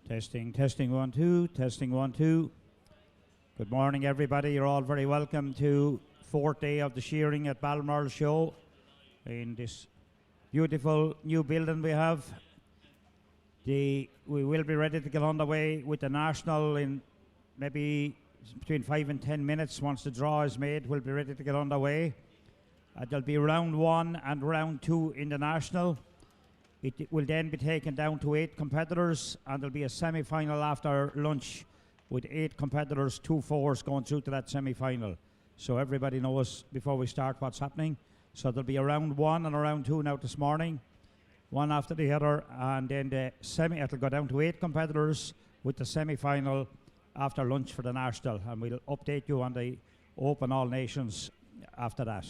Testing, testing, 1, 2, testing, 1, 2. Good morning, everybody. You're all very welcome to fourth day of the Shearing at Balmoral Show in this beautiful new building we have. We will be ready to get underway with the National in maybe between 5 and 10 minutes. Once the draw is made, we'll be ready to get underway. There'll be round 1 and round 2 in the National. It will then be taken down to 8 competitors, and there'll be a semi-final after lunch with 8 competitors, 2 fours going through to that semi-final. So everybody knows before we start what's happening. So there'll be a round 1 and a round 2 now this morning, one after the other, and then it'll go down to 8 competitors with the semi-final after lunch for the National, and we'll update you on the Open All Nations after that.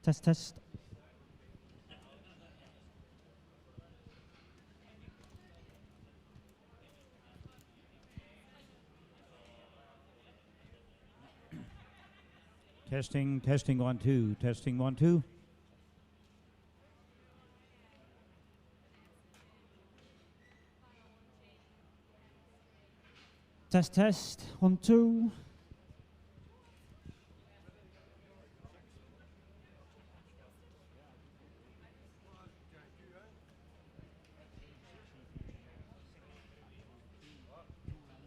Test, test. Testing, testing, 1, 2. Testing, 1, 2. Test, test. 1, 2.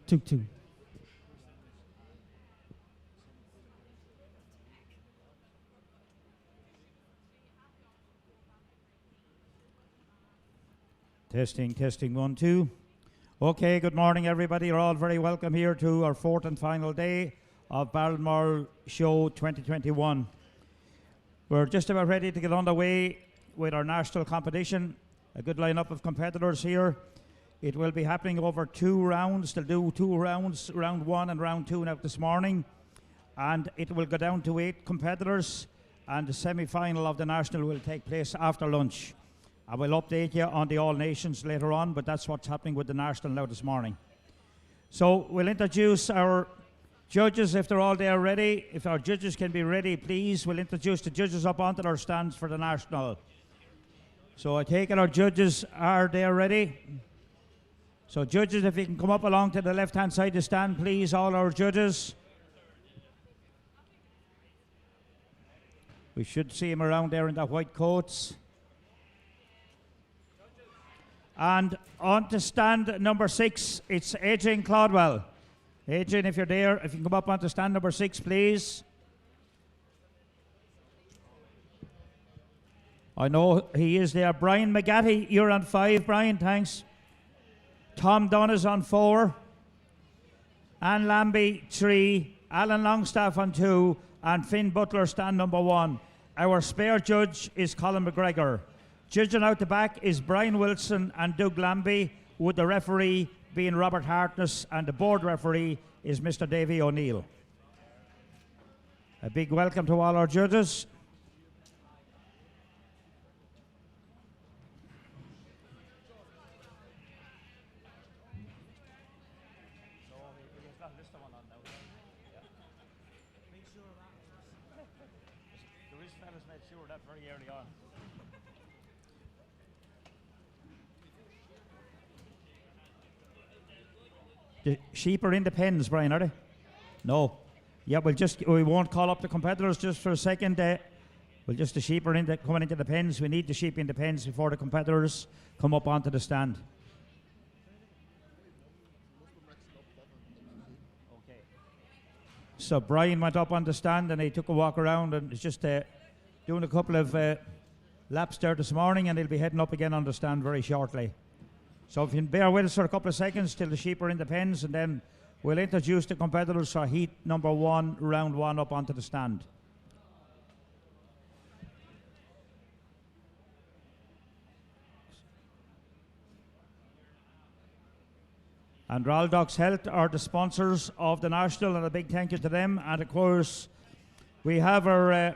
Two, two. Testing, testing, 1, 2. Okay, good morning, everybody. You're all very welcome here to our fourth and final day of Balmoral Show 2021. We're just about ready to get underway with our national competition. A good lineup of competitors here. It will be happening over 2 rounds. They'll do 2 rounds, round 1 and round 2 now this morning. And it will go down to 8 competitors. And the semi-final of the national will take place after lunch. I will update you on the All Nations later on, but that's what's happening with the national now this morning. So we'll introduce our judges if they're all there ready. If our judges can be ready, please. We'll introduce the judges up onto their stands for the national. So I take it our judges are there ready. So judges, if you can come up along to the left-hand side of the stand, please, all our judges. We should see him around there in the white coats. And on to stand number 6, it's Adrian Clodwell. Adrian, if you're there, if you can come up onto stand number 6, please. I know he is there. Brian McGatty, you're on 5, Brian, thanks. Tom Dunn is on 4. Anne Lambie, 3. Alan Longstaff on 2. And Finn Butler, stand number 1. Our spare judge is Colin McGregor. Judging out the back is Brian Wilson and Doug Lambie, with the referee being Robert Hartness, and the board referee is Mr. Davy O'Neill. A big welcome to all our judges. The sheep are in the pens, Brian, are they? No. Yeah, we won't call up the competitors just for a second. The sheep are coming into the pens. We need the sheep in the pens before the competitors come up onto the stand. Okay. So Brian went up on the stand and he took a walk around and is just doing a couple of laps there this morning, and he'll be heading up again on the stand very shortly. So if you can bear with us for a couple of seconds till the sheep are in the pens, and then we'll introduce the competitors for heat number 1, round 1, up onto the stand. And Raldox Health are the sponsors of the National, and a big thank you to them. And of course, we have our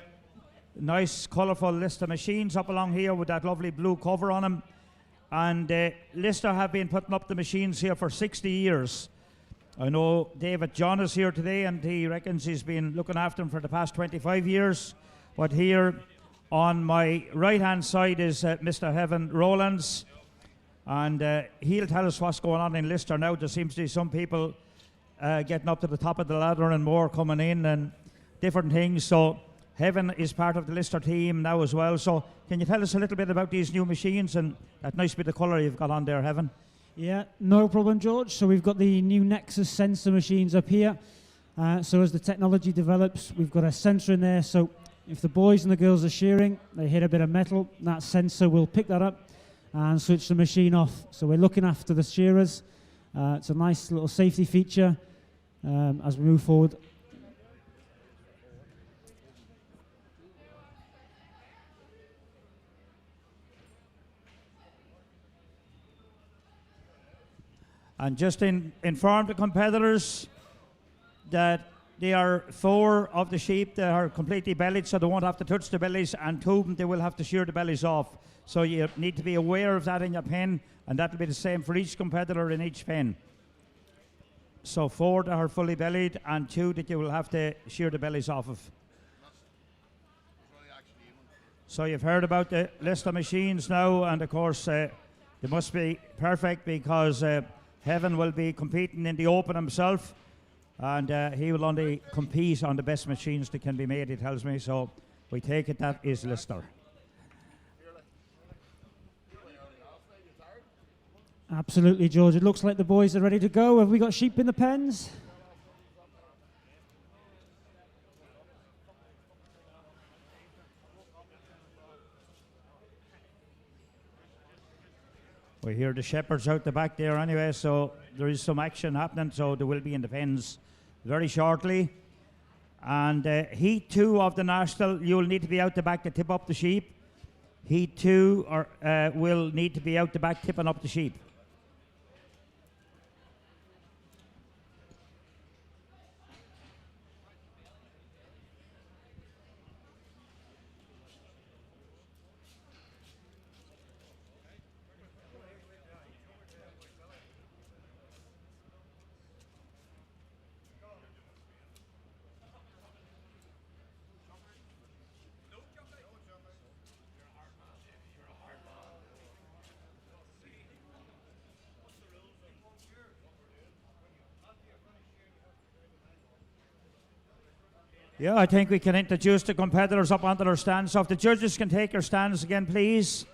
nice colourful Lister machines up along here with that lovely blue cover on them. And Lister have been putting up the machines here for 60 years. I know David John is here today, and he reckons he's been looking after them for the past 25 years. But here on my right-hand side is Mr. Heaven Rowlands. And he'll tell us what's going on in Lister now. There seems to be some people getting up to the top of the ladder and more coming in and different things. So Heaven is part of the Lister team now as well. So can you tell us a little bit about these new machines and that nice bit of colour you've got on there, Heaven? Yeah, no problem, George. So we've got the new Nexus sensor machines up here. So as the technology develops, we've got a sensor in there. So if the boys and the girls are shearing, they hit a bit of metal, that sensor will pick that up and switch the machine off. So we're looking after the shearers. It's a nice little safety feature as we move forward. And just inform the competitors that there are 4 of the sheep that are completely bellied, so they won't have to touch the bellies, and 2 of them they will have to shear the bellies off. So you need to be aware of that in your pen, and that will be the same for each competitor in each pen. So 4 that are fully bellied, and 2 that you will have to shear the bellies off of. So you've heard about the Lister machines now, and of course they must be perfect because Heaven will be competing in the Open himself, and he will only compete on the best machines that can be made, he tells me. So we take it that is Lister. Absolutely, George. It looks like the boys are ready to go. Have we got sheep in the pens? We hear the shepherds out the back there anyway, so there is some action happening, so they will be in the pens very shortly. And heat 2 of the National, you'll need to be out the back to tip up the sheep. Heat 2 will need to be out the back tipping up the sheep. Yeah, I think we can introduce the competitors up onto their stands. So if the judges can take their stands again, please.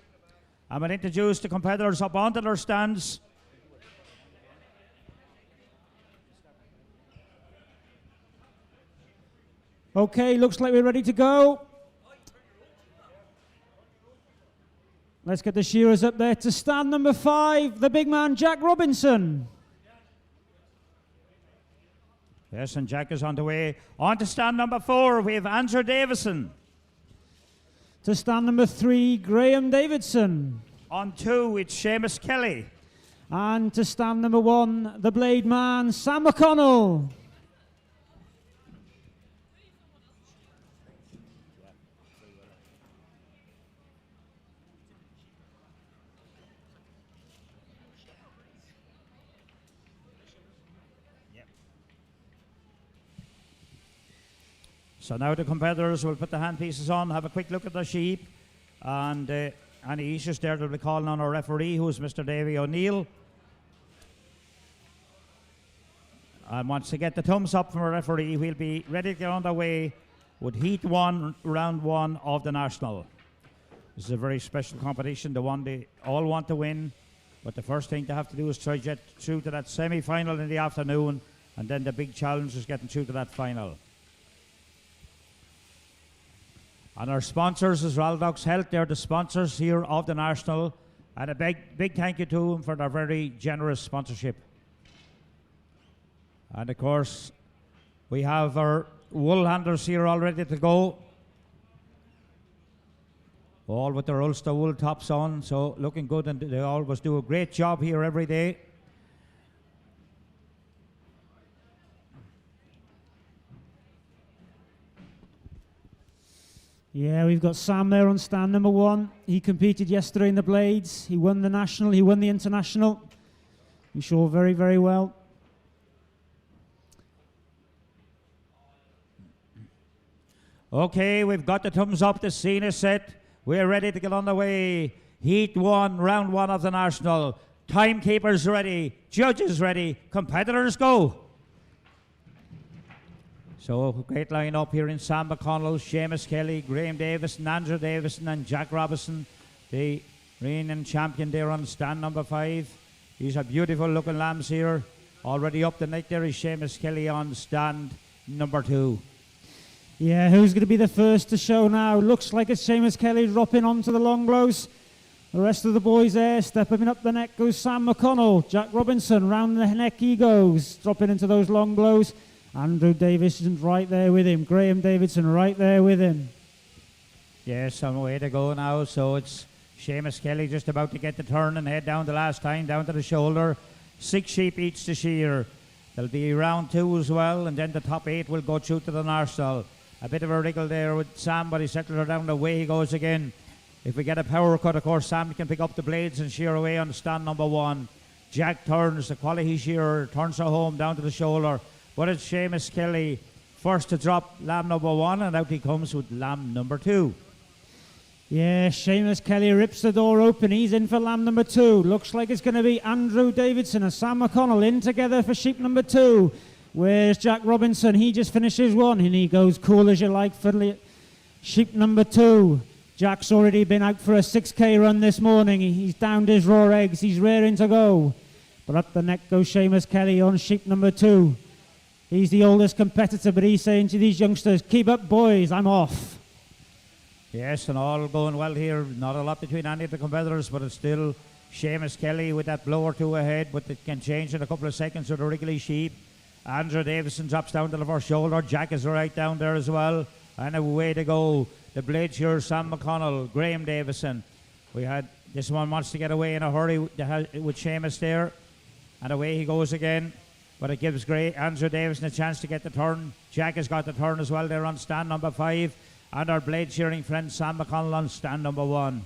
I'm going to introduce the competitors up onto their stands. Okay, looks like we're ready to go. Let's get the shearers up there to stand number 5, the big man, Jack Robinson. Yes, and Jack is on the way. On to stand number 4, we have Andrew Davison. To stand number 3, Graham Davidson. On 2, it's Seamus Kelly. And to stand number 1, the blade man, Sam McConnell. So now the competitors will put the handpieces on, have a quick look at their sheep, and any issues there, they'll be calling on our referee, who is Mr. Davy O'Neill. And once they get the thumbs up from a referee, we'll be ready to get on the way with Heat 1, Round 1 of the National. This is a very special competition, the one they all want to win, but the first thing they have to do is try to get through to that semi-final in the afternoon, and then the big challenge is getting through to that final. And our sponsors is Raldox Health. They're the sponsors here of the National. And a big thank you to them for their very generous sponsorship. And of course, we have our wool handlers here all ready to go. All with their Ulster wool tops on, so looking good, and they always do a great job here every day. Yeah, we've got Sam there on stand number 1. He competed yesterday in the Blades. He won the National, he won the International. He showed very, very well. Okay, we've got the thumbs up, the scene is set. We're ready to get on the way. Heat 1, Round 1 of the National. Timekeepers ready, judges ready, competitors go. So, great line up here in Sam McConnell, Seamus Kelly, Graham Davison, Andrew Davison, and Jack Robinson, the reigning champion there on stand number 5. These are beautiful looking lambs here. Already up the neck there is Seamus Kelly on stand number 2. Yeah, who's going to be the first to show now? Looks like it's Seamus Kelly dropping onto the long blows. The rest of the boys there, stepping up the neck goes Sam McConnell. Jack Robinson, round the neck he goes, dropping into those long blows. Andrew Davison's right there with him. Graham Davidson right there with him. Yes, some way to go now. So it's Seamus Kelly just about to get the turn and head down the last time, down to the shoulder. 6 sheep each to shear. There'll be round 2 as well, and then the top 8 will go through to the National. A bit of a wriggle there with Sam, but he settled her down. The way he goes again. If we get a power cut, of course, Sam can pick up the blades and shear away on stand number 1. Jack turns, the quality shearer, turns her home down to the shoulder. But it's Seamus Kelly first to drop lamb number 1, and out he comes with lamb number 2. Yeah, Seamus Kelly rips the door open. He's in for lamb number 2. Looks like it's going to be Andrew Davidson and Sam McConnell in together for sheep number 2. Where's Jack Robinson? He just finishes 1, and he goes cool as you like for sheep number 2. Jack's already been out for a 6K run this morning. He's downed his raw eggs. He's raring to go. But up the neck goes Seamus Kelly on sheep number 2. He's the oldest competitor, but he's saying to these youngsters, keep up, boys, I'm off. Yes, and all going well here. Not a lot between any of the competitors, but it's still Seamus Kelly with that blow or 2 ahead, but it can change in a couple of seconds with a wriggly sheep. Andrew Davison drops down to the first shoulder. Jack is right down there as well. And away to go. The blade here, Sam McConnell, Graham Davison. We had this one wants to get away in a hurry with Seamus there. And away he goes again. But it gives Andrew Davison a chance to get the turn. Jack has got the turn as well there on stand number 5. And our blade shearing friend Sam McConnell on stand number 1.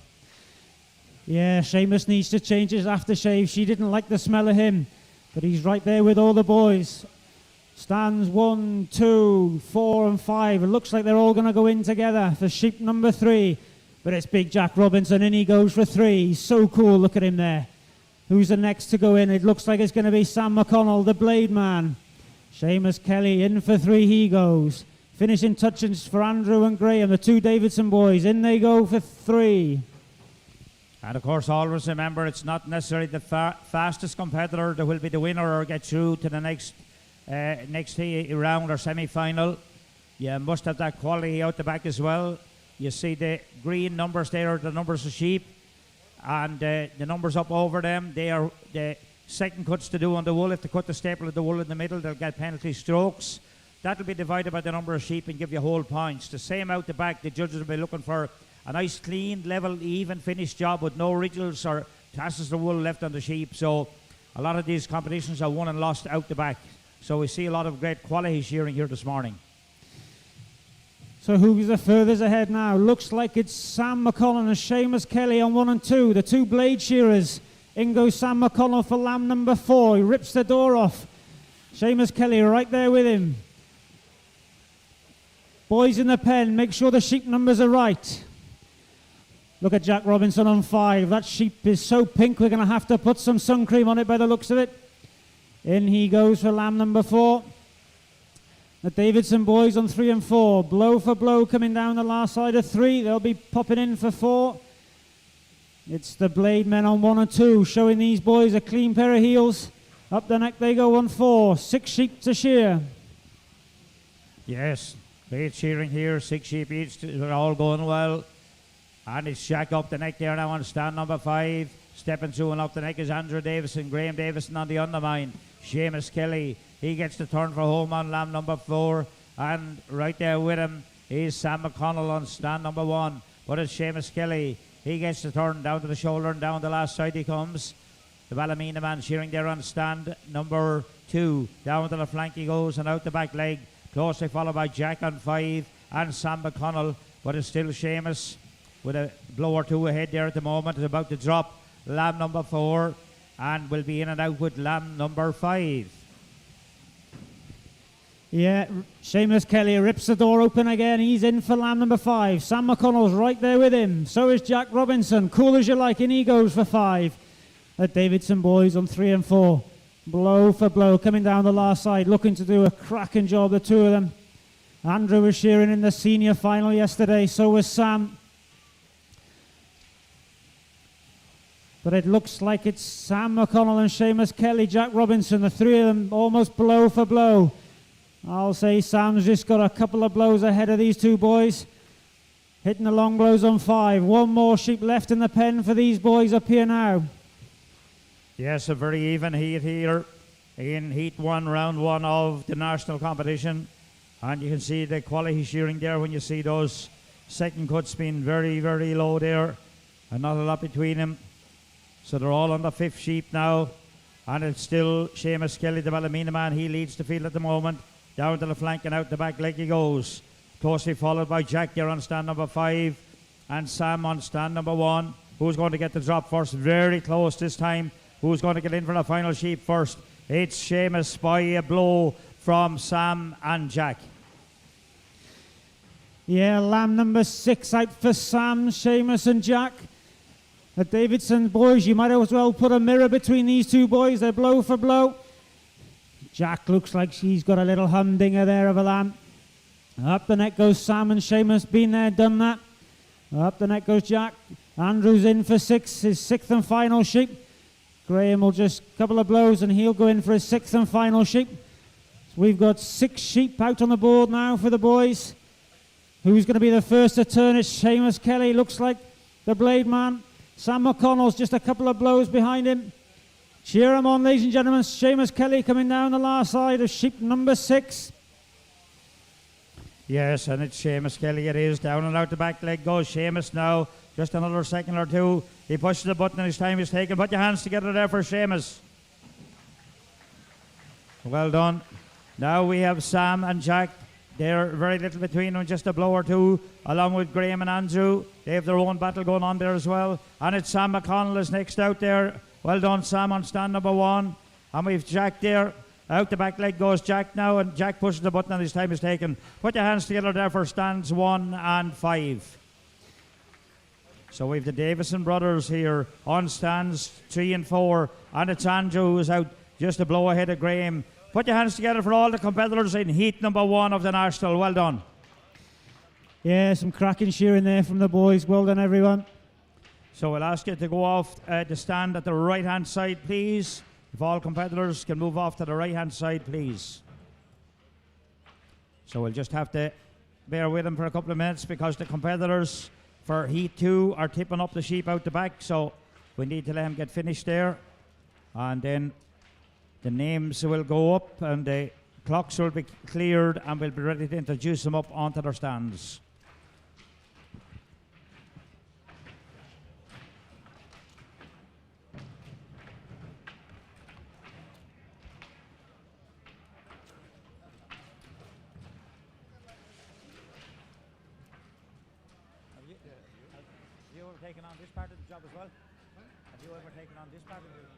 Yeah, Seamus needs to change his aftershave. She didn't like the smell of him. But he's right there with all the boys. Stands 1, 2, 4 and 5. It looks like they're all going to go in together for sheep number 3. But it's big Jack Robinson, and he goes for 3. He's so cool, look at him there. Who's the next to go in? It looks like it's going to be Sam McConnell, the blade man. Seamus Kelly in for 3 he goes. Finishing touches for Andrew and Graham, the two Davidson boys. In they go for 3. And of course, always remember, it's not necessarily the fastest competitor that will be the winner or get through to the next round or semi-final. You must have that quality out the back as well. You see the green numbers there are the numbers of sheep, and the numbers up over them, they are the second cuts to do on the wool. If they cut the staple of the wool in the middle, they'll get penalty strokes. That'll be divided by the number of sheep and give you whole points. The same out the back, the judges will be looking for a nice, clean, level, even finished job with no ridges or tassels of wool left on the sheep. So a lot of these competitions are won and lost out the back. So we see a lot of great quality shearing here this morning. So who's the furthest ahead now? Looks like it's Sam McConnell and Seamus Kelly on 1 and 2. The two blade shearers. In goes Sam McConnell for lamb number 4. He rips the door off. Seamus Kelly right there with him. Boys in the pen, make sure the sheep numbers are right. Look at Jack Robinson on 5. That sheep is so pink we're going to have to put some sun cream on it by the looks of it. In he goes for lamb number 4. The Davidson boys on 3 and 4. Blow for blow coming down the last side of 3. They'll be popping in for 4. It's the blade men on 1 and 2, showing these boys a clean pair of heels. Up the neck they go on 4. 6 sheep to shear. Yes, great shearing here. 6 sheep each. They're all going well. And it's Jack up the neck there now on stand number 5. Stepping through and up the neck is Andrew Davison. Graham Davison on the undermine. Seamus Kelly, he gets the turn for home on lamb number 4. And right there with him is Sam McConnell on stand number 1. But it's Seamus Kelly. He gets the turn down to the shoulder and down the last side he comes. The Ballymena man shearing there on stand number 2. Down to the flank he goes and out the back leg. Closely followed by Jack on 5 and Sam McConnell. But it's still Seamus with a blow or 2 ahead there at the moment. It's about to drop lamb number 4 and will be in and out with lamb number 5. Yeah, Seamus Kelly rips the door open again. He's in for lamb number 5. Sam McConnell's right there with him. So is Jack Robinson. Cool as you like, and he goes for 5. The Davidson boys on 3 and 4. Blow for blow coming down the last side, looking to do a cracking job, the two of them. Andrew was shearing in the senior final yesterday, so was Sam. But it looks like it's Sam McConnell and Seamus Kelly, Jack Robinson, the 3 of them almost blow for blow. I'll say Sam's just got a couple of blows ahead of these two boys. Hitting the long blows on 5. 1 more sheep left in the pen for these boys up here now. Yes, a very even heat here in Heat 1, Round 1 of the national competition. And you can see the quality shearing there when you see those second cuts being very, very low there. And not a lot between them. So they're all on the 5th sheep now. And it's still Seamus Kelly, the Ballymena man. He leads the field at the moment. Down to the flank and out the back leg he goes. Closely followed by Jack there on stand number 5. And Sam on stand number 1. Who's going to get the drop first? Very close this time. Who's going to get in for the final sheep first? It's Seamus by a blow from Sam and Jack. Yeah, lamb number 6 out for Sam, Seamus and Jack. The Davidson boys, you might as well put a mirror between these two boys. They're blow for blow. Jack looks like she's got a little humdinger there of a lamb. Up the neck goes Sam and Seamus. Been there, done that. Up the neck goes Jack. Andrew's in for 6, his 6th and final sheep. Graham will just a couple of blows and he'll go in for his 6th and final sheep. So we've got 6 sheep out on the board now for the boys. Who's going to be the first to turn? It's Seamus Kelly. Looks like the blade man. Sam McConnell's just a couple of blows behind him. Cheer him on, ladies and gentlemen. Seamus Kelly coming down the last side of sheep number 6. Yes, and it's Seamus Kelly it is. Down and out the back leg goes Seamus now. Just another second or 2. He pushes the button and his time is taken. Put your hands together there for Seamus. Well done. Now we have Sam and Jack. They're very little between them, just a blow or 2, along with Graham and Andrew. They have their own battle going on there as well. And it's Sam McConnell is next out there. Well done, Sam, on stand number 1. And we've Jack there. Out the back leg goes Jack now, and Jack pushes the button and his time is taken. Put your hands together there for stands 1 and 5. So we've the Davison brothers here on stands 3 and 4. And it's Andrew who's out just a blow ahead of Graham. Put your hands together for all the competitors in heat number 1 of the national. Well done. Yeah, some cracking shearing there from the boys. Well done, everyone. So we'll ask you to go off the stand at the right-hand side, please. If all competitors can move off to the right-hand side, please. So we'll just have to bear with them for a couple of minutes because the competitors for Heat 2 are tipping up the sheep out the back. So we need to let them get finished there. And then the names will go up and the clocks will be cleared and we'll be ready to introduce them up onto their stands. Have you ever taken on this part of the job as well? Have you ever taken on this part of the job?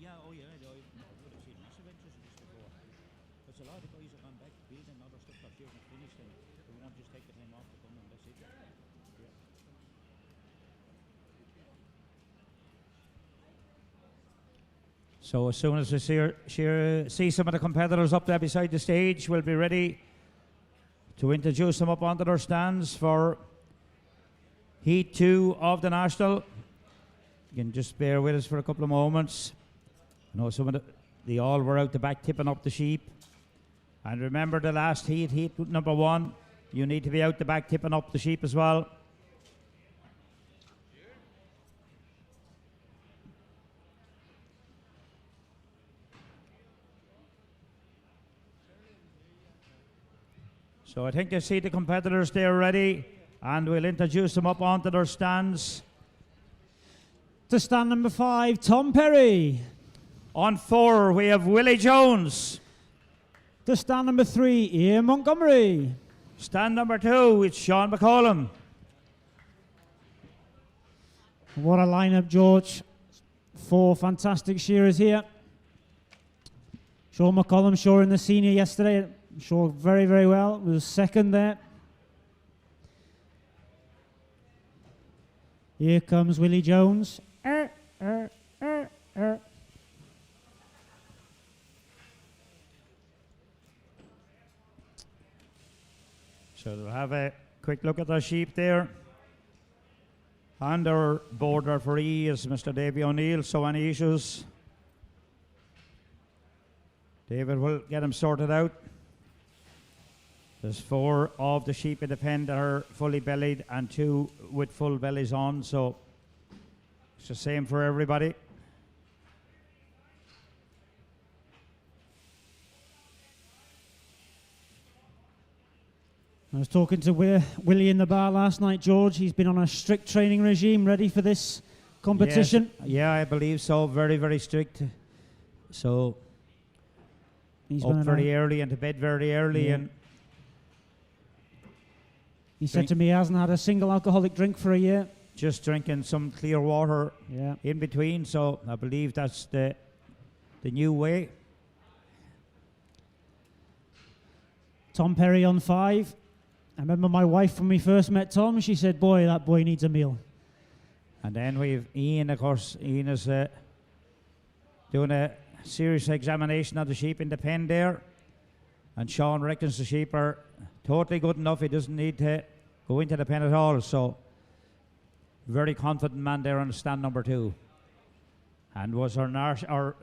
Yeah, oh yeah, I would have seen massive interest in this before. There's a lot of guys have gone back to build and other stuff that here and finished and they won't just take the time off to come and that's it. Yeah. So as soon as we see some of the competitors up there beside the stage, we'll be ready to introduce them up onto their stands for Heat 2 of the National. You can just bear with us for a couple of moments. I know some of they all were out the back tipping up the sheep. And remember the last heat, heat number 1, you need to be out the back tipping up the sheep as well. So I think you see the competitors there ready and we'll introduce them up onto their stands. To stand number 5, Tom Perry. On 4, we have Willie Jones. To stand number 3, Ian Montgomery. Stand number 2, it's Sean McCollum. What a lineup, George. 4 fantastic shearers here. Sean McCollum shoring the senior yesterday. Shore very, very well. Was second there. Here comes Willie Jones. So we'll have a quick look at the sheep there. And our board referee is Mr. Davy O'Neill. So any issues, David will get them sorted out. There's 4 of the sheep in the pen that are fully bellied and 2 with full bellies on. So it's the same for everybody. I was talking to Willie in the bar last night, George. He's been on a strict training regime, ready for this competition. Yes, yeah, I believe so. Very, very strict. So He's up very early and to bed very early. Yeah. And he said to me he hasn't had a single alcoholic drink for a year. Just drinking some clear water in between. So I believe that's the new way. Tom Perry on 5. I remember my wife when we first met Tom, she said, boy, that boy needs a meal. And then we've Ian, of course. Ian is doing a serious examination of the sheep in the pen there. And Sean reckons the sheep are totally good enough. He doesn't need to go into the pen at all. So very confident man there on stand number 2. And was our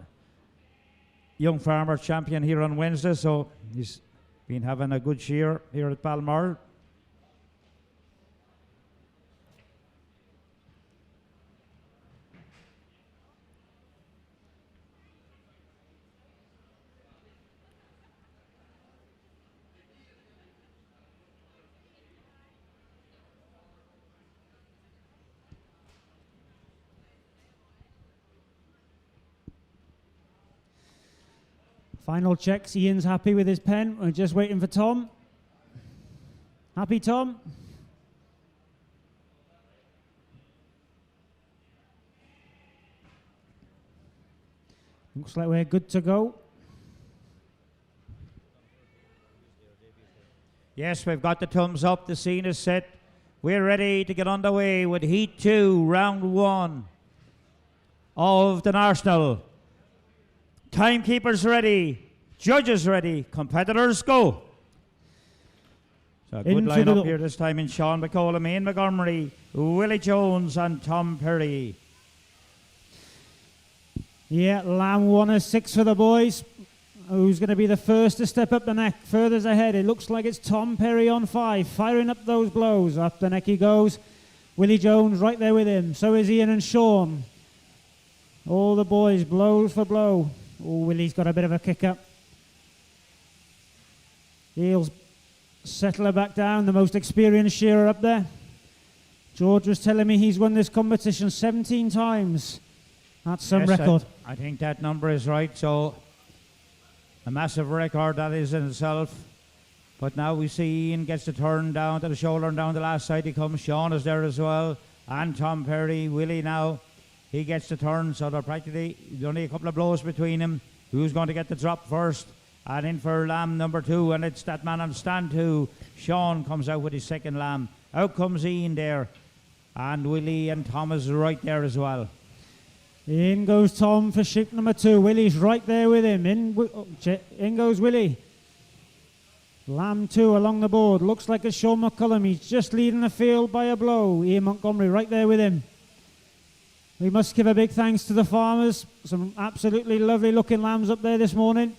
young farmer champion here on Wednesday. So he's been having a good shear here at Balmoral. Final checks. Ian's happy with his pen. We're just waiting for Tom. Happy, Tom? Looks like we're good to go. Yes, we've got the thumbs up. The scene is set. We're ready to get underway with Heat 2, Round 1 of the National. Timekeepers ready. Judges ready. Competitors go. So a good line-up here this time in Sean McCollum, Ian Montgomery, Willie Jones and Tom Perry. Yeah, Lamb 1 is 6 for the boys. Who's going to be the first to step up the neck? Furthest ahead, it looks like it's Tom Perry on 5, firing up those blows. Up the neck he goes. Willie Jones right there with him. So is Ian and Sean. All the boys, blow for blow. Oh, Willie's got a bit of a kick up. He'll settle her back down, the most experienced shearer up there. George was telling me he's won this competition 17 times. That's some record. I think that number is right, so a massive record that is in itself. But now we see Ian gets the turn down to the shoulder and down the last side he comes. Sean is there as well, and Tom Perry. Willie now, he gets the turn, so they're practically only a couple of blows between them. Who's going to get the drop first? And in for Lamb number 2, and it's that man on stand 2. Sean comes out with his second Lamb. Out comes Ian there, and Willie and Thomas right there as well. In goes Tom for sheep number 2. Willie's right there with him. In goes Willie. Lamb 2 along the board. Looks like it's Sean McCullum. He's just leading the field by a blow. Ian Montgomery right there with him. We must give a big thanks to the farmers. Some absolutely lovely looking lambs up there this morning.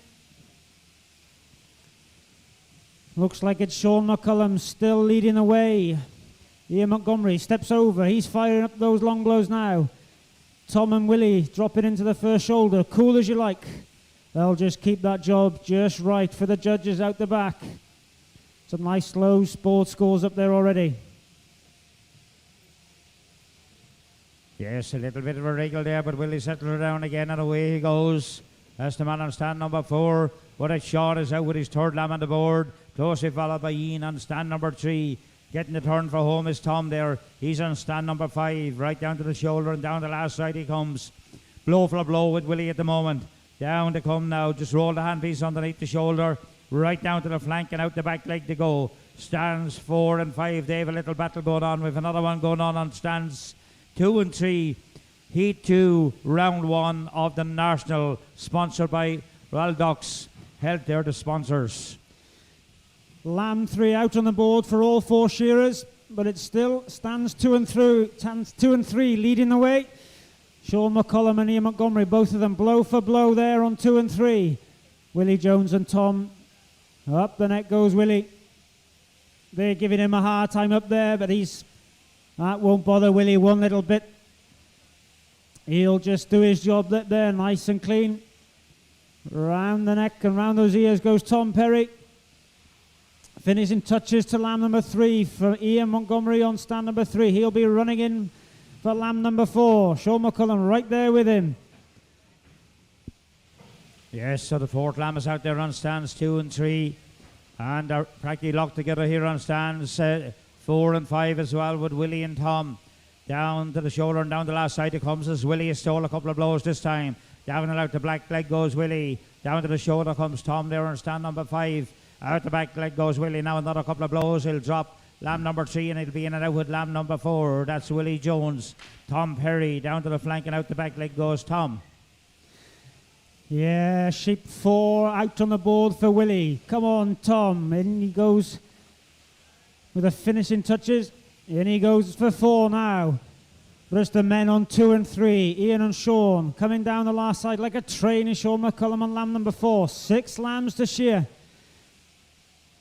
Looks like it's Sean McCullum still leading the way. Ian Montgomery steps over. He's firing up those long blows now. Tom and Willie dropping into the first shoulder. Cool as you like. They'll just keep that job just right for the judges out the back. Some nice low sport scores up there already. Yes, a little bit of a wriggle there, but Willie settled her down again and away he goes. That's the man on stand number 4. What a shot is out with his third lamb on the board. Closely followed by Ian on stand number 3. Getting the turn for home is Tom there. He's on stand number 5. Right down to the shoulder and down the last side he comes. Blow for a blow with Willie at the moment. Down to come now. Just roll the handpiece underneath the shoulder. Right down to the flank and out the back leg to go. Stands 4 and 5. They have a little battle going on. With another one going on stands 2 and 3. Heat 2, round 1 of the National. Sponsored by Royal Ducks Health. They're the sponsors. Lamb 3 out on the board for all 4 shearers, but it still stands 2 and 3 leading the way. Sean McCullum and Ian Montgomery, both of them blow for blow there on 2 and 3. Willie Jones and Tom. Up the neck goes Willie. They're giving him a hard time up there, but that won't bother Willie one little bit. He'll just do his job there, nice and clean. Round the neck and round those ears goes Tom Perry. Finishing touches to lamb number 3 for Ian Montgomery on stand number 3. He'll be running in for lamb number 4. Sean McCullum right there with him. Yes, so the 4th lamb is out there on stands 2 and 3. And they're practically locked together here on stands 4 and 5 as well with Willie and Tom. Down to the shoulder and down the last side it comes as Willie has stole a couple of blows this time. Down and out the black leg goes Willie. Down to the shoulder comes Tom there on stand number 5. Out the back leg goes Willie. Now another couple of blows. He'll drop lamb number 3 and it'll be in and out with lamb number 4. That's Willie Jones. Tom Perry down to the flank and out the back leg goes Tom. Yeah, sheep 4 out on the board for Willie. Come on, Tom. In he goes with the finishing touches. In he goes for 4 now. There's the men on 2 and 3. Ian and Sean coming down the last side like a train is Sean McCullum on lamb number 4. 6 lambs to shear.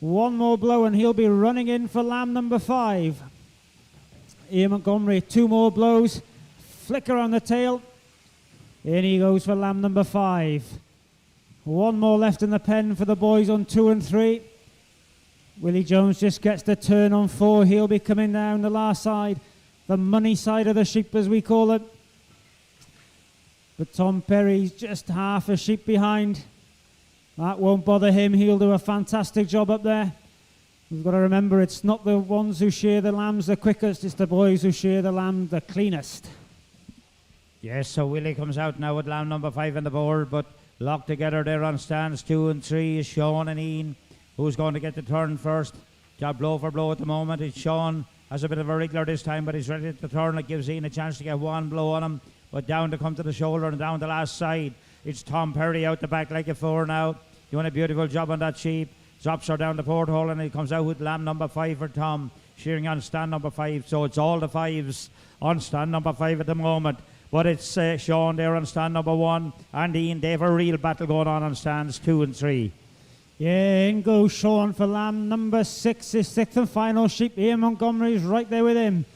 1 more blow and he'll be running in for lamb number 5. Ian Montgomery, 2 more blows. Flicker on the tail. In he goes for lamb number 5. 1 more left in the pen for the boys on 2 and 3. Willie Jones just gets the turn on 4. He'll be coming down the last side. The money side of the sheep as we call it. But Tom Perry's just half a sheep behind. That won't bother him. He'll do a fantastic job up there. We've got to remember it's not the ones who shear the lambs the quickest, it's the boys who shear the lamb the cleanest. Yes, so Willie comes out now with lamb number 5 on the board, but locked together there on stands 2 and 3 is Sean and Ian, who's going to get the turn first. Job blow for blow at the moment. It's Sean has a bit of a wriggler this time, but he's ready to turn. It gives Ian a chance to get one blow on him, but down to come to the shoulder and down the last side. It's Tom Perry out the back like a 4 now. Doing a beautiful job on that sheep. Drops her down the porthole and he comes out with lamb number 5 for Tom. Shearing on stand number 5, so it's all the 5s on stand number 5 at the moment. But it's Sean there on stand number 1 and Ian. They have a real battle going on stands 2 and 3. Yeah, in goes Sean for lamb number 6, his 6th and final sheep. Ian Montgomery's right there with him.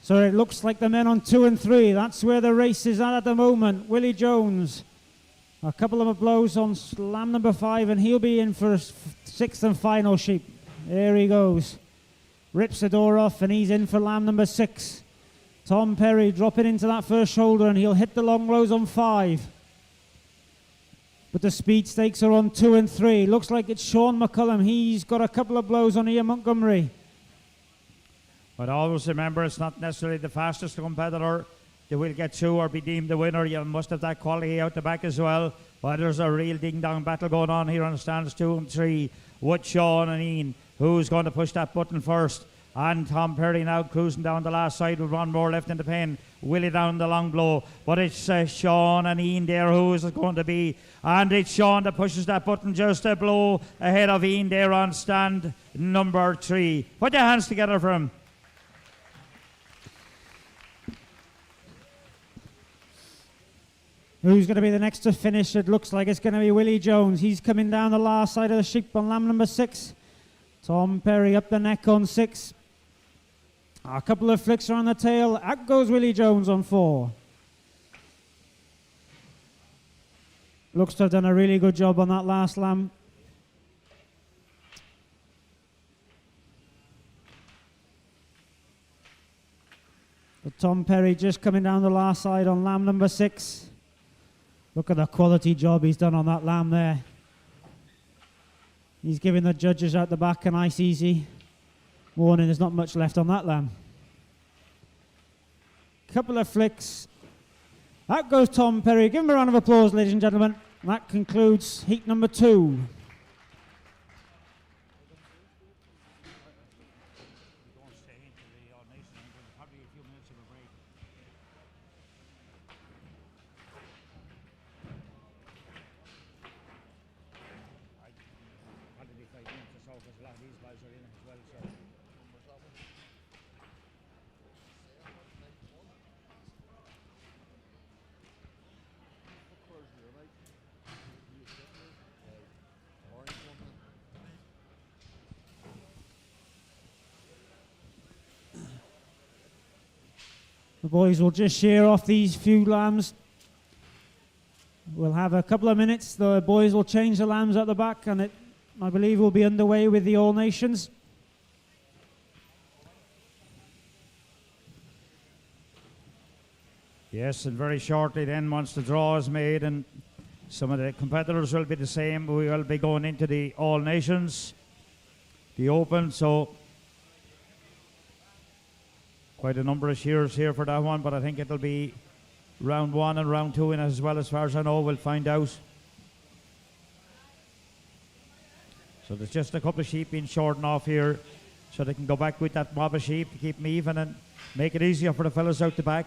So it looks like the men on 2 and 3. That's where the race is at the moment. Willie Jones. A couple of blows on lamb number 5 and he'll be in for his 6th and final sheep. There he goes. Rips the door off and he's in for lamb number 6. Tom Perry dropping into that first shoulder and he'll hit the long lows on 5. But the speed stakes are on 2 and 3. Looks like it's Sean McCullum. He's got a couple of blows on Ian Montgomery. But always remember, it's not necessarily the fastest competitor that will get through or be deemed the winner. You must have that quality out the back as well. But there's a real ding-dong battle going on here on stands 2 and 3 with Sean and Ian. Who's going to push that button first? And Tom Perry now cruising down the last side with one more left in the pen. Willie down the long blow. But it's Sean and Ian there. Who is it going to be? And it's Sean that pushes that button just a blow ahead of Ian there on stand number 3. Put your hands together for him. Who's going to be the next to finish? It looks like it's going to be Willie Jones. He's coming down the last side of the sheep on lamb number 6. Tom Perry up the neck on 6. A couple of flicks around the tail. Out goes Willie Jones on 4. Looks to have done a really good job on that last lamb. But Tom Perry just coming down the last side on lamb number 6. Look at the quality job he's done on that lamb there. He's giving the judges out the back a nice easy warning. There's not much left on that lamb. Couple of flicks. Out goes Tom Perry. Give him a round of applause, ladies and gentlemen. That concludes heat number 2. The boys will just shear off these few lambs. We'll have a couple of minutes. The boys will change the lambs at the back, and I believe we'll be underway with the All Nations. Yes, and very shortly then, once the draw is made and some of the competitors will be the same, we will be going into the All Nations, the Open, so quite a number of shearers here for that one, but I think it'll be round 1 and round 2 in as well, as far as I know. We'll find out. So there's just a couple of sheep being shortened off here so they can go back with that mob of sheep to keep them even and make it easier for the fellas out the back.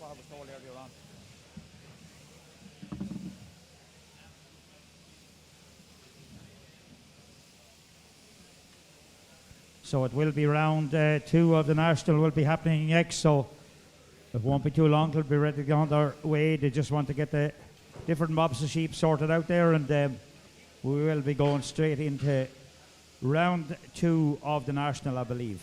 what I was told earlier on. So it will be round 2 of the National will be happening next, so it won't be too long till we'll be ready to go on their way. They just want to get the different mobs of sheep sorted out there, and we will be going straight into round 2 of the National, I believe.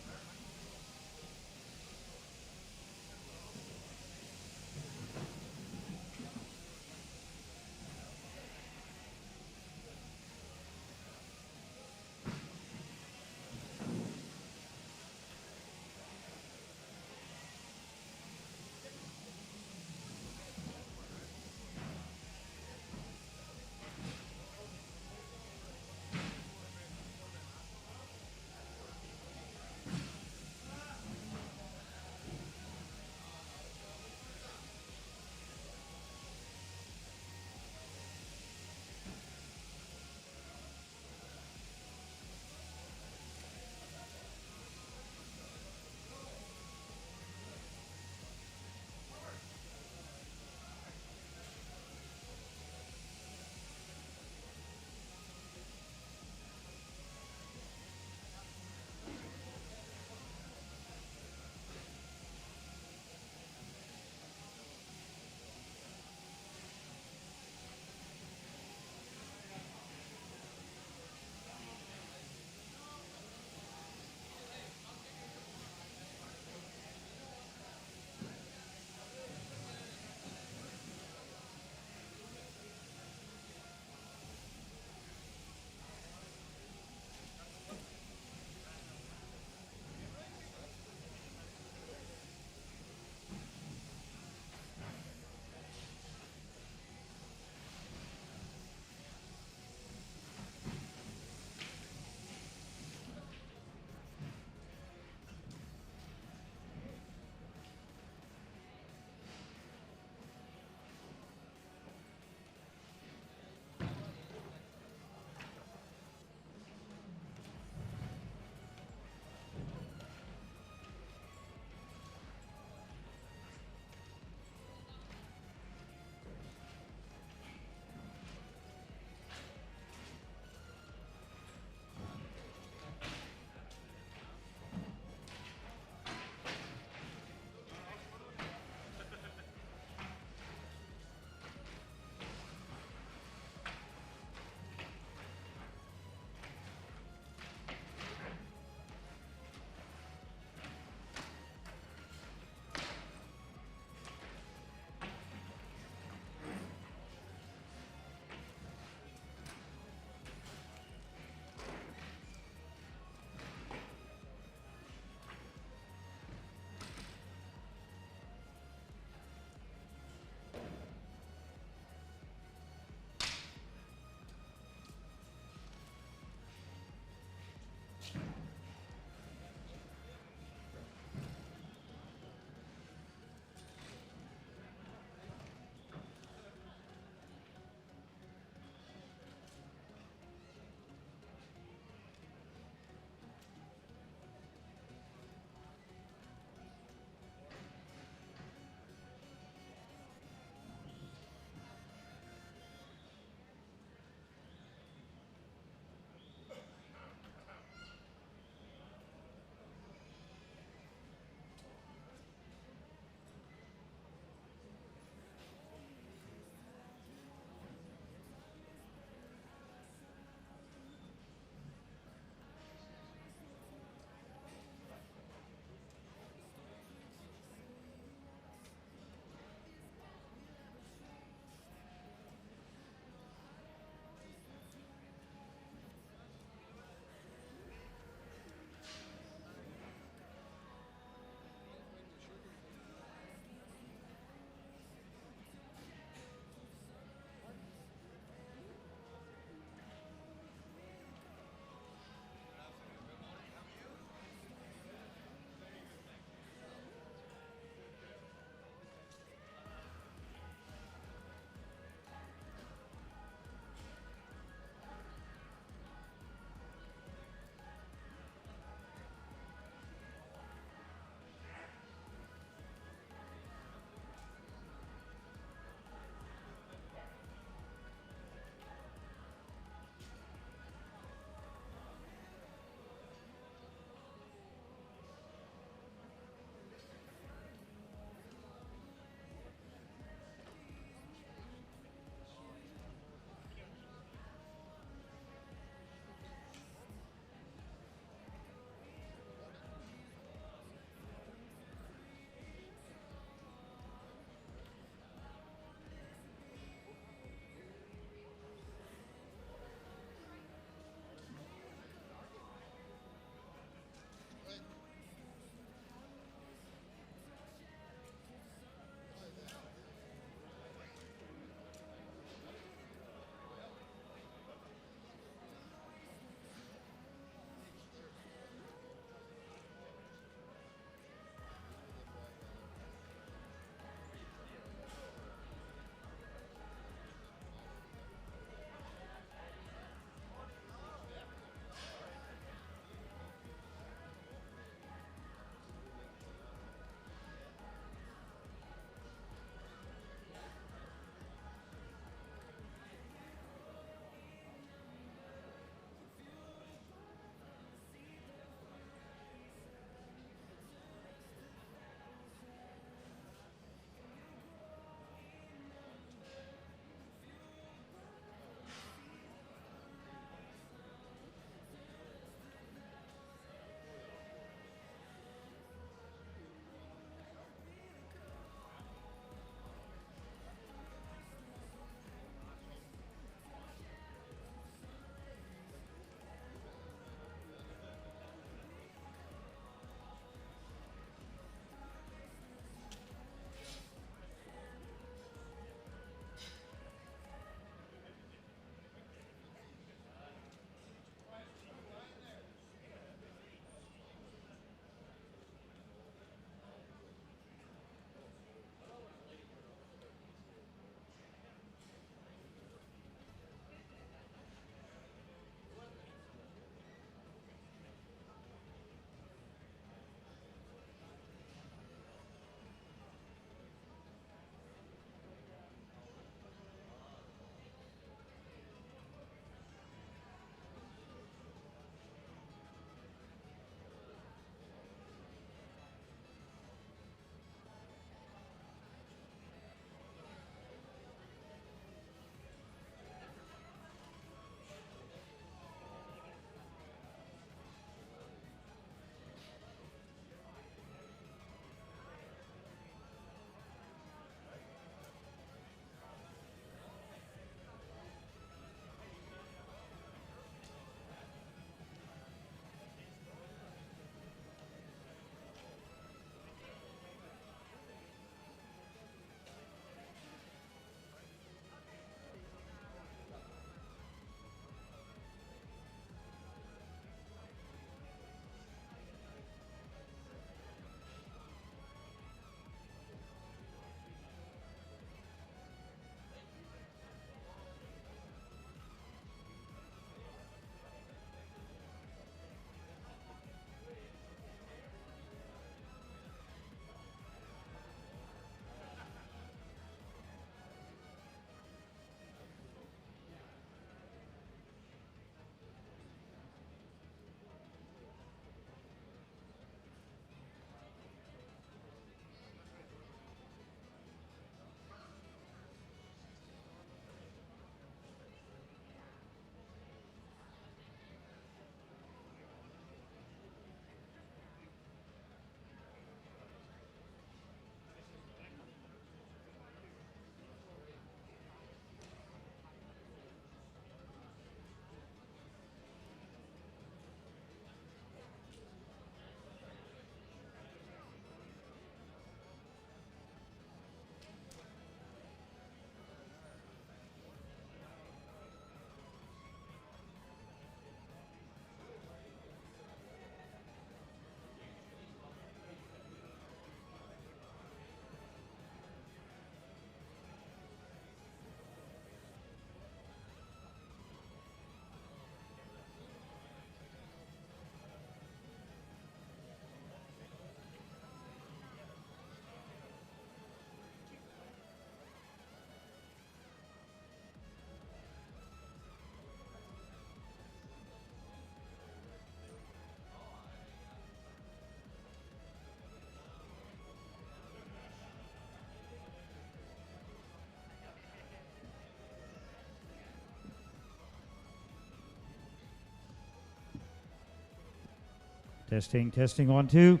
Testing 1 2.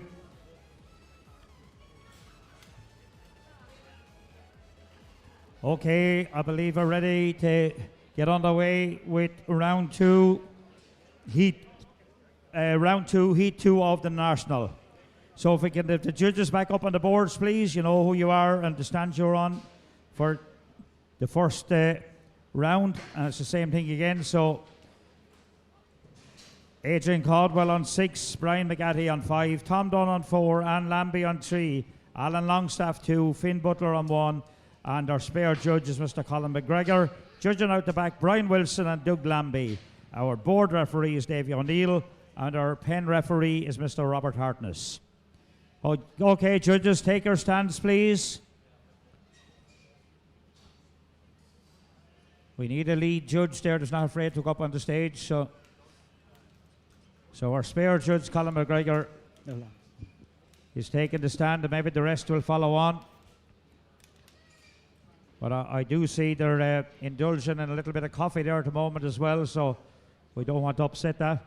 Okay, I believe we're ready to get underway with round 2, heat 2 of the national. So if we can, if the judges back up on the boards, please, you know who you are and the stand you're on for the first round, and it's the same thing again. So Adrian Caldwell on 6, Brian McGatty on 5, Tom Dunn on 4, Anne Lambie on 3, Alan Longstaff 2, Finn Butler on 1, and our spare judge is Mr. Colin McGregor. Judging out the back, Brian Wilson and Doug Lambie. Our board referee is Davy O'Neill, and our pen referee is Mr. Robert Hartness. Okay, judges, take your stands, please. We need a lead judge there that's not afraid to go up on the stage. So our spare judge, Colin McGregor, is taking the stand, and maybe the rest will follow on. But I do see they're indulging in a little bit of coffee there at the moment as well, so we don't want to upset that.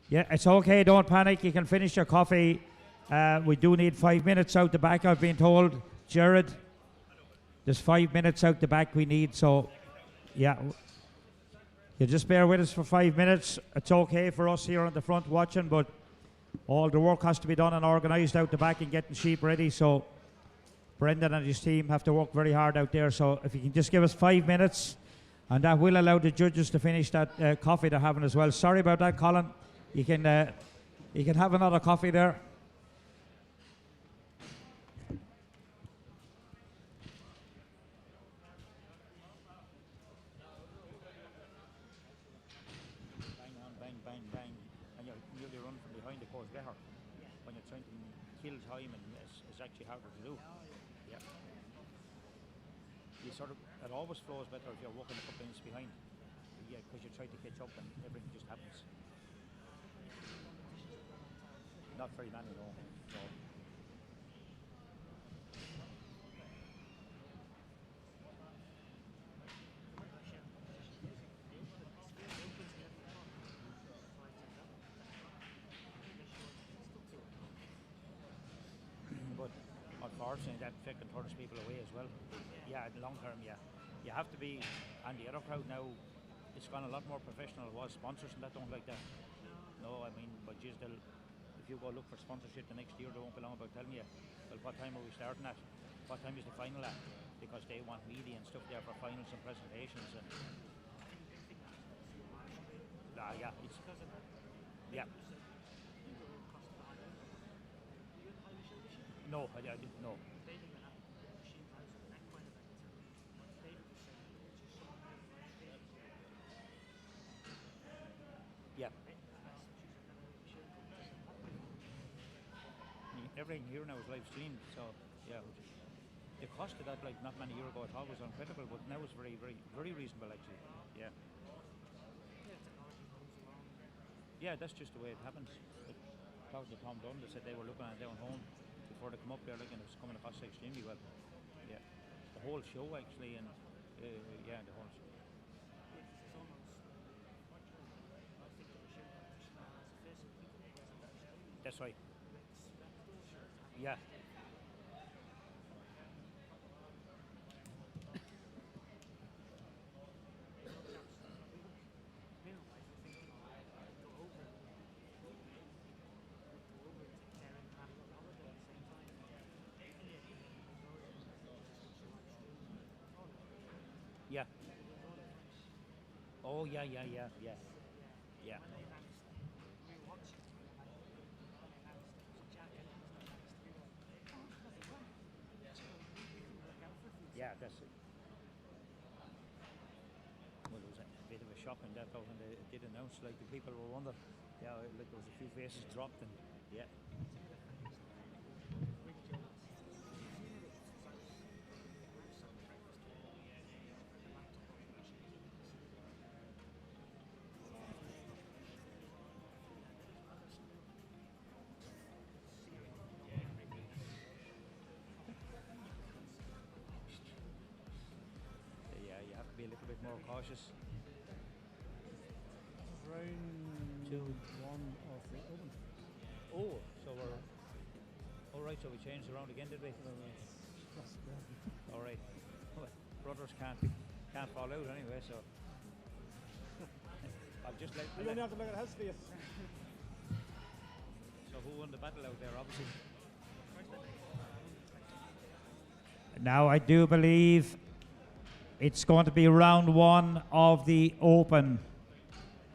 Yeah, it's okay, don't panic, you can finish your coffee. We do need 5 minutes out the back, I've been told. Jared, there's 5 minutes out the back we need, so yeah. You just bear with us for 5 minutes. It's okay for us here on the front watching, but all the work has to be done and organised out the back and getting sheep ready, so Brendan and his team have to work very hard out there, so if you can just give us 5 minutes, and that will allow the judges to finish that coffee they're having as well. Sorry about that, Colin. You can have another coffee there. Bang on, bang, bang, bang, and you run from behind the course better when you're trying to kill time, and it's actually harder to do. Yeah. You sort of, it always flows better if you're walking a couple inches behind. Yeah, because you try to catch up and everything just happens. Not very many, no. But unfortunately, that fucking turns people away as well. Yeah, in the long term, yeah. You have to be, and the other crowd now, it's gone a lot more professional. It was sponsors and that don't like that. No, I mean, but geez, if you go look for sponsorship the next year, they won't be long about telling you, well, what time are we starting at? What time is the final at? Because they want media and stuff there for finals and presentations. And yeah, it's, yeah. No, I didn't know. Yeah. Everything here now is live streamed, so yeah. The cost of that, like not many years ago, I thought was incredible, but now it's very, very, very reasonable actually. Yeah. Yeah, that's just the way it happens. Talked to Tom Dunn, they said they were looking at it down home before they come up there, like, and it's coming across extremely well. Yeah. The whole show actually, and yeah, the whole show. That's right. Yeah. Yeah. Oh yeah. Yeah. Yeah, that's it. Well, it was a bit of a shock in that though when they did announce, like the people were wondering. Yeah, like there was a few faces dropped, and yeah. Yeah, you have to be a little bit more cautious. Round of the Open. Oh, so we're... All right, so we changed around again, did we? All right. Well, brothers can't fall out anyway, so... I'll just let... You only have to look at his face. So who won the battle out there, obviously? Now I do believe it's going to be round one of the Open.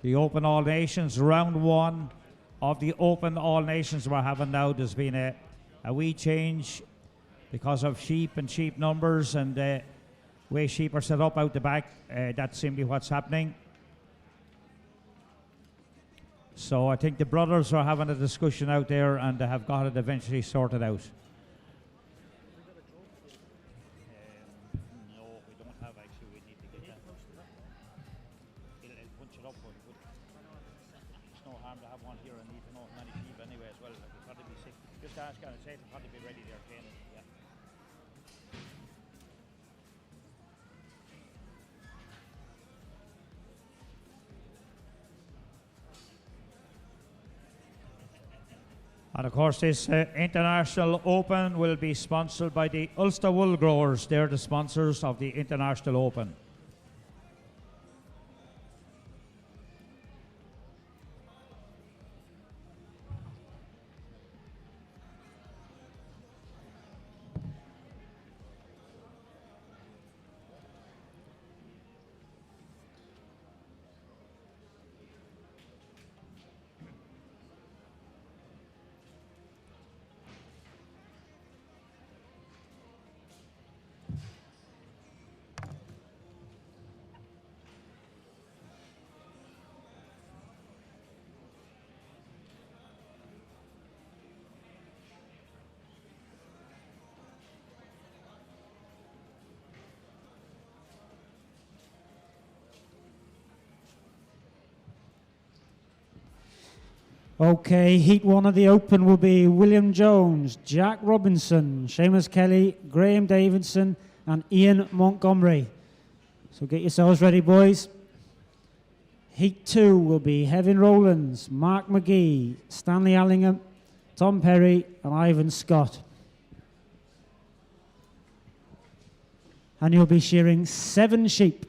The Open All Nations, round one of the Open All Nations we're having now. There's been a wee change because of sheep and sheep numbers and the way sheep are set up out the back. That's simply what's happening. So I think the brothers are having a discussion out there and they have got it eventually sorted out. No, we don't have actually. We need to get that. It'll punch it up, but it's no harm to have one here. I need to know how many sheep anyway as well. It'll probably be 6. Just ask and say it'll probably be ready there, Ken. Yeah. And of course this International Open will be sponsored by the Ulster Wool Growers. They're the sponsors of the International Open. Okay, heat one of the Open will be William Jones, Jack Robinson, Seamus Kelly, Graham Davidson and Ian Montgomery. So get yourselves ready, boys. Heat 2 will be Hevin Rowlands, Mark McGee, Stanley Allingham, Tom Perry and Ivan Scott. And you'll be shearing 7 sheep.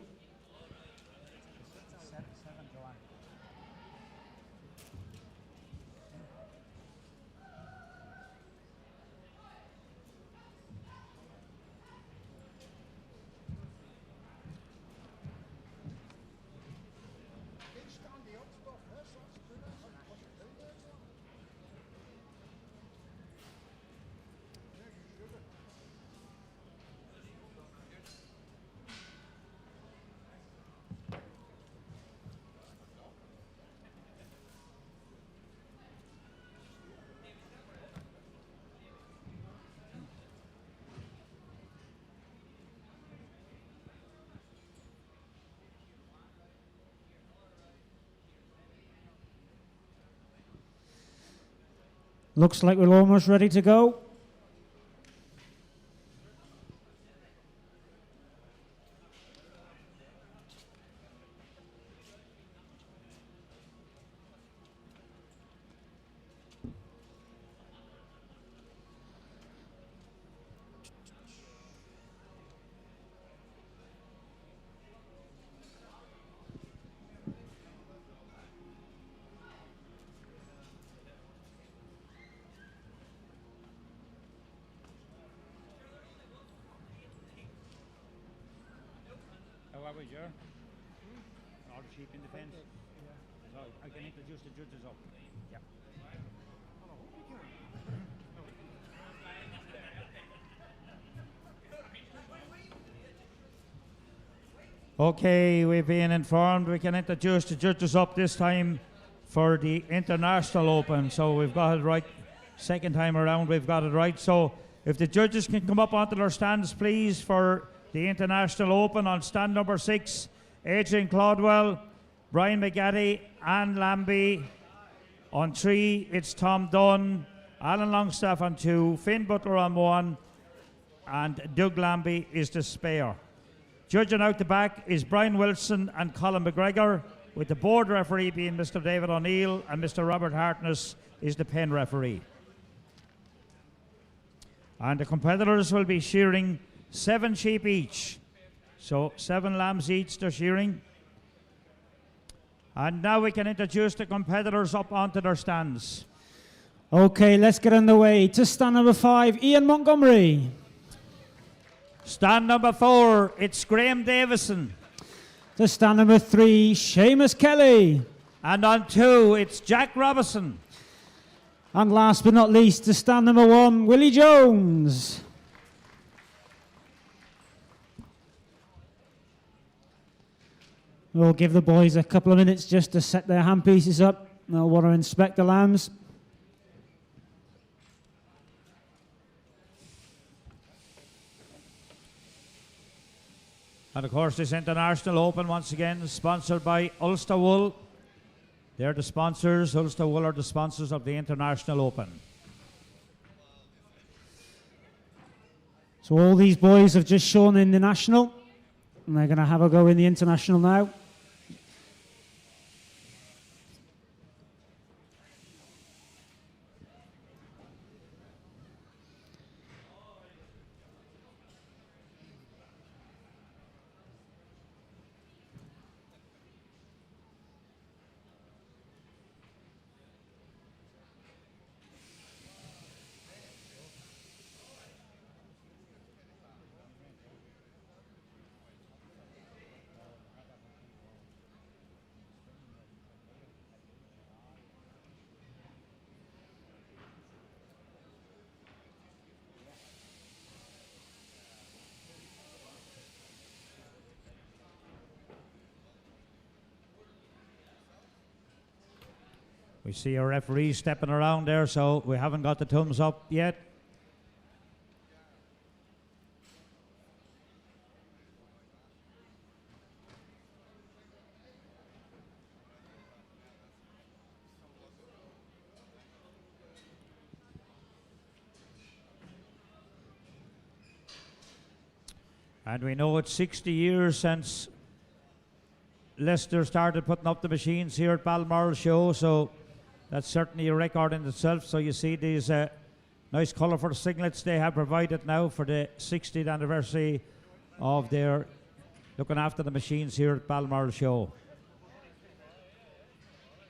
Looks like we're almost ready to go. How are we, Ger? All the sheep in the fence? So I can introduce the judges up. Yeah. Okay, we've been informed we can introduce the judges up this time for the International Open. So we've got it right. Second time around we've got it right. So if the judges can come up onto their stands, please, for the International Open. On stand number 6, Adrian Claudwell, Brian McGaddy, Anne Lambie. On 3, it's Tom Dunn, Alan Longstaff on 2, Finn Butler on 1, and Doug Lambie is the spare. Judging out the back is Brian Wilson and Colin McGregor. with the board referee being Mr. David O'Neill, and Mr. Robert Hartness is the pen referee. And the competitors will be shearing 7 sheep each. So 7 lambs each they're shearing. And now we can introduce the competitors up onto their stands. Okay, let's get underway. To stand number 5, Ian Montgomery. Stand number 4, it's Graham Davison. To stand number 3, Seamus Kelly. And on 2, it's Jack Robinson. And last but not least, to stand number 1, Willie Jones. We'll give the boys a couple of minutes just to set their handpieces up. They'll want to inspect the lambs. And of course, this International Open, once again, is sponsored by Ulster Wool. They're the sponsors. Ulster Wool are the sponsors of the International Open. So all these boys have just shown in the National, and they're going to have a go in the International now. We see our referee stepping around there, so we haven't got the thumbs up yet. And we know it's 60 years since Leicester started putting up the machines here at Balmoral Show, so that's certainly a record in itself. So you see these nice colourful singlets they have provided now for the 60th anniversary of their looking after the machines here at Balmoral Show.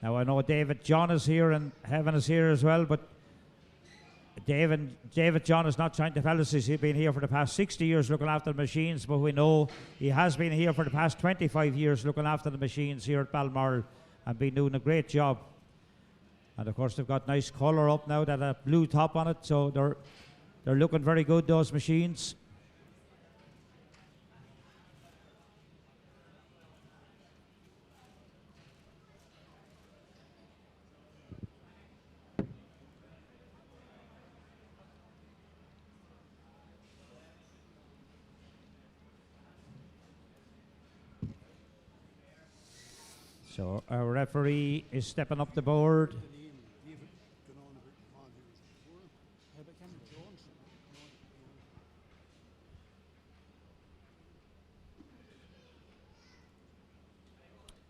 Now I know David John is here and Heaven is here as well, but David John is not trying to tell us he's been here for the past 60 years looking after the machines, but we know he has been here for the past 25 years looking after the machines here at Balmoral and been doing a great job. And of course they've got nice colour up now, that a blue top on it, so they're looking very good, those machines. So our referee is stepping up the board.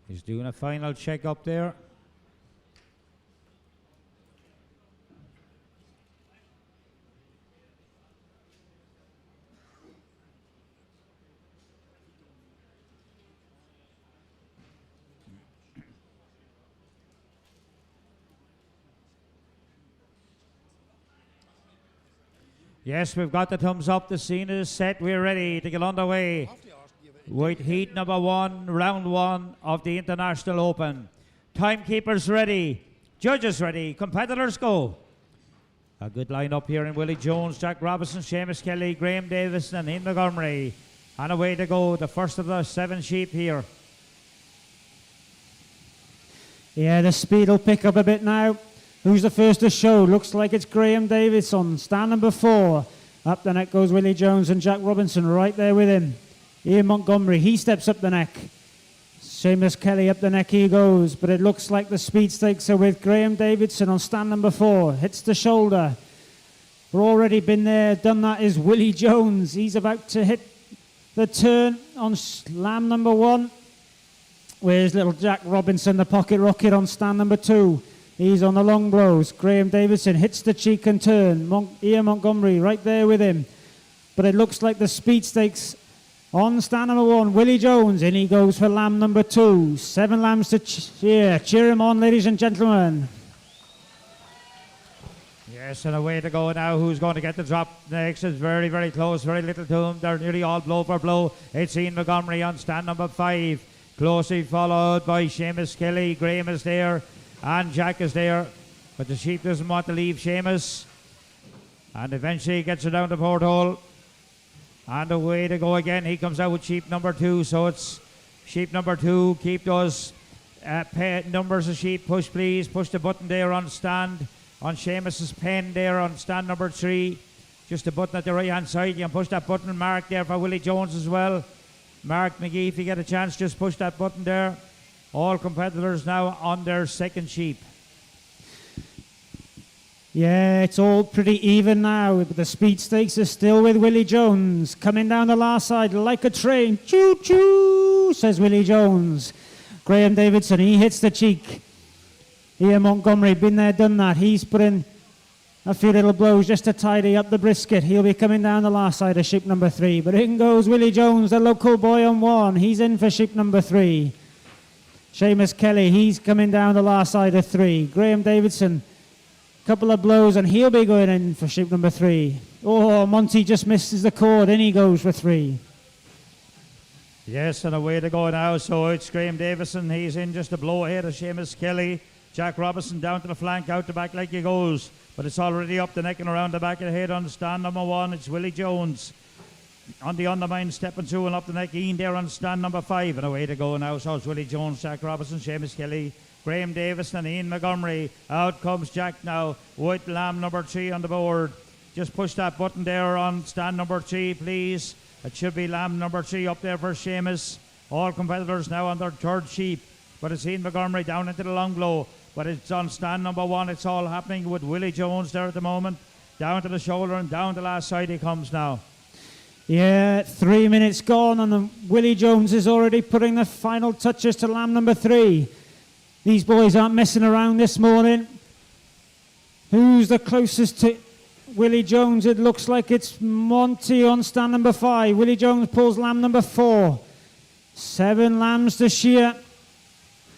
He's doing a final check up there. Yes, we've got the thumbs up. The scene is set. We're ready to get underway with heat number 1, round 1 of the International Open. Timekeepers ready. Judges ready. Competitors go. A good line-up here in Willie Jones, Jack Robinson, Seamus Kelly, Graham Davison and Ian Montgomery. And away to go. The first of the 7 sheep here. Yeah, the speed will pick up a bit now. Who's the first to show? Looks like it's Graham Davison, stand number 4. Up the neck goes Willie Jones and Jack Robinson right there with him. Ian Montgomery, he steps up the neck. Seamus Kelly up the neck he goes, but it looks like the speed stakes are with Graham Davison on stand number 4. Hits the shoulder. We're already been there, done that is Willie Jones. He's about to hit the turn on lamb number 1. Where's little Jack Robinson, the pocket rocket on stand number 2. He's on the long blows. Graham Davidson hits the cheek and turn. Ian Montgomery right there with him. But it looks like the speed stakes on stand number 1. Willie Jones, in he goes for lamb number 2. 7 lambs to cheer. Cheer him on, ladies and gentlemen. Yes, and away to go now. Who's going to get the drop next? It's very, very close. Very little to him. They're nearly all blow for blow. It's Ian Montgomery on stand number 5. Closely followed by Seamus Kelly. Graham is there and Jack is there. But the sheep doesn't want to leave Seamus. And eventually he gets it down the porthole. And away to go again. He comes out with sheep number 2. So it's sheep number 2. Keep those numbers of sheep. Push, please. Push the button there on stand. On Seamus's pen there on stand number 3. Just the button at the right hand side. You can push that button. Mark there for Willie Jones as well. Mark McGee, if you get a chance, just push that button there. All competitors now on their second sheep. Yeah, it's all pretty even now, but the speed stakes are still with Willie Jones. Coming down the last side like a train. Choo-choo, says Willie Jones. Graham Davidson, he hits the cheek. Ian Montgomery, been there, done that. He's put in a few little blows just to tidy up the brisket. He'll be coming down the last side of sheep number 3. But in goes Willie Jones, the local boy on 1. He's in for sheep number 3. Seamus Kelly, he's coming down the last side of 3. Graham Davidson, couple of blows and he'll be going in for sheep number 3. Oh, Monty just misses the cord. In he goes for 3. Yes, and away to go now. So it's Graham Davison. He's in just a blow ahead of Seamus Kelly. Jack Robinson down to the flank, out the back like he goes. But it's already up the neck and around the back of the head on stand number 1. It's Willie Jones. On the undermine, stepping through and up the neck. Ian there on stand number 5. And away to go now. So it's Willie Jones, Jack Robinson, Seamus Kelly, Graham Davison and Ian Montgomery. Out comes Jack now with lamb number 3 on the board. Just push that button there on stand number 3, please. It should be lamb number 3 up there for Seamus. All competitors now on their third sheep. But it's Ian Montgomery down into the long blow. But it's on stand number 1. It's all happening with Willie Jones there at the moment. Down to the shoulder and down the last side he comes now. Yeah, 3 minutes gone and Willie Jones is already putting the final touches to lamb number 3. These boys aren't messing around this morning. Who's the closest to Willie Jones? It looks like it's Monty on stand number 5. Willie Jones pulls lamb number 4. 7 lambs to shear.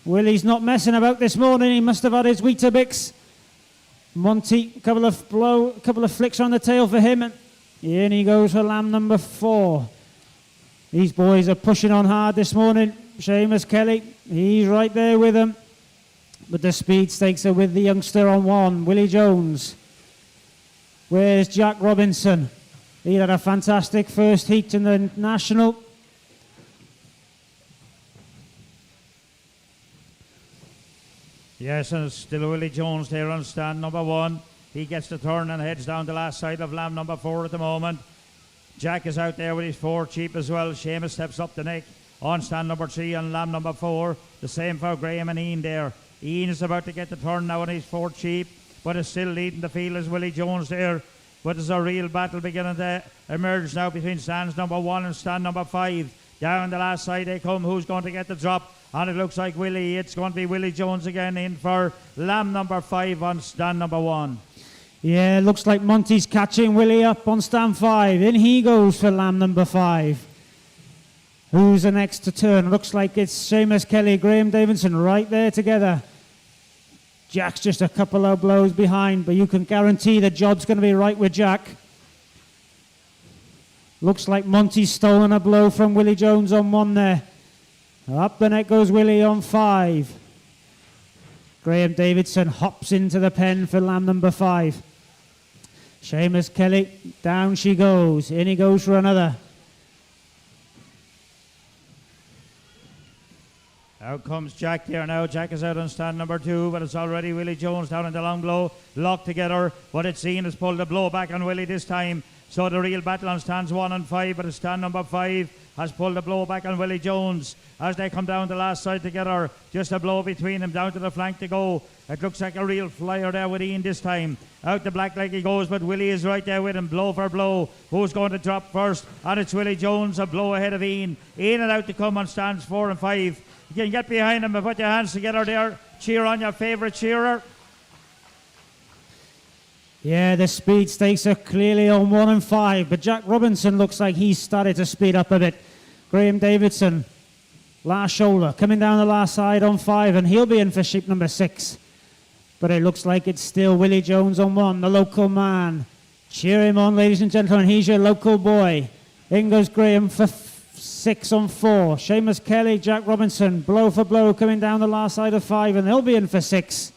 Willie's not messing about this morning. He must have had his Weetabix. Monty, couple of flicks on the tail for him. And in he goes for lamb number 4. These boys are pushing on hard this morning. Seamus Kelly, he's right there with them. But the speed stakes are with the youngster on 1, Willie Jones. Where's Jack Robinson? He had a fantastic first heat in the National. Yes, and it's still Willie Jones there on stand number 1. He gets the turn and heads down the last side of lamb number 4 at the moment. Jack is out there with his 4 sheep as well. Seamus steps up the neck on stand number 3 and lamb number 4. The same for Graham and Ian there. Ian is about to get the turn now on his 4th sheep, but is still leading the field as Willie Jones there. But there's a real battle beginning to emerge now between stands number 1 and stand number 5. Down the last side they come. Who's going to get the drop? And it looks like Willie. It's going to be Willie Jones again in for lamb number 5 on stand number 1. Yeah, looks like Monty's catching Willie up on stand 5. In he goes for lamb number 5. Who's the next to turn? Looks like it's Seamus Kelly, Graham Davidson right there together. Jack's just a couple of blows behind, but you can guarantee the job's going to be right with Jack. Looks like Monty's stolen a blow from Willie Jones on 1 there. Up the neck goes Willie on 5. Graham Davidson hops into the pen for lamb number 5. Seamus Kelly, down she goes. In he goes for another. Out comes Jack here now. Jack is out on stand number 2, but it's already Willie Jones down in the long blow. Locked together, but it's Ian has pulled the blow back on Willie this time. So the real battle on stands 1 and 5, but it's stand number 5 has pulled the blow back on Willie Jones as they come down the last side together. Just a blow between them down to the flank to go. It looks like a real flyer there with Ian this time. Out the black like he goes, but Willie is right there with him, blow for blow. Who's going to drop first? And it's Willie Jones, a blow ahead of Ian. In and out to come on stands 4 and 5. You can get behind him and put your hands together there. Cheer on your favourite cheerer. Yeah, the speed stakes are clearly on 1 and 5, but Jack Robinson looks like he's started to speed up a bit. Graham Davidson, last shoulder, coming down the last side on 5, and he'll be in for sheep number 6. But it looks like it's still Willie Jones on 1, the local man. Cheer him on, ladies and gentlemen. He's your local boy. In goes Graham for 6 on 4. Seamus Kelly, Jack Robinson, blow for blow, coming down the last side of 5, and they'll be in for 6.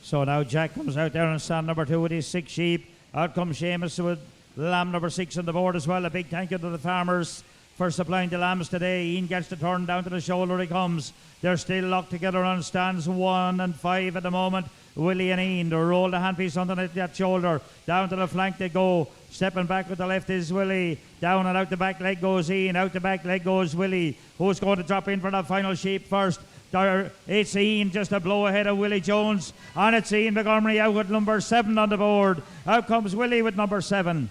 So now Jack comes out there on stand number 2 with his 6 sheep. Out comes Seamus with lamb number 6 on the board as well. A big thank you to the farmers for supplying the lambs today. Ian gets the turn down to the shoulder. He comes. They're still locked together on stands 1 and 5 at the moment. Willie and Ian, they roll the handpiece underneath that shoulder. Down to the flank they go. Stepping back with the left is Willie. Down and out the back leg goes Ian. Out the back leg goes Willie. Who's going to drop in for the final sheep first? It's Ian just a blow ahead of Willie Jones. And it's Ian Montgomery out with number 7 on the board. Out comes Willie with number 7.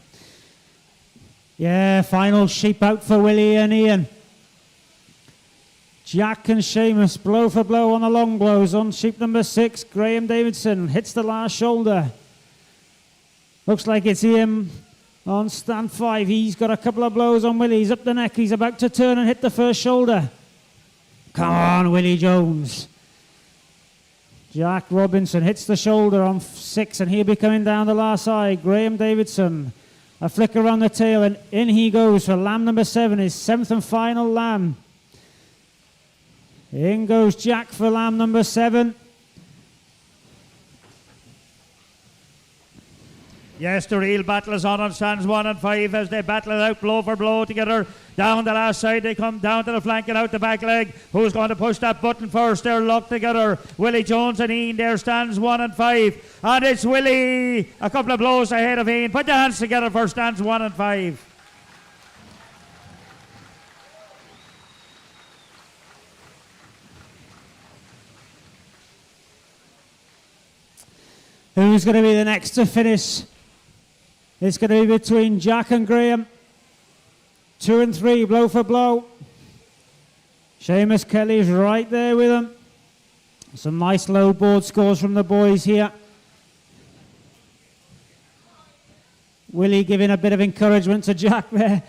Yeah, final sheep out for Willie and Ian. Jack and Seamus blow for blow on the long blows on sheep number 6. Graham Davidson hits the last shoulder. Looks like it's Ian on stand 5. He's got a couple of blows on Willie. He's up the neck. He's about to turn and hit the first shoulder. Come on, Willie Jones. Jack Robinson hits the shoulder on 6, and he'll be coming down the last side. Graham Davidson, a flick around the tail, and in he goes for lamb number 7, his 7th and final lamb. In goes Jack for lamb number 7. Yes, the real battle is on stands 1 and 5 as they battle it out blow for blow together. Down the last side they come, down to the flank and out the back leg. Who's going to push that button first? They're locked together. Willie Jones and Ian there stands 1 and 5. And it's Willie a couple of blows ahead of Ian. Put your hands together for stands 1 and 5. Who's going to be the next to finish? It's going to be between Jack and Graham. 2 and 3, blow for blow. Seamus Kelly's right there with them. Some nice low board scores from the boys here. Willie giving a bit of encouragement to Jack there.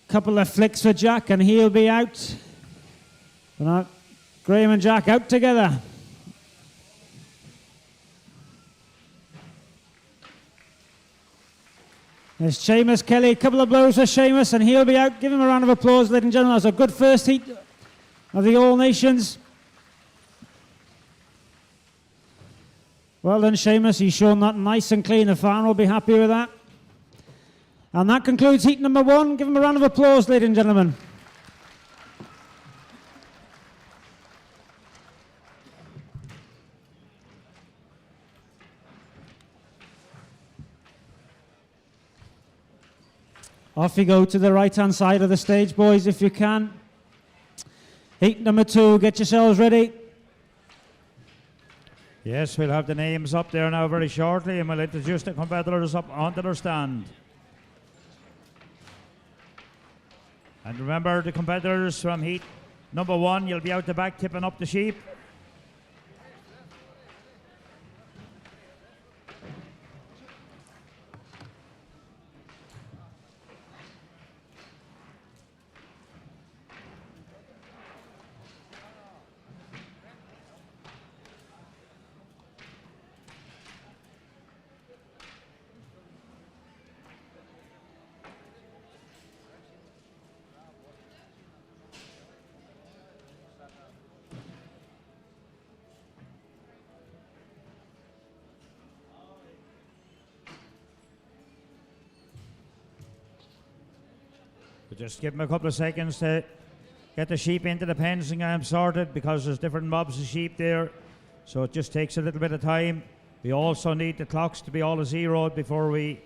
Couple of flicks for Jack and he'll be out. Graham and Jack out together. There's Seamus Kelly, a couple of blows for Seamus and he'll be out. Give him a round of applause, ladies and gentlemen. That's a good first heat of the All Nations. Well done, Seamus. He's shown that nice and clean. The farmer will be happy with that. And that concludes heat number 1. Give him a round of applause, ladies and gentlemen. Off you go to the right-hand side of the stage, boys, if you can. Heat number 2, get yourselves ready. Yes, we'll have the names up there now very shortly, and we'll introduce the competitors up onto their stand. And remember, the competitors from heat number 1, you'll be out the back tipping up the sheep. Just give them a couple of seconds to get the sheep into the pens and get them sorted, because there's different mobs of sheep there, so it just takes a little bit of time. We also need the clocks to be all zeroed before we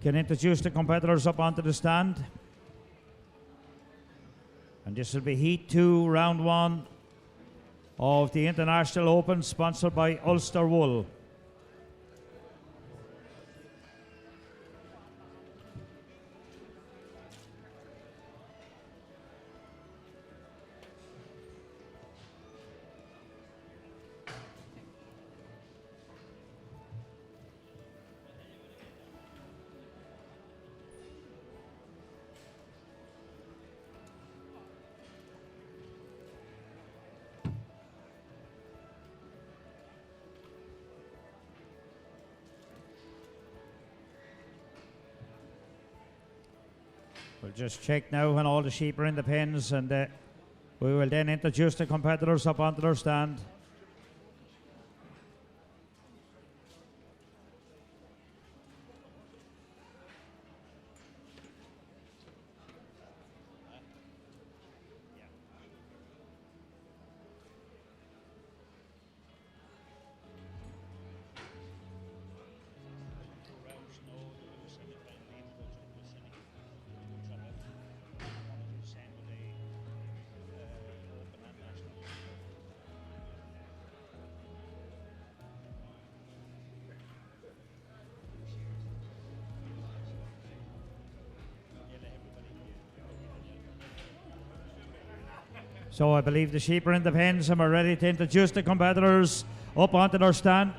can introduce the competitors up onto the stand. And this will be heat 2, round 1 of the International Open, sponsored by Ulster Wool. We'll just check now when all the sheep are in the pens, and we will then introduce the competitors up onto their stand. So I believe the sheep are in the pens, and we're ready to introduce the competitors up onto their stand.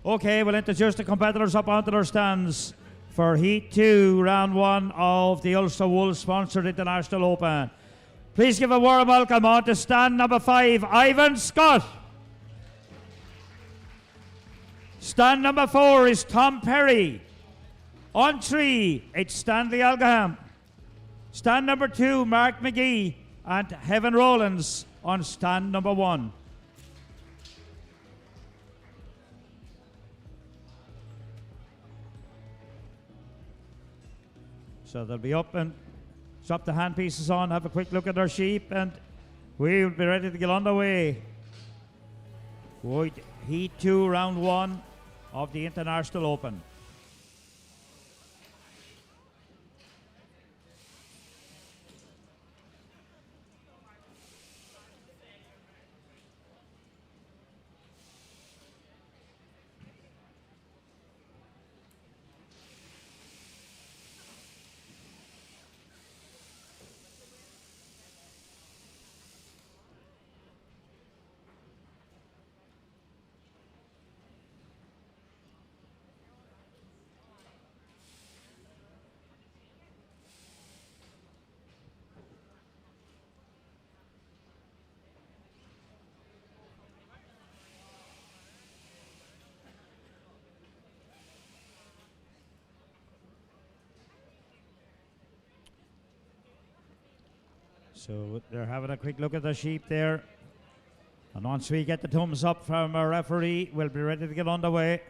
Okay, we'll introduce the competitors up onto their stands for Heat 2, Round 1 of the Ulster Wool-sponsored International Open. Please give a warm welcome on to stand number 5, Ivan Scott. Stand number 4 is Tom Perry. On 3, it's Stanley Algaham. Stand number 2, Mark McGee, and Heaven Rowlands on stand number 1. So they'll be up and drop the handpieces on, have a quick look at their sheep, and we'll be ready to get underway. Heat 2, Round 1 of the International Open. So they're having a quick look at the sheep there. And once we get the thumbs up from our referee, we'll be ready to get underway.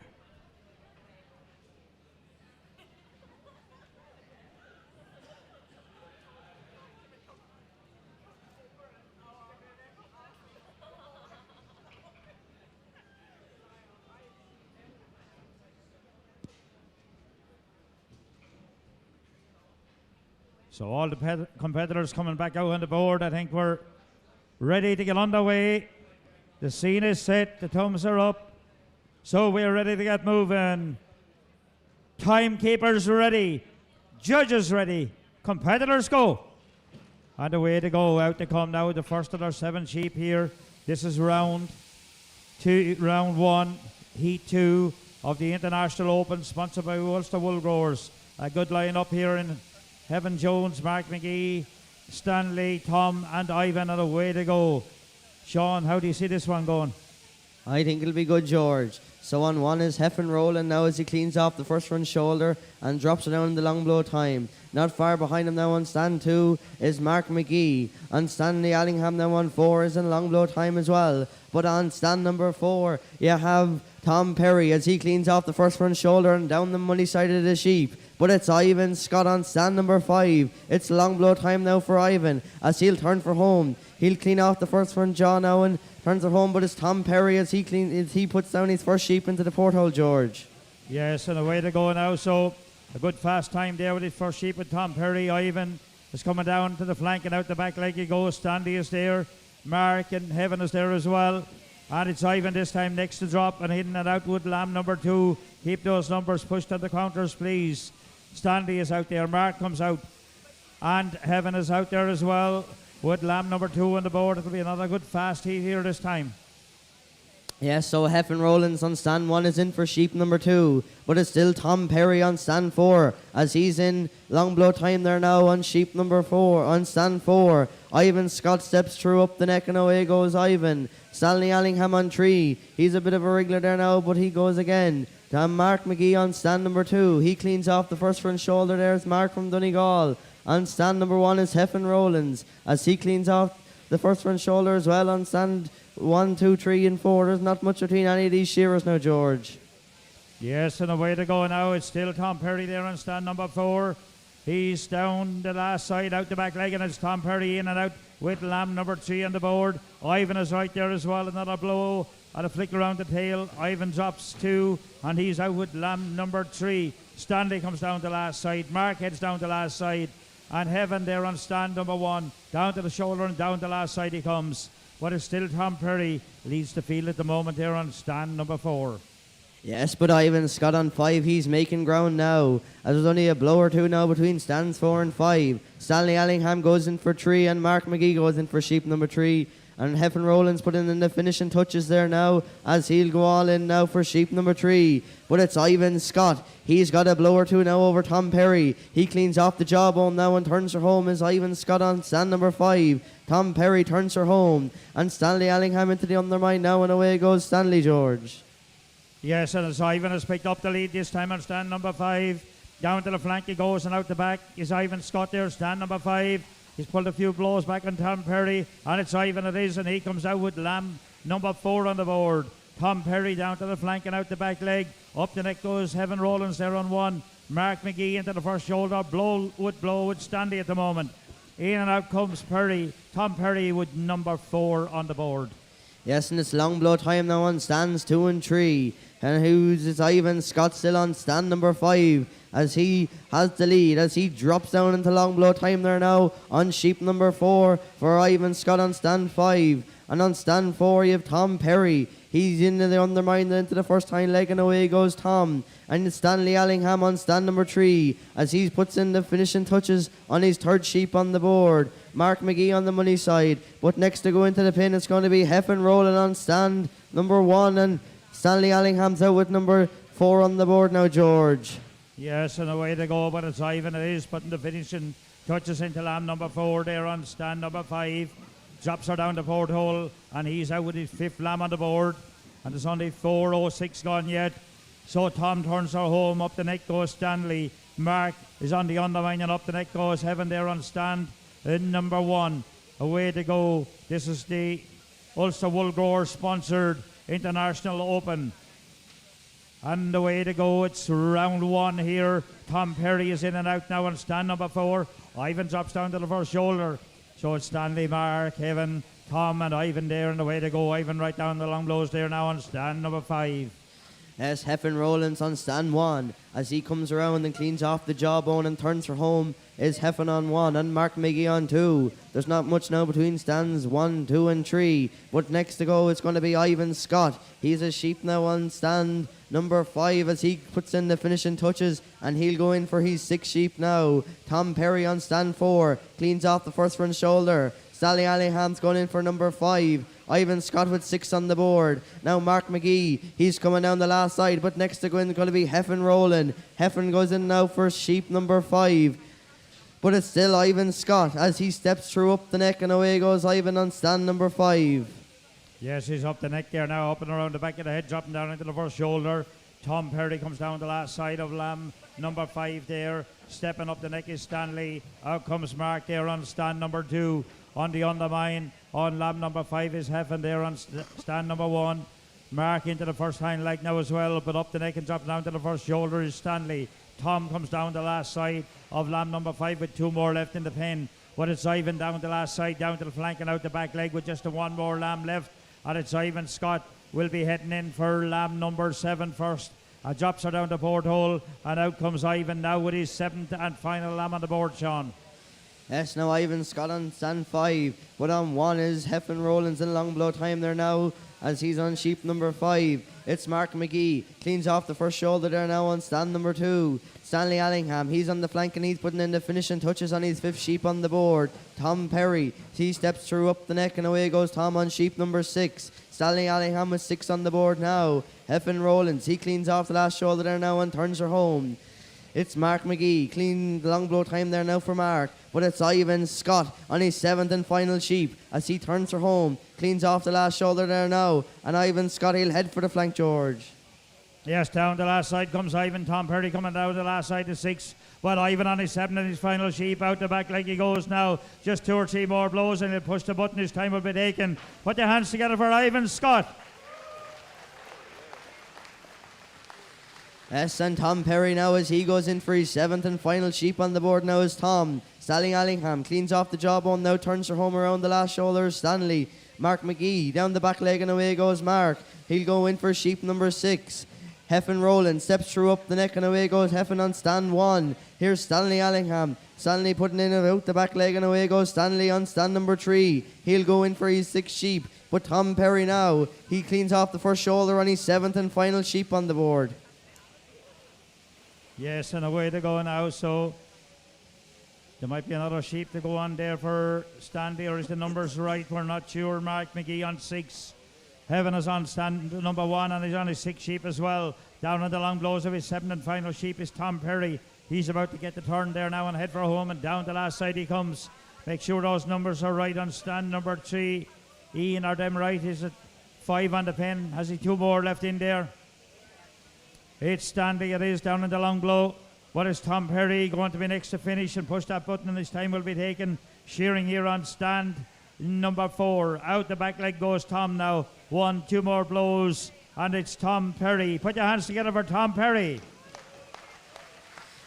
So all the competitors coming back out on the board. I think we're ready to get underway. The scene is set, the thumbs are up. So we're ready to get moving. Timekeepers ready, judges ready, competitors go. And away to go, out to come now, the first of our 7 sheep here. This is round 1, Heat 2 of the International Open, sponsored by Ulster Wool Growers. A good line up here in Heaven Jones, Mark McGee, Stanley, Tom and Ivan, and away to go. Sean, how do you see this one going? I think it'll be good, George. So on 1 is Heaven rolling now as he cleans off the first front shoulder and drops it down in the long blow time. Not far behind him now on stand 2 is Mark McGee. On Stanley Allingham now on 4 is in long blow time as well. But on stand number 4 you have Tom Perry as he cleans off the first front shoulder and down the money side of the sheep. But it's Ivan Scott on stand number 5. It's long blow time now for Ivan as he'll turn for home. He'll clean off the first front jaw now and turns it home, but it's Tom Perry as he puts down his first sheep into the porthole, George. Yes, and away to go now. So a good fast time there with his first sheep with Tom Perry. Ivan is coming down to the flank and out the back leg he goes. Stanley is there. Mark and Heaven is there as well. And it's Ivan this time next to drop and hitting it out with lamb number 2. Keep those numbers pushed to the counters, please. Stanley is out there. Mark comes out. And Heaven is out there as well with lamb number 2 on the board. It'll be another good fast heat here this time. Yes, so Heffen Rollins on stand 1 is in for sheep number 2, but it's still Tom Perry on stand 4 as he's in long blow time there now on sheep number 4, on stand 4. Ivan Scott steps through up the neck and away goes Ivan. Stanley Allingham on 3, he's a bit of a wriggler there now, but he goes again. Mark McGee on stand number 2, he cleans off the first front shoulder. There's Mark from Donegal. On stand number 1 is Heffen Rollins as he cleans off the first front shoulder as well on stand 1, 2, 3 and 4. There's not much between any of these shearers now, George. Yes, and away to go now. It's still Tom Perry there on stand number 4. He's down the last side, out the back leg, and it's Tom Perry in and out with lamb number 3 on the board. Ivan is right there as well. Another blow and a flick around the tail. Ivan drops 2, and he's out with lamb number 3. Stanley comes down the last side. Mark heads down the last side. And Heaven there on stand number 1. Down to the shoulder and down the last side he comes. But it's still Tom Perry leads the field at the moment there on stand number 4. Yes, but Ivan Scott on 5, he's making ground now. As there's only a blow or two now between stands 4 and 5. Stanley Allingham goes in for 3 and Mark McGee goes in for sheep number 3. And Heffen Rollins put in the finishing touches there now as he'll go all in now for sheep number 3. But it's Ivan Scott. He's got a blow or two now over Tom Perry. He cleans off the jawbone now and turns her home as Ivan Scott on stand number 5. Tom Perry turns her home. And Stanley Allingham into the undermine now and away goes Stanley, George. Yes, and as Ivan has picked up the lead this time on stand number 5. Down to the flank he goes and out the back is Ivan Scott there, stand number 5. He's pulled a few blows back on Tom Perry, and it's Ivan it is, and he comes out with lamb number 4 on the board. Tom Perry down to the flank and out the back leg. Up the neck goes Heaven Rollins there on 1. Mark McGee into the first shoulder, blow with Stanley at the moment. In and out comes Perry. Tom Perry with number 4 on the board. Yes, and it's long blow time now on stands 2 and 3. And it's Ivan Scott still on stand number 5 as he has the lead, as he drops down into long blow time there now on sheep number 4 for Ivan Scott on stand 5. And on stand 4 you have Tom Perry. He's into the undermine into the first hind leg and away goes Tom. And it's Stanley Allingham on stand number 3 as he puts in the finishing touches on his third sheep on the board. Mark McGee on the money side. But next to go into the pin it's going to be Heffen Rollin on stand number 1 and Stanley Allingham's out with number 4 on the board now, George. Yes, and away to go, but it's Ivan it is, putting the finishing touches into lamb number 4 there on stand number 5. Drops her down the porthole, and he's out with his 5th lamb on the board. And there's only 4:06 gone yet. So Tom turns her home, up the neck goes Stanley. Mark is on the undermine, and up the neck goes Heaven there on stand number 1. Away to go. This is the Ulster Wool Growers sponsored International Open. And the way to go, it's round 1 here. Tom Perry is in and out now on stand number 4. Ivan drops down to the first shoulder. So it's Stanley, Mark, Evan, Tom and Ivan there, and the way to go. Ivan right down the long blows there now on stand number 5. Yes, Heffen Rollins on stand 1 as he comes around and cleans off the jawbone and turns her home is Heffen on 1 and Mark McGee on 2. There's not much now between stands 1, 2 and 3, but next to go it's going to be Ivan Scott. He's a sheep now on stand number 5 as he puts in the finishing touches and he'll go in for his 6th sheep now. Tom Perry on stand 4 cleans off the first front shoulder. Stanley Allingham's going in for number 5. Ivan Scott with 6 on the board. Now Mark McGee, he's coming down the last side, but next to go in is going to be Heffen Rollin. Heffen goes in now for sheep number 5. But it's still Ivan Scott as he steps through up the neck and away goes Ivan on stand number 5. Yes, he's up the neck there now, up and around the back of the head, dropping down into the first shoulder. Tom Perry comes down the last side of lamb number 5 there. Stepping up the neck is Stanley. Out comes Mark there on stand number 2. On the undermine, on lamb number 5 is Heffen there on stand number 1. Mark into the first hind leg now as well, but up the neck and dropping down to the first shoulder is Stanley. Tom comes down the last side of lamb number 5 with 2 more left in the pen. But it's Ivan down the last side, down to the flank and out the back leg with just 1 more lamb left. And it's Ivan Scott will be heading in for lamb number 7 first. Drops her down the porthole and out comes Ivan now with his 7th and final lamb on the board, Sean. Yes, now Ivan Scott on stand 5, but on 1 is Heffen Rowlands in long blow time there now as he's on sheep number 5. It's Mark McGee, cleans off the first shoulder there now on stand number 2. Stanley Allingham, he's on the flank and he's putting in the finishing touches on his 5th sheep on the board. Tom Perry, he steps through up the neck and away goes Tom on sheep number 6. Stanley Allingham with 6 on the board now. Heffen Rowlands, he cleans off the last shoulder there now and turns her home. It's Mark McGee, clean the long blow time there now for Mark. But it's Ivan Scott on his 7th and final sheep as he turns her home. Cleans off the last shoulder there now. And Ivan Scott, he'll head for the flank, George. Yes, down the last side comes Ivan. Tom Perry coming down the last side to 6. Well, Ivan on his 7 and his final sheep out the back like he goes now. Just 2 or 3 more blows and he'll push the button. His time will be taken. Put your hands together for Ivan Scott. Yes, and Tom Perry now as he goes in for his 7th and final sheep on the board now is Tom. Stanley Allingham cleans off the jawbone now, turns her home around the last shoulder. Stanley. Mark McGee down the back leg and away goes Mark. He'll go in for sheep number 6. Heffen Rowland steps through up the neck and away goes Heffen on stand 1. Here's Stanley Allingham. Stanley putting in out the back leg and away goes Stanley on stand number 3. He'll go in for his 6th sheep. But Tom Perry now, he cleans off the first shoulder on his 7th and final sheep on the board. Yes, and away they go now, so there might be another sheep to go on there for Stanley, or is the numbers right? We're not sure. Mark McGee on 6. Heaven is on stand number 1 and he's on his 6th sheep as well. Down on the long blows of his 7th and final sheep is Tom Perry. He's about to get the turn there now and head for home, and down the last side he comes. Make sure those numbers are right on stand number 3. Ian, are them right? Is it 5 on the pen? Has he 2 more left in there? It's Stanley, it is down in the long blow. What is Tom Perry going to be next to finish and push that button, and his time will be taken. Shearing here on stand number 4. Out the back leg goes Tom now. 1, 2 more blows, and it's Tom Perry. Put your hands together for Tom Perry.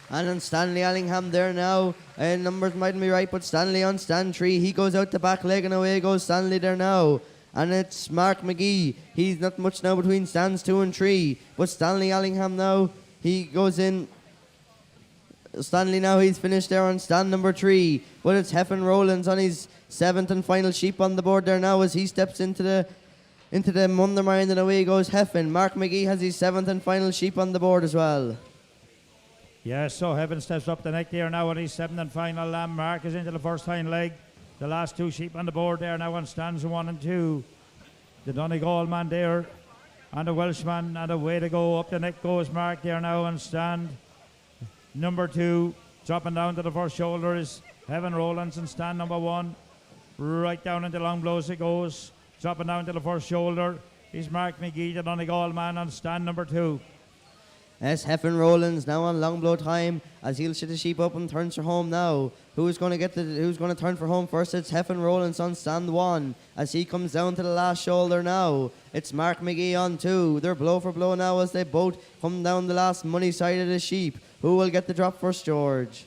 And on Stanley Allingham there now. Numbers mightn't be right, but Stanley on stand 3. He goes out the back leg and away goes Stanley there now. And it's Mark McGee. He's not much now between stands 2 and 3. But Stanley Allingham now, he goes in. Stanley now, he's finished there on stand number 3. But it's Heffen Rowlands on his 7th and final sheep on the board there now as he steps into the undermine, and away goes Heffen. Mark McGee has his 7th and final sheep on the board as well. Yes, so Heaven steps up the neck there now on his 7th and final lamb. Mark is into the first hind leg. The last 2 sheep on the board there now on stands 1 and 2. The Donegal man there and the Welshman, and away to go. Up the neck goes Mark there now on stand number 2. Dropping down to the first shoulder is Heaven Rowlands in stand number 1. Right down into long blows it goes. Dropping down to the first shoulder is Mark McGee, the Donegal man, on stand number 2. Yes, Heffen Rowlands now on long blow time as he'll shit the sheep up and turns her home now. Who's going to turn for home first? It's Heffen Rowlands on stand 1 as he comes down to the last shoulder now. It's Mark McGee on 2. They're blow for blow now as they both come down the last money side of the sheep. Who will get the drop first, George?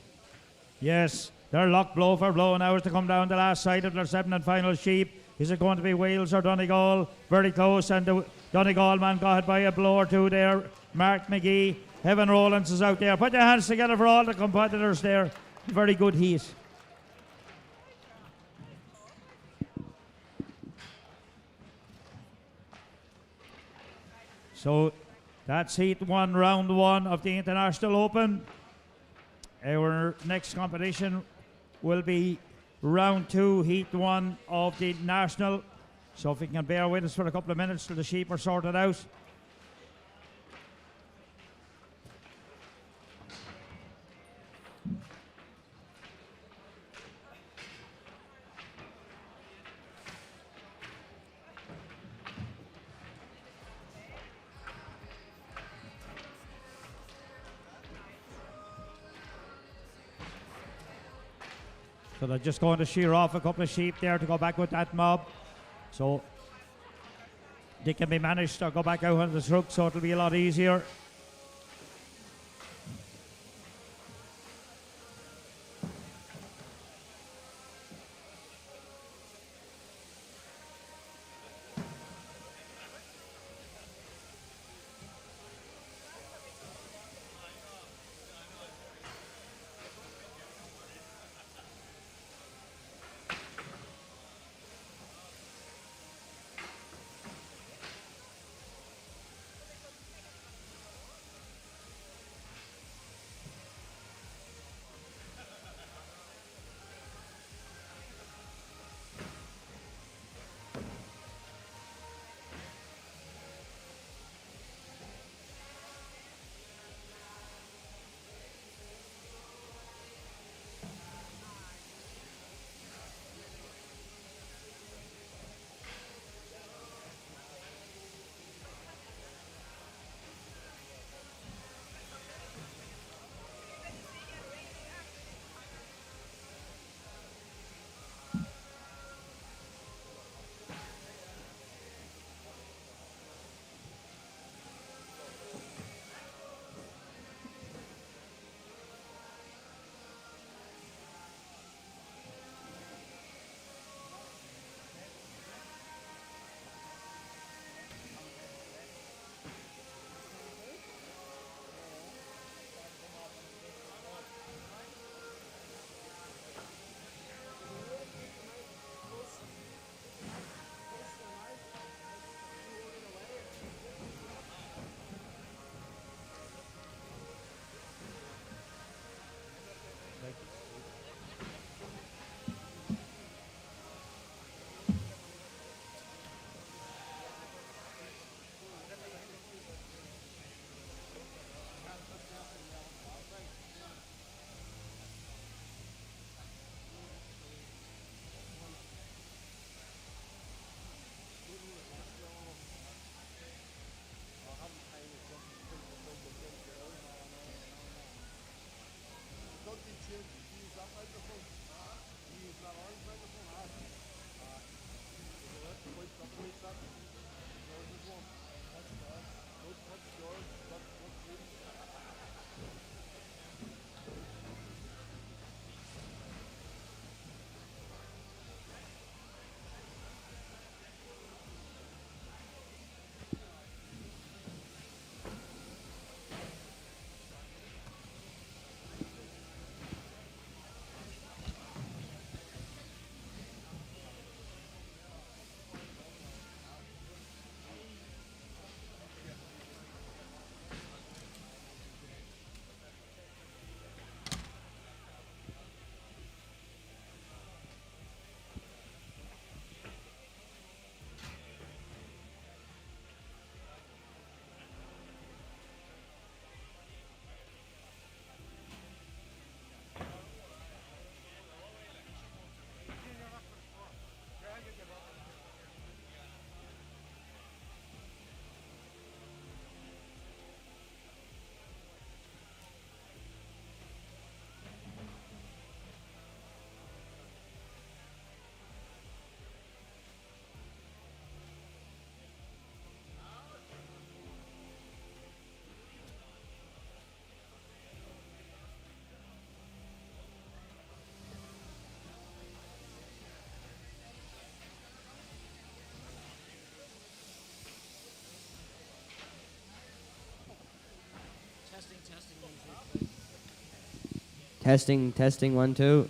Yes, they're locked blow for blow now as they come down the last side of their 7th and final sheep. Is it going to be Wales or Donegal? Very close, and the Donegal man got hit by a blow or 2 there. Mark McGee. Heaven Rowlands is out there. Put your hands together for all the competitors there. Very good heat. So that's heat 1, round 1 of the International Open. Our next competition will be round 2, heat 1 of the National. So if you can bear with us for a couple of minutes till the sheep are sorted out. So they're just going to shear off a couple of sheep there to go back with that mob. So they can be managed to go back out on the truck, so it'll be a lot easier. Testing, testing, 1, 2.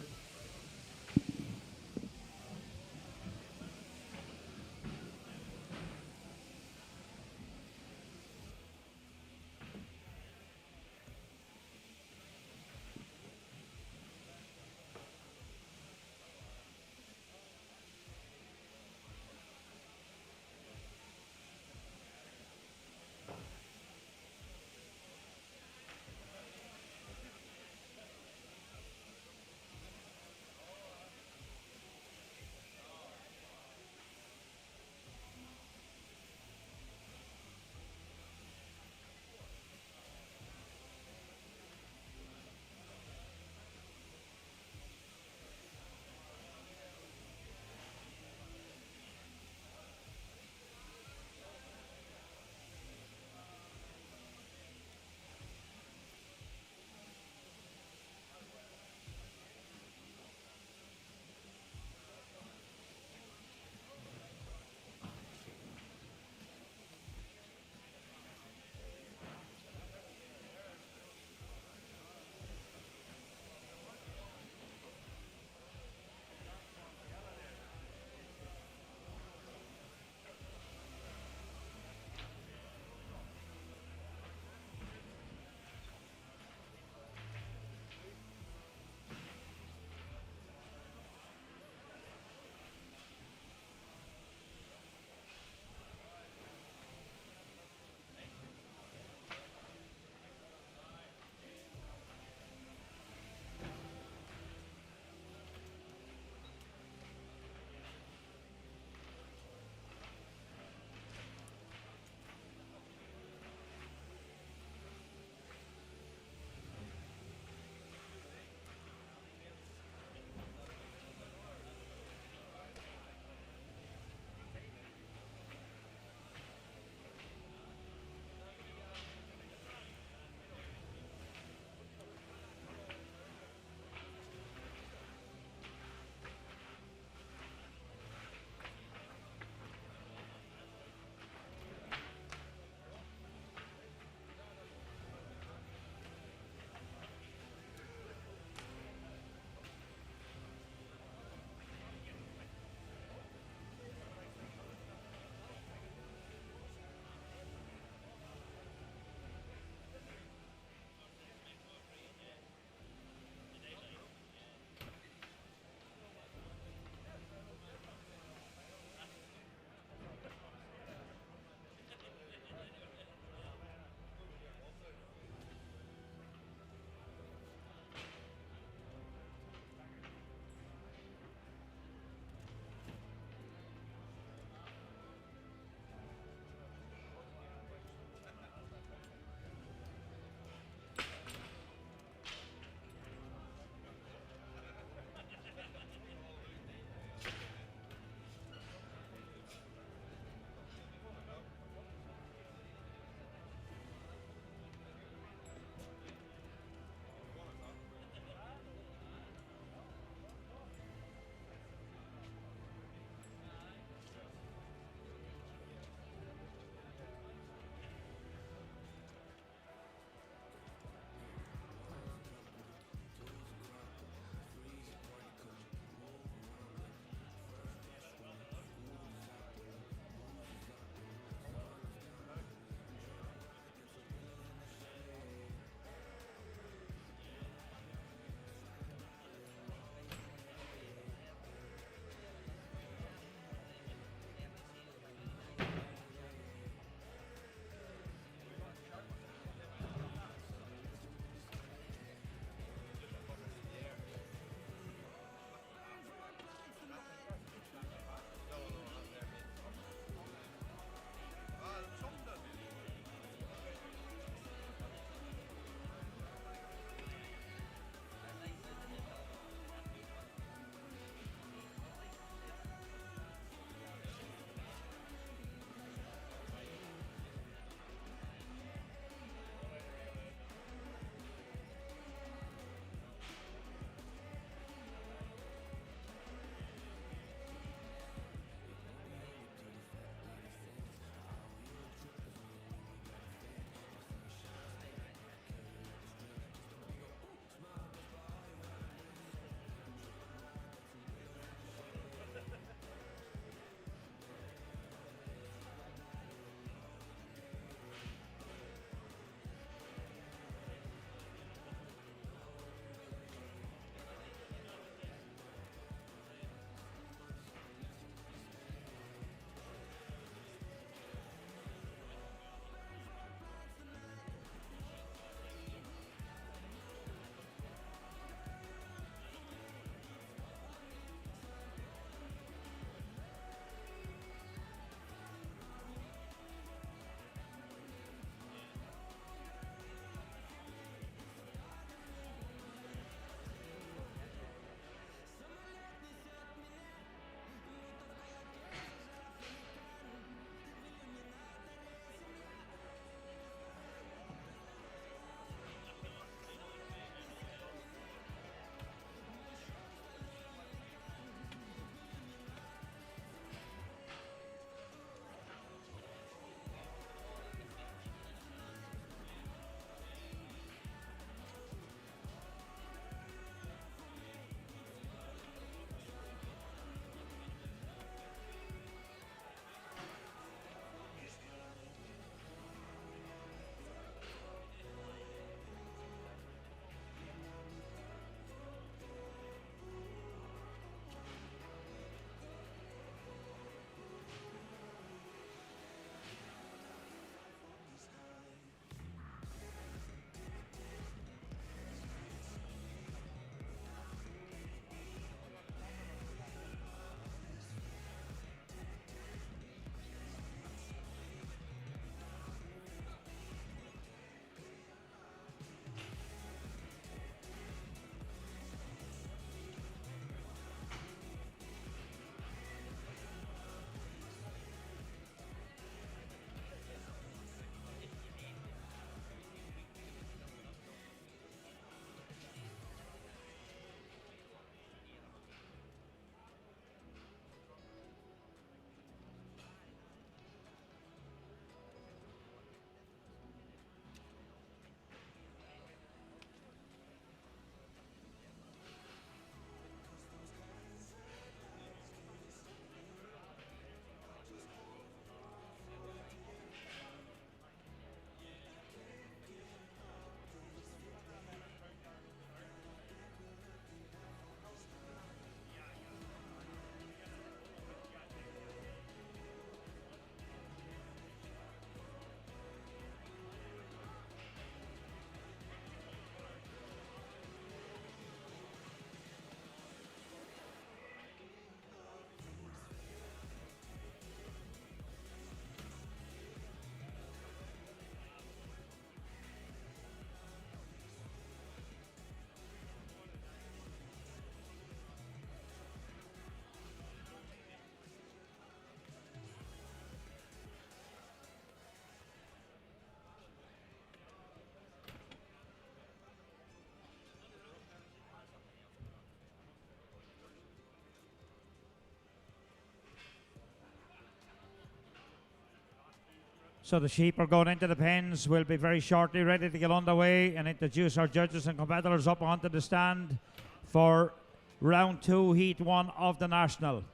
So the sheep are going into the pens. We'll be very shortly ready to get underway and introduce our judges and competitors up onto the stand for round 2, heat 1 of the National.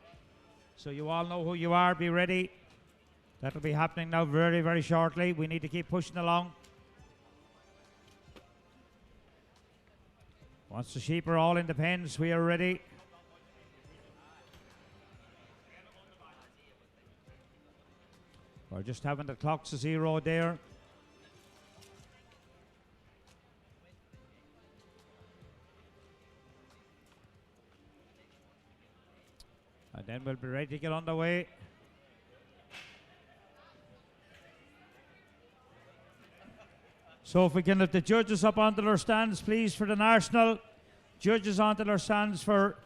So you all know who you are, be ready. That'll be happening now very, very shortly. We need to keep pushing along. Once the sheep are all in the pens, we are ready. We're just having the clocks to 0 there. And then we'll be ready to get underway. So if we can let the judges up onto their stands, please, for the National. Judges onto their stands for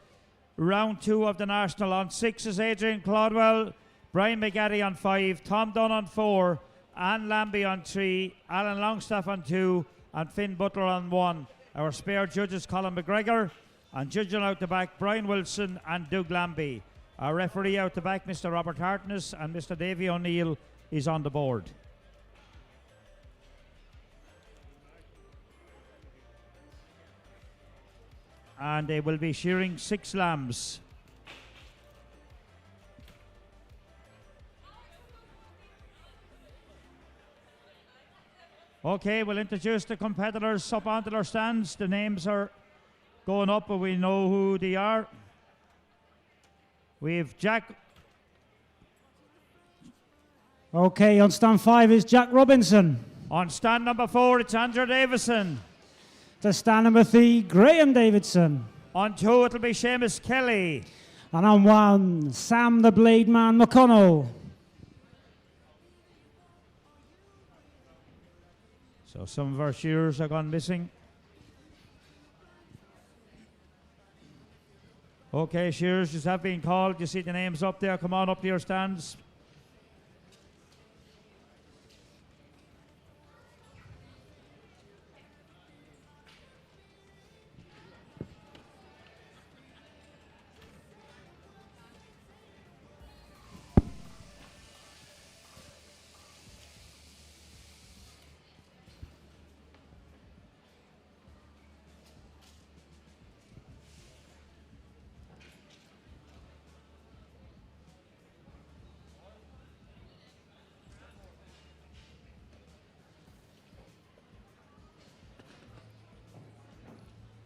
round 2 of the National. On 6 is Adrian Claudwell, Brian McGaddy on 5, Tom Dunn on 4, Anne Lambie on 3, Alan Longstaff on 2, and Finn Butler on 1. Our spare judges, Colin McGregor, and judging out the back, Brian Wilson and Doug Lambie. Our referee out the back, Mr. Robert Hartness, and Mr. Davy O'Neill is on the board. And they will be shearing 6 lambs. Okay, we'll introduce the competitors up onto their stands. The names are going up, but we know who they are. We've Jack. Okay, on stand 5 is Jack Robinson. On stand number 4, it's Andrew Davison. To stand number 3, Graham Davidson. On 2, it'll be Seamus Kelly. And on 1, Sam the Blade Man McConnell. So some of our shearers have gone missing. Okay, shearers just have been called. You see the names up there. Come on up to your stands.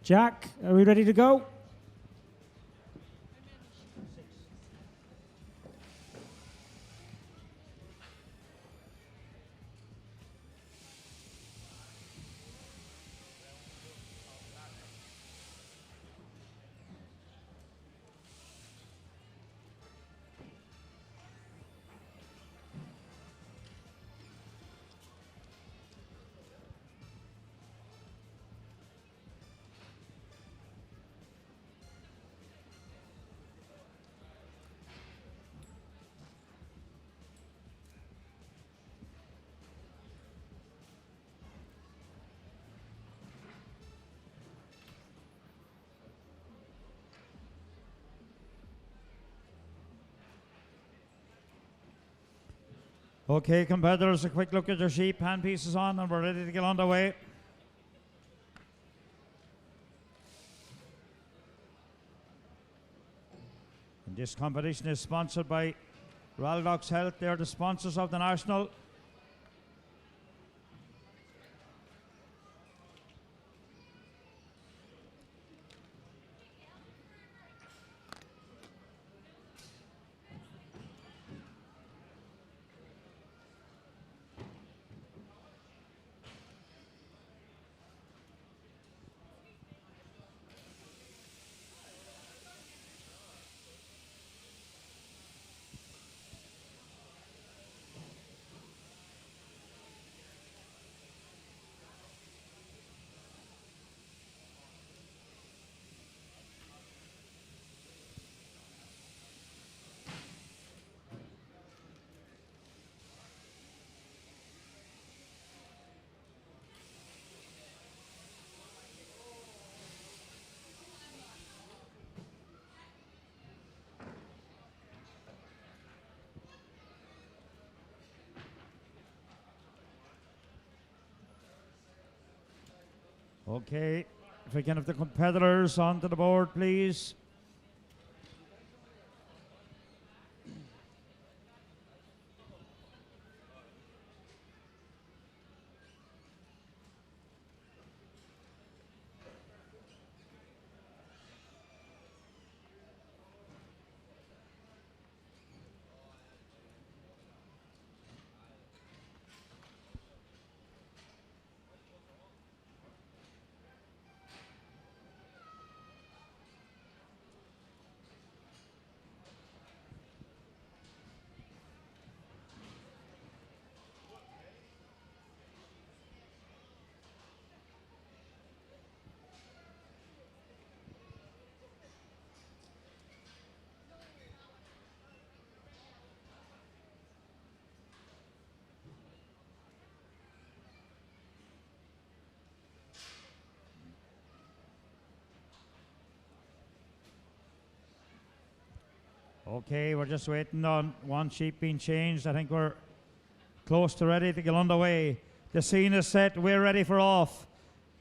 Jack, are we ready to go? Okay, competitors, a quick look at your sheep, handpieces on, and we're ready to get underway. And this competition is sponsored by Raldox Health. They're the sponsors of the National. Okay, if we can have the competitors onto the board, please. Okay, we're just waiting on one sheep being changed. I think we're close to ready to get underway. The scene is set. We're ready for off.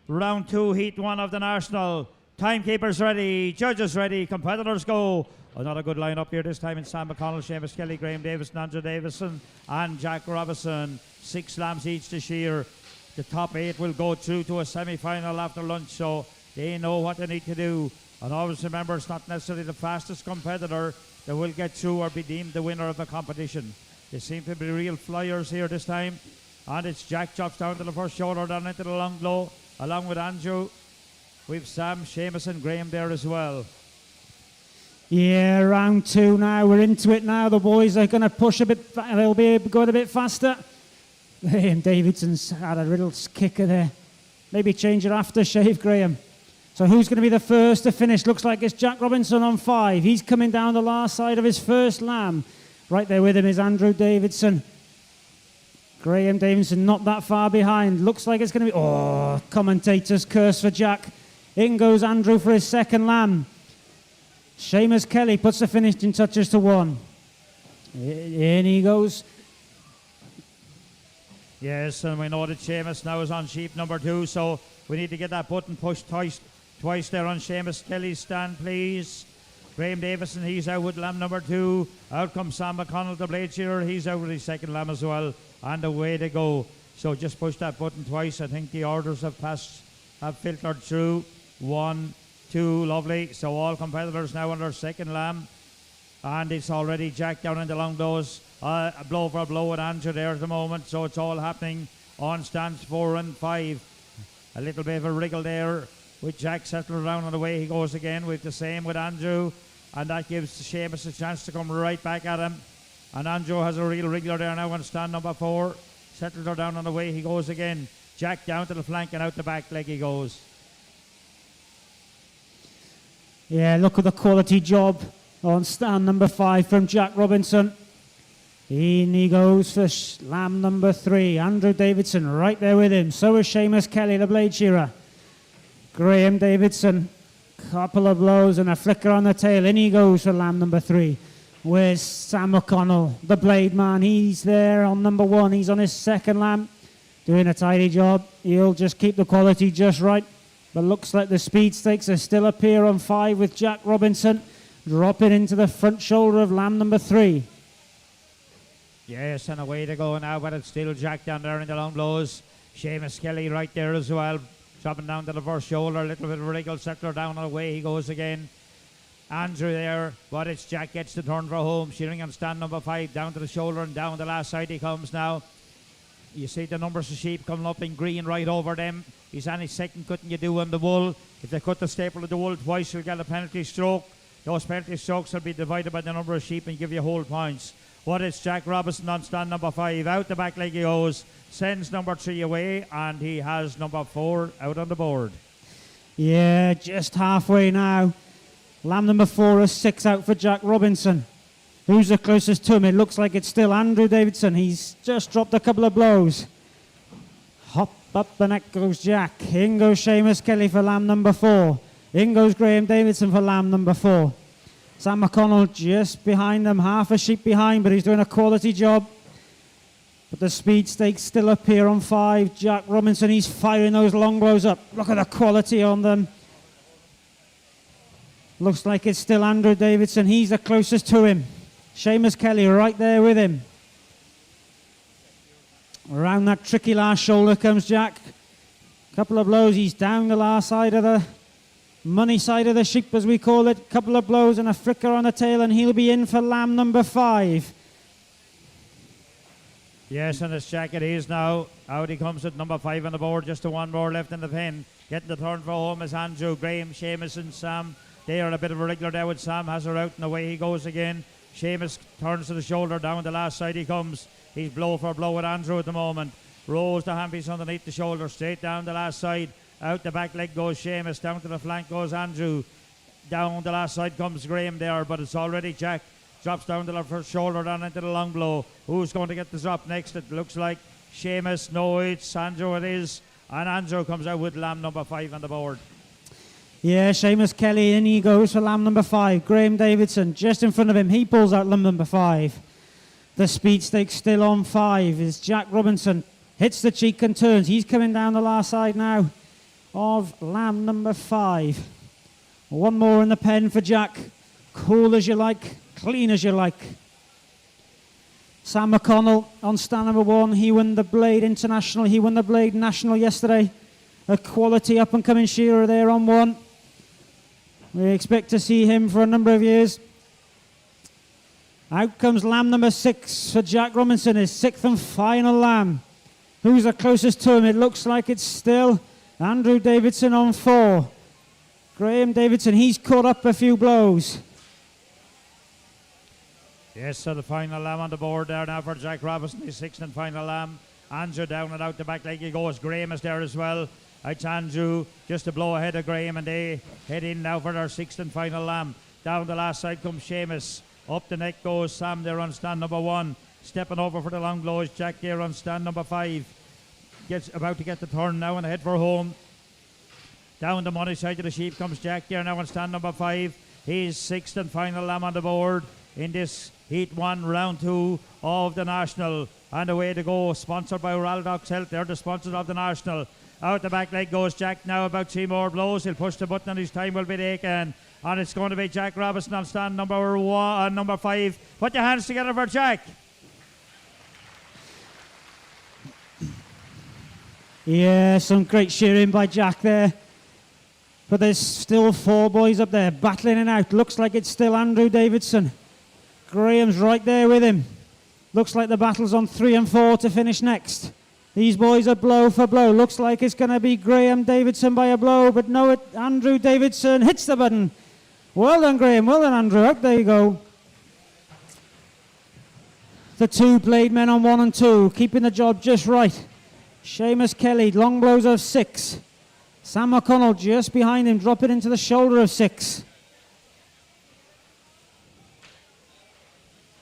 Round 2, heat 1 of the National. Timekeepers ready. Judges ready. Competitors go. Another good lineup here this time in Sam McConnell, Seamus Kelly, Graham Davison, Andrew Davison, and Jack Robinson. 6 lambs each to shear. The top 8 will go through to a semi-final after lunch, so they know what they need to do. And always remember, it's not necessarily the fastest competitor that will get through or be deemed the winner of the competition. They seem to be real flyers here this time. And it's Jack chops down to the first shoulder, down into the long blow, along with Andrew. We've Sam, Seamus and Graham there as well. Yeah, round 2 now. We're into it now. The boys are going to push a bit. They'll be going a bit faster. Graham Davidson's had a little kicker there. Maybe change your aftershave, Graham. So who's going to be the first to finish? Looks like it's Jack Robinson on 5. He's coming down the last side of his first lamb. Right there with him is Andrew Davidson. Graham Davidson not that far behind. Looks like it's going to be... Oh, commentator's curse for Jack. In goes Andrew for his second lamb. Seamus Kelly puts the finishing touches to 1. In he goes. Yes, and we know that Seamus now is on sheep number 2, so we need to get that button pushed twice there on Seamus Kelly's stand, please. Graham Davison, he's out with lamb number 2. Out comes Sam McConnell, the blade shearer. He's out with his second lamb as well. And away they go. So just push that button twice. I think the orders have filtered through. 1, 2, lovely. So all competitors now on their second lamb. And it's already Jack down in the long blows. A blow for a blow with Andrew there at the moment. So it's all happening on stands 4 and 5. A little bit of a wriggle there with Jack settled around and away he goes again. With the same with Andrew, and that gives Seamus a chance to come right back at him. And Andrew has a real wriggler there now on stand number 4. Settled her down and away he goes again. Jack down to the flank and out the back leg he goes. Yeah, look at the quality job on stand number 5 from Jack Robinson. In he goes for lamb number 3. Andrew Davidson right there with him. So is Seamus Kelly, the blade shearer. Graham Davidson, couple of blows and a flicker on the tail. In he goes for lamb number 3. Where's Sam O'Connell, the blade man? He's there on number 1. He's on his second lamb. Doing a tidy job. He'll just keep the quality just right. But looks like the speed stakes are still up here on 5 with Jack Robinson dropping into the front shoulder of lamb number 3. Yes, and away they go now, but it's still Jack down there in the long blows. Seamus Kelly right there as well, dropping down to the first shoulder, a little bit of a wriggle, settler down and away he goes again. Andrew there, but it's Jack gets the turn for home. Shearing on stand number 5, down to the shoulder and down the last side he comes now. You see the numbers of sheep coming up in green right over them. He's any second cutting you do on the wool. If they cut the staple of the wool twice, you'll get a penalty stroke. Those penalty strokes will be divided by the number of sheep and give you whole points. What is Jack Robinson on stand number 5. Out the back leg he goes. Sends number 3 away, and he has number 4 out on the board. Yeah, just halfway now. Lamb number 4 is 6 out for Jack Robinson. Who's the closest to him? It looks like it's still Andrew Davidson. He's just dropped a couple of blows. Hop up the neck goes Jack. In goes Seamus Kelly for lamb number 4. In goes Graham Davidson for lamb number 4. Sam McConnell just behind them, half a sheep behind, but he's doing a quality job. But the speed stakes still up here on 5. Jack Robinson, he's firing those long blows up. Look at the quality on them. Looks like it's still Andrew Davidson. He's the closest to him. Seamus Kelly right there with him. Around that tricky last shoulder comes Jack. Couple of blows. He's down the last side of the money side of the sheep, as we call it. Couple of blows and a flicker on the tail, and he'll be in for lamb number 5. Yes, and it's Jack it is now. Out he comes at number 5 on the board. Just one more left in the pen. Getting the turn for home is Andrew, Graham, Seamus and Sam. They are a bit of a regular there with Sam. Has her out and away he goes again. Seamus turns to the shoulder. Down the last side he comes. He's blow for blow with Andrew at the moment. Rolls the handpiece underneath the shoulder. Straight down the last side. Out the back leg goes Seamus. Down to the flank goes Andrew. Down the last side comes Graham there, but it's already Jack. Drops down to the first shoulder, down into the long blow. Who's going to get the drop next? It looks like Seamus. No, it's Andrew it is. And Andrew comes out with lamb number 5 on the board. Yeah, Seamus Kelly, in he goes for lamb number 5. Graham Davidson just in front of him. He pulls out lamb number 5. The speed stakes still on 5 is Jack Robinson. Hits the cheek and turns. He's coming down the last side now of lamb number 5. One more in the pen for Jack. Cool as you like, clean as you like. Sam McConnell on stand number 1. He won the Blade International. He won the Blade National yesterday. A quality up-and-coming shearer there on 1. We expect to see him for a number of years. Out comes lamb number 6 for Jack Robinson, his 6th and final lamb. Who's the closest to him? It looks like it's still Andrew Davidson on 4. Graham Davidson, he's caught up a few blows. Yes, so the final lamb on the board there now for Jack Robinson, his 6th and final lamb. Andrew down and out the back leg he goes. Graham is there as well. It's Andrew just a blow ahead of Graham, and they head in now for their 6th and final lamb. Down the last side comes Seamus. Up the neck goes Sam there on stand number 1. Stepping over for the long blow is Jack there on stand number 5. Gets about to get the turn now and head for home. Down the money side of the sheep comes Jack there now on stand number 5. He's 6th and final lamb on the board in this Heat 1, Round 2 of the National. And away to go, sponsored by Raldox Health. They're the sponsors of the National. Out the back leg goes Jack now, about 3 more blows. He'll push the button and his time will be taken. And it's going to be Jack Robinson on stand number 1, number 5. Put your hands together for Jack. Yeah, some great shearing by Jack there. But there's still 4 boys up there battling it out. Looks like it's still Andrew Davidson. Graham's right there with him. Looks like the battle's on 3 and 4 to finish next. These boys are blow for blow. Looks like it's going to be Graham Davidson by a blow, but no, Andrew Davidson hits the button. Well done, Graham. Well done, Andrew. Up there you go. The 2 blade men on 1 and 2, keeping the job just right. Seamus Kelly, long blows of 6. Sam McConnell just behind him, drop it into the shoulder of 6.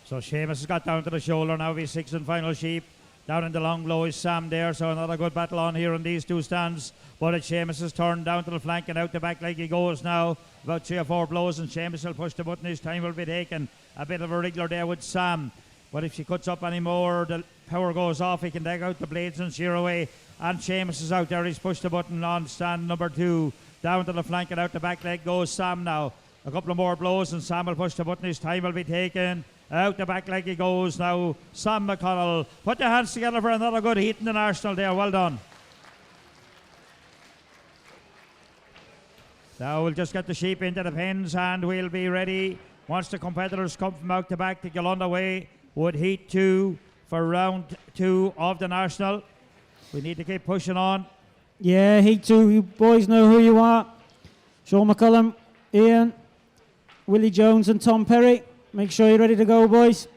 So Seamus has got down to the shoulder now of his 6th and final sheep. Down in the long blow is Sam there, so another good battle on here in these 2 stands. But it's Seamus's turn, down to the flank and out the back leg he goes now. About 3 or 4 blows and Seamus will push the button, his time will be taken. A bit of a wriggler there with Sam. But if she cuts up any more, the power goes off. He can take out the blades and shear away. And Seamus is out there. He's pushed the button on stand number 2. Down to the flank and out the back leg goes Sam now. A couple of more blows and Sam will push the button. His time will be taken. Out the back leg he goes now. Sam McConnell. Put your hands together for another good heat in the National there. Well done. Now we'll just get the sheep into the pens and we'll be ready once the competitors come from out the back to get underway with Heat 2 for Round 2 of the National. We need to keep pushing on. Yeah, Heat 2, you boys know who you are. Sean McCullum, Ian, Willie Jones and Tom Perry. Make sure you're ready to go, boys.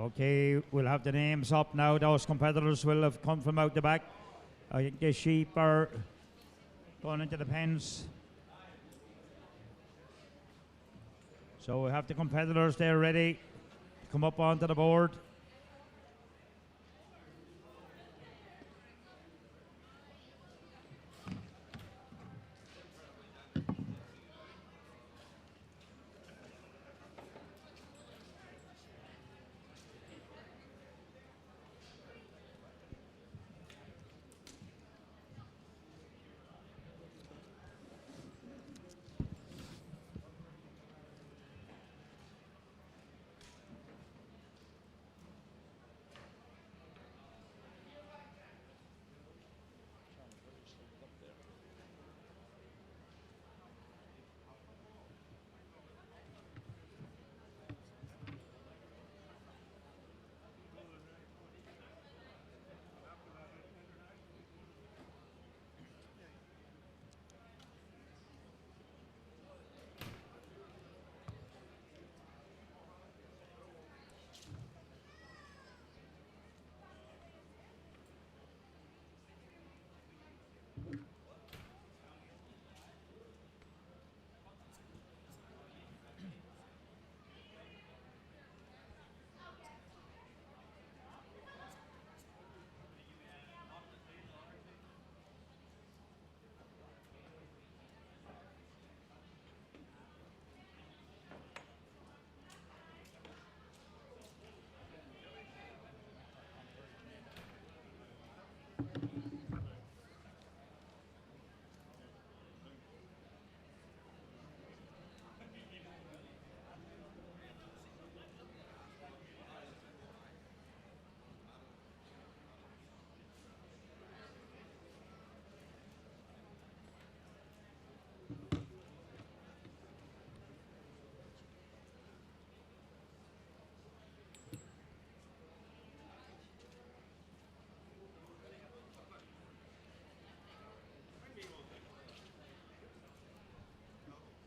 Okay, we'll have the names up now. Those competitors will have come from out the back. I think the sheep are going into the pens. So we have the competitors there ready to come up onto the board.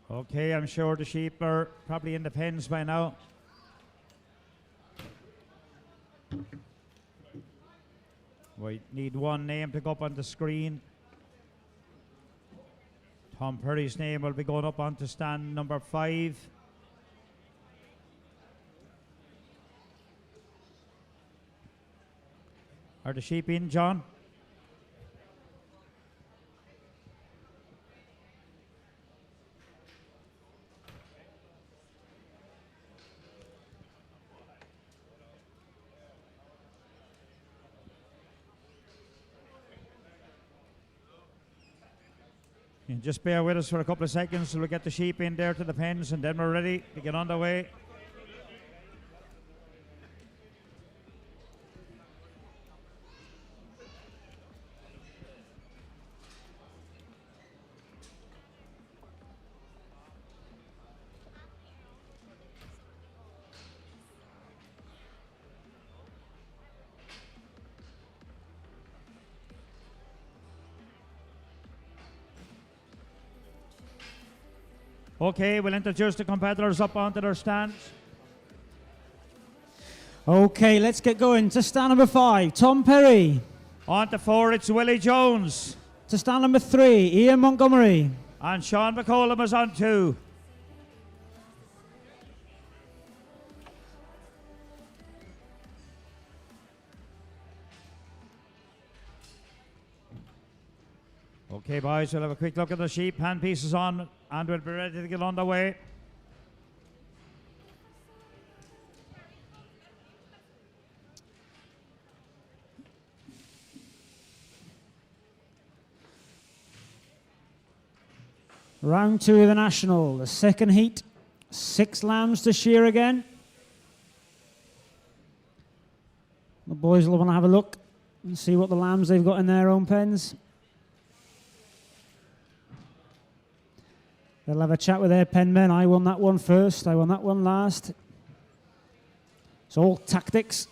Okay, I'm sure the sheep are probably in the pens by now. We need one name to go up on the screen. Tom Perry's name will be going up onto stand number 5. Are the sheep in, John? And just bear with us for a couple of seconds till we get the sheep in there to the pens, and then we're ready to get underway. Okay, we'll introduce the competitors up onto their stands. Okay, let's get going. To stand number 5, Tom Perry. On to 4, it's Willie Jones. To stand number 3, Ian Montgomery. And Sean McCollum is on 2. Okay, boys, we'll have a quick look at the sheep. Handpieces on, and we'll be ready to get underway. Round 2 of the National, the second heat. 6 lambs to shear again. The boys will want to have a look and see what the lambs they've got in their own pens. They'll have a chat with their penmen. I won that one first, I won that one last. It's all tactics.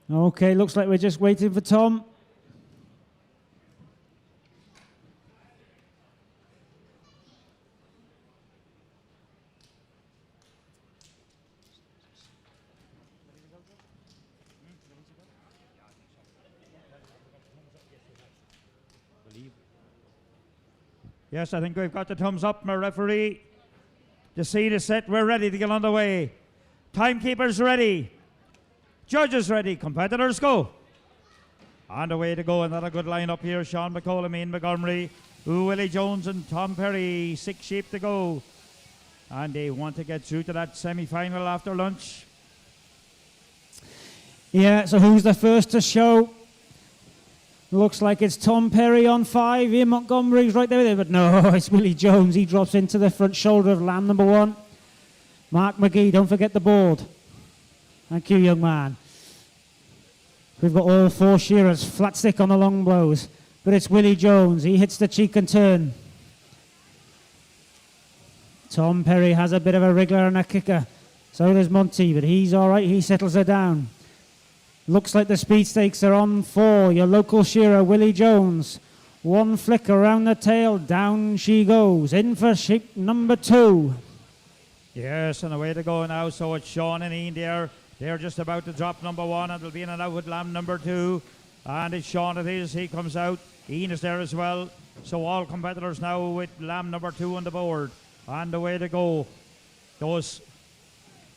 Okay, looks like we're just waiting for Tom. Yes, I think we've got the thumbs up, my referee. The scene is set. We're ready to get underway. Timekeepers ready. Judges ready. Competitors go. On the way to go. Another good lineup here. Sean McCollum, Ian Montgomery, Willie Jones and Tom Perry. 6 sheep to go. And they want to get through to that semi-final after lunch. Yeah, so who's the first to show? Looks like it's Tom Perry on 5. Ian Montgomery's right there with it, but no, it's Willie Jones. He drops into the front shoulder of lamb number 1. Mark McGee, don't forget the board. Thank you, young man. We've got all 4 shearers, flat stick on the long blows, but it's Willie Jones. He hits the cheek and turn. Tom Perry has a bit of a wriggler and a kicker. So does Monty, but he's all right. He settles her down. Looks like the speed stakes are on 4. Your local shearer, Willie Jones. 1 flick around the tail. Down she goes. In for sheep number 2. Yes, and away to go now. So it's Sean and Ian there. They're just about to drop number 1, and it'll be in and out with lamb number 2. And it's Sean it is. He comes out. Ian is there as well. So all competitors now with lamb number 2 on the board. And away to go. Those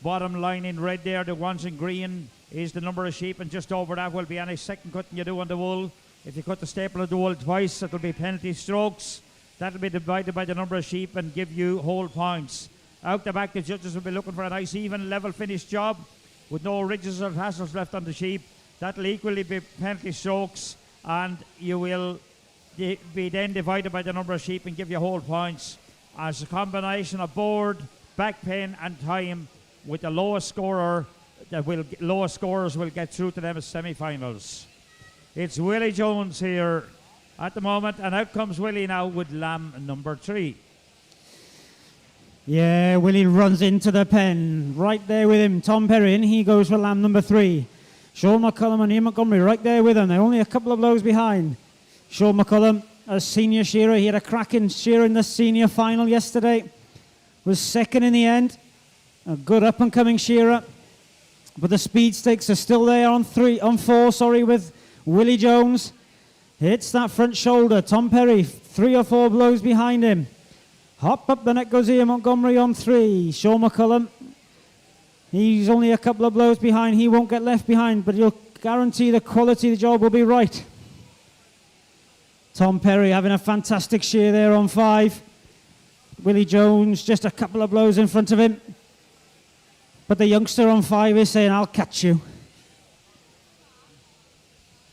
bottom line in red there, the ones in green, is the number of sheep, and just over that will be any second cutting you do on the wool. If you cut the staple of the wool twice, it'll be penalty strokes. That'll be divided by the number of sheep and give you whole points. Out the back, the judges will be looking for a nice even level finish job with no ridges or tassels left on the sheep. That'll equally be penalty strokes, and you will be then divided by the number of sheep and give you whole points as a combination of board, back pin and time, with the lowest scorer. Lowest scorers will get through to them as semi-finals. It's Willie Jones here at the moment, and out comes Willie now with lamb number 3. Yeah, Willie runs into the pen. Right there with him, Tom Perry, and he goes for lamb number 3. Sean McCullum and Ian Montgomery right there with him. They're only a couple of blows behind. Sean McCullum, a senior shearer, he had a cracking shear in the senior final yesterday. Was second in the end. A good up-and-coming shearer. But the speed stakes are still there on 4, with Willie Jones. Hits that front shoulder. Tom Perry, 3 or 4 blows behind him. Hop up the neck goes Ian Montgomery on 3. Sean McCullum, he's only a couple of blows behind. He won't get left behind, but you'll guarantee the quality of the job will be right. Tom Perry having a fantastic shear there on 5. Willie Jones just a couple of blows in front of him. But the youngster on 5 is saying, I'll catch you.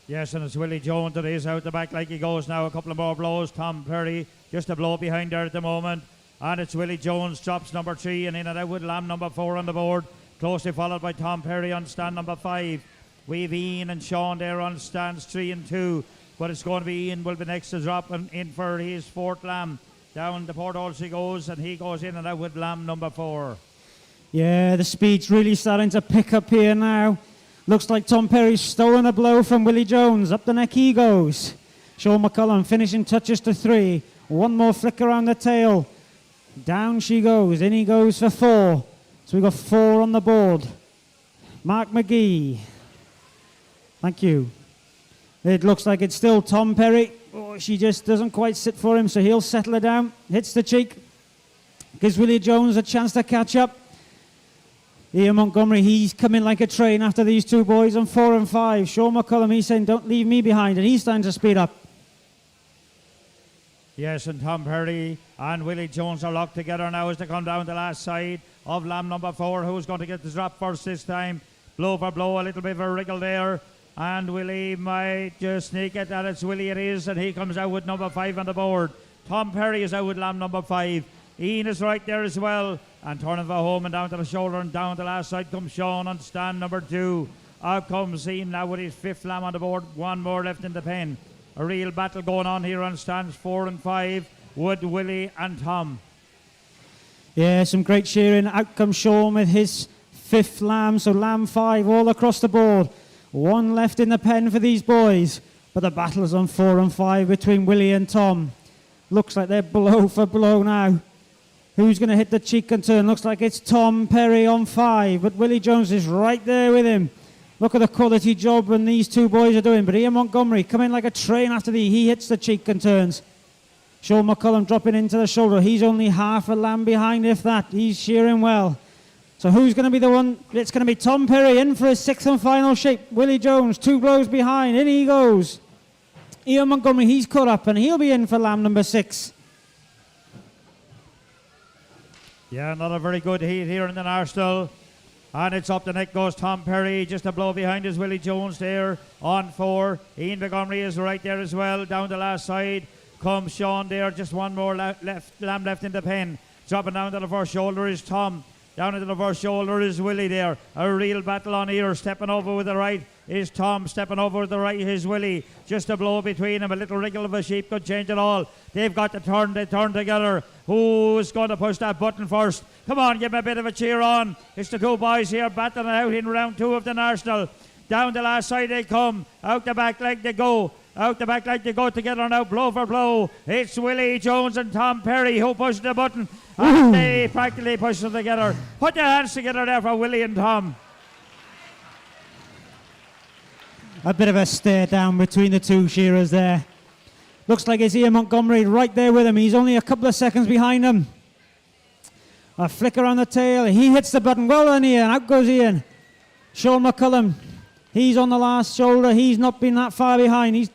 Yes, and it's Willie Jones that is out the back like he goes now. A couple of more blows. Tom Perry just a blow behind there at the moment. And it's Willie Jones drops number 3 and in and out with lamb number 4 on the board. Closely followed by Tom Perry on stand number 5. We've Ian and Sean there on stands 3 and 2. But it's going to be Ian will be next to drop and in for his 4th lamb. Down the porthole he goes, and he goes in and out with lamb number 4. Yeah, the speed's really starting to pick up here now. Looks like Tom Perry's stolen a blow from Willie Jones. Up the neck he goes. Sean McCullum finishing touches to 3. 1 more flick around the tail. Down she goes. In he goes for 4. So we've got 4 on the board. Mark McGee. Thank you. It looks like it's still Tom Perry. Oh, she just doesn't quite sit for him, so he'll settle her down. Hits the cheek. Gives Willie Jones a chance to catch up. Ian Montgomery, he's coming like a train after these 2 boys on 4 and 5. Sean McCullum, he's saying, don't leave me behind, and he's starting to speed up. Yes, and Tom Perry and Willie Jones are locked together now as they come down the last side of lamb number 4. Who's going to get the drop first this time? Blow for blow, a little bit of a wriggle there. And Willie might just sneak it, and it's Willie it is, and he comes out with number 5 on the board. Tom Perry is out with lamb number 5. Ian is right there as well, and turning for home and down to the shoulder, and down the last side comes Sean on stand number 2. Out comes Ian now with his 5th lamb on the board. 1 more left in the pen. A real battle going on here on stands 4 and 5 with Willie and Tom. Yeah, some great shearing. Out comes Sean with his 5th lamb, so lamb 5 all across the board. One left in the pen for these boys, but the battle is on 4 and 5 between Willie and Tom. Looks like they're blow for blow now. Who's going to hit the cheek and turn? Looks like it's Tom Perry on 5, but Willie Jones is right there with him. Look at the quality job and these two boys are doing. But Ian Montgomery coming like a train after he hits the cheek and turns. Sean McCullum dropping into the shoulder. He's only half a lamb behind, if that. He's shearing well. So who's going to be the one? It's going to be Tom Perry in for his 6th and final shape. Willie Jones, 2 blows behind. In he goes. Ian Montgomery, he's caught up and he'll be in for lamb number 6. Yeah, not a very good heat here in the National. And it's up the neck goes Tom Perry, just a blow behind is Willie Jones there on 4. Ian Montgomery is right there as well. Down the last side comes Sean there, just one more lamb left in the pen. Dropping down to the first shoulder is Tom. Down into the first shoulder is Willie there. A real battle on here. Stepping over with the right is Tom. Stepping over with the right is Willie. Just a blow between them. A little wriggle of a sheep could change it all. They've got to turn. They turn together. Who's going to push that button first? Come on, give me a bit of a cheer on. It's the 2 boys here battling it out in round 2 of the National. Down the last side they come. Out the back leg they go. Out the back leg they go together now, blow for blow. It's Willie Jones and Tom Perry who push the button. And they practically push them together. Put your hands together there for Willie and Tom. A bit of a stare down between the 2 shearers there. Looks like it's Ian Montgomery right there with him. He's only a couple of seconds behind him. A flicker on the tail. He hits the button. Well done, Ian. Out goes Ian. Sean McCullum. He's on the last shoulder. He's not been that far behind.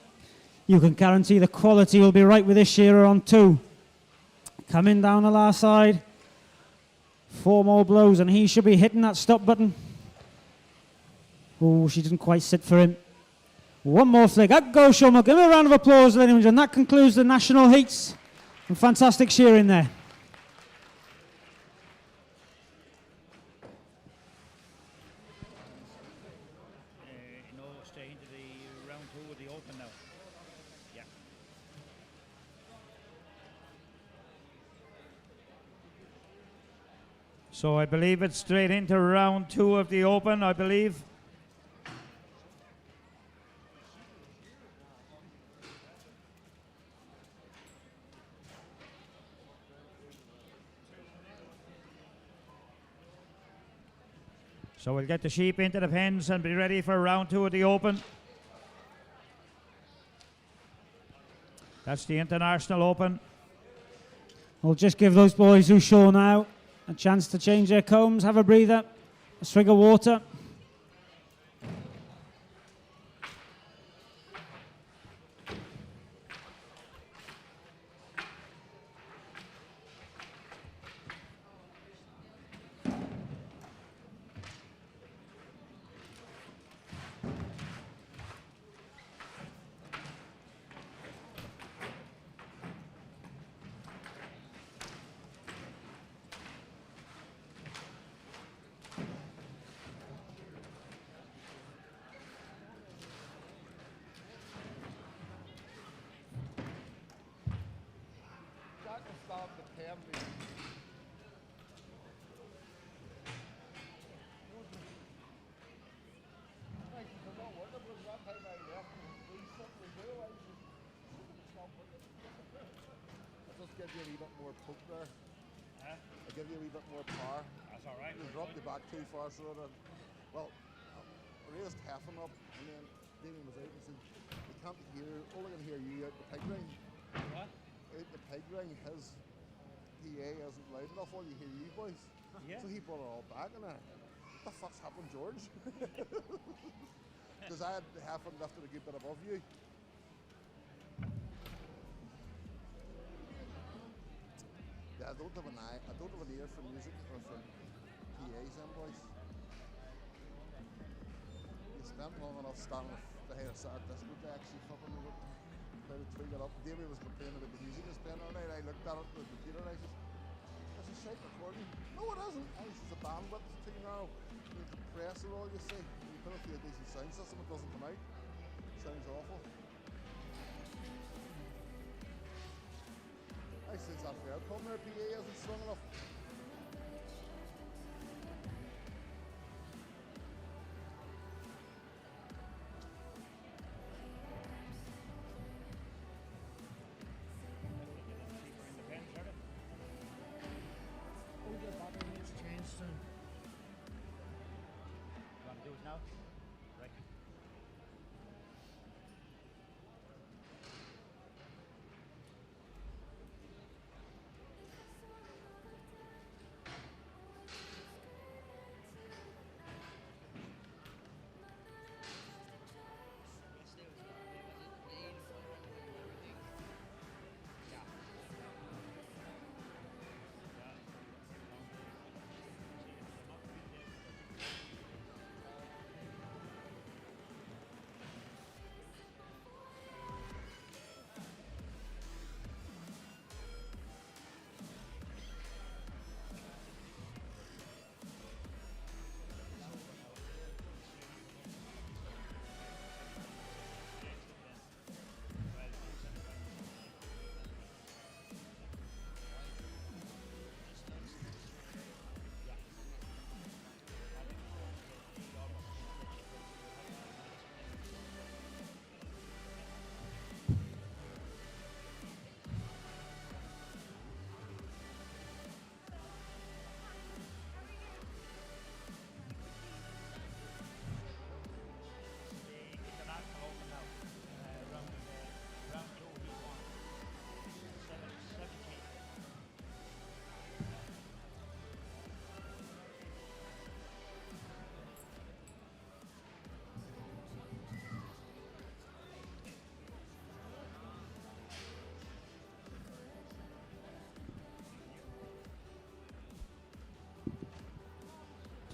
You can guarantee the quality will be right with this shearer on 2. Coming down the last side. 4 more blows and he should be hitting that stop button. Oh, she didn't quite sit for him. One more flick. Up goes Sean McCullum. Give him a round of applause, ladies and gentlemen. That concludes the national heats. And fantastic shearing there. No, stay into the round 2 of the Open now. Yeah. So I believe it's straight into round 2 of the Open, I believe. So we'll get the sheep into the pens and be ready for round 2 of the Open. That's the International Open. We'll just give those boys who show now a chance to change their combs, have a breather, a swig of water. Give you a wee bit more poke there. Huh? I'll give you a wee bit more power. That's all right. You dropped the back too far, so that, well, I raised Heffen up, and then Damien was out and said, they can't hear, all I can hear you out the pig ring. What? Out the pig ring, his PA isn't loud enough, all you hear you boys. Yeah. So he brought it all back, and what the fuck's happened, George? Because I had Heffen lifted a good bit above you. Yeah, I don't have an eye. I don't have an ear for music or for PAs and boys. You spent long enough standing behind a sad disco to actually fucking try to tweak it up. Davey was complaining about the music is playing all night. I looked at it on the computer and I said, "It's a shite recording." No, it isn't. It's just a bandwidth too narrow. You compress it all, you see. You put it through a decent sound system, it doesn't come out. It sounds awful. I says that fair. Come there, PA isn't strong enough.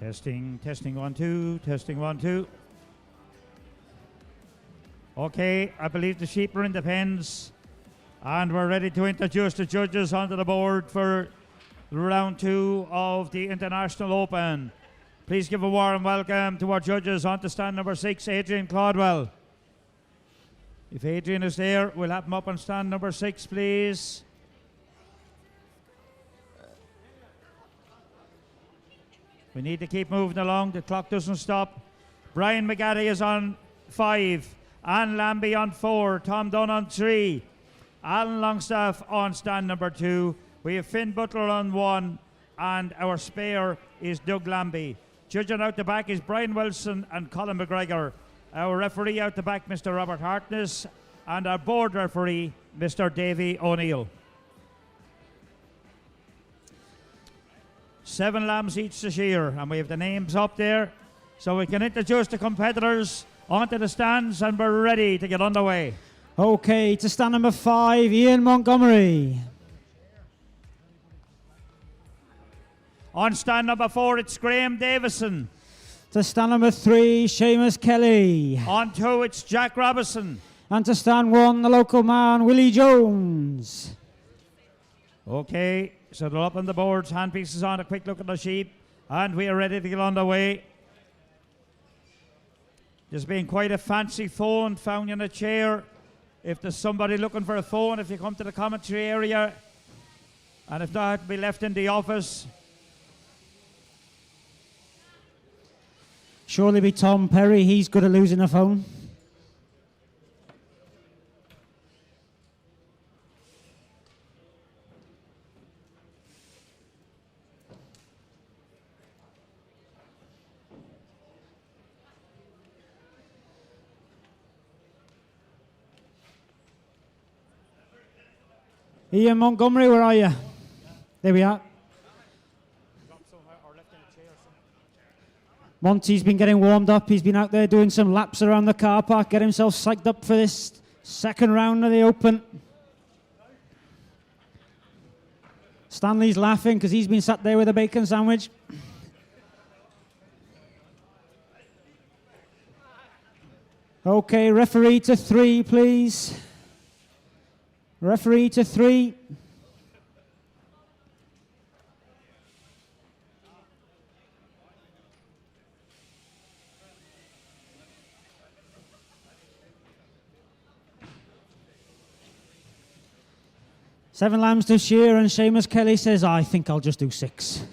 Testing, testing, 1, 2, testing, 1, 2. Okay, I believe the sheep are in the pens, and we're ready to introduce the judges onto the board for round 2 of the International Open. Please give a warm welcome to our judges onto stand number 6, Adrian Claudwell. If Adrian is there, we'll have him up on stand number 6, please. We need to keep moving along. The clock doesn't stop. Brian McGaddy is on 5. Anne Lambie on 4. Tom Dunn on 3. Alan Longstaff on stand number 2. We have Finn Butler on 1. And our spare is Doug Lambie. Judging out the back is Brian Wilson and Colin McGregor. Our referee out the back, Mr. Robert Hartness. And our board referee, Mr. Davy O'Neill. 7 lambs each to shear, and we have the names up there so we can introduce the competitors onto the stands, and we're ready to get underway. Okay, to stand number 5, Ian Montgomery. On stand number 4, it's Graham Davison. To stand number 3, Seamus Kelly. On 2, it's Jack Robinson. And to stand 1, the local man, Willie Jones. Okay, so they're up on the boards, handpieces on, a quick look at the sheep, and we are ready to get underway. There's been quite a fancy phone found in a chair. If there's somebody looking for a phone, if you come to the commentary area, and if not, be left in the office. Surely be Tom Perry, he's good at losing a phone. Ian Montgomery, where are you? There we are. Monty's been getting warmed up. He's been out there doing some laps around the car park, get himself psyched up for this second round of the Open. Stanley's laughing because he's been sat there with a bacon sandwich. Okay, referee to 3, please. Referee to 3. Seven lambs to shear, and Seamus Kelly says, I think I'll just do 6.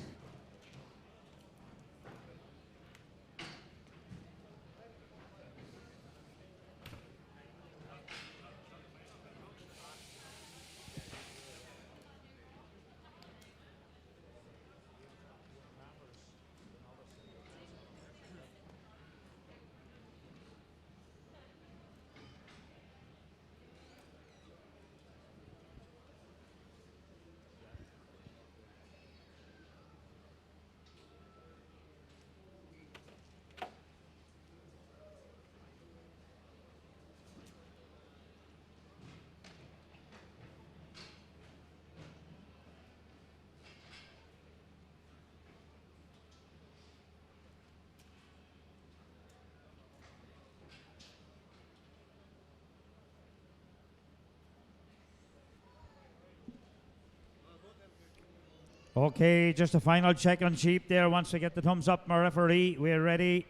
Okay, just a final check on sheep there. Once we get the thumbs up from our referee, we're ready.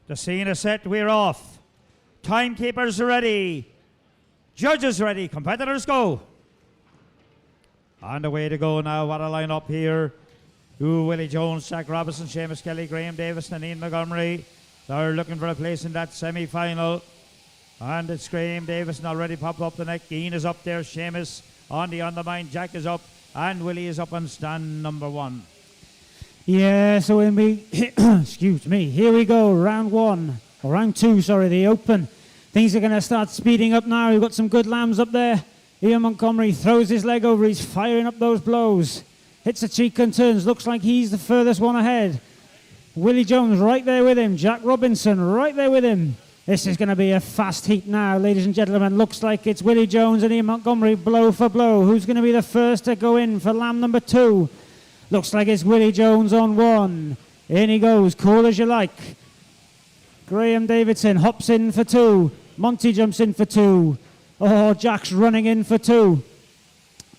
The scene is set, we're off. Timekeepers ready. Judges ready, competitors go. On the way to go now, what a line-up here. Willie Jones, Jack Robinson, Seamus Kelly, Graham Davis and Ian Montgomery. They're looking for a place in that semi-final. And it's Graham Davis already popped up the neck. Ian is up there, Seamus on the undermine, Jack is up, and Willie is up on stand number 1. Yeah, so when we, excuse me, here we go, round 1, or round 2, sorry, the Open. Things are going to start speeding up now. We've got some good lambs up there. Ian Montgomery throws his leg over, he's firing up those blows. hits the cheek and turns. Looks like he's the furthest one ahead. Willie Jones right there with him. Jack Robinson right there with him. This is going to be a fast heat now, ladies and gentlemen. Looks like it's Willie Jones and Ian Montgomery blow for blow. Who's going to be the first to go in for lamb number 2? Looks like it's Willie Jones on 1. In he goes, cool as you like. Graham Davidson hops in for 2. Monty jumps in for 2. Oh, Jack's running in for 2.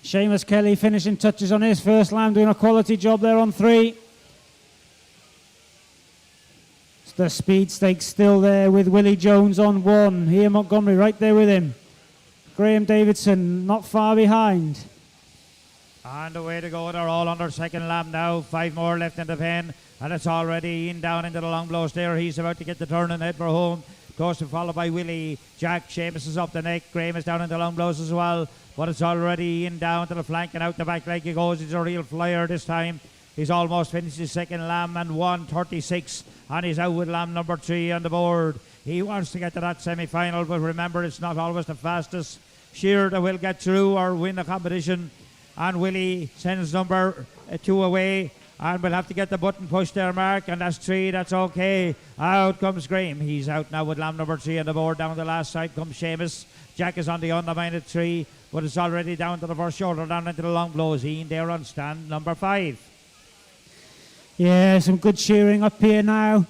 Seamus Kelly finishing touches on his first lamb, doing a quality job there on 3. The speed stakes still there with Willie Jones on 1. Ian Montgomery right there with him. Graham Davidson not far behind. And away to go. They're all under second lap now. 5 more left in the pen. And it's already in down into the long blow stair. He's about to get the turn and head for home. Close to followed by Willie. Jack. Seamus is up the neck. Graham is down in the long blows as well. But it's already in down to the flank and out the back leg he goes. He's a real flyer this time. He's almost finished his second lamb and 1:36, and he's out with lamb number 3 on the board. He wants to get to that semi-final, but remember, it's not always the fastest shear that will get through or win the competition. And Willie sends number 2 away, and we'll have to get the button pushed there, Mark, and that's 3, that's okay. Out comes Graham. He's out now with lamb number 3 on the board. Down the last side comes Seamus. Jack is on the undermine at 3, but it's already down to the first shoulder, down into the long blows. Ian there on stand number 5. Yeah, some good shearing up here now.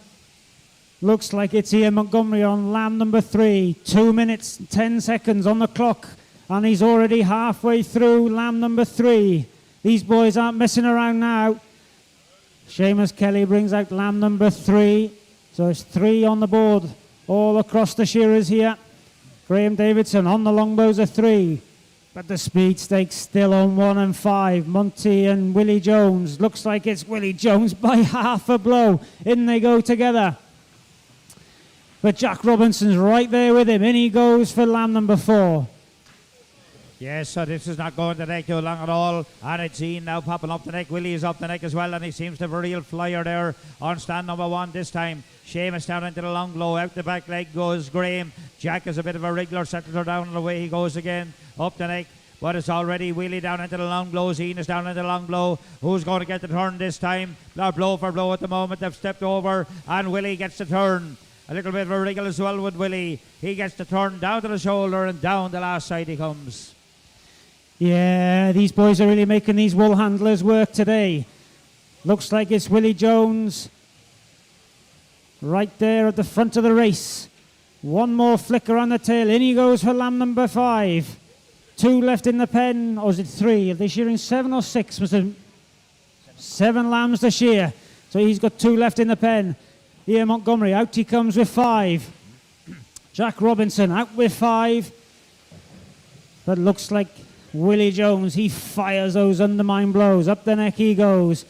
Looks like it's Ian Montgomery on lamb number 3. 2 minutes, 10 seconds on the clock. And he's already halfway through lamb number 3. These boys aren't messing around now. Seamus Kelly brings out lamb number 3. So it's 3 on the board all across the shearers here. Graham Davidson on the longbows of 3. But the speed stakes still on 1 and 5. Monty and Willie Jones. Looks like it's Willie Jones by half a blow. In they go together. But Jack Robinson's right there with him. In he goes for lamb number 4. Yes, so this is not going to neck too long at all. And it's Ian now popping up the neck. Willie is up the neck as well, and he seems to have a real flyer there on stand number 1 this time. Seamus down into the long blow. Out the back leg goes Graham. Jack is a bit of a wriggler. Settles her down and away he goes again. Up the neck. But it's already Willie down into the long blows. Ian is down into the long blow. Who's going to get the turn this time? They're blow for blow at the moment. They've stepped over, and Willie gets the turn. A little bit of a wriggle as well with Willie. He gets the turn down to the shoulder, and down the last side he comes. Yeah, these boys are really making these wool handlers work today. Looks like it's Willie Jones right there at the front of the race. 1 more flicker on the tail. In he goes for lamb number 5. 2 left in the pen, or is it 3? Are they shearing 7 or 6? Was it 7 lambs to shear? So he's got 2 left in the pen. Ian Montgomery, out he comes with 5. Jack Robinson out with 5. But looks like Willie Jones, he fires those undermine blows. Up the neck he goes.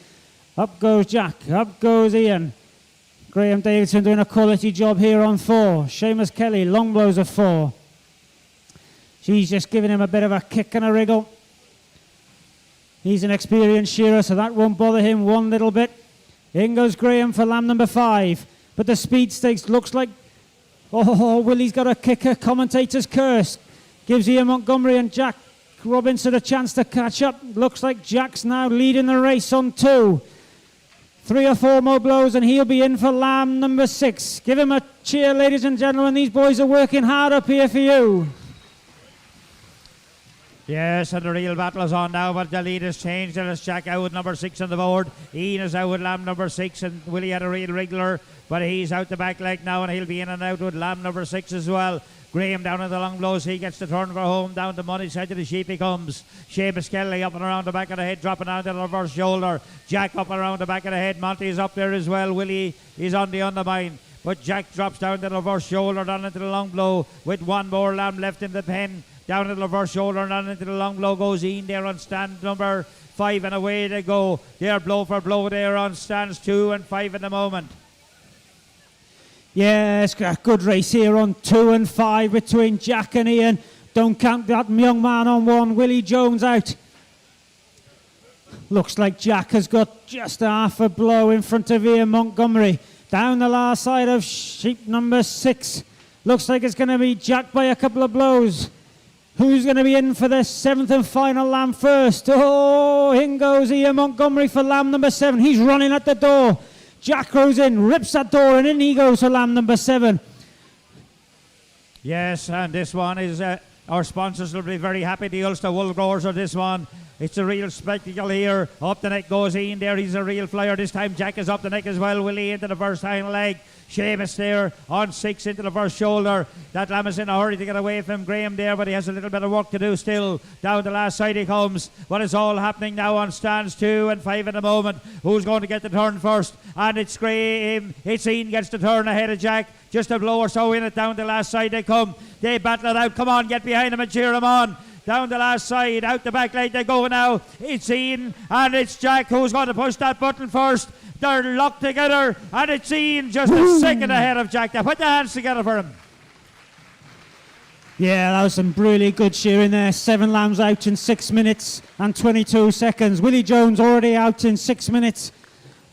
Up goes Jack. Up goes Ian. Graham Davidson doing a quality job here on 4. Seamus Kelly, long blows of 4. She's just giving him a bit of a kick and a wriggle. He's an experienced shearer, so that won't bother him one little bit. In goes Graham for lamb number 5. But the speed stakes looks like, oh, Willie's got a kicker. Commentator's curse. Gives Ian Montgomery and Jack Robinson a chance to catch up. Looks like Jack's now leading the race on 2. 3 or 4 more blows and he'll be in for lamb number 6. Give him a cheer, ladies and gentlemen. These boys are working hard up here for you. Yes, and the real battle is on now, but the lead has changed, and it's Jack out with number 6 on the board. Ian is out with lamb number 6, and Willie had a real wriggler, but he's out the back leg now, and he'll be in and out with lamb number 6 as well. Graham down in the long blows. He gets the turn for home. Down the money side of the sheep he comes. Seamus Kelly up and around the back of the head, dropping down to the reverse shoulder. Jack up and around the back of the head. Monty is up there as well. Willie is on the undermine. But Jack drops down to the reverse shoulder, down into the long blow with 1 more lamb left in the pen. Down to the reverse shoulder and down into the long blow goes Ian there on stand number 5, and away they go. They're blow for blow there on stands 2 and 5 at the moment. Yes, a good race here on 2 and 5 between Jack and Ian. Don't count that young man on 1. Willie Jones out. Looks like Jack has got just half a blow in front of Ian Montgomery. Down the last side of sheep number 6. Looks like it's going to be Jack by a couple of blows. Who's going to be in for the 7th and final lamb first? Oh, in goes Ian Montgomery for lamb number 7. He's running at the door. Jack goes in, rips that door, and in he goes for lamb number 7. Yes, and this one is, our sponsors will be very happy, the Ulster Wool Growers, of this one. It's a real spectacle here. Up the neck goes Ian there. He's a real flyer this time. Jack is up the neck as well. Willie into the first hind leg. Seamus there on 6 into the first shoulder. That lamb is in a hurry to get away from Graham there, but he has a little bit of work to do still. Down the last side he comes. What is all happening now on stands 2 and 5 at the moment? Who's going to get the turn first? And it's Graham. It's Ian gets the turn ahead of Jack. Just a blow or so in it. Down the last side they come. They battle it out. Come on, get behind him and cheer him on. Down the last side, out the back leg they go now. It's Ian and it's Jack who's going to push that button first. They're locked together and it's Ian just a second ahead of Jack. Now put the hands together for him. Yeah, that was some really good shearing there. 7 lambs out in 6 minutes and 22 seconds. Willie Jones already out in 6 minutes.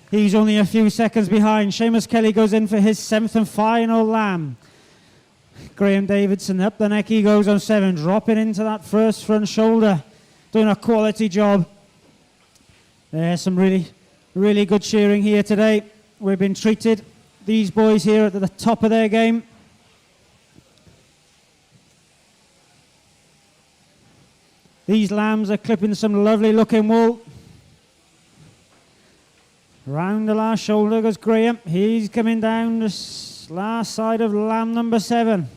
He's only a few seconds behind. Seamus Kelly goes in for his 7th and final lamb. Graham Davidson up the neck, he goes on 7, dropping into that first front shoulder, doing a quality job. There's some really good shearing here today. We've been treated, these boys here, at the top of their game. These lambs are clipping some lovely looking wool. Round the last shoulder goes Graham. He's coming down the last side of lamb number 7.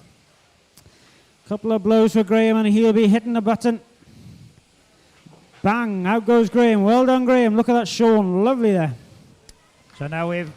Couple of blows for Graham and he'll be hitting the button. Bang, out goes Graham. Well done, Graham. Look at that Sean, lovely there. So now we've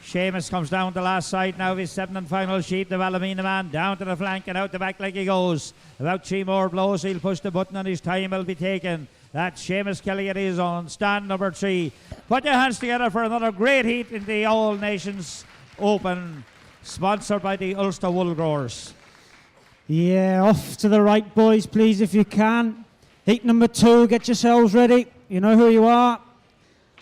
Seamus comes down the last side now of his 7th and final sheep. The Ballymena man down to the flank and out the back like he goes. About 3 more blows, he'll push the button and his time will be taken. That's Seamus Kelly at his own stand number 3. Put your hands together for another great heat in the All Nations Open, sponsored by the Ulster Wool Growers. Yeah, off to the right, boys, please, if you can. Heat number 2, get yourselves ready. You know who you are.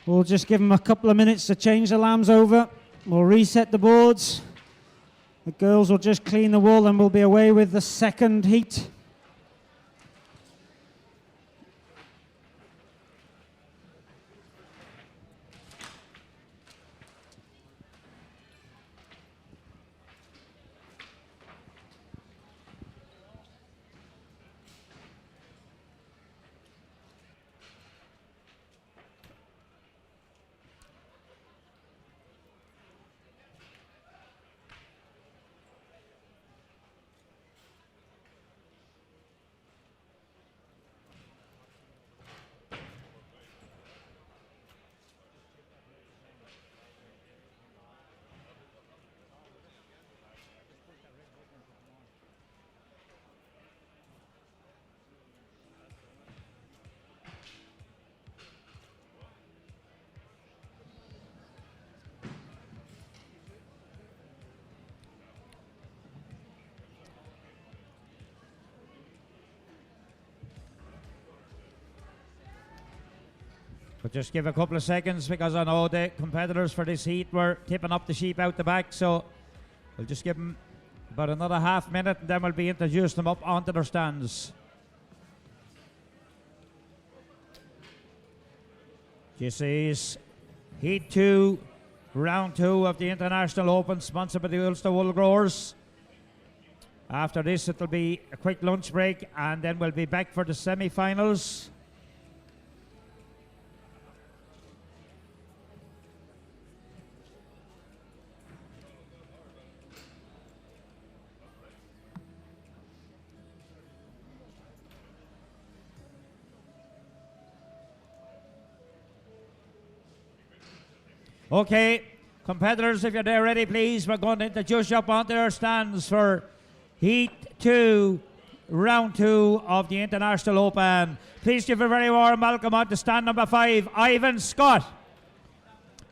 We'll just give them a couple of minutes to change the lambs over. We'll reset the boards. The girls will just clean the wool and we'll be away with the 2nd heat. But just give a couple of seconds because I know the competitors for this heat were tipping up the sheep out the back, so we'll just give them about another half minute and then we'll be introducing them up onto their stands. This is Heat 2, Round 2 of the International Open, sponsored by the Ulster Wool Growers. After this it'll be a quick lunch break and then we'll be back for the semi-finals. Okay, competitors, if you're there ready, please. We're going to introduce you up onto their stands for Heat 2, Round 2 of the International Open. Please give a very warm welcome on to stand number 5, Ivan Scott.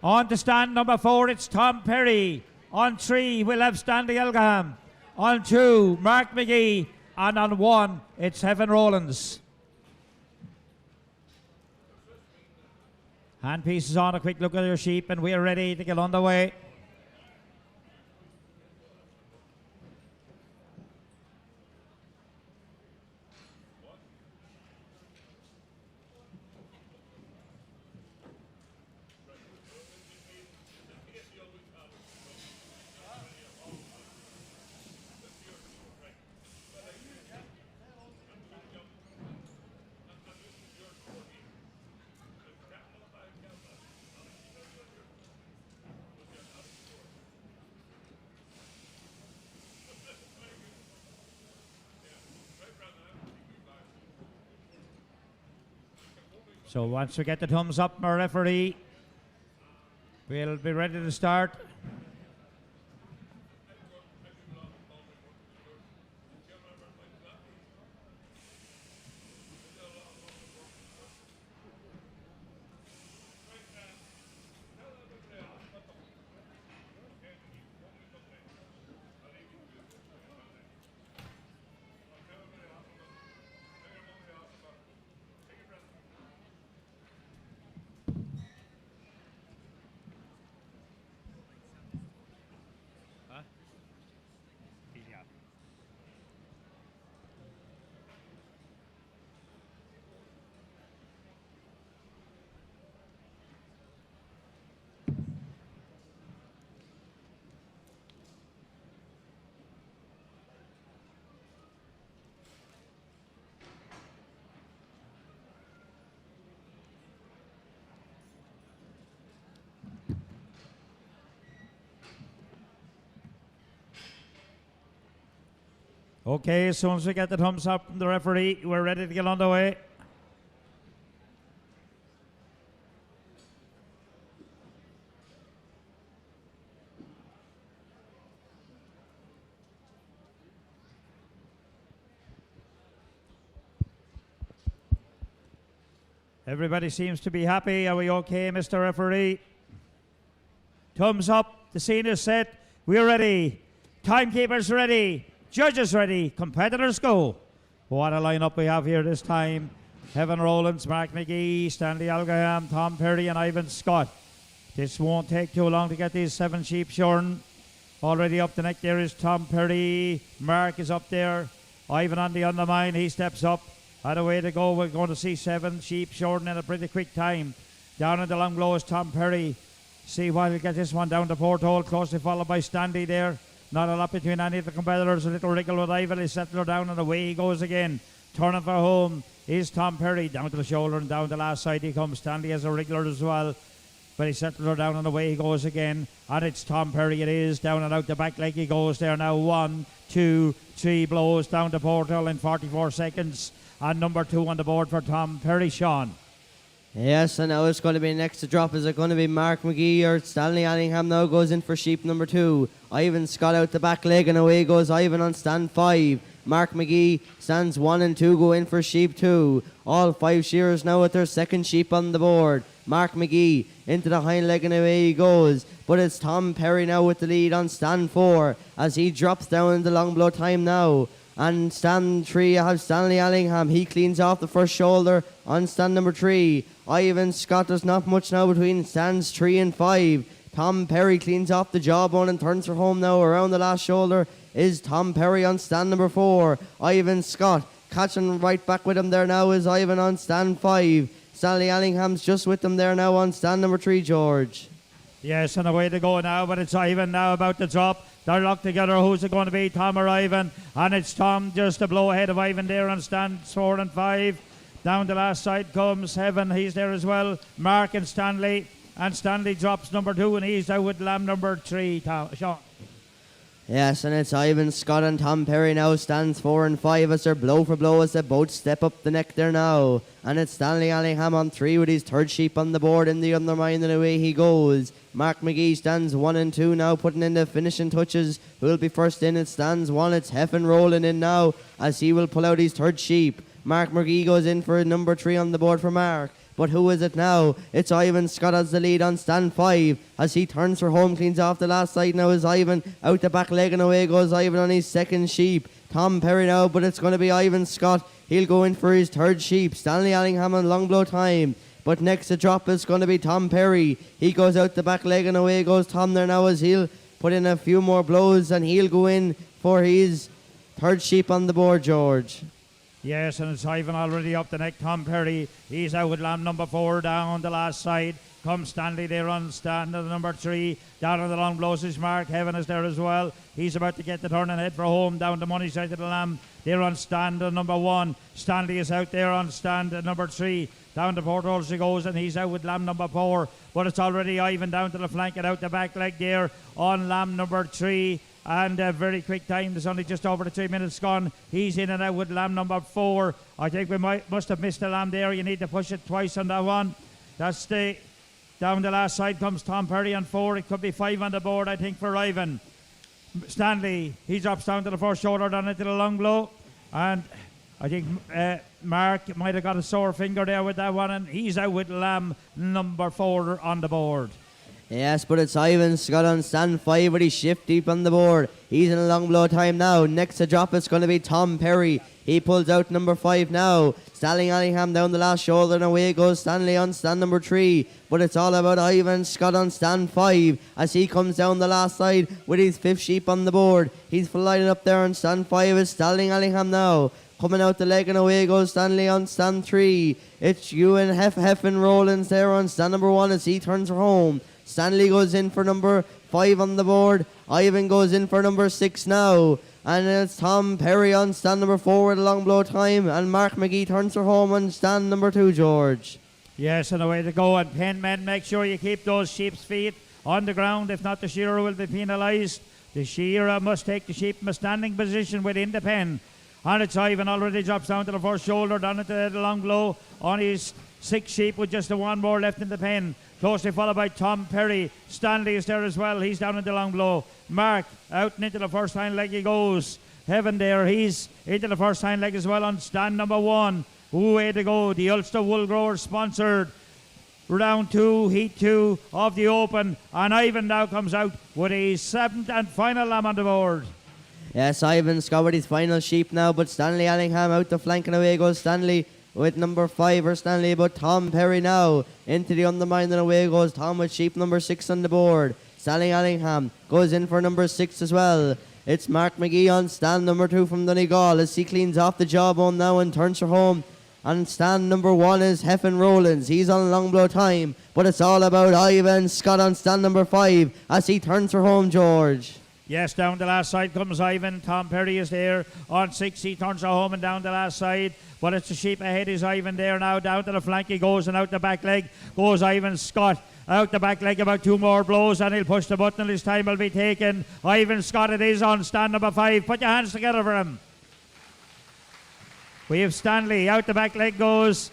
On to stand number 4, it's Tom Perry. On 3, we'll have Stanley Elgaham. On 2, Mark McGee. And on 1, it's Heaven Rowlands. Handpieces on, a quick look at your sheep, and we're ready to get underway. So once we get the thumbs up from our referee, we'll be ready to start. Okay, as soon as we get the thumbs up from the referee, we're ready to get underway. Everybody seems to be happy. Are we okay, Mr. Referee? Thumbs up. The scene is set. We're ready. Timekeepers ready. Judges ready. Competitors go. What a lineup we have here this time. Heaven Rowlands, Mark McGee, Stanley Algaham, Tom Perry and Ivan Scott. This won't take too long to get these 7 sheep shorn. Already up the neck there is Tom Perry. Mark is up there. Ivan on the undermine. He steps up. And away to go. We're going to see 7 sheep shorn in a pretty quick time. Down in the long blow is Tom Perry. See what will get this one down to Porthole. Closely followed by Stanley there. Not a lot between any of the competitors. A little wriggle with Ivan. He settled her down and away he goes again. Turning for home is Tom Perry. Down to the shoulder and down the last side he comes. Stanley has a wriggler as well. But he settled her down and away he goes again. And it's Tom Perry it is. Down and out the back leg he goes there now. 1, 2, 3 blows down to Porthole in 44 seconds. And number 2 on the board for Tom Perry, Sean. Yes, and now it's going to be next to drop. Is it going to be Mark McGee or Stanley Allingham now goes in for sheep number 2. Ivan Scott out the back leg and away goes Ivan on stand 5. Mark McGee stands 1 and 2 go in for sheep 2. All 5 shearers now with their second sheep on the board. Mark McGee into the hind leg and away he goes. But it's Tom Perry now with the lead on stand 4 as he drops down in the long blow time now. And stand 3, I have Stanley Allingham. He cleans off the first shoulder on stand number 3. Ivan Scott, there's not much now between stands 3 and 5. Tom Perry cleans off the jawbone and turns for home now. Around the last shoulder is Tom Perry on stand number 4. Ivan Scott catching right back with him there now is Ivan on stand 5. Stanley Allingham's just with them there now on stand number 3, George. Yes, and away to go now, but it's Ivan now about to drop. They're locked together. Who's it going to be, Tom or Ivan? And it's Tom just a blow ahead of Ivan there on stands 4 and 5. Down the last side comes Heaven. He's there as well. Mark and Stanley. And Stanley drops number 2 and he's out with lamb number 3, Sean. Yes, and it's Ivan Scott and Tom Perry now stands 4 and 5 as they're blow for blow as they both step up the neck there now. And it's Stanley Allingham on 3 with his third sheep on the board in the undermine and away he goes. Mark McGee stands 1 and 2 now putting in the finishing touches. Who'll be first in? It stands 1. It's Heffen rolling in now as he will pull out his third sheep. Mark McGee goes in for number 3 on the board for Mark. But who is it now? It's Ivan Scott as the lead on stand 5 as he turns for home, cleans off the last side. Now is Ivan out the back leg and away goes Ivan on his second sheep. Tom Perry now, but it's going to be Ivan Scott. He'll go in for his third sheep. Stanley Allingham on long blow time. But next to drop is going to be Tom Perry. He goes out the back leg and away goes Tom there now as he'll put in a few more blows and he'll go in for his third sheep on the board, George. Yes, and it's Ivan already up the neck. Tom Perry, he's out with lamb number 4 down the last side. Comes Stanley there on stand at number 3. Down on the long blows is Mark. Heaven is there as well. He's about to get the turn and head for home down the money side of the lamb. There on stand at number 1. Stanley is out there on stand at number 3. Down to Porthole she goes and he's out with lamb number 4. But it's already Ivan down to the flank and out the back leg there on lamb number 3. And a very quick time. There's only just over the 3 minutes gone. He's in and out with lamb number 4. I think we must have missed a lamb there. You need to push it twice on that one. That's the down the last side comes Tom Perry on 4. It could be 5 on the board, I think, for Ivan. Stanley, he drops down to the first shoulder, down into the long blow. And I think Mark might have got a sore finger there with that one. And he's out with lamb number 4 on the board. Yes, but it's Ivan Scott on stand 5 with his shift deep on the board. He's in a long blow time now. Next to drop it's going to be Tom Perry. He pulls out number 5 now. Stanley Allingham down the last shoulder and away goes Stanley on stand number 3. But it's all about Ivan Scott on stand 5 as he comes down the last side with his 5th sheep on the board. He's flying up there on stand 5. It's Stanley Allingham now. Coming out the leg and away goes Stanley on stand 3. It's Ewan Heffen Rollins there on stand number 1 as he turns her home. Stanley goes in for number 5 on the board. Ivan goes in for number 6 now. And it's Tom Perry on stand number 4 with a long blow time. And Mark McGee turns her home on stand number 2, George. Yes, and away to go. And pen men, make sure you keep those sheep's feet on the ground. If not, the shearer will be penalised. The shearer must take the sheep in a standing position within the pen. And it's Ivan already drops down to the first shoulder, down into the long blow on his 6 sheep with just the 1 more left in the pen. Closely followed by Tom Perry. Stanley is there as well. He's down in the long blow. Mark out and into the first hind leg he goes. Heaven there. He's into the first hind leg as well on stand number 1. Way to go. The Ulster Wool Growers sponsored round 2, heat 2 of the Open. And Ivan now comes out with his 7th and final lamb on the board. Yes, Ivan's got with his final sheep now, but Stanley Allingham out the flank and away goes Stanley with number 5 for Stanley, but Tom Perry now into the undermine and away goes Tom with sheep number 6 on the board. Stanley Allingham goes in for number 6 as well. It's Mark McGee on stand number 2 from Donegal as he cleans off the jawbone now and turns her home. And stand number 1 is Heffen Rollins. He's on long blow time, but it's all about Ivan Scott on stand number 5 as he turns her home, George. Yes, down the last side comes Ivan. Tom Perry is there on 6. He turns her home and down the last side. But it's the sheep ahead is Ivan there now. Down to the flank he goes and out the back leg goes Ivan Scott. Out the back leg about 2 more blows and he'll push the button and his time will be taken. Ivan Scott it is on stand number 5. Put your hands together for him. We have Stanley. Out the back leg goes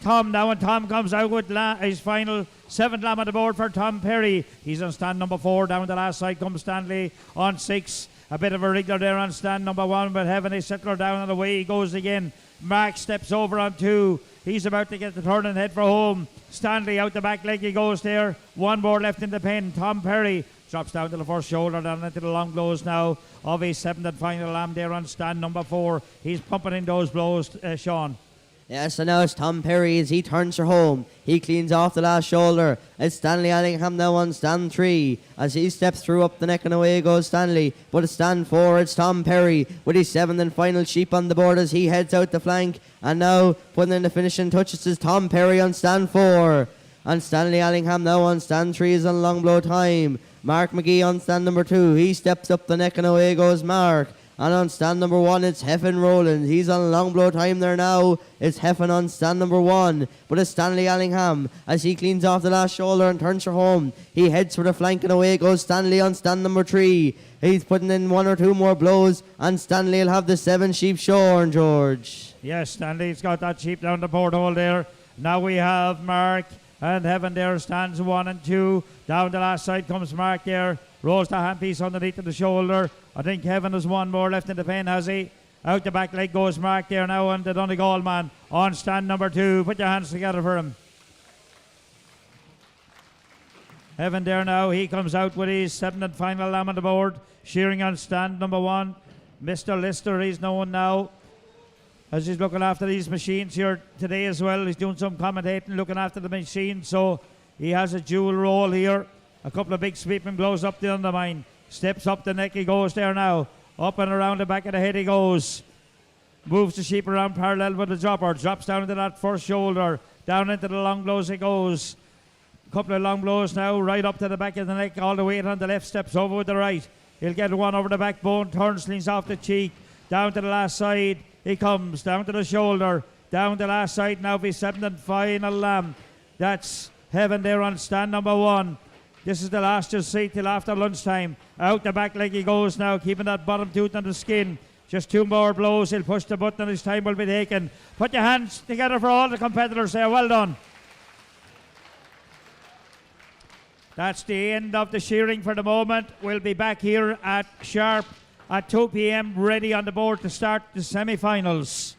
Tom now, and Tom comes out with his final 7th lamb on the board for Tom Perry. He's on stand number 4. Down the last side comes Stanley on 6. A bit of a wriggler there on stand number 1, but Heaven is settler down and away he goes again. Mark steps over on 2. He's about to get the turn and head for home. Stanley out the back leg he goes there. 1 more left in the pen. Tom Perry drops down to the first shoulder, down into the long blows now of his 7th and final lamb there on stand number 4. He's pumping in those blows, Sean. Yes, and now it's Tom Perry as he turns her home. He cleans off the last shoulder. It's Stanley Allingham now on stand 3 as he steps through up the neck and away goes Stanley. But it's stand 4, it's Tom Perry with his 7th and final sheep on the board as he heads out the flank. And now putting in the finishing touches is Tom Perry on stand 4. And Stanley Allingham now on stand 3 is on long blow time. Mark McGee on stand number 2. He steps up the neck and away goes Mark. And on stand number 1, it's Heffen Rollins. He's on long blow time there now. It's Heffen on stand number 1. But it's Stanley Allingham as he cleans off the last shoulder and turns her home. He heads for the flank and away goes Stanley on stand number 3. He's putting in 1 or 2 more blows. And Stanley will have the 7 sheep shorn, George. Yes, Stanley's got that sheep down the porthole there. Now we have Mark and Heaven there stands 1 and 2. Down the last side comes Mark there. Rolls the handpiece underneath of the shoulder. I think Heaven has 1 more left in the pen, has he? Out the back leg goes Mark there now, and the Donegal man on stand number 2. Put your hands together for him. Heaven there now. He comes out with his 7th and final lamb on the board. Shearing on stand number 1. Mr. Lister, he's known now as he's looking after these machines here today as well. He's doing some commentating, looking after the machine, so he has a dual role here. A couple of big sweeping blows up the undermine. Steps up the neck, he goes there now. Up and around the back of the head he goes. Moves the sheep around parallel with the dropper. Drops down into that first shoulder. Down into the long blows he goes. Couple of long blows now, right up to the back of the neck, all the way on the left, steps over with the right. He'll get 1 over the backbone, turns, leans off the cheek. Down to the last side he comes, down to the shoulder. Down the last side now for his 7th and final lamb. That's Heaven there on stand number 1. This is the last you'll see till after lunchtime. Out the back leg he goes now, keeping that bottom tooth on the skin. Just 2 more blows, he'll push the button and his time will be taken. Put your hands together for all the competitors there, well done. That's the end of the shearing for the moment. We'll be back here at sharp at 2 p.m. ready on the board to start the semi-finals.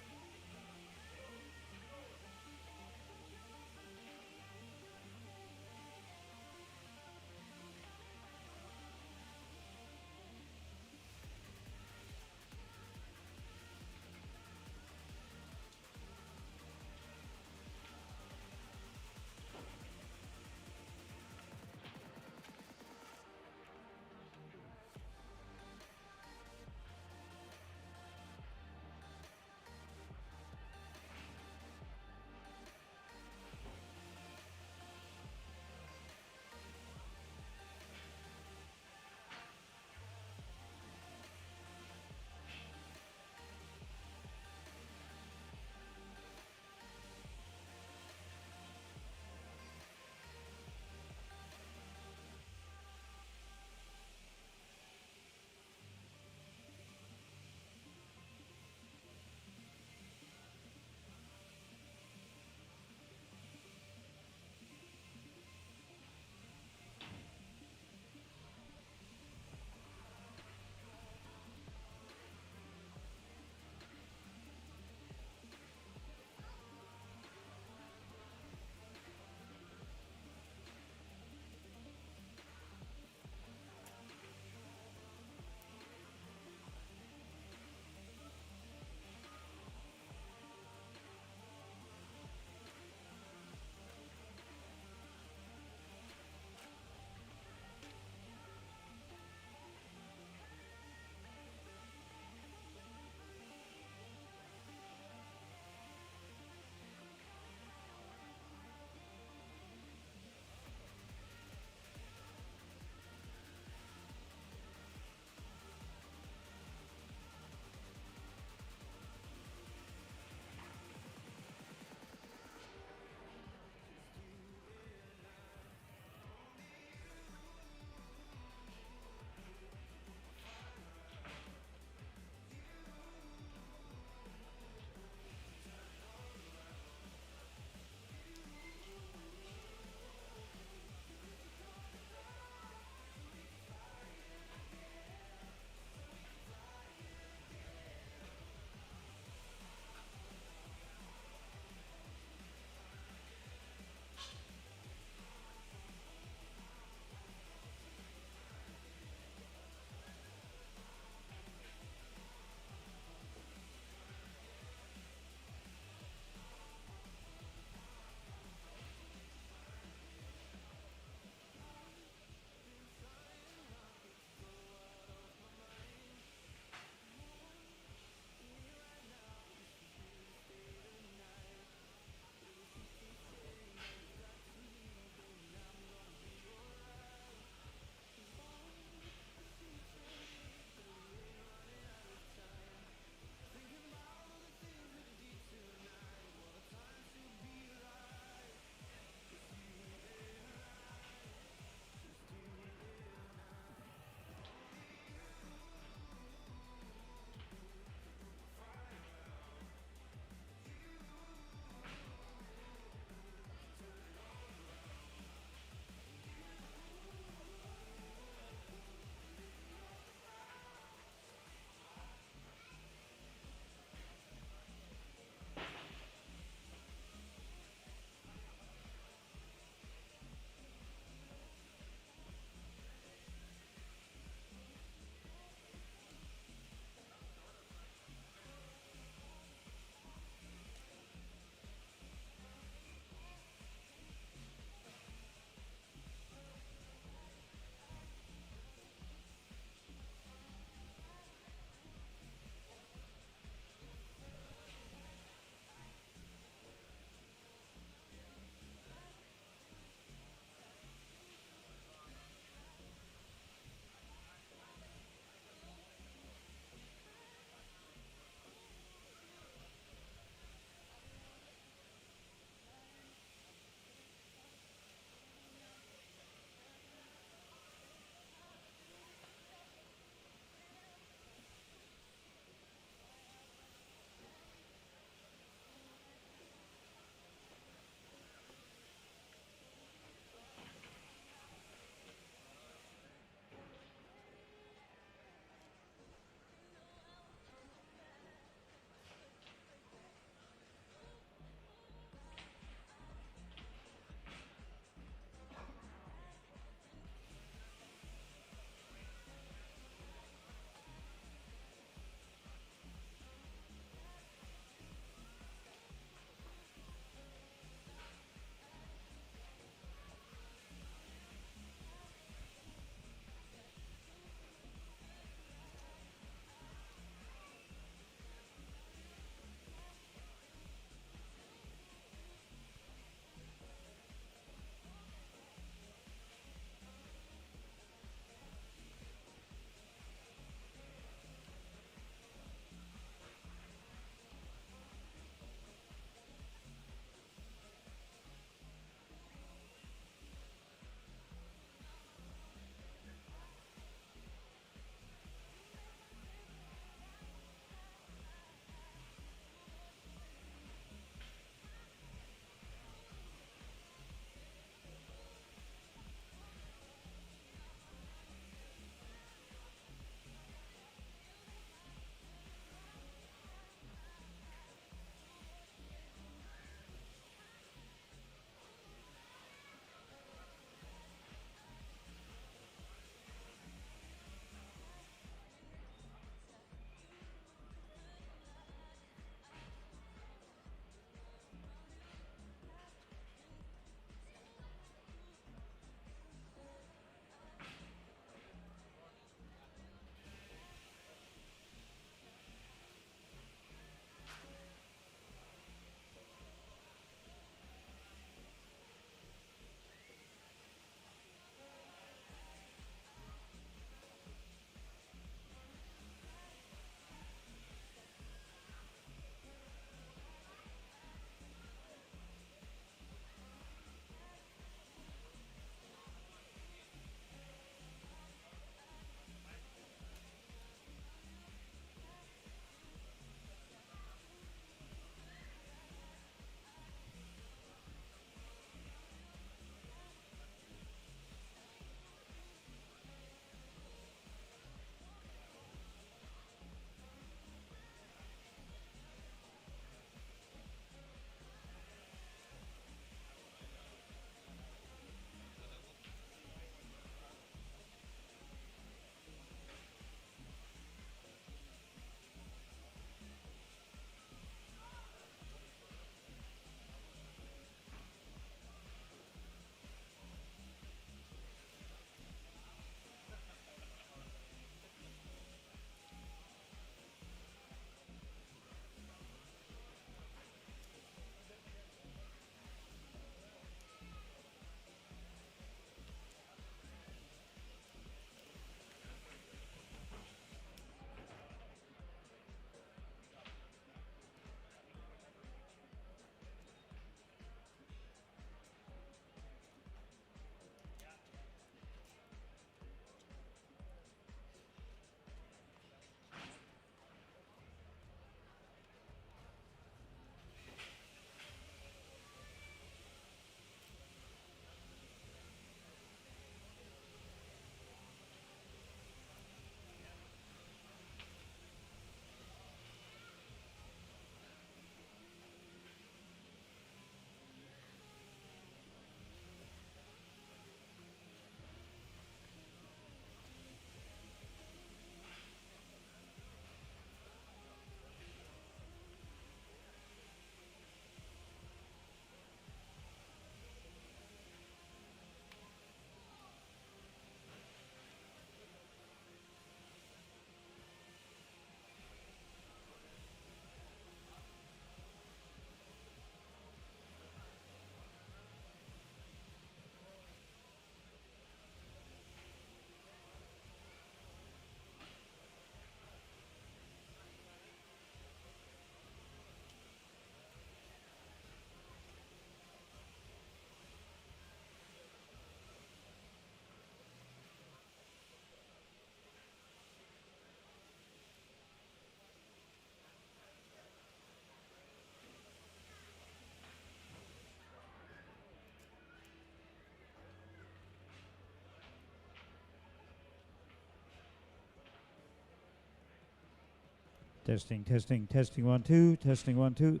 Testing, testing, testing 1 2, testing 1 2.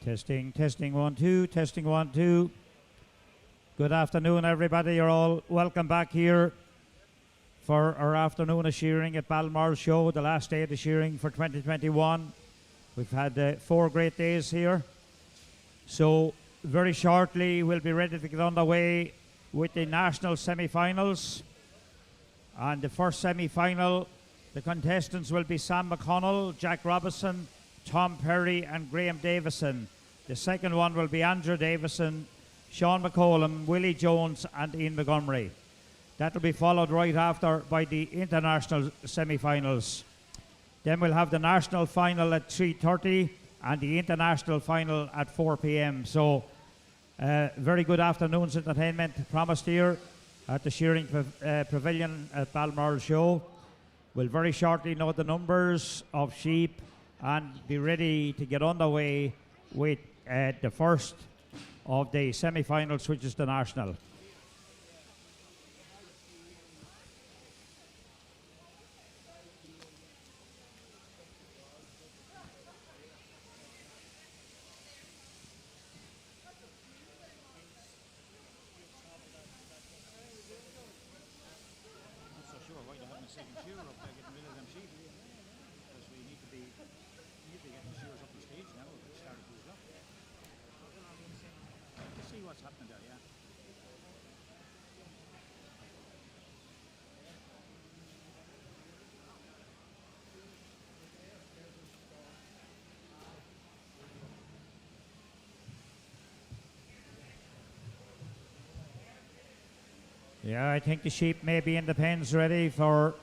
Testing, testing, 1, 2, testing, 1, 2. Good afternoon, everybody. You're all welcome back here for our afternoon of shearing at Balmoral Show, the last day of the shearing for 2021. We've had 4 great days here. So very shortly we'll be ready to get underway with the national semi-finals. And the first semi-final, the contestants will be Sam McConnell, Jack Robinson, Tom Perry and Graham Davison. The second one will be Andrew Davison, Sean McCollum, Willie Jones and Ian Montgomery. That will be followed right after by the international semi-finals. Then we'll have the national final at 3:30 and the international final at 4 p.m. So very good afternoon's entertainment promised here at the Shearing Pavilion at Balmoral Show. We'll very shortly know the numbers of sheep and be ready to get underway with the first of the semi-finals, which is the national. Yeah, I think the sheep may be in the pens ready for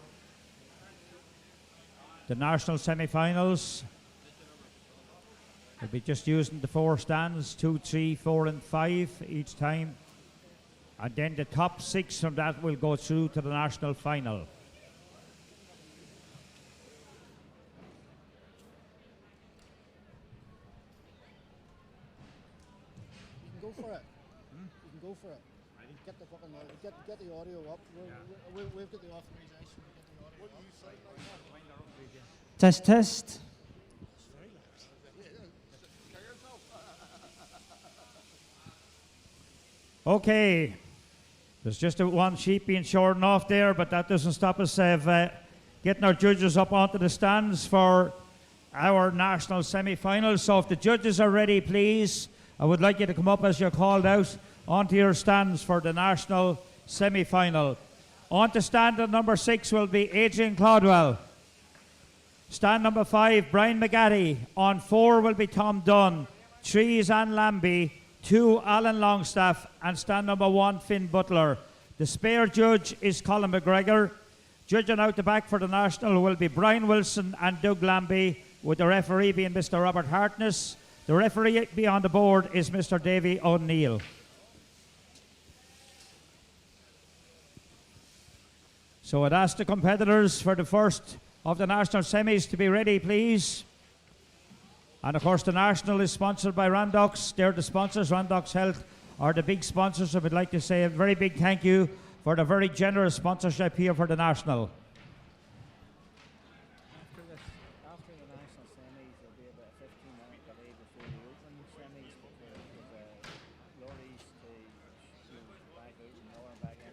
the national semi-finals. We'll be just using the 4 stands, 2, 3, 4 and 5 each time. And then the top 6 from that will go through to the national final. You can go for it. You can go for it. Get the fucking get the audio up. We've got the authorization to get the audio up. Test, test. Okay, there's just one sheep being shorn off there, but that doesn't stop us getting our judges up onto the stands for our national semi-finals. So if the judges are ready, please, I would like you to come up as you're called out onto your stands for the national semi-final. On to stand number 6 will be Adrian Caldwell. Stand number 5, Brian McGatty. On 4 will be Tom Dunn. 3 is Anne Lambie. 2, Alan Longstaff. And stand number 1, Finn Butler. The spare judge is Colin McGregor. Judging out the back for the national will be Brian Wilson and Doug Lambie, with the referee being Mr. Robert Hartness. The referee beyond the board is Mr. Davy O'Neill. So I'd ask the competitors for the first of the national semis to be ready, please. And of course the national is sponsored by Randox. They're the sponsors. Randox Health are the big sponsors. I would like to say a very big thank you for the very generous sponsorship here for the national. After the national semis, there'll be about a 15-minute delay before the open semis, because lorries to back out and lower and back in.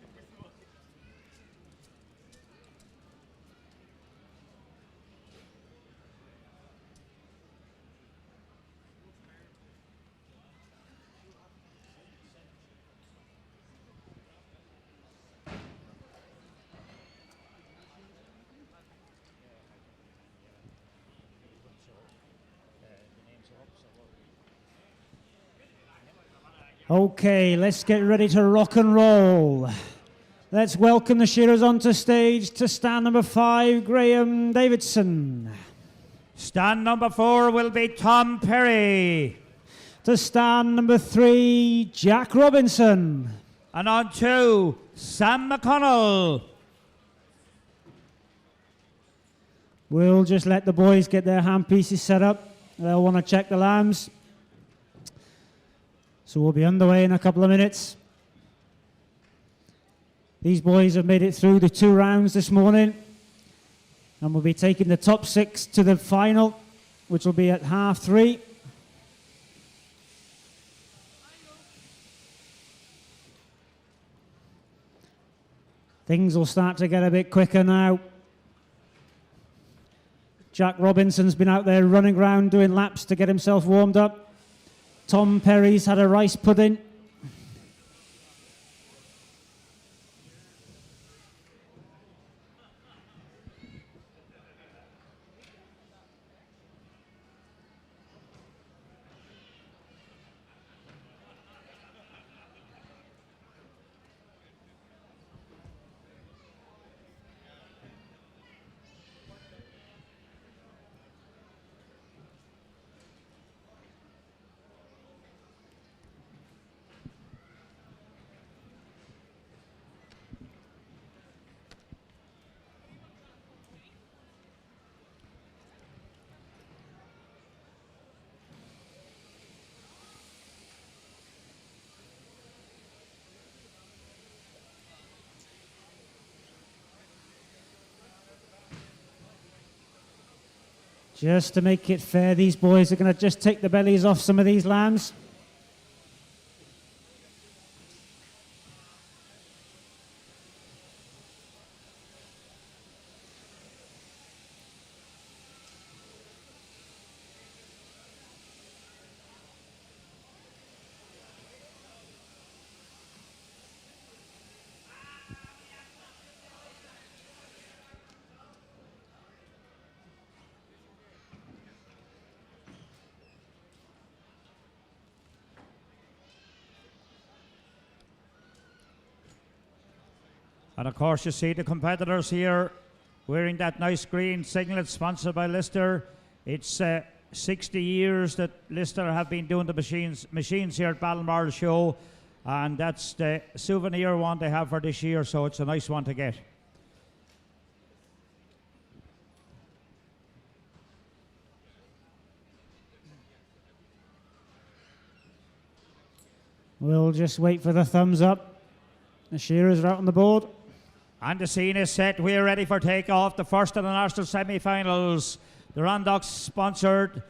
Okay, let's get ready to rock and roll. Let's welcome the shearers onto stage to stand number 5, Graham Davidson. Stand number 4 will be Tom Perry. To stand number 3, Jack Robinson. And on 2, Sam McConnell. We'll just let the boys get their handpieces set up. They'll want to check the lambs. So we'll be underway in a couple of minutes. These boys have made it through the 2 rounds this morning. And we'll be taking the top 6 to the final, which will be at 3:30. Things will start to get a bit quicker now. Jack Robinson's been out there running around doing laps to get himself warmed up. Tom Perry's had a rice pudding. Just to make it fair, these boys are going to just take the bellies off some of these lambs. And of course, you see the competitors here wearing that nice green singlet sponsored by Lister. It's 60 years that Lister have been doing the machines here at Balmoral Show, and that's the souvenir one they have for this year, so it's a nice one to get. We'll just wait for the thumbs up. The shearers are out on the board. And the scene is set. We're ready for takeoff. The first of the national semi-finals. The Rondox sponsored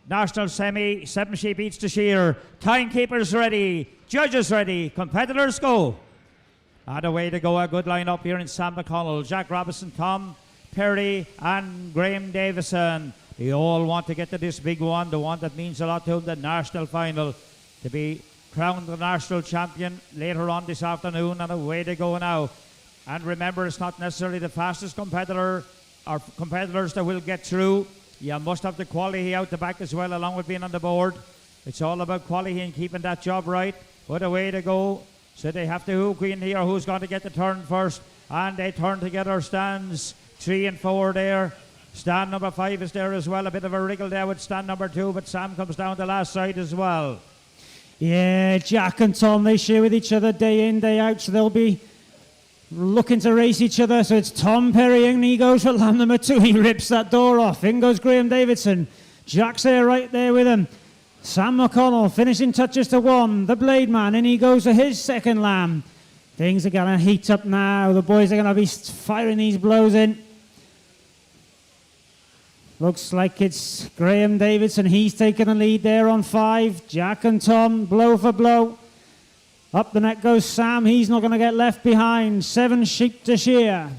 national semi. 7 sheep each to shear. Timekeepers ready. Judges ready. Competitors go. And away to go. A good line up here in Sam McConnell. Jack Robinson, Tom Perry and Graham Davison. They all want to get to this big one. The one that means a lot to them. The national final. To be crowned the national champion later on this afternoon. And away they go now. And remember, it's not necessarily the fastest competitor or competitors that will get through. You must have the quality out the back as well, along with being on the board. It's all about quality and keeping that job right. What a way to go. So they have to hook in here. Who's going to get the turn first? And they turn together. Stands 3 and 4 there. Stand number 5 is there as well. A bit of a wriggle there with stand number 2, but Sam comes down the last side as well. Yeah, Jack and Tom, they share with each other day in, day out, so they'll be looking to race each other. So it's Tom Perry and he goes for lamb number 2. He rips that door off. In goes Graham Davidson. Jack's there right there with him. Sam McConnell finishing touches to 1. The Blade Man, and he goes for his second lamb. Things are going to heat up now. The boys are going to be firing these blows in. Looks like it's Graham Davidson. He's taking the lead there on 5. Jack and Tom, blow for blow. Up the neck goes Sam. He's not going to get left behind. 7 sheep to shear.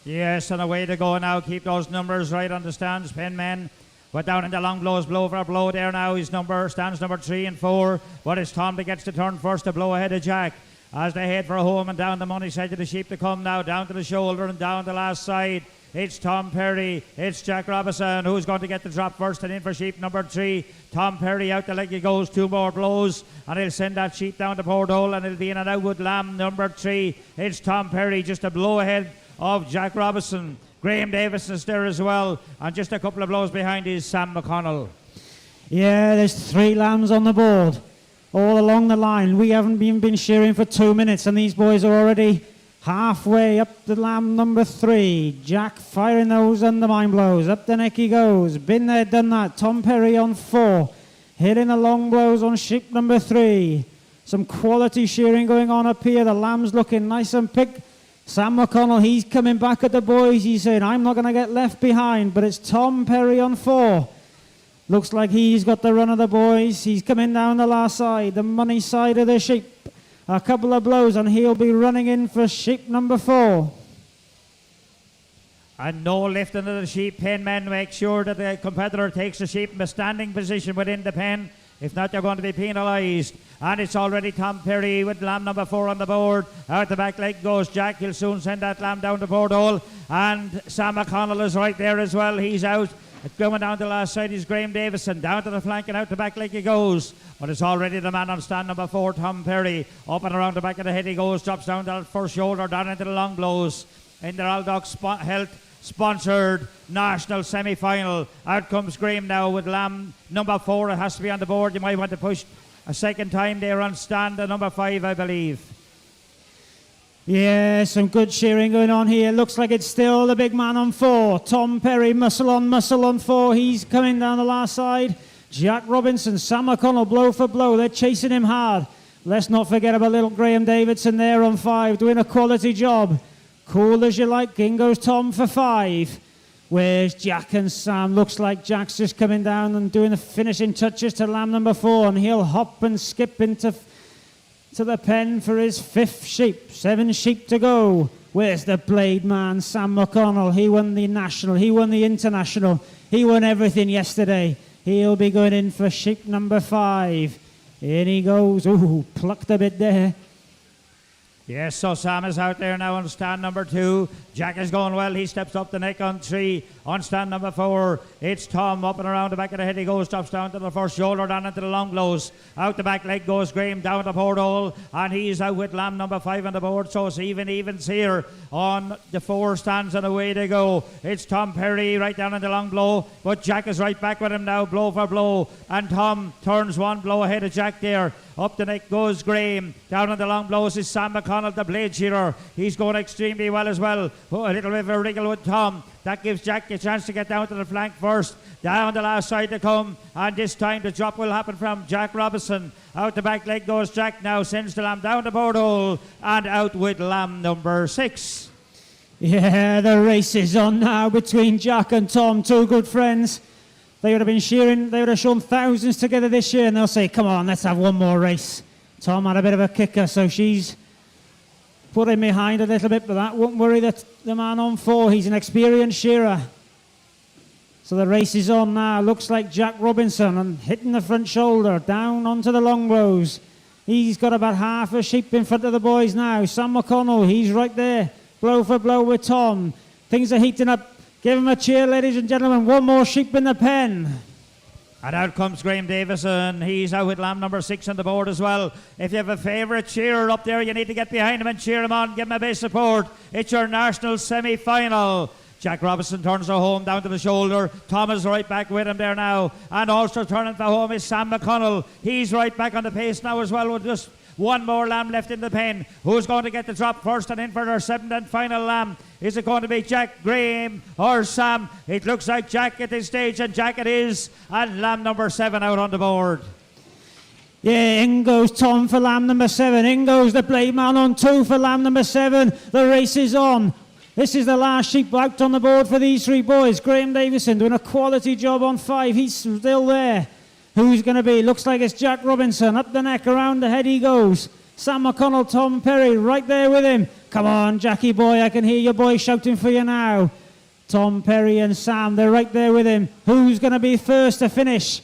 Yes, and away to go now. Keep those numbers right on the stands, penmen. But down in the long blows, blow for a blow there now. His stands number 3 and 4. But it's Tom that gets the turn first to blow ahead of Jack. As they head for home and down the money side of the sheep to come now. Down to the shoulder and down the last side. It's Tom Perry, it's Jack Robinson who's going to get the drop first, and in for sheep number 3. Tom Perry out the leg he goes, 2 more blows, and he'll send that sheep down the porthole, and it'll be in an outwood lamb number 3. It's Tom Perry just a blow ahead of Jack Robinson. Graham Davis is there as well, and just a couple of blows behind is Sam McConnell. Yeah, there's 3 lambs on the board all along the line. We haven't even been shearing for 2 minutes, and these boys are already halfway up the lamb number 3. Jack firing those undermine blows. Up the neck he goes. Been there, done that. Tom Perry on 4. Hitting the long blows on sheep number 3. Some quality shearing going on up here. The lamb's looking nice and picked. Sam McConnell, he's coming back at the boys. He's saying, I'm not going to get left behind. But it's Tom Perry on 4. Looks like he's got the run of the boys. He's coming down the last side, the money side of the sheep. A couple of blows and he'll be running in for sheep number 4. And no lifting of the sheep. Pen men make sure that the competitor takes the sheep in a standing position within the pen. If not, they're going to be penalised. And it's already Tom Perry with lamb number 4 on the board. Out the back leg goes Jack. He'll soon send that lamb down the board hole. And Sam McConnell is right there as well. He's out. Going down the last side is Graham Davison. Down to the flank and out the back leg he goes. But it's already the man on stand number 4, Tom Perry. Up and around the back of the head he goes. Drops down to the first shoulder, down into the long blows. In the All Dog Health sponsored national semi-final. Out comes Graham now with lamb number 4. It has to be on the board. You might want to push a second time there on stand number 5, I believe. Yeah, some good shearing going on here. Looks like it's still the big man on 4. Tom Perry, muscle on 4. He's coming down the last side. Jack Robinson, Sam McConnell, blow for blow. They're chasing him hard. Let's not forget about little Graham Davidson there on 5, doing a quality job. Cool as you like. In goes Tom for 5. Where's Jack and Sam? Looks like Jack's just coming down and doing the finishing touches to lamb number 4, and he'll hop and skip into the pen for his 5th sheep. 7 sheep to go. Where's the blade man, Sam McConnell? He won the national, he won the international, he won everything yesterday. He'll be going in for sheep number 5. In he goes. Ooh, plucked a bit there. Yes, so Sam is out there now on stand number 2. Jack is going well. He steps up the neck on 3. On stand number 4, it's Tom. Up and around the back of the head he goes. Drops down to the first shoulder, down into the long blows. Out the back leg goes Graham, down the board hole. And he's out with lamb number 5 on the board. So it's evens here on the 4 stands, and away they go. It's Tom Perry right down in the long blow. But Jack is right back with him now, blow for blow. And Tom turns 1 blow ahead of Jack there. Up the neck goes Graham. Down on the long blows is Sam McConnell, the blade shearer. He's going extremely well as well. Oh, a little bit of a wriggle with Tom. That gives Jack a chance to get down to the flank first. Down the last side to come. And this time the drop will happen from Jack Robinson. Out the back leg goes Jack now. Sends the lamb down the board hole. And out with lamb number 6. Yeah, the race is on now between Jack and Tom, 2 good friends. They would have been shearing, they would have shown thousands together this year, and they'll say, come on, let's have one more race. Tom had a bit of a kicker, so she's put him behind a little bit, but that won't worry the man on 4. He's an experienced shearer. So the race is on now. Looks like Jack Robinson and hitting the front shoulder, down onto the long blows. He's got about half a sheep in front of the boys now. Sam McConnell, he's right there, blow for blow with Tom. Things are heating up. Give him a cheer, ladies and gentlemen. 1 more sheep in the pen. And out comes Graham Davison. He's out with lamb number 6 on the board as well. If you have a favourite cheerer up there, you need to get behind him and cheer him on. Give him a bit of support. It's your national semi-final. Jack Robinson turns her home down to the shoulder. Tom is right back with him there now. And also turning for home is Sam McConnell. He's right back on the pace now as well with just 1 more lamb left in the pen. Who's going to get the drop first and in for their 7th and final lamb? Is it going to be Jack, Graham or Sam? It looks like Jack at this stage, and Jack it is. And lamb number 7 out on the board. Yeah, in goes Tom for lamb number 7. In goes the blade man on 2 for lamb number 7. The race is on. This is the last sheep out on the board for these 3 boys. Graham Davison doing a quality job on 5. He's still there. Who's going to be? Looks like it's Jack Robinson. Up the neck, around the head he goes. Sam McConnell, Tom Perry right there with him. Come on, Jackie boy, I can hear your boy shouting for you now. Tom Perry and Sam, they're right there with him. Who's going to be first to finish?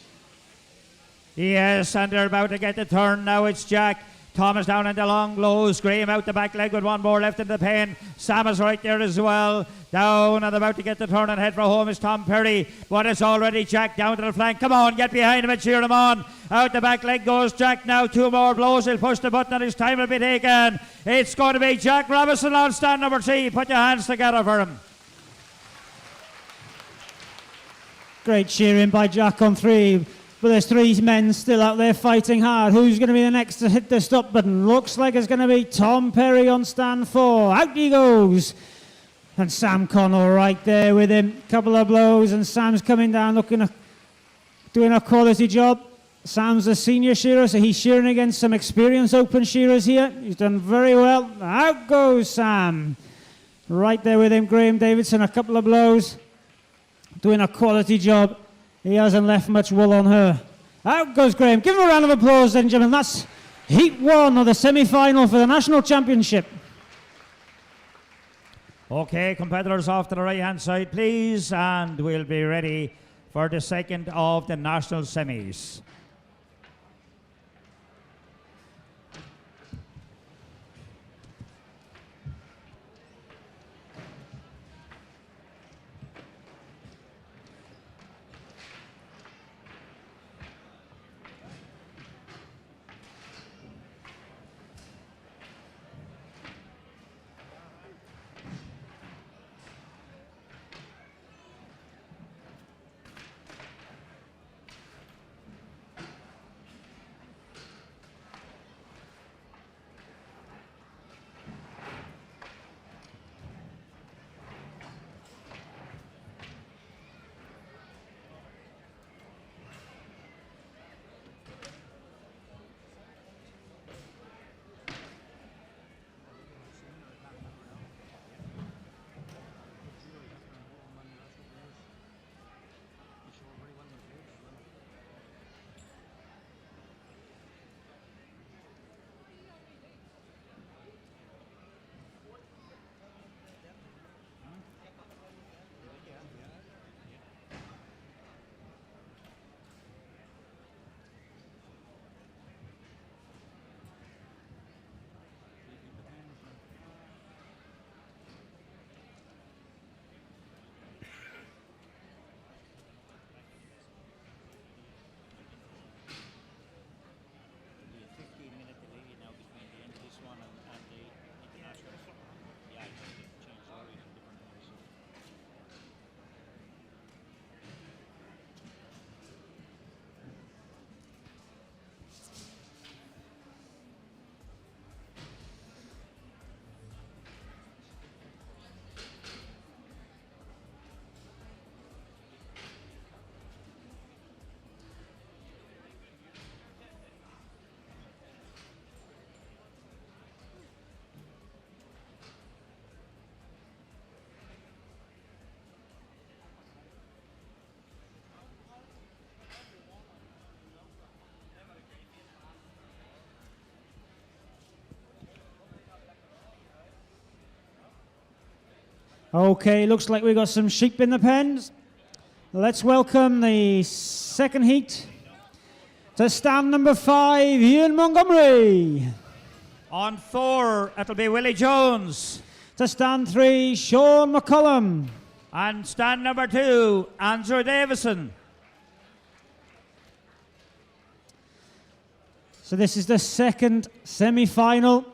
Yes, and they're about to get the turn now. It's Jack. Thomas down in the long blows. Graham out the back leg with 1 more left in the pen. Sam is right there as well. Down and about to get the turn and head for home is Tom Perry. But it's already Jack down to the flank. Come on, get behind him and cheer him on. Out the back leg goes Jack now. 2 more blows. He'll push the button and his time will be taken. It's going to be Jack Robinson on stand number 3. Put your hands together for him. Great cheering by Jack on 3. But there's 3 men still out there fighting hard. Who's going to be the next to hit the stop button? Looks like it's going to be Tom Perry on stand 4. Out he goes. And Sam Connell right there with him. Couple of blows and Sam's coming down doing a quality job. Sam's a senior shearer, so he's shearing against some experienced open shearers here. He's done very well. Out goes Sam. Right there with him, Graham Davidson, a couple of blows. Doing a quality job. He hasn't left much wool on her. Out goes Graham. Give him a round of applause, then, gentlemen. Heat 1 of the semi-final for the National Championship. Okay, competitors off to the right-hand side, please, and we'll be ready for the second of the national semis. Okay, looks like we've got some sheep in the pens. Let's welcome the second heat to stand number 5, Ian Montgomery. On 4, it'll be Willie Jones. To stand 3, Sean McCullum. And stand number 2, Andrew Davison. So this is the second semi-final.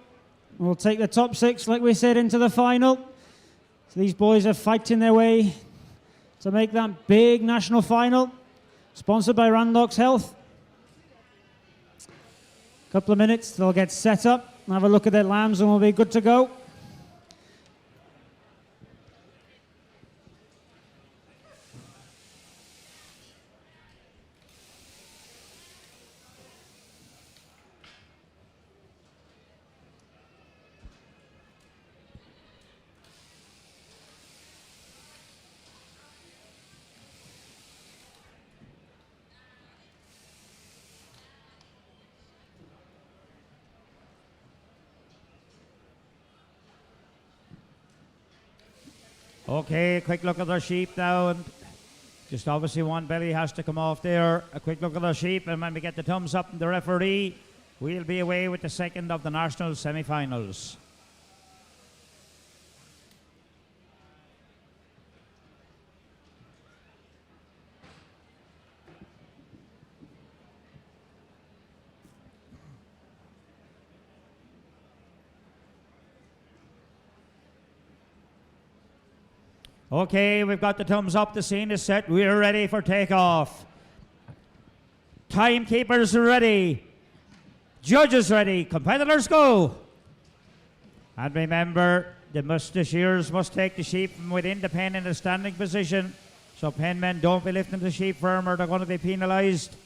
We'll take the top 6, like we said, into the final. So these boys are fighting their way to make that big national final, sponsored by Randox Health. Couple of minutes, they'll get set up, have a look at their lambs, and we'll be good to go. Okay, quick look at their sheep now, and just obviously one belly has to come off there. A quick look at their sheep, and when we get the thumbs up from the referee, we'll be away with the second of the national semi-finals. Okay, we've got the thumbs up, the scene is set, we're ready for takeoff. Timekeepers ready, judges ready, competitors go. And remember, the shearers must take the sheep from within the pen in a standing position, so penmen don't be lifting the sheep firmer, they're going to be penalised.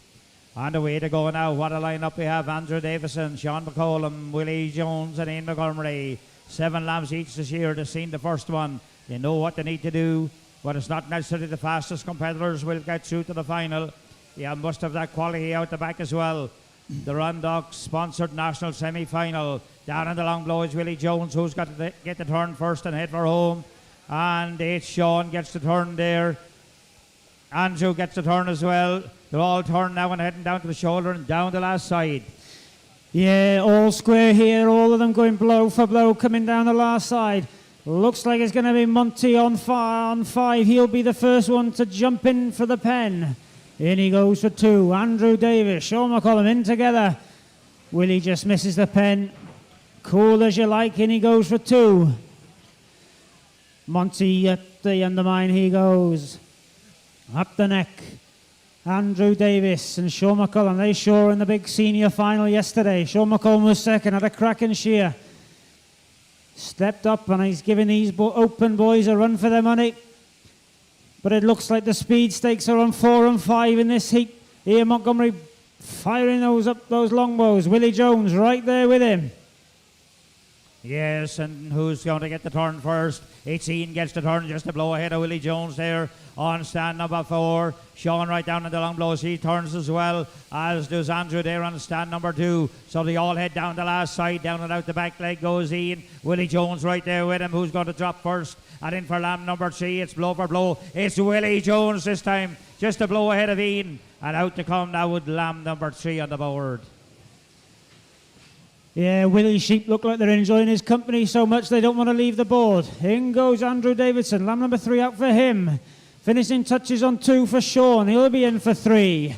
On the way to go now, what a lineup we have: Andrew Davison, Sean McCollum, Willie Jones and Ian Montgomery. 7 lambs each this year. They've seen the first one. They know what they need to do, but it's not necessarily the fastest competitors will get through to the final. Yeah, must have that quality out the back as well. the Rundock sponsored national semi-final. Down in the long blow is Willie Jones, who's got to get the turn first and head for home. And it's Sean gets the turn there. Andrew gets the turn as well. They're all turned now and heading down to the shoulder and down the last side. Yeah, all square here, all of them going blow for blow, coming down the last side. Looks like it's going to be Monty on five. He'll be the first one to jump in for the pen. In he goes for 2. Andrew Davis, Sean McCollum in together. Willie just misses the pen. Cool as you like, in he goes for 2. Monty at the undermine, he goes. Up the neck. Andrew Davis and Sean McCollum, they sure in the big senior final yesterday. Sean McCollum was second, had a cracking shear. Stepped up and he's giving these open boys a run for their money. But it looks like the speed stakes are on 4 and 5 in this heat. Ian Montgomery firing those longbows. Willie Jones right there with him. Yes, and who's going to get the turn first? It's Ian gets the turn just to blow ahead of Willie Jones there on stand number 4. Sean right down in the long blows, he turns as well, as does Andrew there on stand number 2. So they all head down the last side, down and out the back leg goes Ian. Willie Jones right there with him, who's going to drop first. And in for lamb number 3, it's blow for blow. It's Willie Jones this time, just to blow ahead of Ian. And out to come now with lamb number 3 on the board. Yeah, Willie's sheep look like they're enjoying his company so much they don't want to leave the board. In goes Andrew Davidson, lamb number 3 out for him. Finishing touches on 2 for Sean, he'll be in for 3.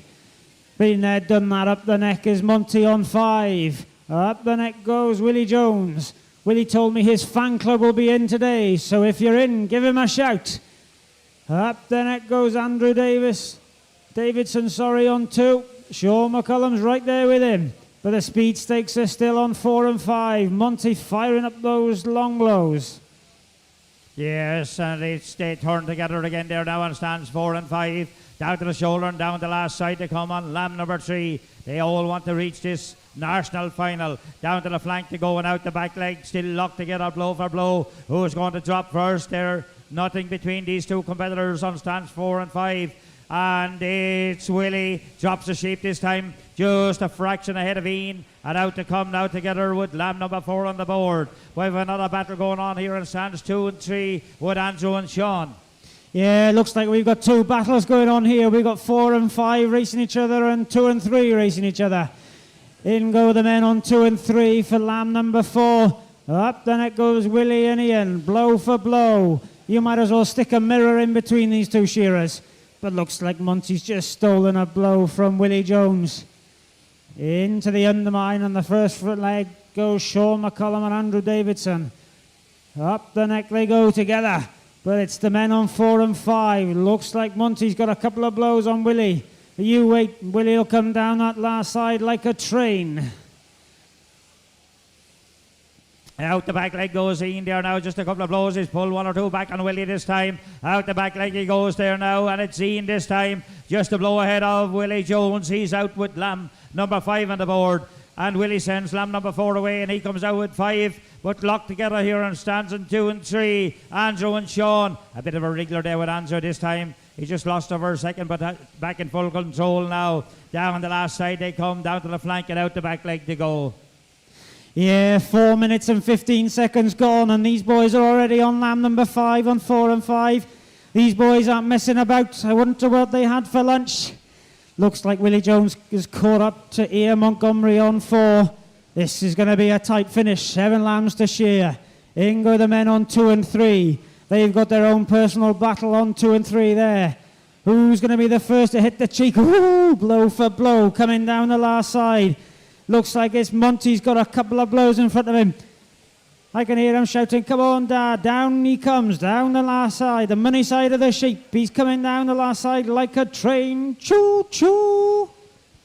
Been there, done that, up the neck is Monty on 5. Up the neck goes Willie Jones. Willie told me his fan club will be in today, so if you're in, give him a shout. Up the neck goes Andrew Davidson, on 2. Sean McCollum's right there with him. But the speed stakes are still on 4 and 5. Monty firing up those long blows. Yes, and they turn together again there now on stands 4 and 5. Down to the shoulder and down the last side to come on lamb number 3. They all want to reach this national final. Down to the flank to go and out the back leg. Still locked together blow for blow. Who's going to drop first there? Nothing between these two competitors on stands 4 and 5. And it's Willie, drops the sheep this time, just a fraction ahead of Ian, and out to come now together with lamb number 4 on the board. We have another battle going on here in stands 2 and 3 with Andrew and Sean. Yeah, looks like we've got 2 battles going on here. We've got 4 and 5 racing each other and 2 and 3 racing each other. In go the men on 2 and 3 for lamb number 4. Up the neck goes Willie and Ian, blow for blow. You might as well stick a mirror in between these 2 shearers. But looks like Monty's just stolen a blow from Willie Jones. Into the undermine on the first foot leg goes Sean McCollum and Andrew Davidson. Up the neck they go together. But it's the men on 4 and 5. Looks like Monty's got a couple of blows on Willie. You wait, Willie will come down that last side like a train. Out the back leg goes Ian there now, just a couple of blows. He's pulled 1 or 2 back on Willie this time. Out the back leg he goes there now, and it's Ian this time, just a blow ahead of Willie Jones. He's out with lamb number 5 on the board. And Willie sends lamb number 4 away, and he comes out with 5. But locked together here on stands in 2 and 3. Andrew and Sean. A bit of a wriggler there with Andrew this time. He just lost over a second, but back in full control now. Down on the last side they come, down to the flank and out the back leg to go. Yeah, 4 minutes and 15 seconds gone, and these boys are already on lamb number 5 on 4 and 5. These boys aren't messing about. I wonder what they had for lunch. Looks like Willie Jones is caught up to Ian Montgomery on 4. This is going to be a tight finish. 7 lambs to shear. In go the men on 2 and 3. They've got their own personal battle on 2 and 3 there. Who's going to be the first to hit the cheek? Ooh, blow for blow coming down the last side. Looks like it's Monty's got a couple of blows in front of him. I can hear him shouting, come on, Dad. Down he comes, down the last side, the money side of the sheep. He's coming down the last side like a train. Choo-choo.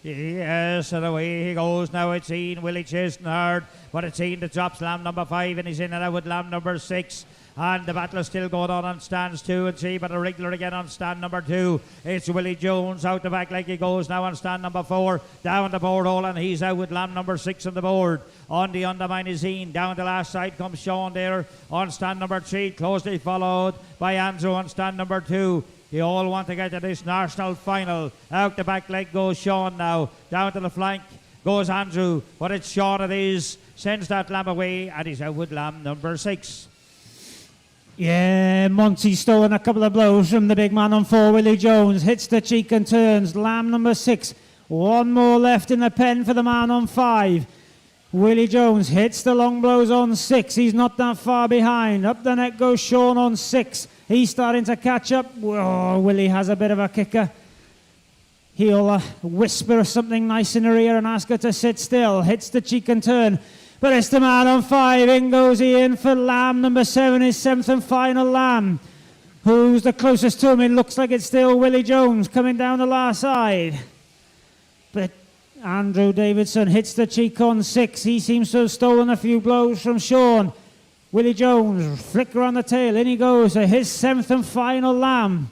Yes, and away he goes now. It's Ian, Willie chasing hard, but it's Ian that drops lamb number 5, and he's in and out with lamb number 6. And the battle is still going on stands 2 and 3, but a wriggler again on stand number 2. It's Willie Jones out the back like he goes now on stand number 4. Down the board hole, and he's out with lamb number 6 on the board. On the undermine is Ian. Down the last side comes Sean there on stand number 3, closely followed by Andrew on stand number 2. They all want to get to this national final. Out the back leg goes Sean now. Down to the flank. goes Andrew, but it's Sean it is. Sends that lamb away, and he's out with lamb number 6. Yeah, Monty's stolen a couple of blows from the big man on 4, Willie Jones. Hits the cheek and turns. Lamb number 6. One more left in the pen for the man on 5. Willie Jones hits the long blows on 6. He's not that far behind. Up the neck goes Sean on 6. He's starting to catch up. Oh, Willie has a bit of a kicker. He'll whisper something nice in her ear and ask her to sit still. Hits the cheek and turn. But it's the man on 5. In goes he in for lamb number 7, his 7th and final lamb. Who's the closest to him? It looks like it's still Willie Jones coming down the last side. But Andrew Davidson hits the cheek on 6. He seems to have stolen a few blows from Sean. Willie Jones, flicker on the tail. In he goes to his 7th and final lamb.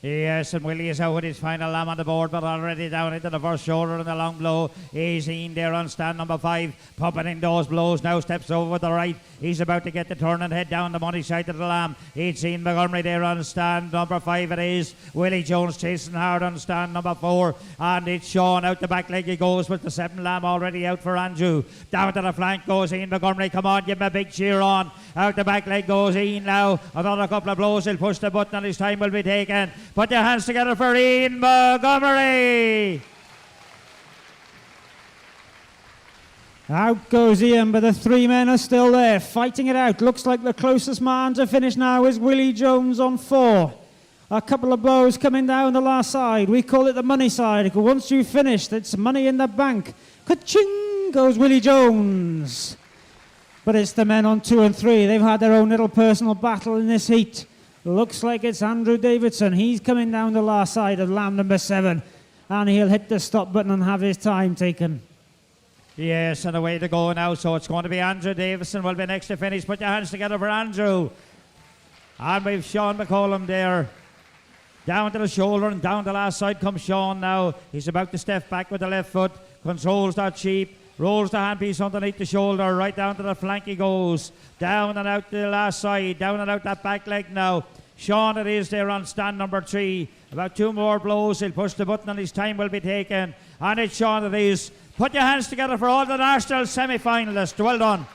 Yes, and Willie is out with his final lamb on the board, but already down into the first shoulder and the long blow. He's in there on stand number 5, pumping in those blows. Now steps over with the right. He's about to get the turn and head down the money side of the lamb. He's seen Montgomery there on stand number 5 it is. Willie Jones chasing hard on stand number 4, and it's Sean out the back leg he goes with the 7 lamb already out for Andrew. Down to the flank goes Ian Montgomery. Come on, give him a big cheer on. Out the back leg goes Ian now. Another couple of blows. He'll push the button and his time will be taken. Put your hands together for Ian Montgomery. Out goes Ian, but the 3 men are still there, fighting it out. Looks like the closest man to finish now is Willie Jones on 4. A couple of blows coming down the last side. We call it the money side. Once you've finished, it's money in the bank. Ka-ching goes Willie Jones. But it's the men on 2 and 3. They've had their own little personal battle in this heat. Looks like it's Andrew Davidson. He's coming down the last side of lamb number 7. And he'll hit the stop button and have his time taken. Yes, and away to go now. So it's going to be Andrew Davidson will be next to finish. Put your hands together for Andrew. And we've Sean McCollum there. Down to the shoulder and down the last side comes Sean now. He's about to step back with the left foot. Controls that sheep. Rolls the handpiece underneath the shoulder, right down to the flank he goes. Down and out the last side, down and out that back leg now. Sean it is there on stand number 3. About 2 more blows, he'll push the button and his time will be taken. And it's Sean it is. Put your hands together for all the national semi-finalists. Well done.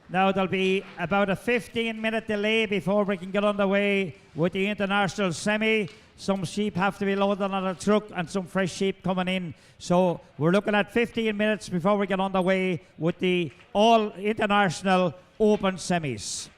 Now there'll be about a 15-minute delay before we can get underway with the international semi. Some sheep have to be loaded on a truck and some fresh sheep coming in. So we're looking at 15 minutes before we get underway with the all international open semis.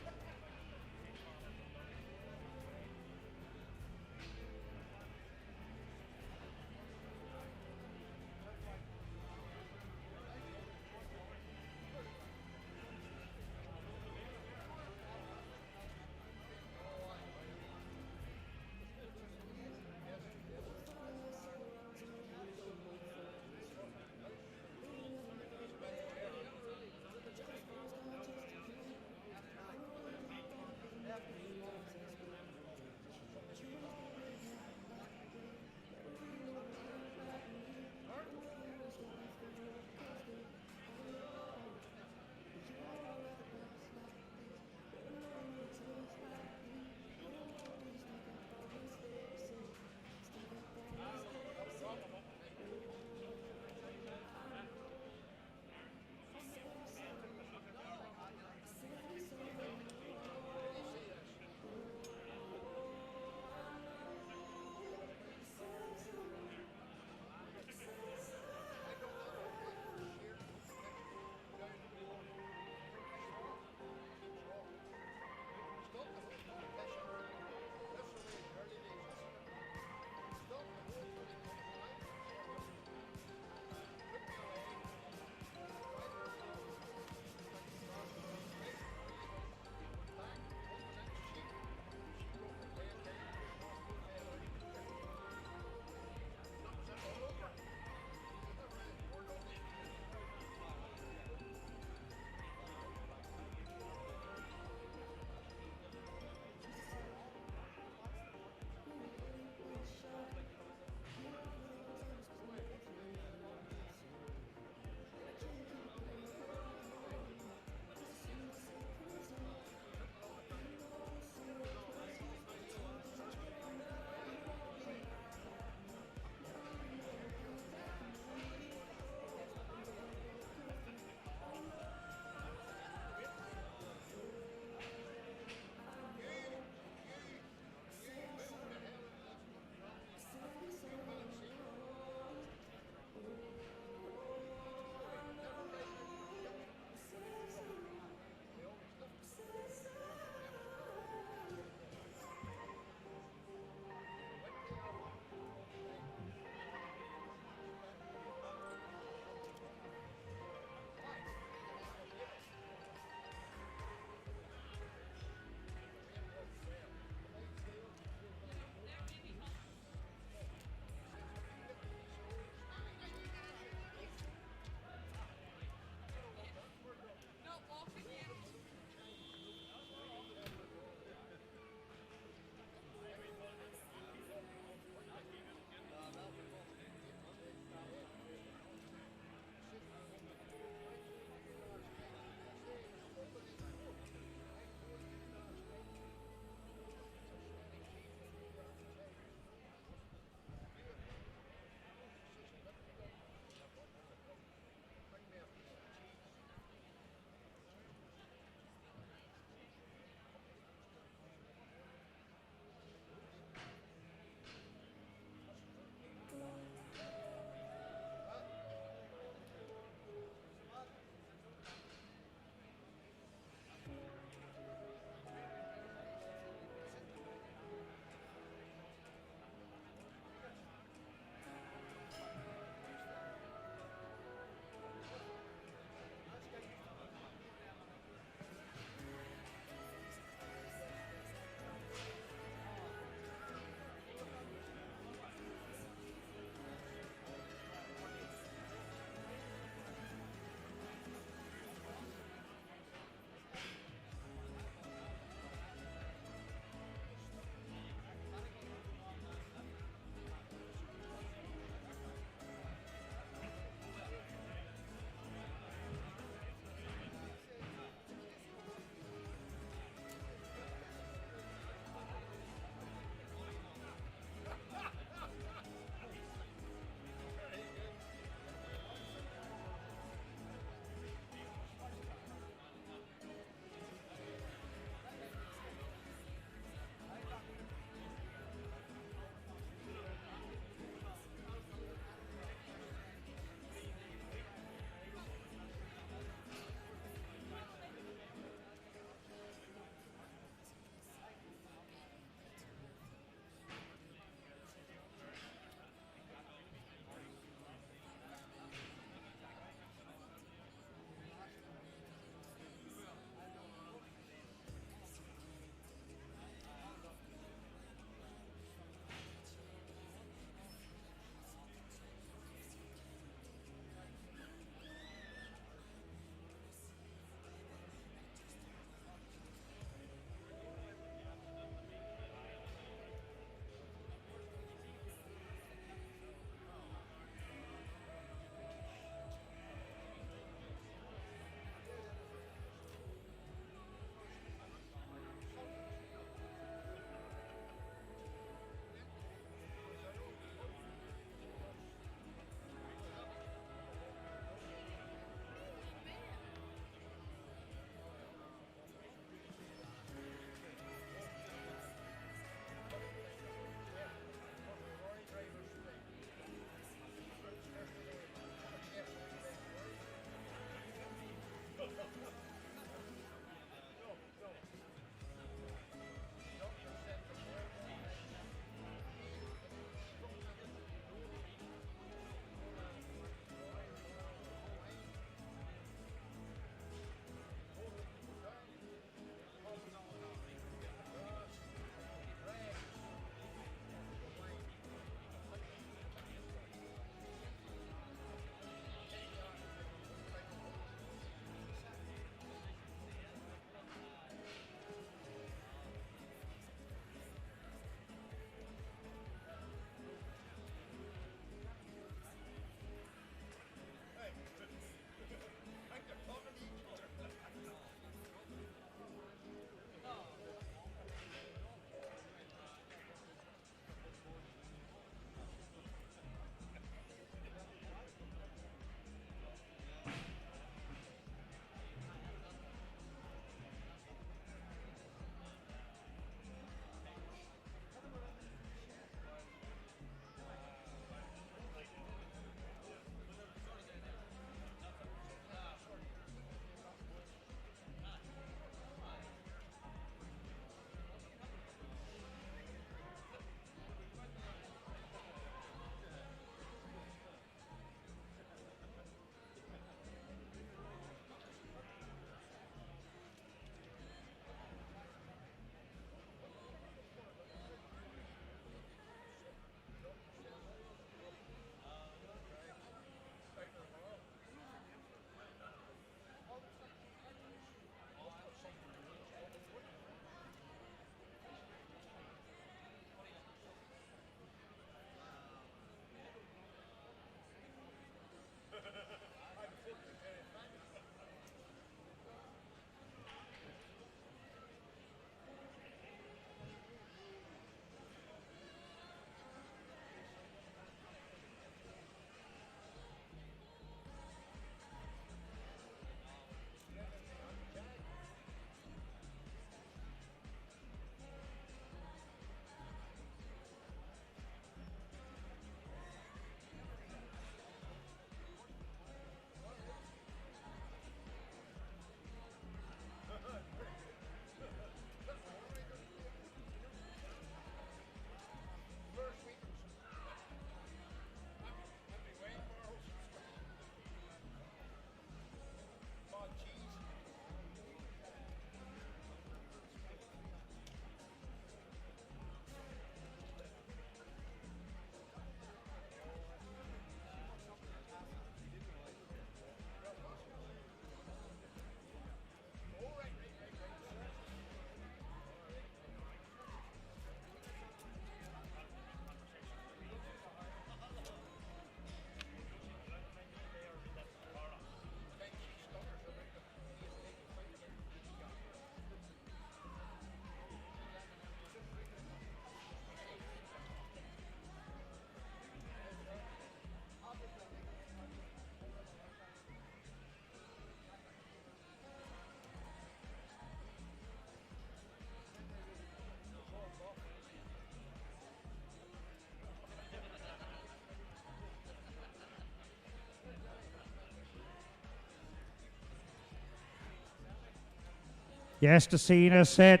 Yes, the scene is set.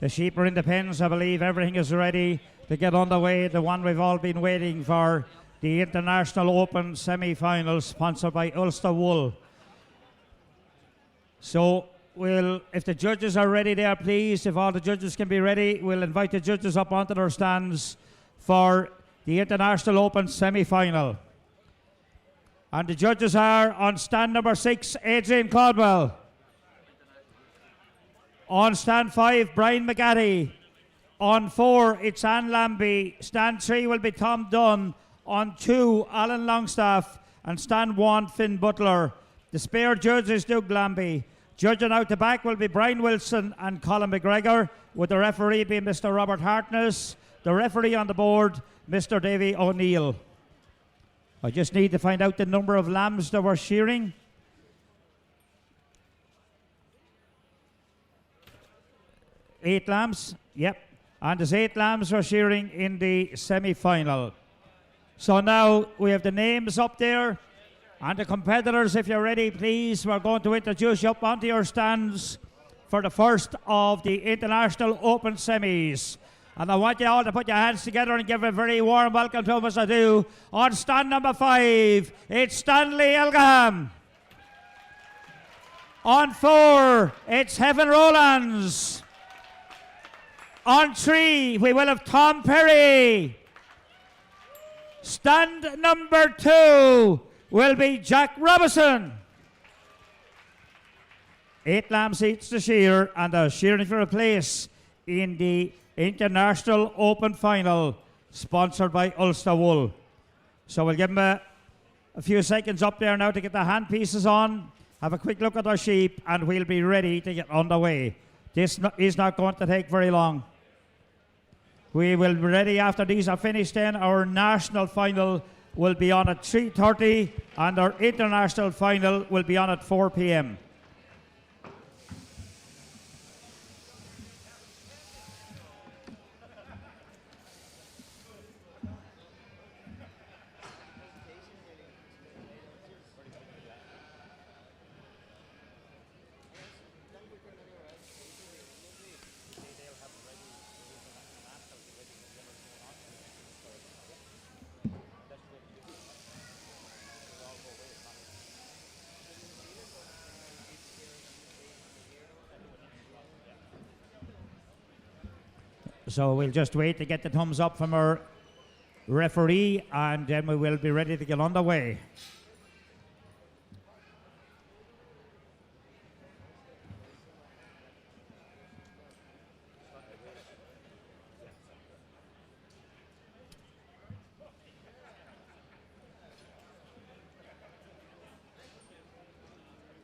The sheep are in the pens. I believe everything is ready to get underway. The one we've all been waiting for, the International Open semi-final, sponsored by Ulster Wool. So if the judges are ready there, please, if all the judges can be ready, we'll invite the judges up onto their stands for the International Open semi-final. And the judges are on stand number 6, Adrian Caldwell. On stand 5, Brian McGatty. On 4, it's Anne Lambie. Stand 3 will be Tom Dunn. On 2, Alan Longstaff. And stand 1, Finn Butler. The spare judge is Doug Lambie. Judging out the back will be Brian Wilson and Colin McGregor, with the referee being Mr. Robert Hartness. The referee on the board, Mr. Davy O'Neill. I just need to find out the number of lambs that we're shearing. Eight lambs, yep. And there's 8 lambs we're shearing in the semi-final. So now we have the names up there. And the competitors, if you're ready, please, we're going to introduce you up onto your stands for the first of the International Open semis. And I want you all to put your hands together and give a very warm welcome to them as I do. On stand number 5, it's Stanley Elgaham. On 4, it's Heaven Rowlands. On 3, we will have Tom Perry. Stand number 2 will be Jack Robinson. 8 lambs each to shear, and they're shearing for a place in the International Open final, sponsored by Ulster Wool. So we'll give them a few seconds up there now to get the handpieces on, have a quick look at our sheep, and we'll be ready to get underway. This is not going to take very long. We will be ready after these are finished. Then our national final will be on at 3:30, and our international final will be on at 4 p.m. So we'll just wait to get the thumbs up from our referee, and then we will be ready to get underway.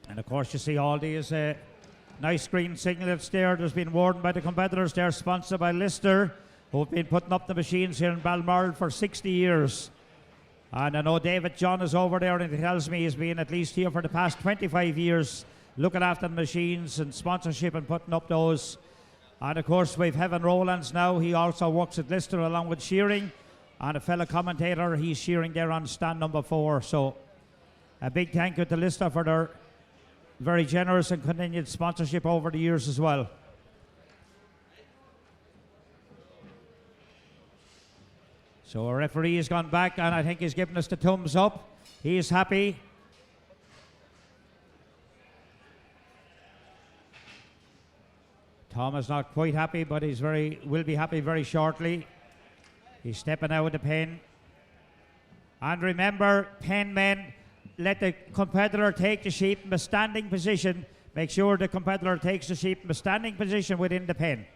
And of course you see all these nice green signalets there. There's been worn by the competitors. They're sponsored by Lister, who've been putting up the machines here in Balmoral for 60 years. And I know David John is over there, and he tells me he's been at least here for the past 25 years, looking after the machines and sponsorship and putting up those. And of course we've Heaven Rowlands now. He also works at Lister along with Shearing, and a fellow commentator, he's shearing there on stand number 4. So a big thank you to Lister for their very generous and continued sponsorship over the years as well. So our referee has gone back, and I think he's given us the thumbs up. He is happy. Tom is not quite happy, but will be happy very shortly. He's stepping out with the pen. And remember, pen men, let the competitor take the sheep in a standing position. Make sure the competitor takes the sheep in a standing position within the pen.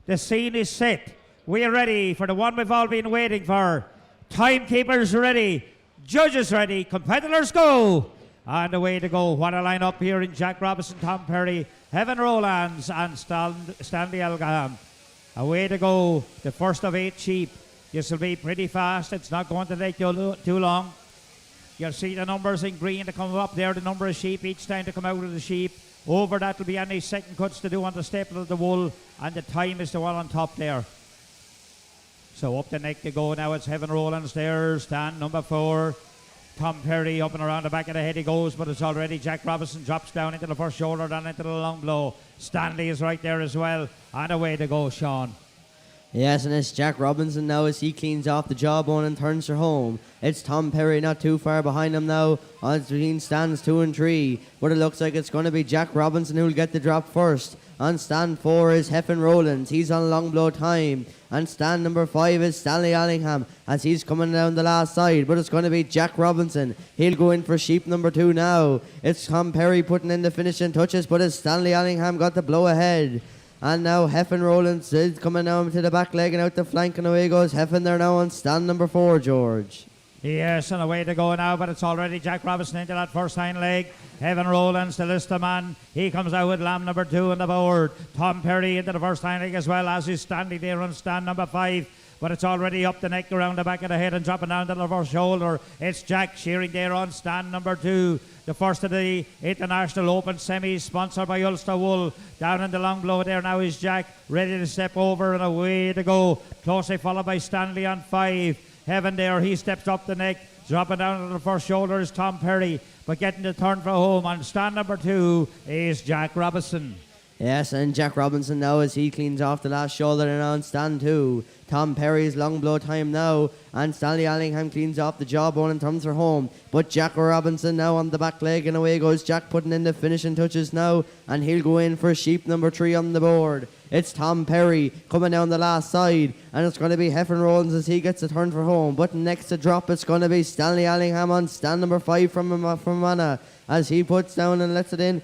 The scene is set. We are ready for the one we've all been waiting for. Timekeepers ready. Judges ready. Competitors go. And away to go. What a line-up here in Jack Robinson, Tom Perry, Heaven Rowlands, and Stanley Elgaham. Away to go. The first of 8 sheep. This will be pretty fast. It's not going to take too long. You'll see the numbers in green to come up there, the number of sheep each time to come out of the sheep. Over that will be any second cuts to do on the staple of the wool, and the time is the one on top there. So up the neck to go now. It's Heaven Rowlands there, stand number 4. Tom Perry up and around the back of the head he goes, but it's already Jack Robinson drops down into the first shoulder, down into the long blow. Stanley is right there as well. And away to go, Sean. Yes, and it's Jack Robinson now as he cleans off the jawbone and turns her home. It's Tom Perry not too far behind him now on between stands 2 and 3. But it looks like it's going to be Jack Robinson who'll get the drop first. On stand 4 is Heffen Rowlands. He's on long blow time. And stand number 5 is Stanley Allingham as he's coming down the last side. But it's going to be Jack Robinson. He'll go in for sheep number 2 now. It's Tom Perry putting in the finishing touches, but it's Stanley Allingham got the blow ahead. And now Heffen Rowlands is coming down to the back leg and out the flank, and away goes Heffen there now on stand number 4, George. Yes, and away to go now, but it's already Jack Robinson into that first hind leg. Heaven Rowlands, the list of man. He comes out with lamb number 2 on the board. Tom Perry into the first hind leg as well, as is Stanley there on stand number 5. But it's already up the neck, around the back of the head and dropping down to the first shoulder. It's Jack Shearing there on stand number 2. The first of the International Open semis, sponsored by Ulster Wool. Down in the long blow there now is Jack, ready to step over and away to go. Closely followed by Stanley on 5. Heaven there, he steps up the neck. Dropping down to the first shoulder is Tom Perry. But getting the turn for home on stand number 2 is Jack Robinson. Yes, and Jack Robinson now as he cleans off the last shoulder and on stand 2. Tom Perry's long blow time now, and Stanley Allingham cleans off the jawbone and turns her home. But Jack Robinson now on the back leg, and away goes Jack putting in the finishing touches now, and he'll go in for sheep number 3 on the board. It's Tom Perry coming down the last side, and it's going to be Heffen Rowlands as he gets a turn for home. But next to drop, it's going to be Stanley Allingham on stand number 5 from Mana as he puts down and lets it in.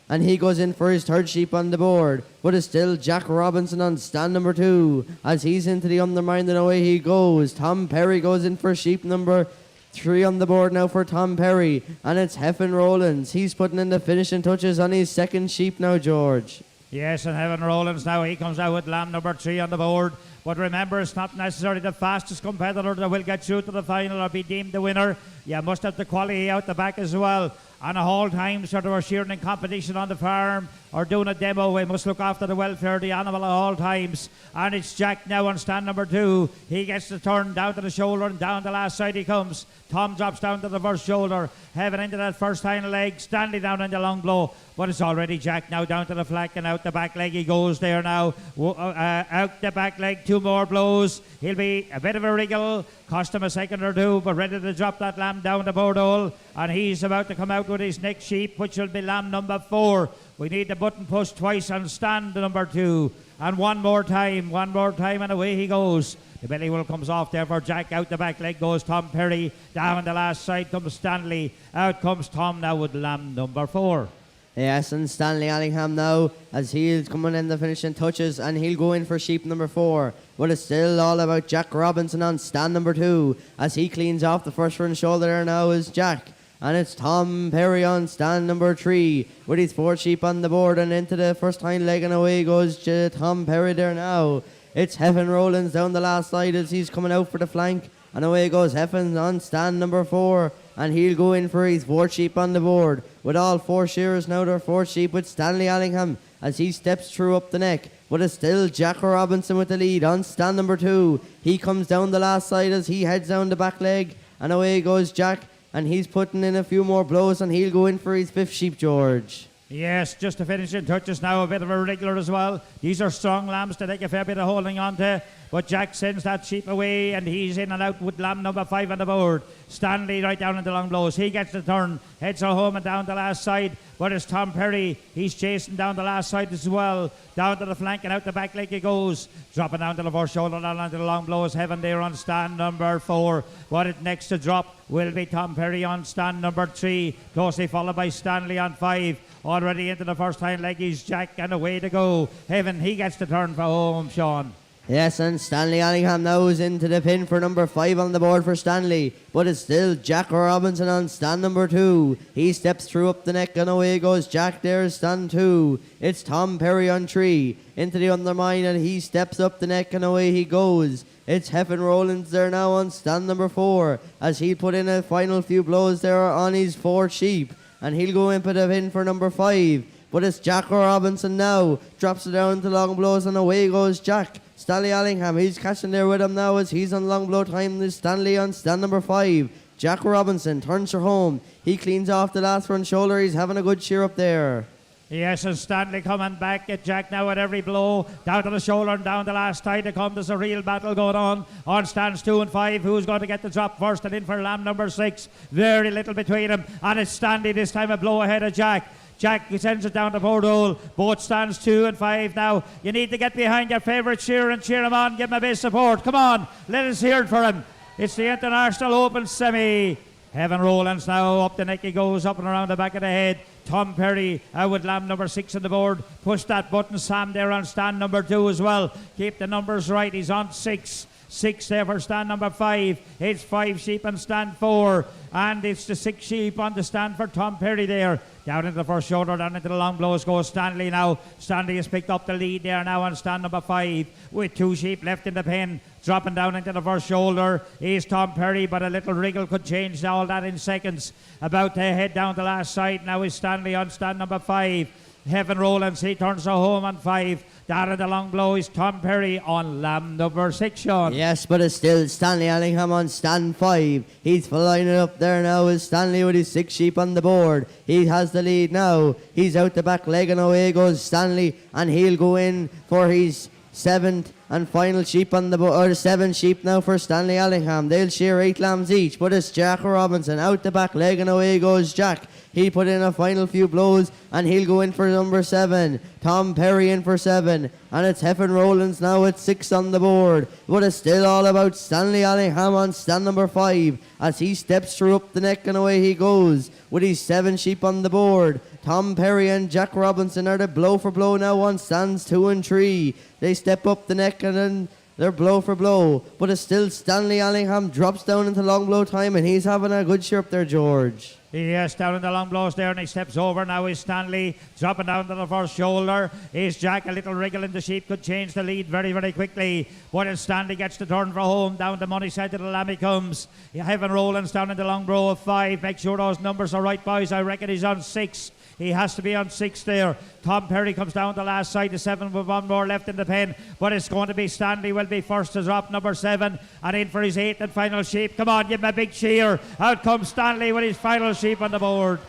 And he goes in for his third sheep on the board. But it's still Jack Robinson on stand number 2. As he's into the undermine and away he goes. Tom Perry goes in for sheep number 3 on the board now for Tom Perry. And it's Heffen Rowlands. He's putting in the finishing touches on his second sheep now, George. Yes, and Heaven Rowlands now, he comes out with lamb number 3 on the board. But remember, it's not necessarily the fastest competitor that will get through to the final or be deemed the winner. You must have the quality out the back as well. And a whole time sort of a shearing competition on the farm or doing a demo, we must look after the welfare of the animal at all times. And it's Jack now on stand number 2. He gets the turn down to the shoulder and down the last side he comes. Tom drops down to the first shoulder. Heaven into that first hind leg. Stanley down in the long blow. But it's already Jack now down to the flank and out the back leg he goes there now. Out the back leg, 2 more blows. He'll be a bit of a wriggle. Cost him a second or 2, but ready to drop that lamb down the board hole. And he's about to come out with his next sheep, which will be lamb number 4. We need the button pushed twice on stand number 2. And one more time, and away he goes. The belly will comes off there for Jack. Out the back leg goes Tom Perry. Down the last side comes Stanley. Out comes Tom now with lamb number 4. Yes, and Stanley Allingham now as he's coming in the finishing touches, and he'll go in for sheep number 4. But it's still all about Jack Robinson on stand number 2 as he cleans off the first front shoulder there now is Jack. And it's Tom Perry on stand number 3 with his 4 sheep on the board and into the first hind leg, and away goes Tom Perry there now. It's Heffen Rowlands down the last side as he's coming out for the flank, and away goes Heffen on stand number 4, and he'll go in for his 4 sheep on the board. With all 4 shearers now, their 4 sheep with Stanley Allingham as he steps through up the neck. But it's still Jack Robinson with the lead on stand number 2. He comes down the last side as he heads down the back leg, and away goes Jack, and he's putting in a few more blows, and he'll go in for his 5th sheep, George. Yes, just to finish in touches now, a bit of a regular as well. These are strong lambs to take a fair bit of holding on to. But Jack sends that sheep away, and he's in and out with lamb number 5 on the board. Stanley right down in the long blows. He gets the turn, heads her home and down the last side. But it's Tom Perry. He's chasing down the last side as well. Down to the flank and out the back leg he goes. Dropping down to the first shoulder, down onto the long blows. Heaven there on stand number 4. What it next to drop will be Tom Perry on stand number 3. Closely followed by Stanley on 5. Already into the first hind leg is Jack, and away to go. Heaven, he gets the turn for home, Sean. Yes, and Stanley Allingham now is into the pin for number 5 on the board for Stanley. But it's still Jack Robinson on stand number 2. He steps through up the neck, and away goes Jack there, stand 2. It's Tom Perry on 3. Into the undermine, and he steps up the neck, and away he goes. It's Heffen Rowlands there now on stand number 4 as he put in a final few blows there on his 4 sheep. And he'll go in for the pin for number 5. But it's Jack Robinson now. Drops it down to long blows, and away goes Jack. Stanley Allingham, he's catching there with him now as he's on long blow time. There's Stanley on stand number 5. Jack Robinson turns her home. He cleans off the last front shoulder. He's having a good shear up there. Yes, and Stanley coming back at Jack now at every blow. Down to the shoulder and down the last tie to come. There's a real battle going on. On stands 2 and 5. Who's going to get the drop first? And in for lamb number 6. Very little between them. And it's Stanley this time a blow ahead of Jack. Jack sends it down to Bordeaux. Both stands 2 and 5 now. You need to get behind your favourite Shearing and cheer him on. Give him a bit of support. Come on, let us hear it for him. It's the International Open semi. Heaven Rowlands now up the neck he goes, up and around the back of the head. Tom Perry out with lamb number 6 on the board. Push that button, Sam, there on stand number 2 as well. Keep the numbers right. He's on 6. 6 there for stand number 5. It's 5 sheep on stand 4. And it's the 6 sheep on the stand for Tom Perry there. Down into the first shoulder, down into the long blows goes Stanley now. Stanley has picked up the lead there now on stand number 5 with 2 sheep left in the pen. Dropping down into the first shoulder is Tom Perry, but a little wriggle could change all that in seconds. About to head down the last side now is Stanley on stand number 5. Heaven Rowlands, he turns her home on 5. Down in the long blow is Tom Perry on lamb number 6, Sean. Yes, but it's still Stanley Allingham on stand 5. He's flying it up there now is Stanley with his 6 sheep on the board. He has the lead now. He's out the back leg and away goes Stanley, and he'll go in for his 7th and final sheep on the board, or 7 sheep now for Stanley Allingham. They'll share 8 lambs each, but it's Jack Robinson out the back leg and away goes Jack. He put in a final few blows and he'll go in for number 7. Tom Perry in for 7. And it's Heffen Rowlands now at 6 on the board. But it's still all about Stanley Allingham on stand number 5 as he steps through up the neck and away he goes with his 7 sheep on the board. Tom Perry and Jack Robinson are the blow for blow now on stands 2 and 3. They step up the neck and then they're blow for blow. But it's still Stanley Allingham drops down into long blow time and he's having a good shear up there, George. Yes, down in the long blows there, and he steps over. Now is Stanley dropping down to the first shoulder. Is Jack. A little wriggle in the sheep could change the lead very, very quickly. But as Stanley gets the turn for home, down the money side of the lamb he comes. Heaven Rowlands down in the long blow of 5. Make sure those numbers are right, boys. I reckon he's on 6. He has to be on 6 there. Tom Perry comes down the last side to 7 with 1 more left in the pen. But it's going to be Stanley will be first to drop number 7 and in for his 8th and final sheep. Come on, give him a big cheer. Out comes Stanley with his final sheep on the board.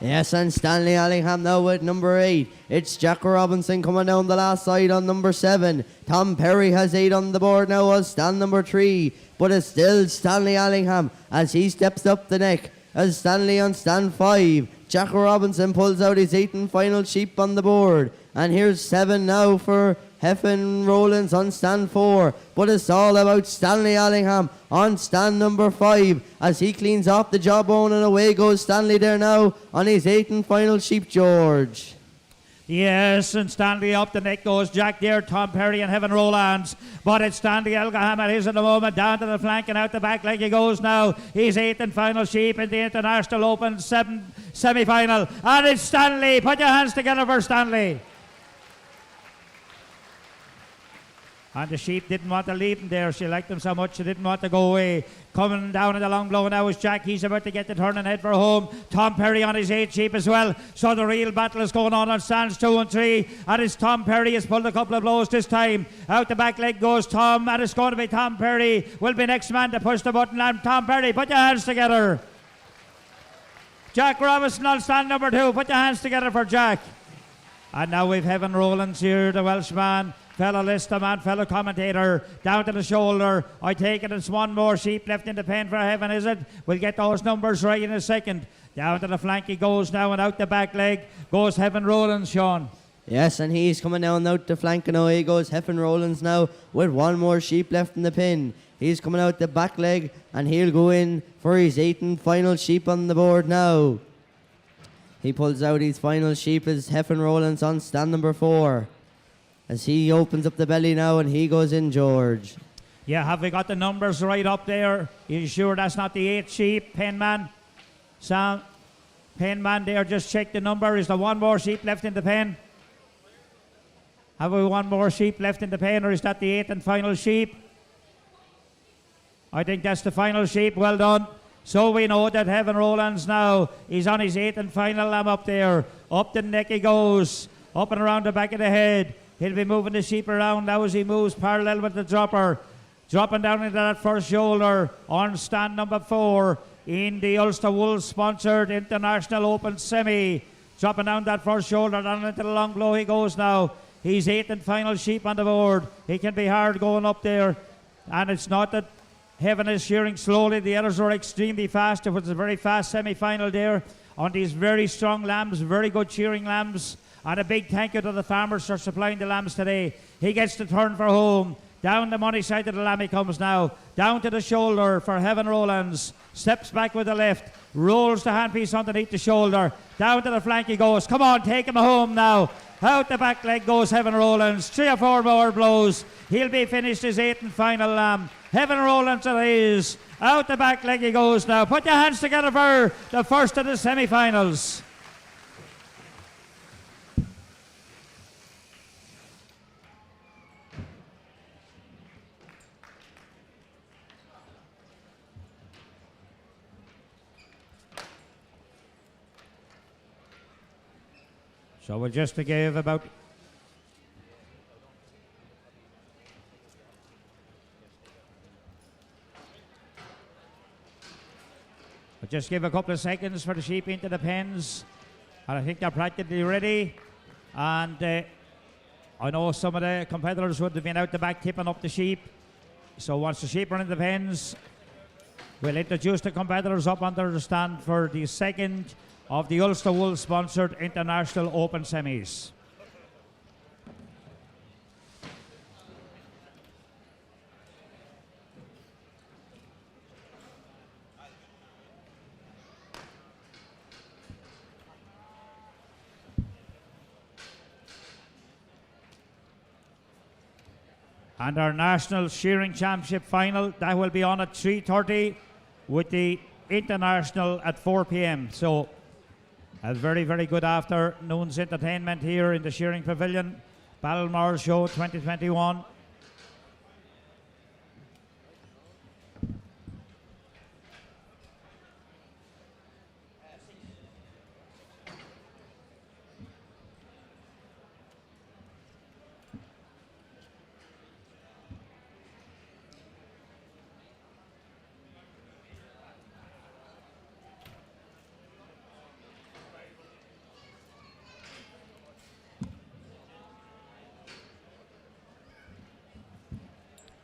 Yes, and Stanley Allingham now with number 8. It's Jack Robinson coming down the last side on number 7. Tom Perry has 8 on the board now as stand number 3. But it's still Stanley Allingham as he steps up the neck. As Stanley on stand 5. Jack Robinson pulls out his 8th and final sheep on the board. And here's 7 now for Heffen Rowlands on stand 4. But it's all about Stanley Allingham on stand number 5 as he cleans off the jawbone and away goes Stanley there now on his 8th and final sheep, George. Yes, and Stanley up the neck goes Jack there, Tom Perry and Heaven Rowlands. But it's Stanley Allingham at his at the moment, down to the flank and out the back leg he goes now. His 8th and final sheep in the International Open semi-final. And it's Stanley. Put your hands together for Stanley. And the sheep didn't want to leave him there. She liked him so much she didn't want to go away. Coming down in the long blow now is Jack. He's about to get the turn and head for home. Tom Perry on his 8 sheep as well. So the real battle is going on stands 2 and 3. And it's Tom Perry has pulled a couple of blows this time. Out the back leg goes Tom. And it's going to be Tom Perry. Will be next man to push the button. And Tom Perry, put your hands together. Jack Robinson on stand number 2. Put your hands together for Jack. And now we've Heaven Rowlands here, the Welshman. Fellow lister man, fellow commentator, down to the shoulder. I take it it's 1 more sheep left in the pen for Heaven, is it? We'll get those numbers right in a second. Down to the flank he goes now and out the back leg goes Heaven Rowlands, Sean. Yes, and he's coming down out the flank and away goes Heaven Rowlands now with 1 more sheep left in the pin. He's coming out the back leg and he'll go in for his 8th and final sheep on the board now. He pulls out his final sheep as Heaven Rowlands on stand number 4. As he opens up the belly now and he goes in, George. Yeah, have we got the numbers right up there? You sure that's not the 8 sheep, Penman? Sam, Penman there, just check the number. Is there 1 more sheep left in the pen? Have we 1 more sheep left in the pen, or is that the 8th and final sheep? I think that's the final sheep. Well done. So we know that Heaven Rowlands now is on his 8th and final lamb up there. Up the neck he goes, up and around the back of the head. He'll be moving the sheep around now as he moves parallel with the dropper. Dropping down into that first shoulder on stand number 4 in the Ulster Wolves sponsored International Open Semi. Dropping down that first shoulder, down into the long blow he goes now. He's 8th and final sheep on the board. He can be hard going up there. And it's not that Heaven is shearing slowly. The others are extremely fast. It was a very fast semi-final there on these very strong lambs, very good shearing lambs. And a big thank you to the farmers for supplying the lambs today. He gets the turn for home. Down the money side of the lamb he comes now. Down to the shoulder for Heaven Rowlands. Steps back with the left. Rolls the handpiece underneath the shoulder. Down to the flank he goes. Come on, take him home now. Out the back leg goes Heaven Rowlands. 3 or 4 more blows. He'll be finished his 8th and final lamb. Heaven Rowlands it is. Out the back leg he goes now. Put your hands together for the first of the semi-finals. So we'll just give about a couple of seconds for the sheep into the pens, and I think they're practically ready. And I know some of the competitors would have been out the back tipping up the sheep. So once the sheep are in the pens, we'll introduce the competitors up under the stand for the second of the Ulster Wolves sponsored International Open Semis. And our National Shearing Championship final, that will be on at 3:30 with the International at 4 p.m. So a very, very good afternoon's entertainment here in the Shearing Pavilion. Balmoral Show 2021.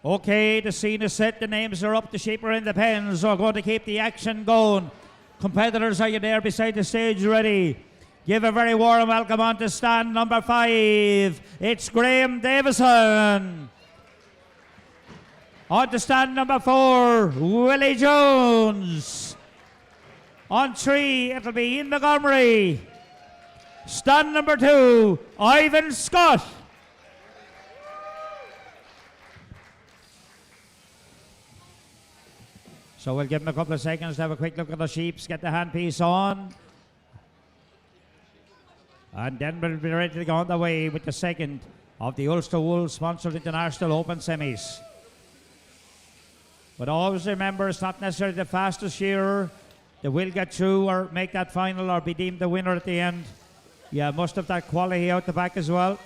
Okay, the scene is set, the names are up, the sheep are in the pens. We're going to keep the action going. Competitors, are you there beside the stage ready? Give a very warm welcome on to stand number 5. It's Graham Davison. On to stand number 4, Willie Jones. On 3, it'll be Ian Montgomery. Stand number 2, Ivan Scott. So we'll give them a couple of seconds to have a quick look at the sheeps, get the handpiece on. And then we'll be ready to go on the way with the second of the Ulster Wolves sponsored International Open Semis. But always remember, it's not necessarily the fastest shearer that will get through or make that final or be deemed the winner at the end. Yeah, must have that quality out the back as well.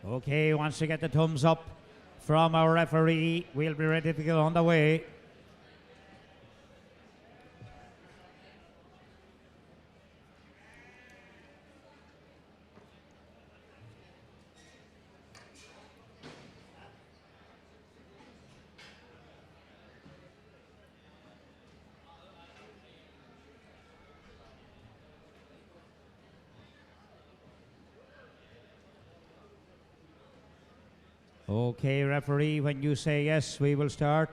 Okay, once we get the thumbs up from our referee, we'll be ready to get on the way. Okay, referee, when you say yes, we will start.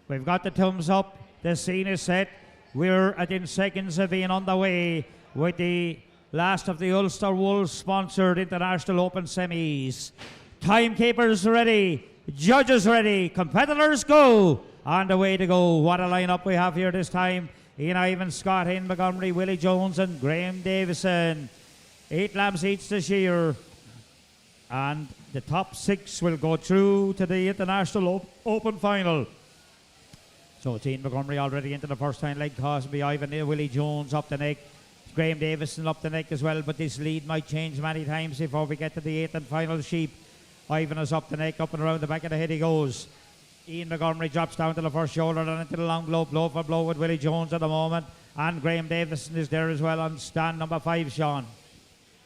We've got the thumbs up. The scene is set. We're within seconds of being on the way with the last of the Ulster Wolves sponsored International Open semis. Timekeepers ready. Judges ready. Competitors go. On the way to go. What a lineup we have here this time. Ian Ivan, Scott, Ian Montgomery, Willie Jones and Graham Davison. 8 lambs each this year. And the top 6 will go through to the International Open final. So it's Ian Montgomery already into the first time leg. Cosby, Ivan, Willie Jones up the neck. Graham Davison up the neck as well. But this lead might change many times before we get to the 8th and final sheep. Ivan is up the neck, up and around the back of the head he goes. Ian Montgomery drops down to the first shoulder and into the long blow for blow with Willie Jones at the moment. And Graham Davison is there as well on stand number 5, Sean.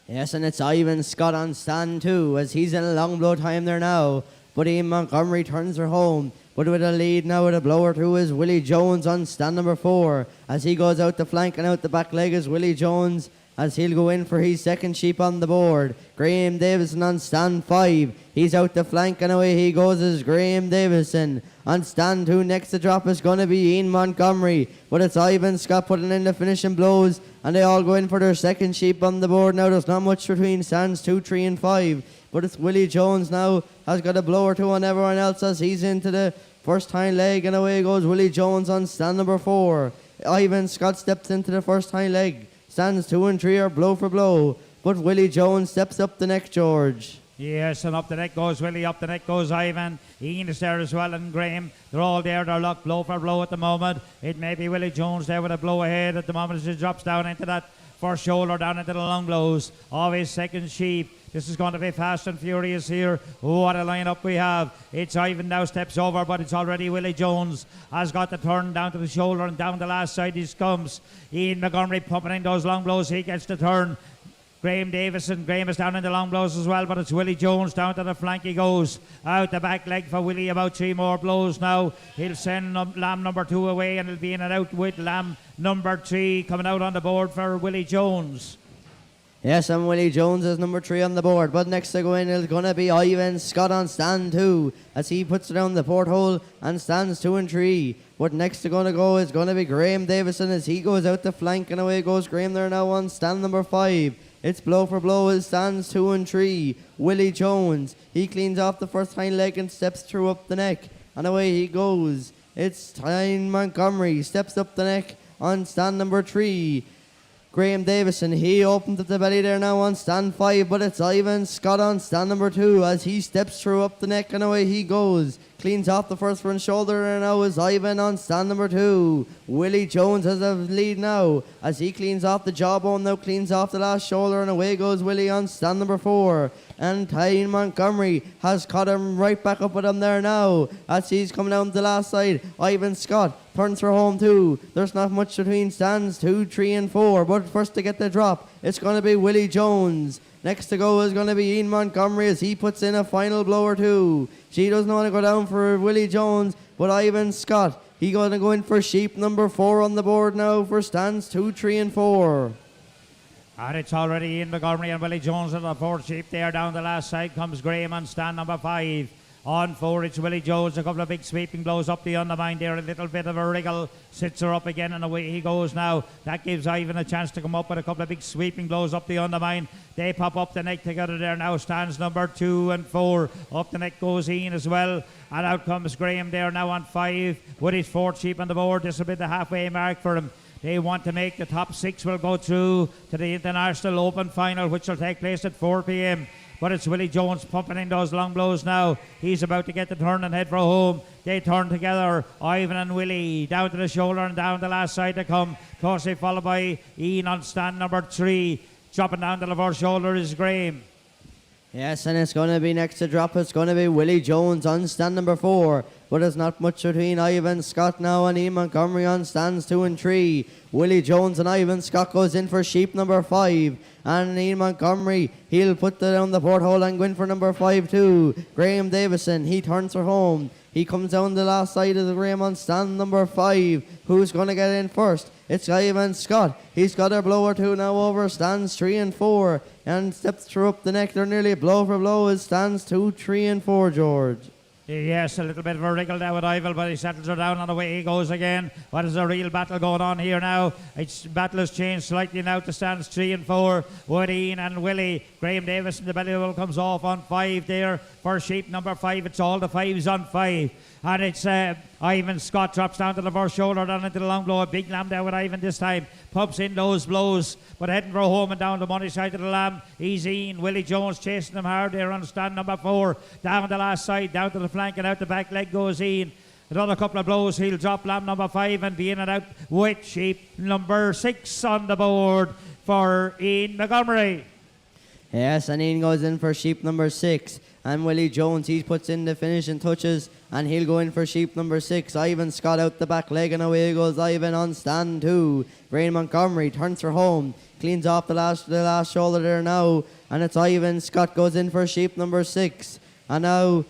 Yes, and it's Ivan Scott on stand 2 as he's in a long blow time there now. But Ian Montgomery turns her home. But with a lead now with a blower through is Willie Jones on stand number 4 as he goes out the flank and out the back leg is Willie Jones as he'll go in for his second sheep on the board. Graham Davison on stand 5. He's out the flank and away he goes as Graham Davison. On stand 2 next to drop is going to be Ian Montgomery. But it's Ivan Scott putting in the finishing blows and they all go in for their second sheep on the board. Now there's not much between stands 2, 3 and 5. But it's Willie Jones now has got a blower to on everyone else as he's into the first hind leg and away goes Willie Jones on stand number 4. Ivan Scott steps into the first hind leg. Stands 2 and 3 are blow for blow. But Willie Jones steps up the neck, George. Yes, and up the neck goes Willie, up the neck goes Ivan. Ian is there as well and Graham. They're all there, they're locked blow for blow at the moment. It may be Willie Jones there with a blow ahead at the moment as he drops down into that first shoulder, down into the long blows of his second sheep. This is going to be fast and furious here. What a lineup we have. It's Ivan now steps over, but it's already Willie Jones has got the turn down to the shoulder and down the last side he comes. Ian Montgomery pumping in those long blows. He gets the turn. Graham Davison. Graham is down in the long blows as well, but it's Willie Jones down to the flank he goes. Out the back leg for Willie, about 3 more blows now. He'll send lamb number 2 away and he'll be in and out with lamb number 3 coming out on the board for Willie Jones. Yes, and Willie Jones is number 3 on the board. But next to go in is going to be Ivan Scott on stand 2 as he puts it down the porthole and stands 2 and 3. But next to go is going to be Graham Davison as he goes out the flank and away goes Graham there now on stand number 5. It's blow for blow as stands 2 and 3. Willie Jones, he cleans off the first hind leg and steps through up the neck. And away he goes. It's Ian Montgomery, steps up the neck on stand number 3. Graham Davison, he opens up the belly there now on stand 5, but it's Ivan Scott on stand number 2 as he steps through up the neck and away he goes. Cleans off the first front shoulder and now is Ivan on stand number 2. Willie Jones has a lead now as he cleans off the jawbone, now cleans off the last shoulder and away goes Willie on stand number 4. And Ian Montgomery has caught him right back up with him there now as he's coming down the last side. Ivan Scott turns for home too. There's not much between stands 2, 3 and 4, but first to get the drop it's going to be Willie Jones. Next to go is going to be Ian Montgomery as he puts in a final blow or 2. She doesn't want to go down for Willie Jones, but Ivan Scott, he's going to go in for sheep number 4 on the board now for stands 2, 3 and 4. And it's already Ian Montgomery and Willie Jones on the 4th sheep there. Down the last side comes Graham on stand number 5. On 4 it's Willie Jones, a couple of big sweeping blows up the undermine there, a little bit of a wriggle, sits her up again and away he goes now. That gives Ivan a chance to come up with a couple of big sweeping blows up the undermine. They pop up the neck together there now, stands number 2 and 4. Up the neck goes Ian as well, and out comes Graham there now on 5 with his 4th sheep on the board. This will be the halfway mark for him. They want to make the top 6 will go through to the International Open final, which will take place at 4 p.m. But it's Willie Jones pumping in those long blows now. He's about to get the turn and head for home. They turn together, Ivan and Willie, down to the shoulder and down the last side to come. Closely followed by Ian on stand number 3. Dropping down to the first shoulder is Graham. Yes, and it's going to be next to drop. It's going to be Willie Jones on stand number 4. But there's not much between Ivan Scott now and Ian Montgomery on stands 2 and 3. Willie Jones and Ivan Scott goes in for sheep number 5. And Ian Montgomery, he'll put that down the porthole and go in for number 5 too. Graham Davison, he turns for home. He comes down the last side of the green on stand number 5. Who's going to get in first? It's Ivan Scott. He's got a blow or two now over stands 3 and 4 and steps through up the neck. They're nearly blow for blow as stands 2, 3 and 4, George. Yes, a little bit of a wriggle there with Ivel, but he settles her down and away he goes again. What is a real battle going on here now? Battle has changed slightly now to stands 3 and 4. With Ian and Willie. Graham Davis in the belly wheel comes off on 5 there for sheep number 5. It's all the 5s on 5. And it's Ivan Scott drops down to the first shoulder, down into the long blow. A big lamb there with Ivan this time. Pumps in those blows, but heading for home and down the money side of the lamb. He's Ian. Willie Jones chasing them hard there on stand number 4. Down the last side, down to the flank and out the back leg goes Ian. Another couple of blows, he'll drop lamb number 5 and be in and out with sheep number 6 on the board for Ian Montgomery. Yes, and Ian goes in for sheep number 6. And Willie Jones, he puts in the finishing touches and he'll go in for sheep number 6. Ivan Scott out the back leg and away goes Ivan on stand 2. Brian Montgomery turns for home, cleans off the last shoulder there now, and it's Ivan Scott goes in for sheep number 6. And now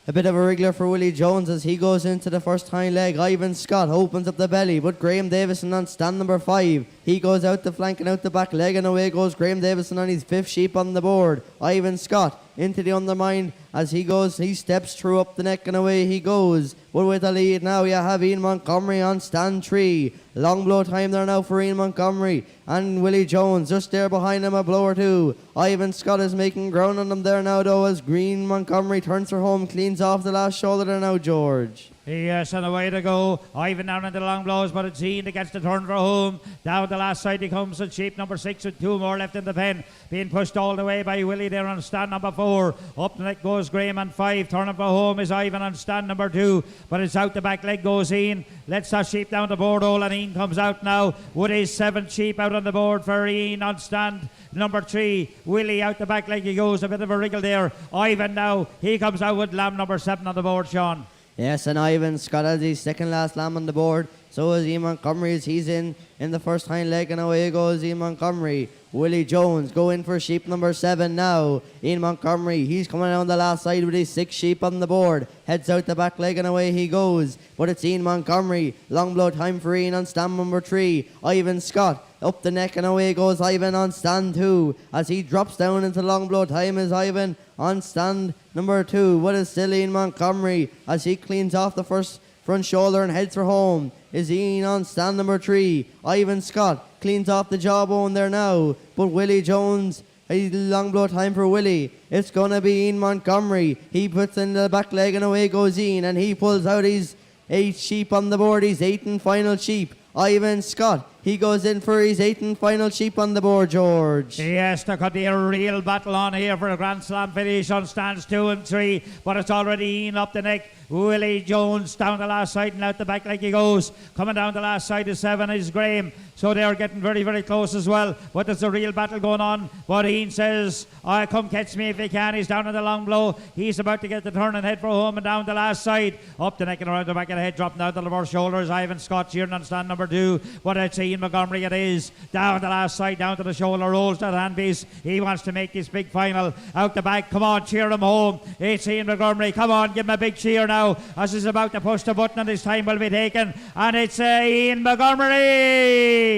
a bit of a wriggler for Willie Jones as he goes into the first hind leg. Ivan Scott opens up the belly, but Graham Davison on stand number 5. He goes out the flank and out the back leg, and away goes Graham Davison on his 5th sheep on the board. Ivan Scott into the undermine as he goes, he steps through up the neck and away he goes. But with the lead now, you have Ian Montgomery on stand 3. Long blow time there now for Ian Montgomery. And Willie Jones just there behind him, a blow or two. Ivan Scott is making ground on them there now though as Green Montgomery turns for home, cleans off the last shoulder there now, George. Yes, and away to go. Ivan down into the long blows, but it's Ian that gets the turn for home. Down the last side he comes with sheep number 6 with 2 more left in the pen. Being pushed all the way by Willie there on stand number 4. Up the neck goes Graham on 5. Turning for home is Ivan on stand number 2. But it's out the back leg goes Ian. Lets that sheep down the board hole, and Ian comes out now with his 7th sheep out on the board for Ian on stand number 3. Willie out the back leg he goes. A bit of a wriggle there. Ivan now, he comes out with lamb number 7 on the board, Sean. Yes, and Ivan Scott has his second last lamb on the board. So is Ian Montgomery as he's in the first hind leg, and away goes Ian Montgomery. Willie Jones go in for sheep number 7 now. Ian Montgomery, he's coming down the last side with his 6 sheep on the board. Heads out the back leg and away he goes. But it's Ian Montgomery. Long blow time for Ian on stand number 3. Ivan Scott up the neck and away goes Ivan on stand 2. As he drops down into long blow time is Ivan on stand number 2. What is still Ian Montgomery as he cleans off the front shoulder and heads for home. Is Ian on stand number 3. Ivan Scott cleans off the jawbone there now. But Willie Jones, a long blow time for Willie. It's going to be Ian Montgomery. He puts in the back leg and away goes Ian. And he pulls out his 8 sheep on the board. His 8th and final sheep. Ivan Scott, he goes in for his 8th and final sheep on the board, George. Yes, there could be a real battle on here for a Grand Slam finish on stands 2 and 3, but it's already Ian up the neck. Willie Jones down the last side and out the back like he goes. Coming down the last side is 7 is Graham. So they're getting very, very close as well. But there's a real battle going on. But Ian says, come catch me if you can. He's down in the long blow. He's about to get the turn and head for home and down the last side. Up the neck and around the back of the head, dropping down the reverse shoulders. Ivan Scott cheering on stand number 2. But it's Ian Montgomery it is. Down the last side, down to the shoulder, rolls that hand piece. He wants to make this big final. Out the back, come on, cheer him home. It's Ian Montgomery. Come on, give him a big cheer now. As he's about to push the button and his time will be taken. And it's Ian Montgomery.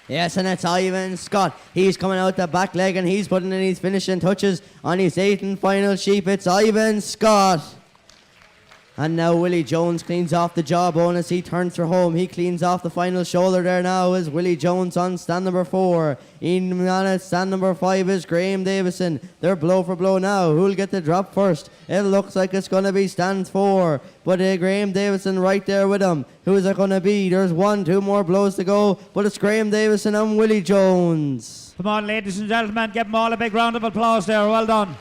Yes, and it's Ivan Scott. He's coming out the back leg and he's putting in his finishing touches on his 8th and final sheep. It's Ivan Scott. And now Willie Jones cleans off the jawbone as he turns for home. He cleans off the final shoulder there now as Willie Jones on stand number 4. In on at stand number 5 is Graham Davison. They're blow for blow now. Who'll get the drop first? It looks like it's going to be stand 4. But Graham Davison right there with him. Who is it going to be? There's 2 more blows to go. But it's Graham Davison and Willie Jones. Come on, ladies and gentlemen. Give them all a big round of applause there. Well done.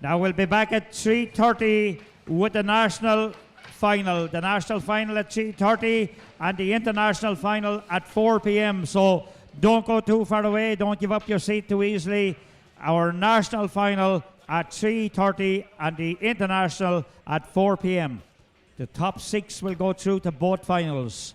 Now we'll be back at 3:30 with the national final. The national final at 3:30 and the international final at 4 p.m. So don't go too far away. Don't give up your seat too easily. Our national final at 3:30 and the international at 4 p.m. The top 6 will go through to both finals.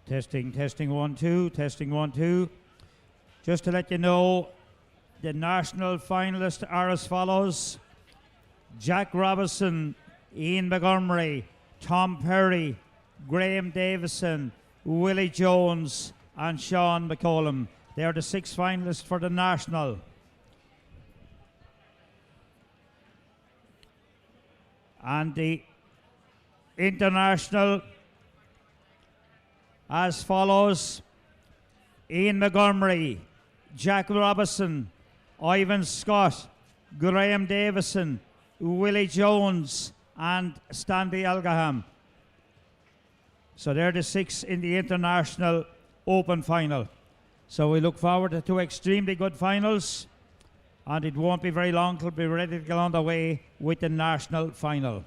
Testing, testing, 1, 2, testing, 1, 2. Just to let you know, the national finalists are as follows: Jack Robinson, Ian Montgomery, Tom Perry, Graham Davison, Willie Jones, and Sean McCollum. They are the 6 finalists for the national. And the international as follows: Ian Montgomery, Jack Robinson, Ivan Scott, Graham Davison, Willie Jones, and Stanley Algaham. So they're the 6 in the international open final. So we look forward to 2 extremely good finals, and it won't be very long till we're ready to get on the way with the national final.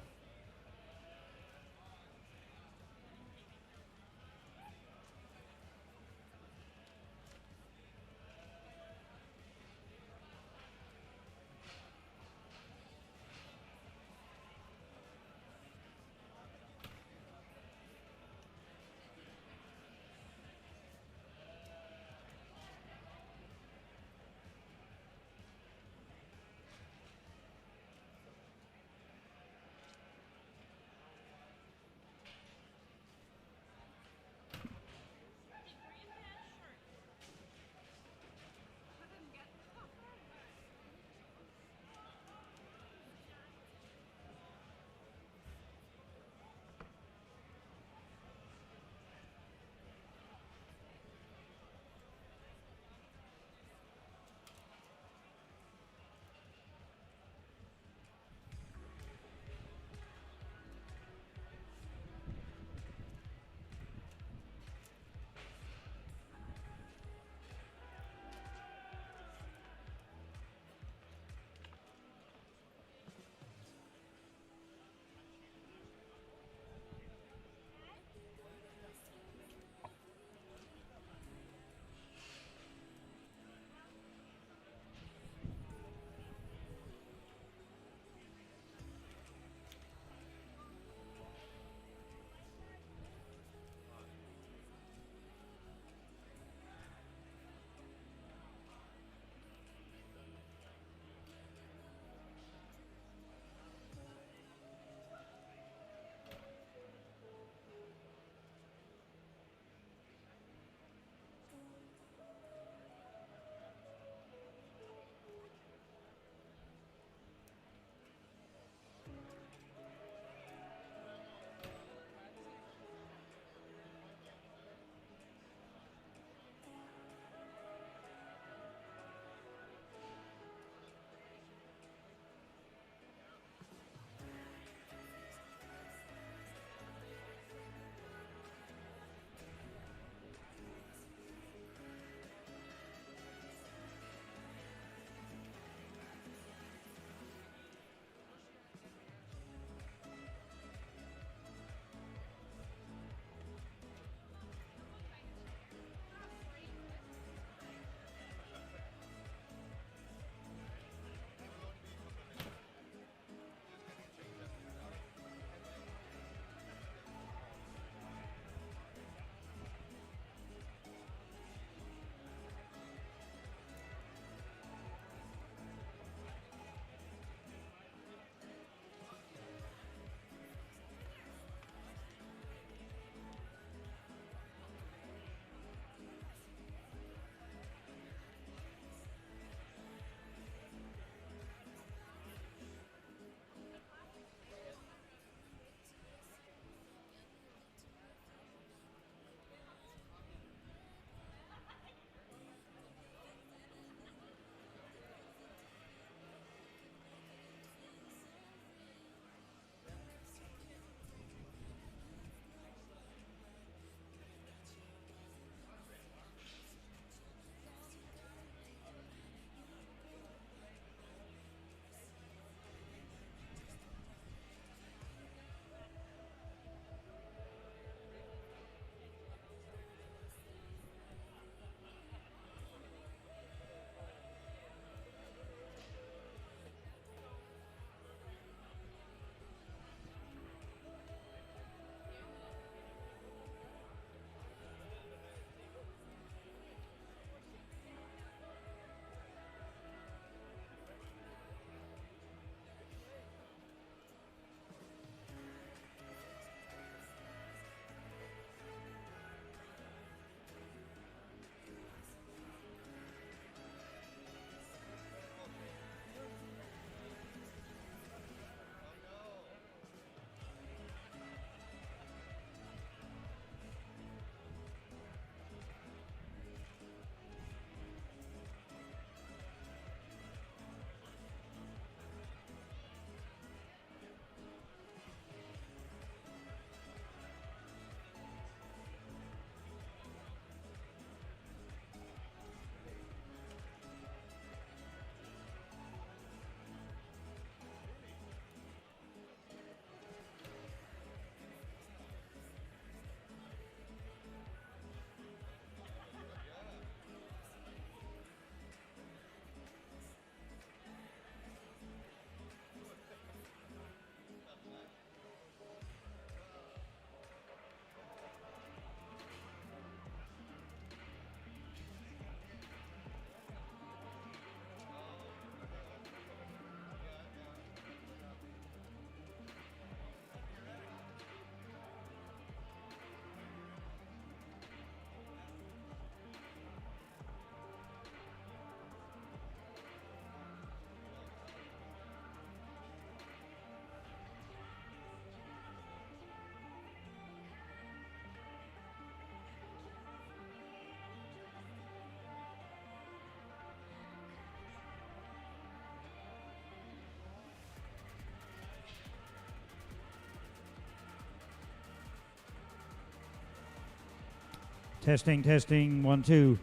Testing, testing, 1, 2.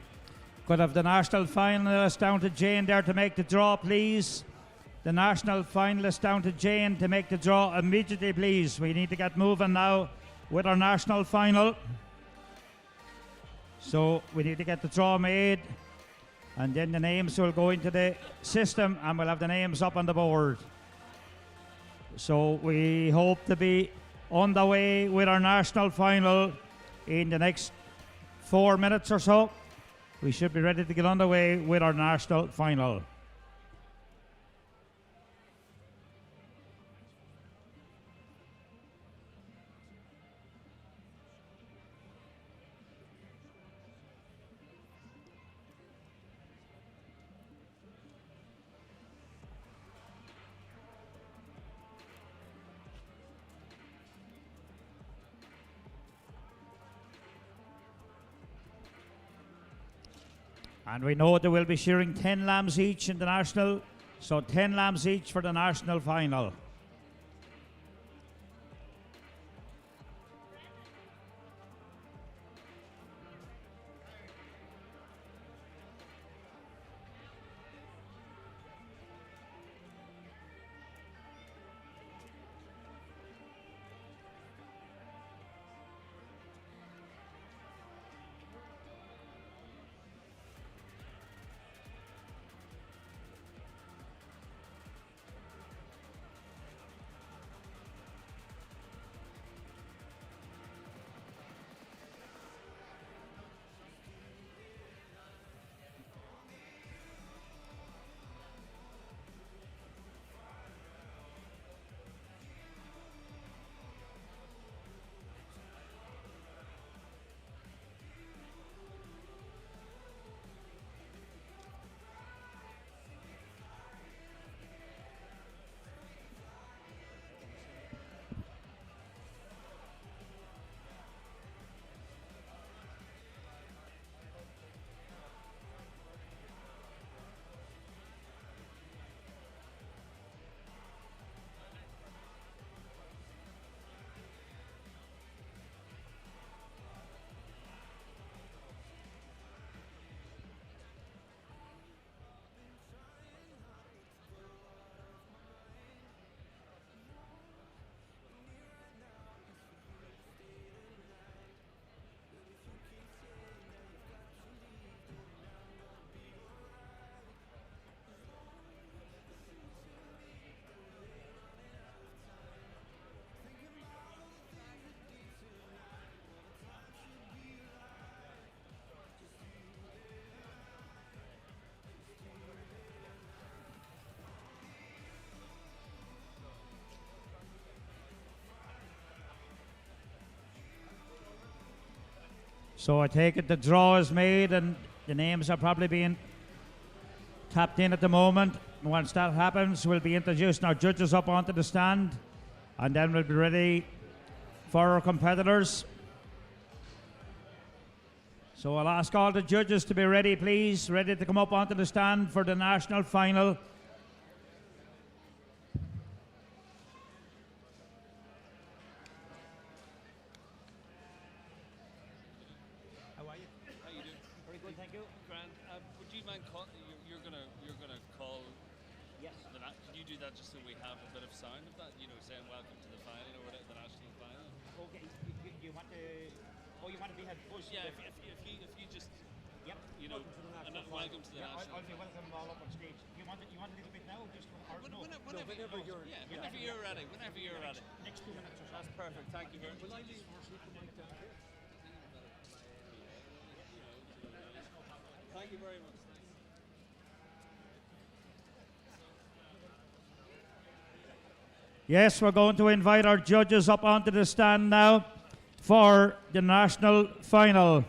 Could have the national finalist down to Jane there to make the draw, please. The national finalist down to Jane to make the draw immediately, please. We need to get moving now with our national final. So we need to get the draw made, and then the names will go into the system and we'll have the names up on the board. So we hope to be on the way with our national final in the next 4 minutes or so. We should be ready to get underway with our national final. And we know they will be shearing 10 lambs each in the national, so 10 lambs each for the national final. So I take it the draw is made and the names are probably being tapped in at the moment. Once that happens, we'll be introducing our judges up onto the stand, and then we'll be ready for our competitors. So I'll ask all the judges to be ready, please, ready to come up onto the stand for the national final. Just so we have a bit of sound of that, you know, saying welcome to the final or the national final. Okay, you want to, oh, you want to be head push? Yeah, if you just, yep, you know, welcome to the national. I'll be welcome all up on stage. You want a little bit now, just or no? Whenever you're ready. Whenever you're ready. Next 2 minutes or so. That's perfect. Thank you very much. Thank you very much. Yes, we're going to invite our judges up onto the stand now for the national final.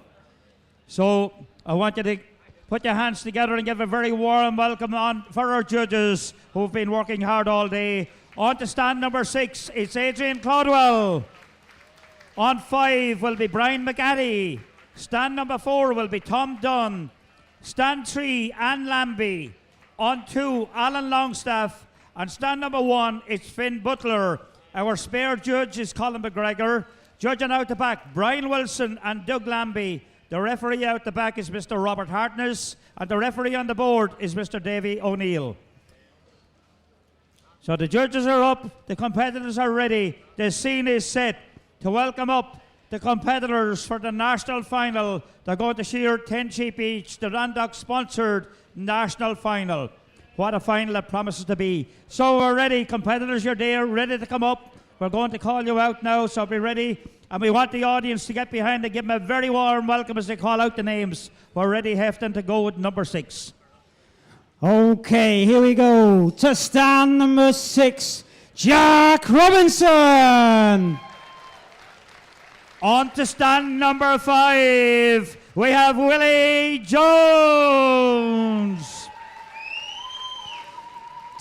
So I want you to put your hands together and give a very warm welcome on for our judges who've been working hard all day. On to stand number 6, it's Adrian Caldwell. On 5 will be Brian McGaddy. Stand number 4 will be Tom Dunn. Stand 3, Anne Lambie. On 2, Alan Longstaff. And stand number 1, it's Finn Butler. Our spare judge is Colin McGregor. Judging out the back, Brian Wilson and Doug Lambie. The referee out the back is Mr. Robert Hartness, and the referee on the board is Mr. Davy O'Neill. So the judges are up, the competitors are ready, the scene is set to welcome up the competitors for the national final. They're going to shear 10 sheep each, the Randox sponsored national final. What a final it promises to be. So we're ready, competitors, you're there, ready to come up. We're going to call you out now, so be ready. And we want the audience to get behind and give them a very warm welcome as they call out the names. We're ready, Hefton, to go with number 6. Okay, here we go. To stand number 6, Jack Robinson. On to stand number 5, we have Willie Jones.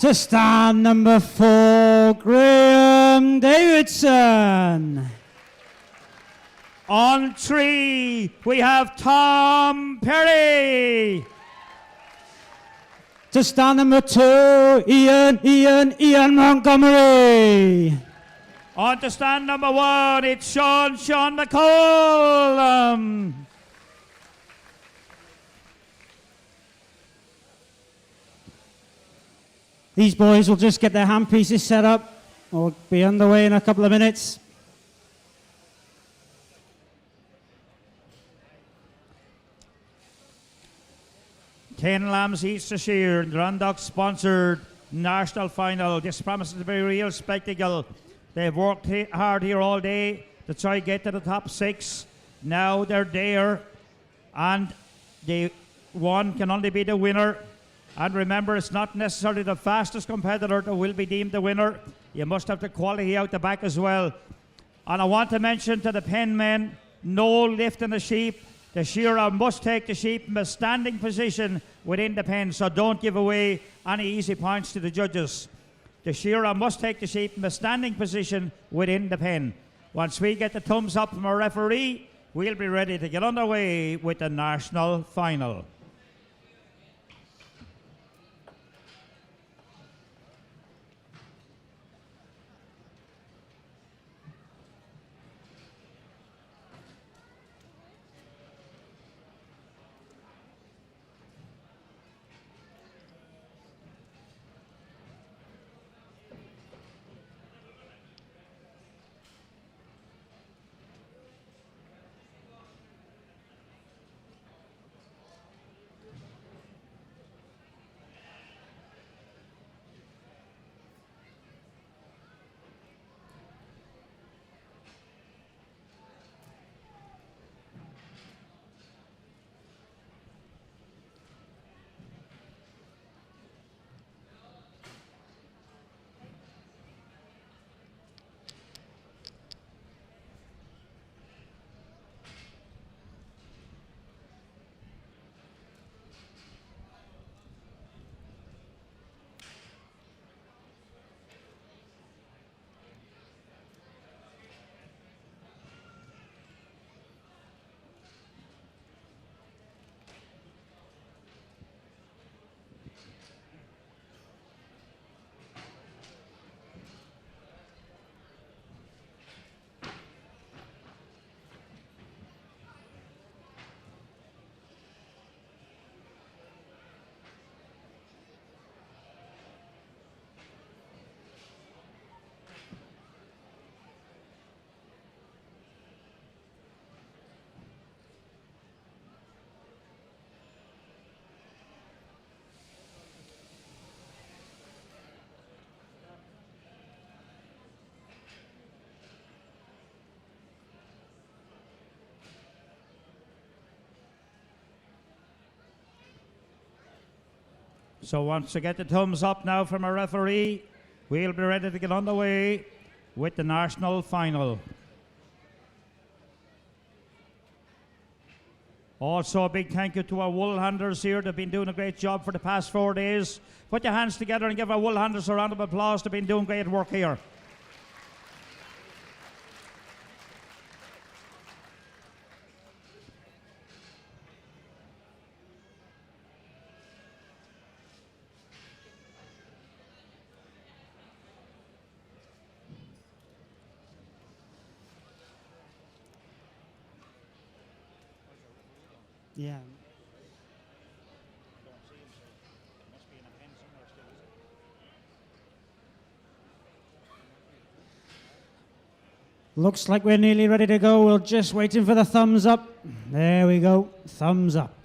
To stand number 4, Graham Davidson. On 3, we have Tom Perry. To stand number 2, Ian Montgomery. On to stand number 1, it's Sean McCall. These boys will just get their handpieces set up. We'll be underway in a couple of minutes. Ten lambs each to shear in the Randox sponsored national final. This promises to be a real spectacle. They've worked hard here all day to try to get to the top 6. Now they're there, and the one can only be the winner. And remember, it's not necessarily the fastest competitor that will be deemed the winner. You must have the quality out the back as well. And I want to mention to the pen men, no lifting the sheep. The shearer must take the sheep in a standing position within the pen, so don't give away any easy points to the judges. The shearer must take the sheep in a standing position within the pen. Once we get the thumbs up from our referee, we'll be ready to get underway with the national final. So once we get the thumbs up now from our referee, we'll be ready to get underway with the national final. Also, a big thank you to our wool handlers here. They've been doing a great job for the past 4 days. Put your hands together and give our wool handlers a round of applause. They've been doing great work here. Yeah. Looks like we're nearly ready to go. We're just waiting for the thumbs up. There we go. Thumbs up.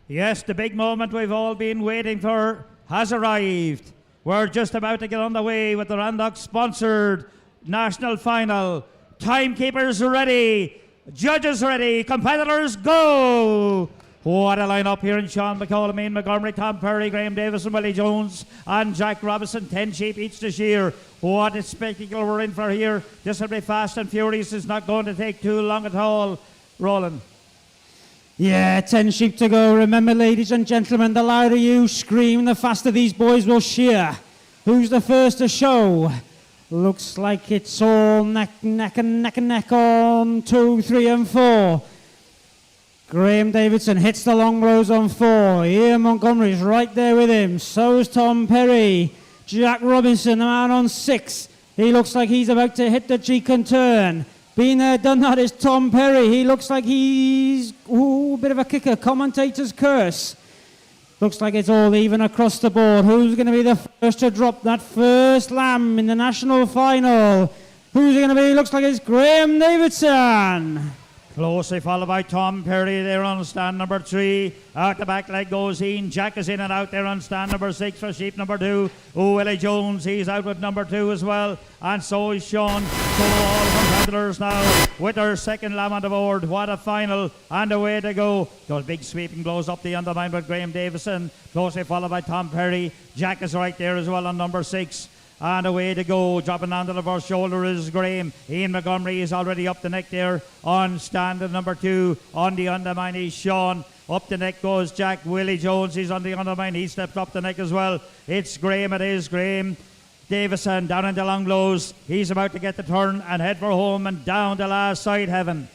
Yes, the big moment we've all been waiting for has arrived. We're just about to get underway with the Randox-sponsored national final. Timekeepers ready, judges ready, competitors go! What a lineup here in Sean McCall, Ian Montgomery, Tom Perry, Graham Davis and Willie Jones and Jack Robinson, 10 sheep each this year. What a spectacle we're in for here. This will be fast and furious. It's not going to take too long at all. Roland. Yeah, 10 sheep to go. Remember, ladies and gentlemen, the louder you scream, the faster these boys will shear. Who's the first to show? Looks like it's all neck and neck on 2, 3 and 4. Graham Davidson hits the long blows on 4. Ian Montgomery's right there with him. So's Tom Perry. Jack Robinson, the man on 6. He looks like he's about to hit the cheek and turn. Been there, done that is Tom Perry. He looks like he's a bit of a kicker. Commentator's curse. Looks like it's all even across the board. Who's going to be the first to drop that first lamb in the national final? Who's it going to be? Looks like it's Graham Davidson. Closely followed by Tom Perry there on stand number 3. Out the back leg goes Ian. Jack is in and out there on stand number 6 for sheep number 2. Willie Jones, he's out with number 2 as well. And so is Sean. So all competitors now with their second lamb on the board. What a final and away to go. Those big sweeping blows up the underline with Graham Davison. Closely followed by Tom Perry. Jack is right there as well on number 6. And away to go, dropping onto the first shoulder is Graham. Ian Montgomery is already up the neck there on stand at number 2. On the undermine is Sean. Up the neck goes Jack. Willie Jones, he's on the undermine. He stepped up the neck as well. It's Graham, it is Graham. Davison down into long blows. He's about to get the turn and head for home and down the last side heaven.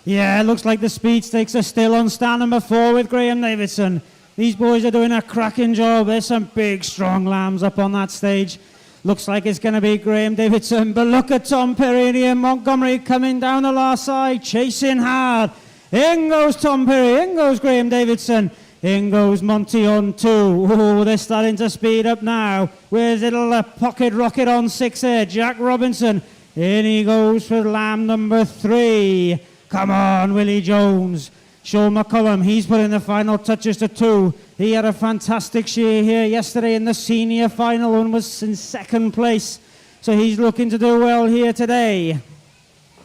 Yeah, it looks like the speed stakes are still on stand number 4 with Graham Davidson. These boys are doing a cracking job. There's some big, strong lambs up on that stage. Looks like it's going to be Graham Davidson, but look at Tom Perry and Ian Montgomery coming down the last side, chasing hard. In goes Tom Perry, in goes Graham Davidson, in goes Monty on 2. Oh, they're starting to speed up now. Where's little pocket rocket on 6 there? Jack Robinson, in he goes for lamb number 3. Come on, Willie Jones. Sean McCullum, he's putting the final touches to 2. He had a fantastic shear here yesterday in the senior final and was in second place. So he's looking to do well here today.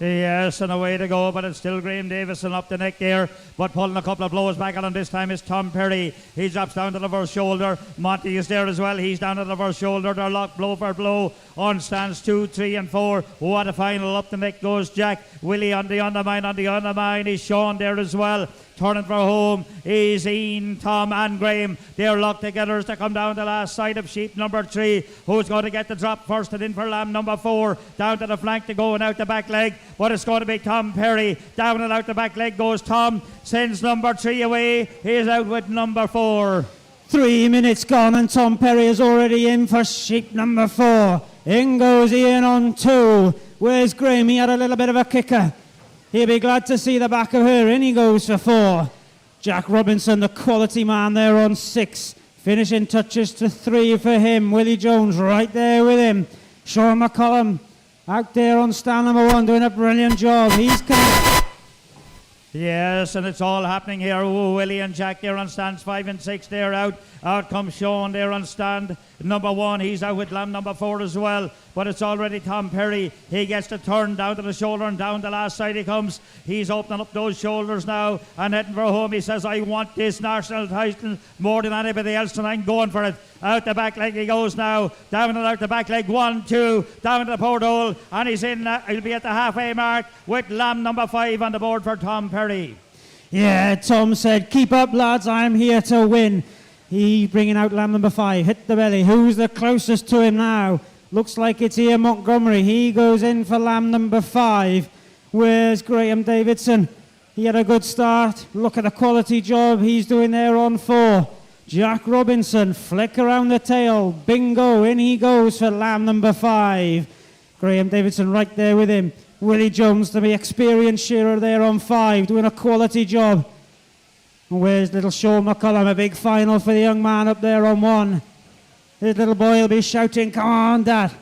Yes, and away to go, but it's still Graham Davison up the neck there, but pulling a couple of blows back on him this time is Tom Perry. He drops down to the first shoulder. Monty is there as well. He's down to the first shoulder. They're locked blow for blow on stands 2, 3 and 4. What a final. Up the neck goes Jack. Willie on the undermine. On the undermine is Sean there as well. Turning for home is Ian, Tom and Graham. They're locked together as they come down the last side of sheep number 3. Who's going to get the drop first and in for lamb number 4. Down to the flank to go and out the back leg. But it's going to be Tom Perry. Down and out the back leg goes Tom. Sends number 3 away. He's out with number 4. 3 minutes gone and Tom Perry is already in for sheep number 4. In goes Ian on 2. Where's Graham? He had a little bit of a kicker. He'll be glad to see the back of her. In he goes for 4. Jack Robinson, the quality man there on 6. Finishing touches to 3 for him. Willie Jones right there with him. Sean McCullum out there on stand number 1 doing a brilliant job. He's coming. Yes, and it's all happening here. Oh, Willie and Jack there on stands 5 and 6. They're out. Out comes Sean there on stand number 1. He's out with lamb number 4 as well. But it's already Tom Perry. He gets the turn down to the shoulder and down the last side he comes. He's opening up those shoulders now and heading for home. He says, I want this national title more than anybody else and I'm going for it. Out the back leg he goes now. Down and out the back leg. 1, 2. Down to the porthole. And he's in. He'll be at the halfway mark with lamb number 5 on the board for Tom Perry. Yeah, Tom said, keep up lads, I'm here to win. He's bringing out lamb number 5. Hit the belly. Who's the closest to him now? Looks like it's Ian Montgomery. He goes in for lamb number 5. Where's Graham Davidson? He had a good start. Look at the quality job he's doing there on 4. Jack Robinson, flick around the tail. Bingo, in he goes for lamb number 5. Graham Davidson right there with him. Willie Jones, the experienced shearer there on 5, doing a quality job. And where's little Sean McCullum? A big final for the young man up there on 1. His little boy will be shouting, come on, Dad.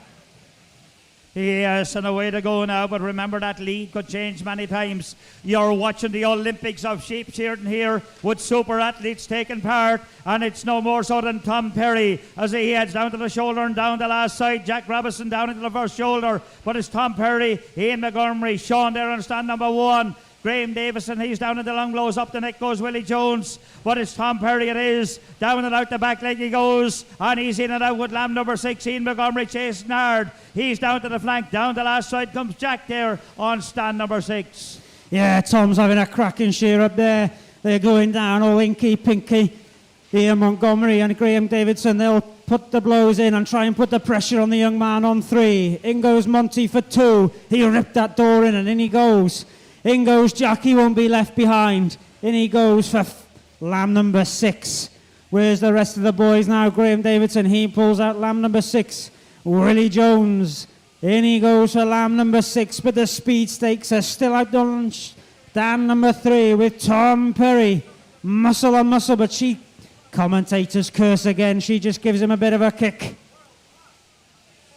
Yes, and away to go now, but remember that lead could change many times. You're watching the Olympics of sheep shearing here with super athletes taking part, and it's no more so than Tom Perry as he heads down to the shoulder and down the last side. Jack Robinson down into the first shoulder, but it's Tom Perry, Ian Montgomery, Sean there on stand number 1. Graham Davison, he's down in the long blows. Up the neck goes Willie Jones. But it's Tom Perry, it is. Down and out the back leg he goes. And he's in and out with lamb number 16, Montgomery chasing hard. He's down to the flank. Down the last side comes Jack there on stand number 6. Yeah, Tom's having a cracking shear up there. They're going down, all inky pinky. Ian Montgomery and Graham Davidson, they'll put the blows in and try and put the pressure on the young man on 3. In goes Monty for 2. He ripped that door in and in he goes. In goes Jack, he won't be left behind. In he goes for lamb number 6. Where's the rest of the boys now? Graham Davidson, he pulls out lamb number 6. Willie Jones, in he goes for lamb number 6, but the speed stakes are still out on stand number 3 with Tom Perry. Muscle on muscle, but commentators curse again. She just gives him a bit of a kick.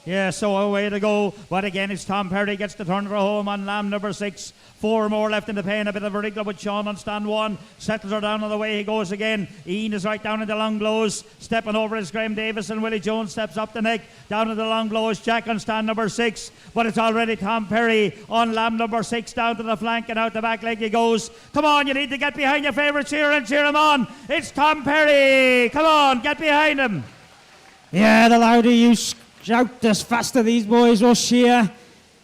Yeah, so away to go. But again, it's Tom Perry gets the turn for home on lamb number 6. 4 more left in the pen. A bit of a wriggle with Sean on stand 1. Settles her down on the way he goes again. Ian is right down in the long blows. Stepping over is Graham Davis and Willie Jones steps up the neck. Down in the long blows. Jack on stand number 6. But it's already Tom Perry on lamb number 6 down to the flank and out the back leg he goes. Come on, you need to get behind your favourite cheer and cheer him on. It's Tom Perry. Come on, get behind him. Yeah, the louder you shout, as faster these boys will shear.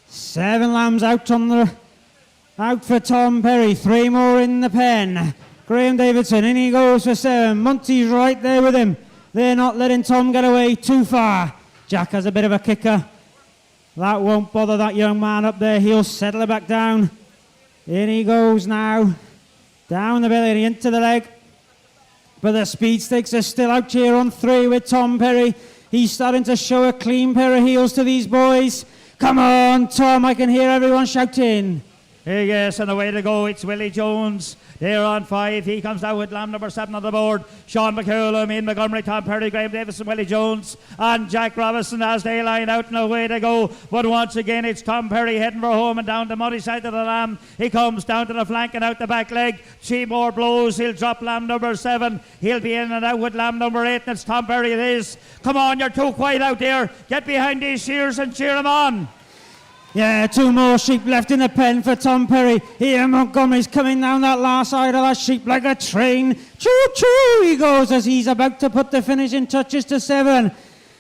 7 lambs out for Tom Perry. 3 more in the pen. Graham Davidson, in he goes for 7. Monty's right there with him. They're not letting Tom get away too far. Jack has a bit of a kicker. That won't bother that young man up there. He'll settle it back down. In he goes now. Down the belly and into the leg. But the speed stakes are still out here on 3 with Tom Perry. He's starting to show a clean pair of heels to these boys. Come on, Tom, I can hear everyone shouting. Yes, and away to go, it's Willie Jones. They're on 5. He comes down with lamb number 7 on the board. Sean McCullum, Ian Montgomery, Tom Perry, Graham Davison, Willie Jones, and Jack Robinson as they line out and away to go. But once again, it's Tom Perry heading for home and down the muddy side of the lamb. He comes down to the flank and out the back leg. 3 more blows. He'll drop lamb number 7. He'll be in and out with lamb number 8, and it's Tom Perry it is. Come on, you're too quiet out there. Get behind these shears and cheer them on. Yeah, 2 more sheep left in the pen for Tom Perry. Ian Montgomery's coming down that last side of that sheep like a train. Choo-choo, he goes as he's about to put the finishing touches to 7.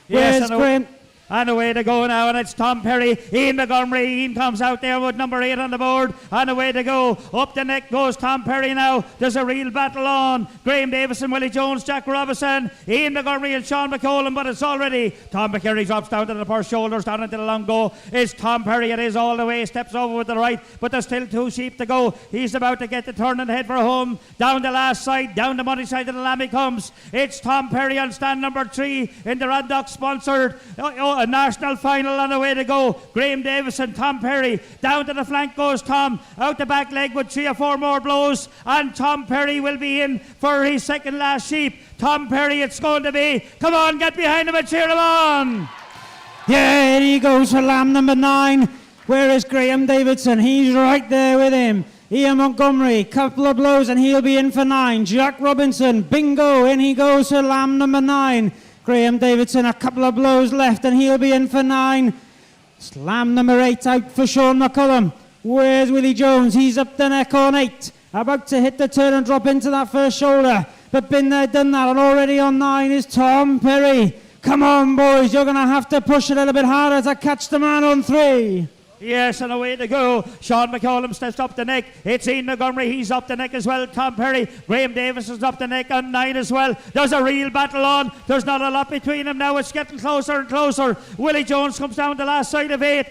Where's Graham? And away to go now, and it's Tom Perry. Ian Montgomery. Ian comes out there with number 8 on the board. And away to go. Up the neck goes Tom Perry now. There's a real battle on. Graham Davison, Willie Jones, Jack Robinson, Ian Montgomery and Sean McCollum. But it's already Tom McCurry drops down to the first shoulders, down into the long go. It's Tom Perry. It is all the way. Steps over with the right. But there's still 2 sheep to go. He's about to get the turn and head for home. Down the last side, down the muddy side of the lamb he comes. It's Tom Perry on stand number 3 in the Raddock sponsored a national final on the way to go. Graham Davison, Tom Perry, down to the flank goes Tom, out the back leg with 3 or 4 more blows, and Tom Perry will be in for his second last sheep. Tom Perry it's going to be. Come on, get behind him and cheer him on. Yeah, he goes for lamb number 9. Where is Graham Davidson? He's right there with him. Ian Montgomery, couple of blows and he'll be in for 9. Jack Robinson, bingo, in he goes for lamb number 9. Graham Davidson, a couple of blows left and he'll be in for 9. Lamb number 8 out for Sean McCullum. Where's Willie Jones? He's up the neck on 8. About to hit the turn and drop into that first shoulder. But been there, done that, and already on 9 is Tom Perry. Come on, boys, you're going to have to push a little bit harder to catch the man on 3. Yes, and away to go. Sean McCollum steps up the neck. It's Ian Montgomery. He's up the neck as well. Tom Perry. Graham Davis is up the neck on 9 as well. There's a real battle on. There's not a lot between them now. It's getting closer and closer. Willie Jones comes down the last side of 8.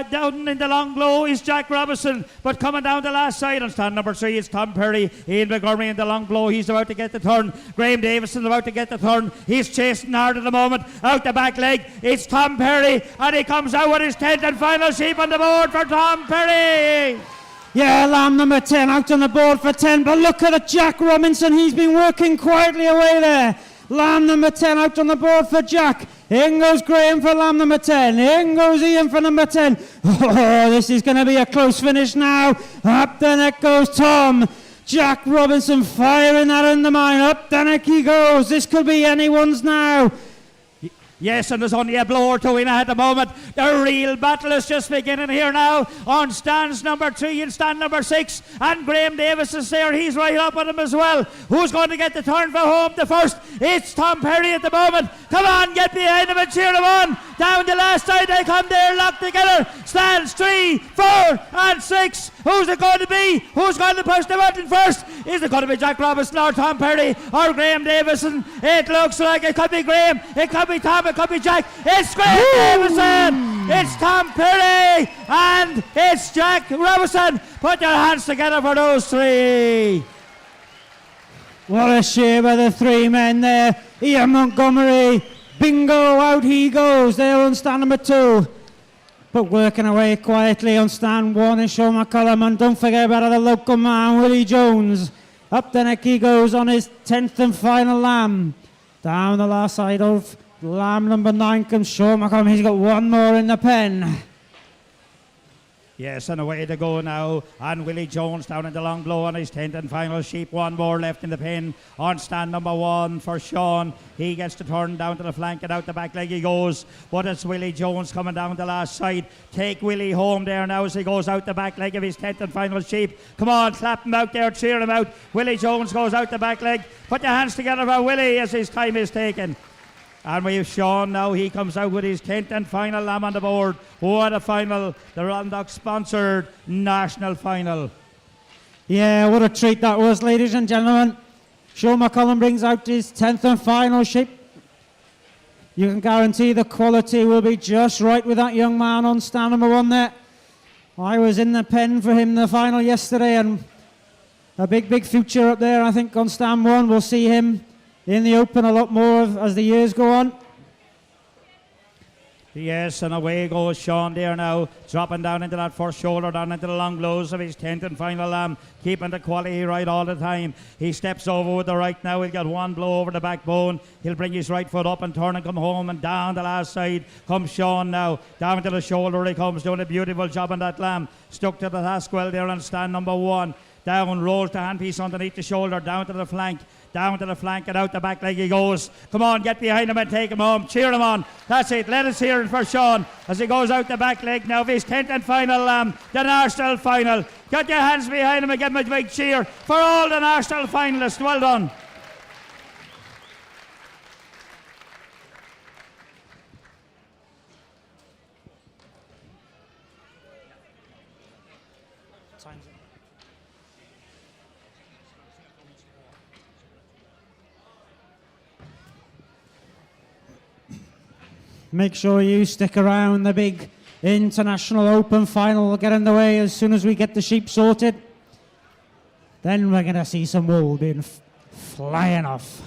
Down in the long blow is Jack Robinson. But coming down the last side on stand number 3 is Tom Perry. Ian Montgomery in the long blow. He's about to get the turn. Graham Davis is about to get the turn. He's chasing hard at the moment. Out the back leg. It's Tom Perry. And he comes out with his 10th and final sheep on the board for Tom Perry. Yeah, lamb number 10 out on the board for 10. But look at it, Jack Robinson. He's been working quietly away there. Lamb number 10 out on the board for Jack. In goes Graham for lamb number 10. In goes Ian for number 10. Oh, this is going to be a close finish now. Up the neck goes Tom. Jack Robinson firing that in the mine. Up the neck he goes. This could be anyone's now. Yes, and there's only a blow or two in at the moment. The real battle is just beginning here now on stands number 3 and stand number 6. And Graham Davis is there. He's right up with him as well. Who's going to get the turn for home the first? It's Tom Perry at the moment. Come on, get behind him and cheer him on. Down the last side they come there, locked together. Stands 3, 4 and 6. Who's it going to be? Who's going to push the button first? Is it going to be Jack Robinson or Tom Perry or Graham Davison? It looks like it could be Graham. It could be Tom. It could be Jack. It's Graham Davison. It's Tom Perry. And it's Jack Robinson. Put your hands together for those three. What a shame of the three men there. Ian Montgomery. Bingo, out he goes. There on stand number 2. But working away quietly on stand 1 is Sean McCullum. And don't forget about the local man, Willie Jones. Up the neck he goes on his 10th and final lamb. Down the last side of lamb number 9 comes Sean McCullum. He's got one more in the pen. Yes, and away to go now. And Willie Jones down in the long blow on his 10th and final sheep. One more left in the pen on stand number 1 for Sean. He gets to turn down to the flank and out the back leg he goes. But it's Willie Jones coming down the last side. Take Willie home there now as he goes out the back leg of his 10th and final sheep. Come on, clap him out there, cheer him out. Willie Jones goes out the back leg. Put your hands together for Willie as his time is taken. And we have Sean now. He comes out with his 10th and final lamb on the board. What a final. The Rondock sponsored national final. Yeah, what a treat that was, ladies and gentlemen. Sean McCullum brings out his 10th and final sheep. You can guarantee the quality will be just right with that young man on stand number 1 there. I was in the pen for him in the final yesterday, and a big future up there, I think, on stand 1. We'll see him in the open a lot more as the years go on. Yes, and away goes Sean there now, dropping down into that first shoulder, down into the long blows of his 10th and final lamb, keeping the quality right all the time. He steps over with the right now. He'll get one blow over the backbone. He'll bring his right foot up and turn and come home, and down the last side comes Sean now. Down to the shoulder he comes, doing a beautiful job on that lamb. Stuck to the task well there on stand number 1. Down, rolls the handpiece underneath the shoulder, down to the flank. Down to the flank and out the back leg he goes. Come on, get behind him and take him home. Cheer him on. That's it. Let us hear it for Sean as he goes out the back leg now of his 10th and final lamb, the national final. Get your hands behind him and give him a big cheer for all the national finalists. Well done. Make sure you stick around. The big international open final will get underway as soon as we get the sheep sorted. Then we're going to see some wool being flying off.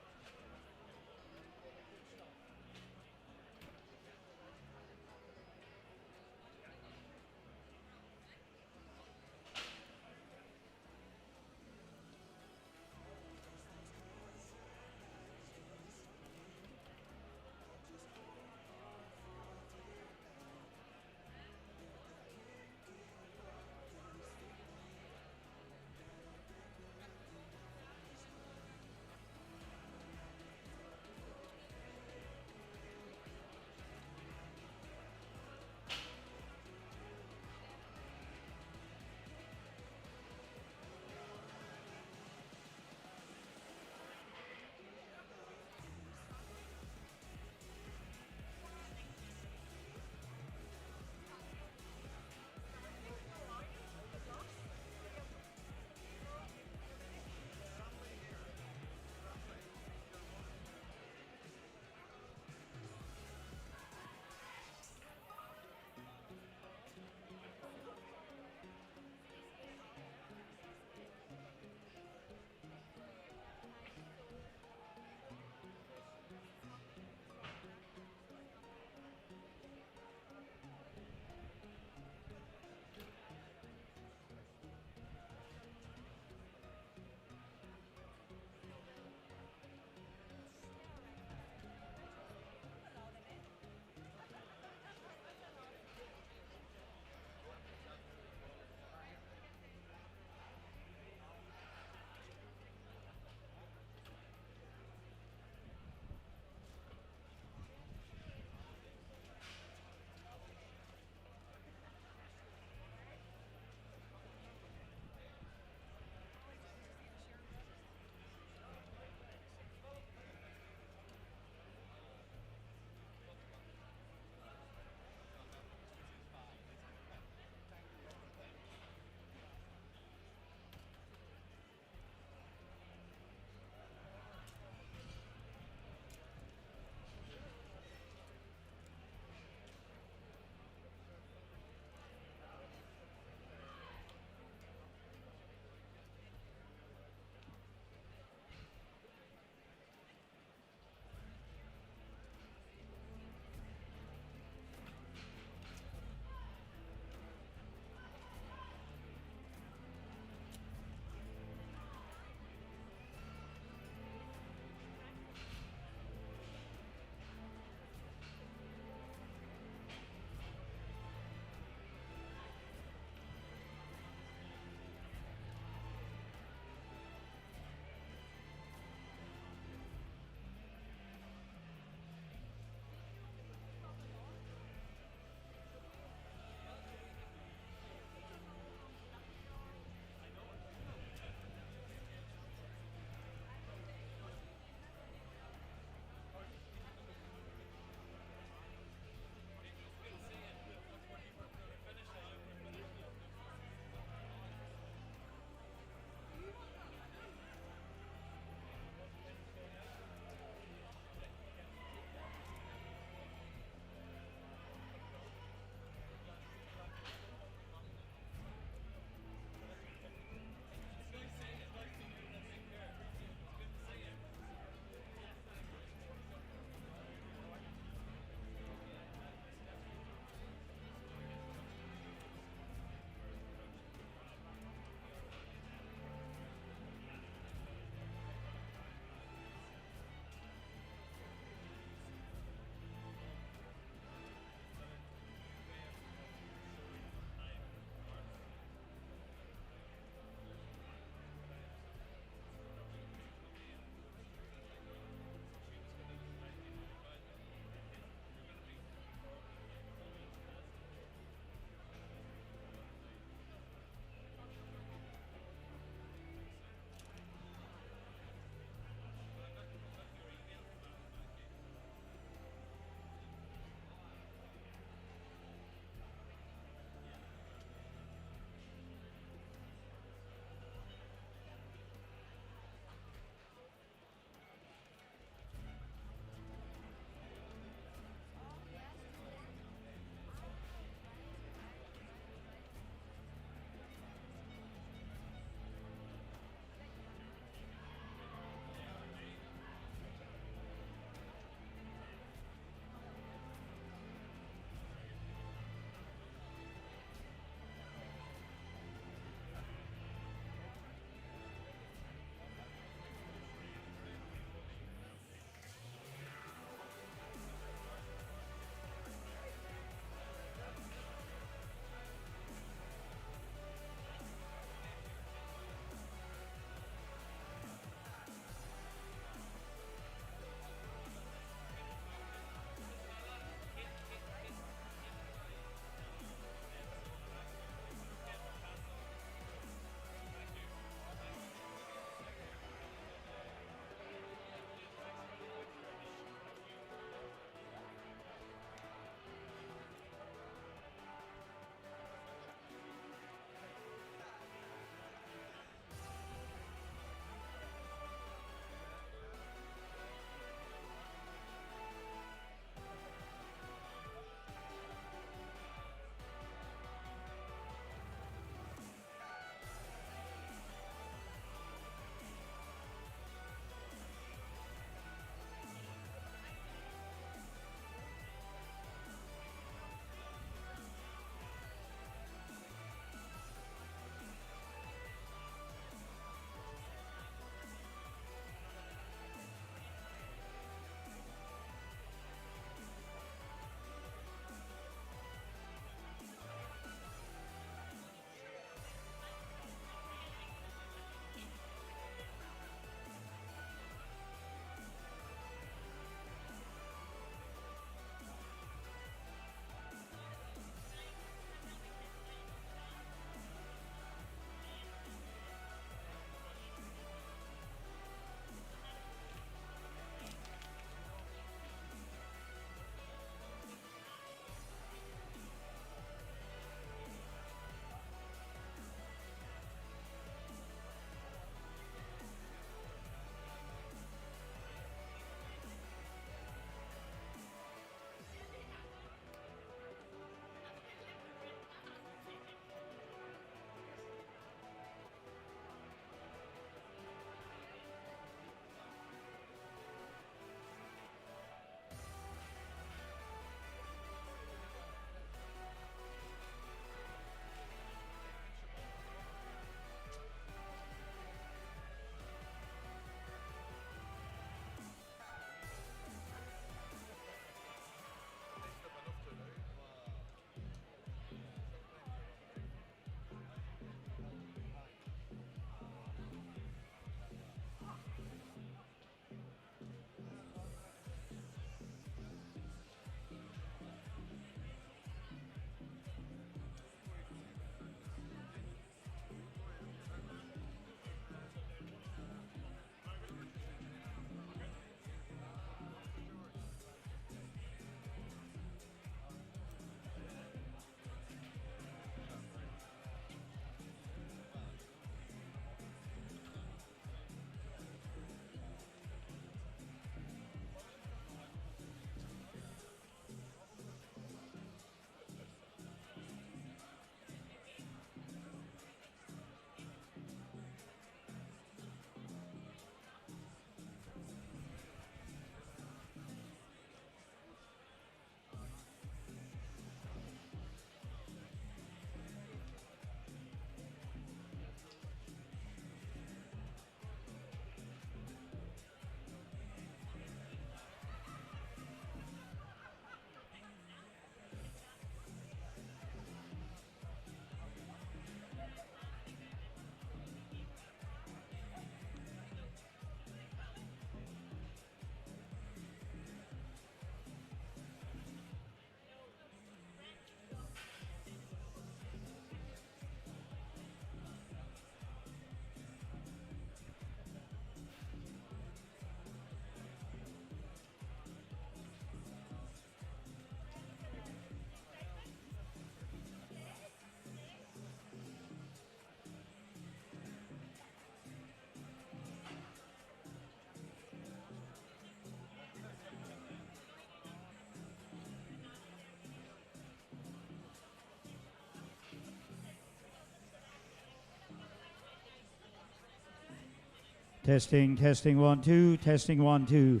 Testing, testing, 1, 2, testing, 1, 2.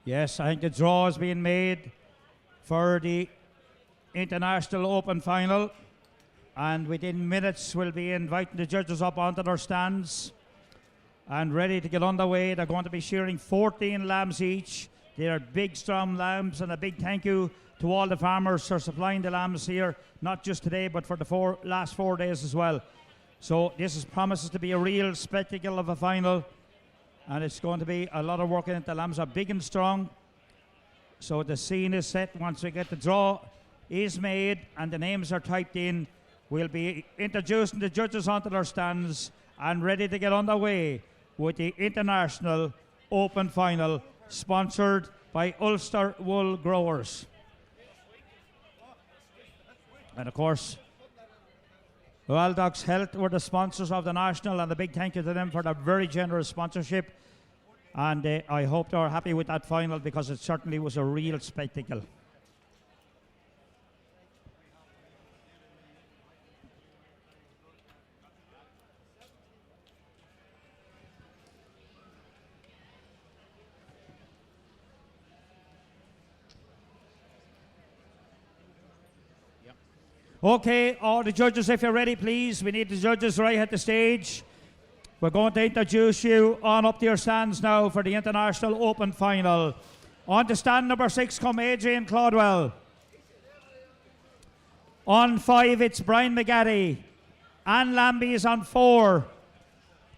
Yes, I think the draw is being made for the International Open Final. And within minutes, we'll be inviting the judges up onto their stands and ready to get underway. They're going to be shearing 14 lambs each. They are big, strong lambs, and a big thank you to all the farmers for supplying the lambs here, not just today, but for the last 4 days as well. So this promises to be a real spectacle of a final, and it's going to be a lot of work in it. The lambs are big and strong. So the scene is set. Once we get the draw is made and the names are typed in, we'll be introducing the judges onto their stands and ready to get underway with the International Open Final, sponsored by Ulster Wool Growers. And of course, Waldock's Health were the sponsors of the National, and a big thank you to them for their very generous sponsorship. And I hope they're happy with that final, because it certainly was a real spectacle. Okay, all the judges, if you're ready, please. We need the judges right at the stage. We're going to introduce you on up to your stands now for the International Open Final. On to stand number 6 come Adrian Claudwell. On 5, it's Brian McGaddy. Anne Lambie is on 4.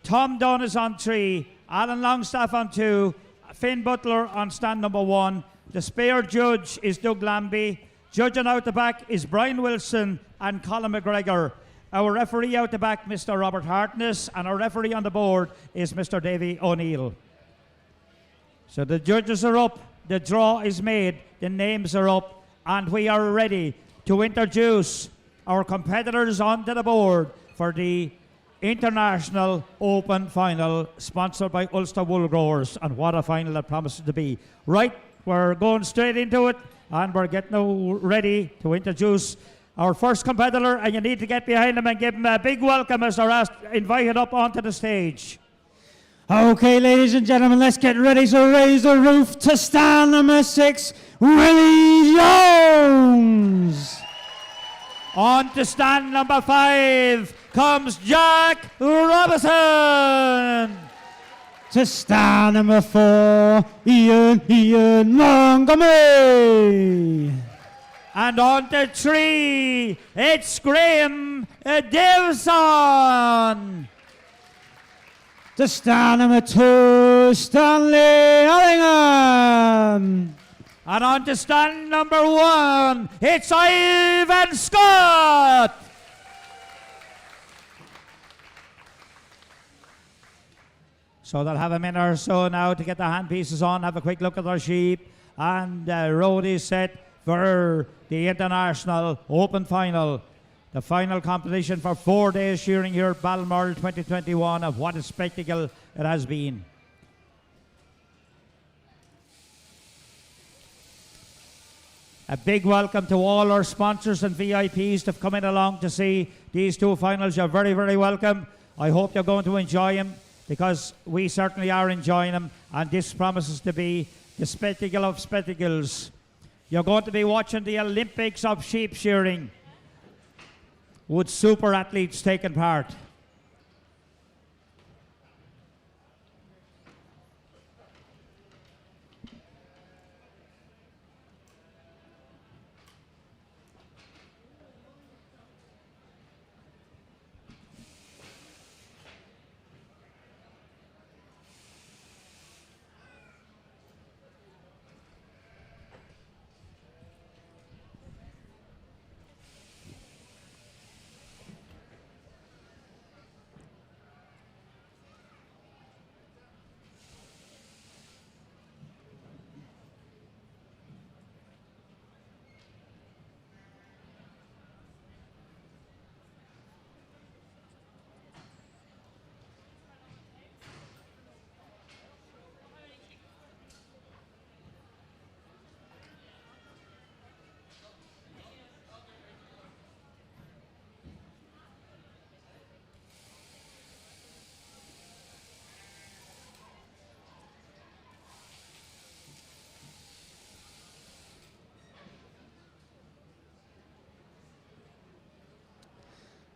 Tom Dunn is on 3. Alan Longstaff on 2. Finn Butler on stand number 1. The spare judge is Doug Lambie. Judging out the back is Brian Wilson and Colin McGregor. Our referee out the back, Mr. Robert Hartness, and our referee on the board is Mr. Davy O'Neill. So the judges are up, the draw is made, the names are up, and we are ready to introduce our competitors onto the board for the International Open Final, sponsored by Ulster Wool Growers. And what a final that promises to be. Right, we're going straight into it. And we're getting ready to introduce our first competitor, and you need to get behind him and give him a big welcome as they're invited up onto the stage. Okay, ladies and gentlemen, let's get ready to raise the roof to stand number 6, Willie Jones. On to stand number 5 comes Jack Robinson. To stand number 4, Ian Montgomery. And on to 3, it's Graham Davison. To stand number 2, Stanley Allingham. And on to stand number 1, it's Ivan Scott. So they'll have a minute or so now to get the handpieces on, have a quick look at their sheep, and the road is set for the International Open Final. The final competition for 4 days shearing here at Balmoral 2021, of what a spectacle it has been. A big welcome to all our sponsors and VIPs that have come in along to see these 2 finals. You're very, very welcome. I hope you're going to enjoy them, because we certainly are enjoying them, and this promises to be the spectacle of spectacles. You're going to be watching the Olympics of sheep shearing, with super athletes taking part.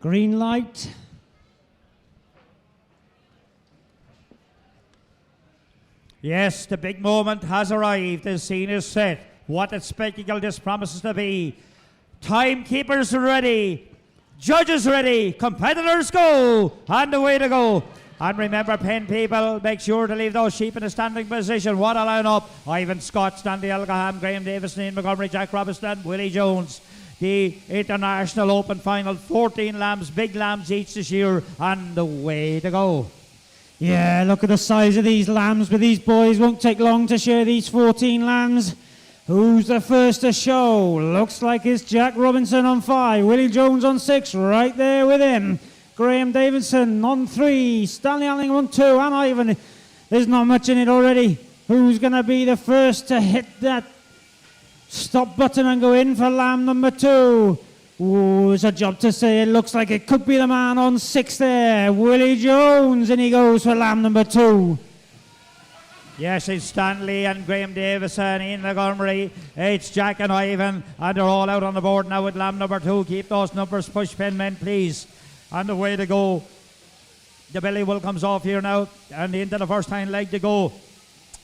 Green light. Yes, the big moment has arrived. The scene is set. What a spectacle this promises to be. Timekeepers ready. Judges ready. Competitors go. And away to go. And remember, pen people, make sure to leave those sheep in a standing position. What a line-up. Ivan Scott, Stanley Algaham, Graham Davison, Ian Montgomery, Jack Robinson, Willie Jones. The International Open Final, 14 lambs, big lambs each this year, and away to go. Yeah, look at the size of these lambs, but these boys won't take long to share these 14 lambs. Who's the first to show? Looks like it's Jack Robinson on 5, Willie Jones on 6, right there with him. Graham Davidson on 3, Stanley Allingham on 2, and Ivan. There's not much in it already. Who's going to be the first to hit that stop button and go in for lamb number 2? Ooh, it's a job to say. It looks like it could be the man on 6 there, Willie Jones, and he goes for lamb number 2. Yes, it's Stanley and Graham Davison, Ian Montgomery, it's Jack and Ivan, and they're all out on the board now with lamb number 2. Keep those numbers pushed, pen men, please. And the way to go. The belly will comes off here now, and into the first hind leg to go.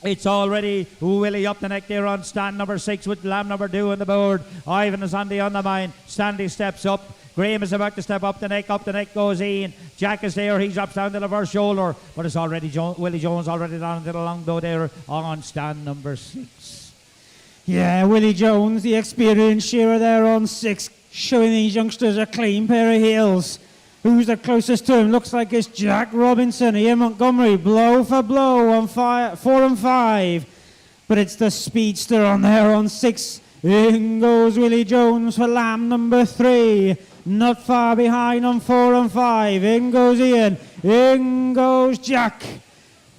It's already Willie up the neck there on stand number 6 with lamb number 2 on the board. Ivan is on the undermine. Stanley steps up. Graham is about to step up the neck goes Ian. Jack is there, he drops down to the first shoulder, but it's already Willie Jones already down to the long bow there on stand number 6. Yeah, Willie Jones, the experienced shearer there on 6, showing these youngsters a clean pair of heels. Who's the closest to him? Looks like it's Jack Robinson. Ian Montgomery, blow for blow on 4 and 5. But it's the speedster on there on 6. In goes Willie Jones for lamb number 3. Not far behind on 4 and 5. In goes Ian. In goes Jack.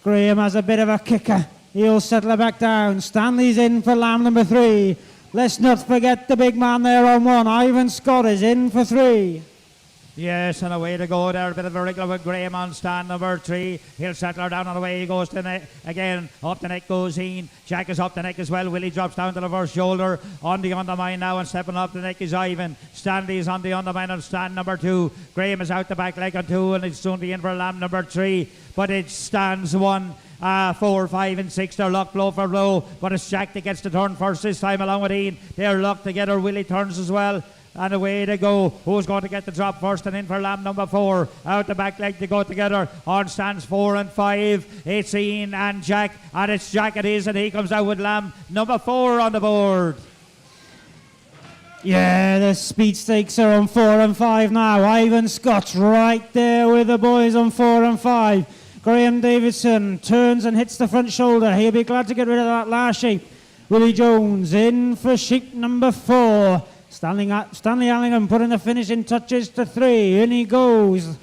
Graham has a bit of a kicker. He'll settle it back down. Stanley's in for lamb number 3. Let's not forget the big man there on 1. Ivan Scott is in for 3. Yes, and away to go there. A bit of a wriggle with Graham on stand number 3. He'll settle her down and away he goes to the again. Up the neck goes Ian. Jack is up the neck as well. Willie drops down to the first shoulder. On the undermine now and stepping up the neck is Ivan. Stanley is on the undermine on stand number 2. Graham is out the back leg on 2 and it's soon be in for lamb number 3. But it stands 1. 4, 5 and 6, they're locked blow for blow. But it's Jack that gets the turn first this time along with Ian. They're locked together. Willie turns as well. And away they go. Who's going to get the drop first and in for lamb number 4? Out the back leg to go together. On stands 4 and 5. It's Ian and Jack. And it's Jack it is, and he comes out with lamb number 4 on the board. Yeah, the speed stakes are on 4 and 5 now. Ivan Scott's right there with the boys on 4 and 5. Graham Davidson turns and hits the front shoulder. He'll be glad to get rid of that last sheep. Willie Jones in for sheep number 4. Stanley Allingham putting the finishing touches to 3. In he goes.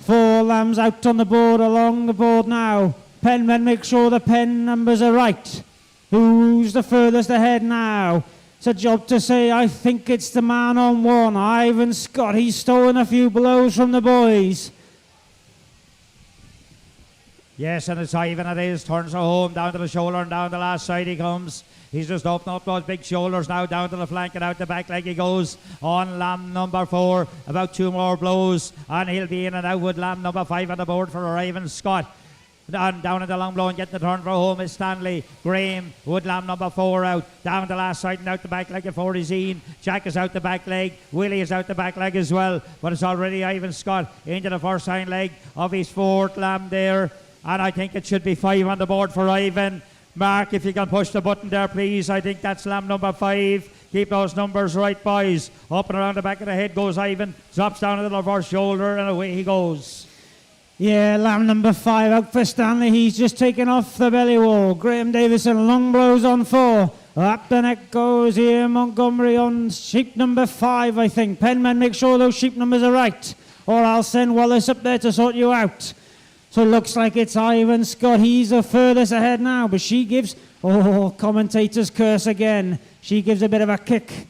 4 lambs out on the board, along the board now. Penmen, make sure the pen numbers are right. Who's the furthest ahead now? It's a job to say. I think it's the man on 1, Ivan Scott. He's stolen a few blows from the boys. Yes, and it's Ivan it is. Turns her home down to the shoulder and down the last side he comes. He's just opening up those big shoulders now down to the flank and out the back leg he goes. On lamb number 4, about 2 more blows and he'll be in and out with lamb number 5 on the board for Ivan Scott. And down in the long blow and getting the turn for home is Stanley. Graham with lamb number 4 out. Down the last side and out the back leg for is Ian. Jack is out the back leg. Willie is out the back leg as well. But it's already Ivan Scott into the first hind leg of his 4th lamb there. And I think it should be 5 on the board for Ivan. Mark, if you can push the button there, please. I think that's lamb number 5. Keep those numbers right, boys. Up and around the back of the head goes Ivan. Drops down to the first shoulder and away he goes. Yeah, lamb number 5 out for Stanley. He's just taken off the belly wall. Graham Davison, long blows on 4. Up the neck goes Ian Montgomery on sheep number 5, I think. Penmen, make sure those sheep numbers are right, or I'll send Wallace up there to sort you out. So it looks like it's Ivan Scott. He's the furthest ahead now, but she gives... Oh, commentator's curse again. She gives a bit of a kick.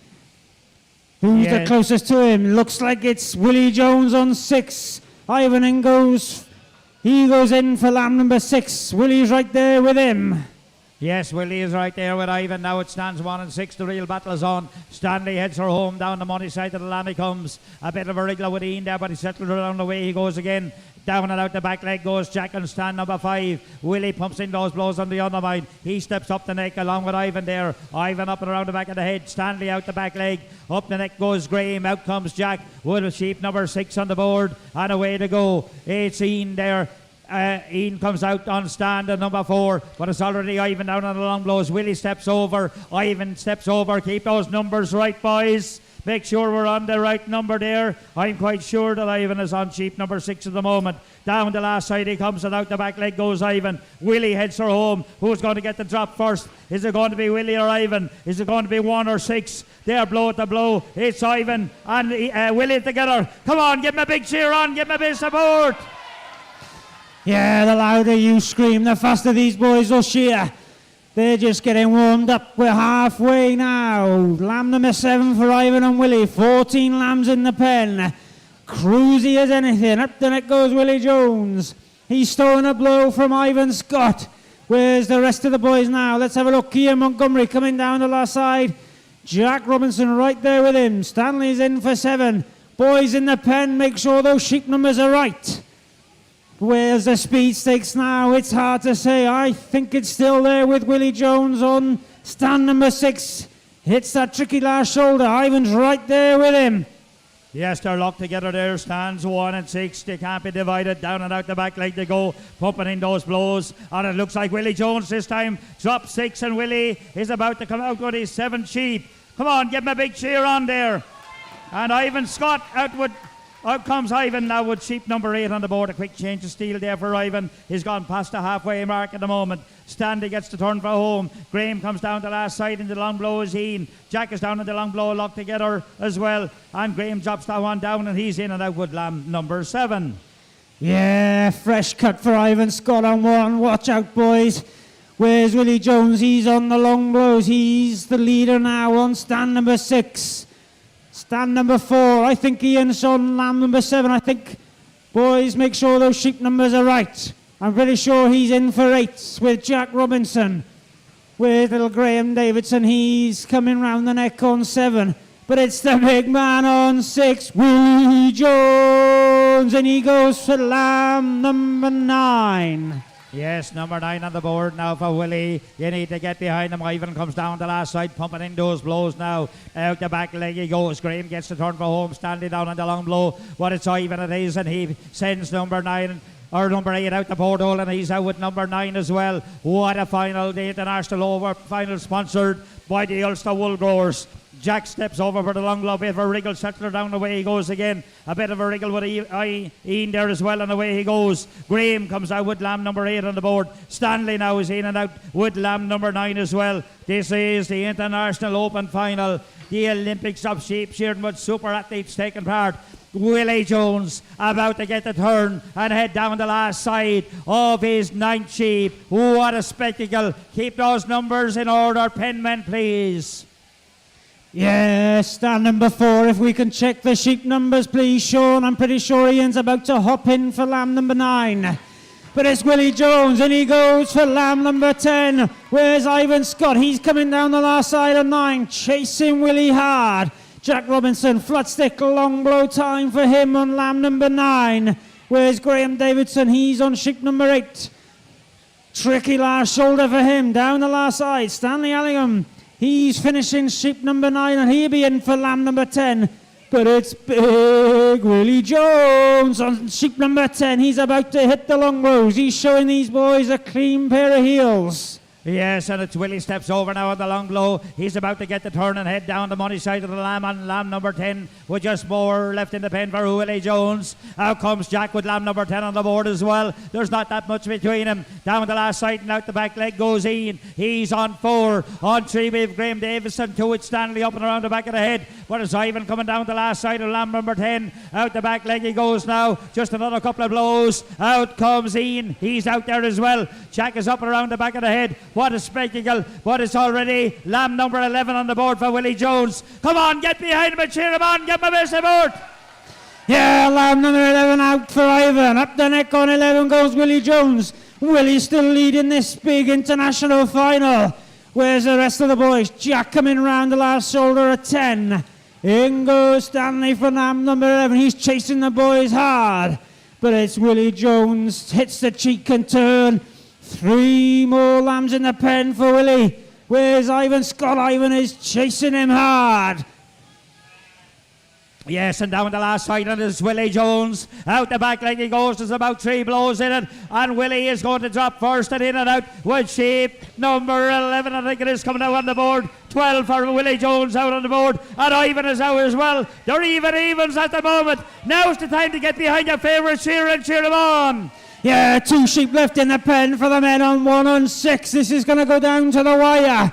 Who's the closest to him? Looks like it's Willie Jones on 6. Ivan he goes in for lamb number 6. Willie's right there with him. Yes, Willie is right there with Ivan. Now it stands 1 and 6. The real battle is on. Stanley heads her home down the money side of the lamb. He comes. A bit of a wriggler with Ian there, but he settled around the way. He goes again. Down and out the back leg goes Jack on stand number 5. Willie pumps in those blows on the undermine. He steps up the neck along with Ivan there. Ivan up and around the back of the head. Stanley out the back leg. Up the neck goes Graham. Out comes Jack. With sheep number 6 on the board. And away to go. It's Ian there. Ian comes out on stand at number 4, but it's already Ivan down on the long blows. Willie steps over. Ivan steps over. Keep those numbers right, boys. Make sure we're on the right number there. I'm quite sure that Ivan is on sheep number 6 at the moment. Down the last side he comes, and out the back leg goes Ivan. Willie heads her home. Who's going to get the drop first? Is it going to be Willie or Ivan? Is it going to be 1 or 6? They're blow at the blow. It's Ivan and Willie together. Come on, give me a big cheer on. Give me a bit of support. Yeah, the louder you scream, the faster these boys will shear. They're just getting warmed up. We're halfway now. Lamb number 7 for Ivan and Willie. 14 lambs in the pen. Cruisy as anything. Up the neck goes Willie Jones. He's stolen a blow from Ivan Scott. Where's the rest of the boys now? Let's have a look. Ian Montgomery coming down the last side. Jack Robinson right there with him. Stanley's in for 7. Boys in the pen, make sure those sheep numbers are right. Where's the speed stakes now? It's hard to say. I think it's still there with Willie Jones on stand number 6. Hits that tricky last shoulder. Ivan's right there with him. Yes, they're locked together there. Stands 1 and 6. They can't be divided. Down and out the back leg they go, pumping in those blows. And it looks like Willie Jones this time drops 6, and Willie is about to come out with his 7 sheep. Come on, give him a big cheer on there. And Ivan Scott out comes Ivan now with sheep number 8 on the board. A quick change of steel there for Ivan. He's gone past the halfway mark at the moment. Stanley gets the turn for home. Graham comes down the last side in the long blow is Ian. Jack is down in the long blow, locked together as well. And Graham drops that one down, and he's in and out with lamb number 7. Yeah, fresh cut for Ivan Scott on 1. Watch out, boys. Where's Willie Jones? He's on the long blows. He's the leader now on stand number 6. Stand number 4, I think Ian's on lamb number 7. I think, boys, make sure those sheep numbers are right. I'm pretty sure he's in for 8 with Jack Robinson. With little Graham Davidson, he's coming round the neck on 7. But it's the big man on 6, Willie Jones, and he goes for lamb number 9. Yes, number 9 on the board now for Willie. You need to get behind him. Ivan comes down the last side, pumping in those blows now. Out the back leg he goes. Graham gets the turn for home, standing down on the long blow. But it's Ivan it is, and he sends number 9 or number 8 out the board hole, and he's out with number 9 as well. What a final. The International Over final sponsored by the Ulster Wool Growers. Jack steps over for the long blow, bit of a wriggle, settler down, away he goes again. A bit of a wriggle with Ian there as well, and away he goes. Graham comes out with lamb number 8 on the board. Stanley now is in and out with lamb number 9 as well. This is the International Open final, the Olympics of sheep shearing with super athletes taking part. Willie Jones about to get the turn and head down the last side of his 9th sheep. What a spectacle. Keep those numbers in order, penmen, please. Yeah, stand number 4. If we can check the sheep numbers, please, Sean. I'm pretty sure Ian's about to hop in for lamb number 9. But it's Willie Jones, and he goes for lamb number 10. Where's Ivan Scott? He's coming down the last side of 9, chasing Willie hard. Jack Robinson, flat stick, long blow time for him on lamb number 9. Where's Graham Davidson? He's on sheep number 8. Tricky last shoulder for him, down the last side. Stanley Allingham. He's finishing sheep number 9, and he'll be in for lamb number 10. But it's big Willie Jones on sheep number 10. He's about to hit the long rows. He's showing these boys a clean pair of heels. Yes, and it's Willie steps over now on the long blow. He's about to get the turn and head down the money side of the lamb on lamb number 10 with just more left in the pen for Willie Jones. Out comes Jack with lamb number 10 on the board as well. There's not that much between them. Down the last side and out the back leg goes Ian. He's on 4. On 3 we have Graham Davison. 2 with Stanley up and around the back of the head. But it's Ivan coming down the last side of lamb number 10. Out the back leg he goes now. Just another couple of blows. Out comes Ian. He's out there as well. Jack is up and around the back of the head. What a spectacle. But it's already lamb number 11 on the board for Willie Jones. Come on, get behind him and cheer him on. Get my best support. Yeah, lamb number 11 out for Ivan. Up the neck on 11 goes Willie Jones. Willie's still leading this big international final. Where's the rest of the boys? Jack coming round the last shoulder at 10. In goes Stanley for number 11. He's chasing the boys hard. But it's Willie Jones. Hits the cheek and turn. 3 more lambs in the pen for Willie. Where's Ivan Scott? Ivan is chasing him hard. Yes, and down the last side on is Willie Jones. Out the back leg he goes. There's about 3 blows in it. And Willie is going to drop first and in and out with Sheep. Number 11, I think it is, coming out on the board. 12 for Willie Jones out on the board. And Ivan is out as well. They're evens at the moment. Now's the time to get behind your favourite Shearing. Cheer them on. Yeah, 2 sheep left in the pen for the men on 1 and 6. This is going to go down to the wire.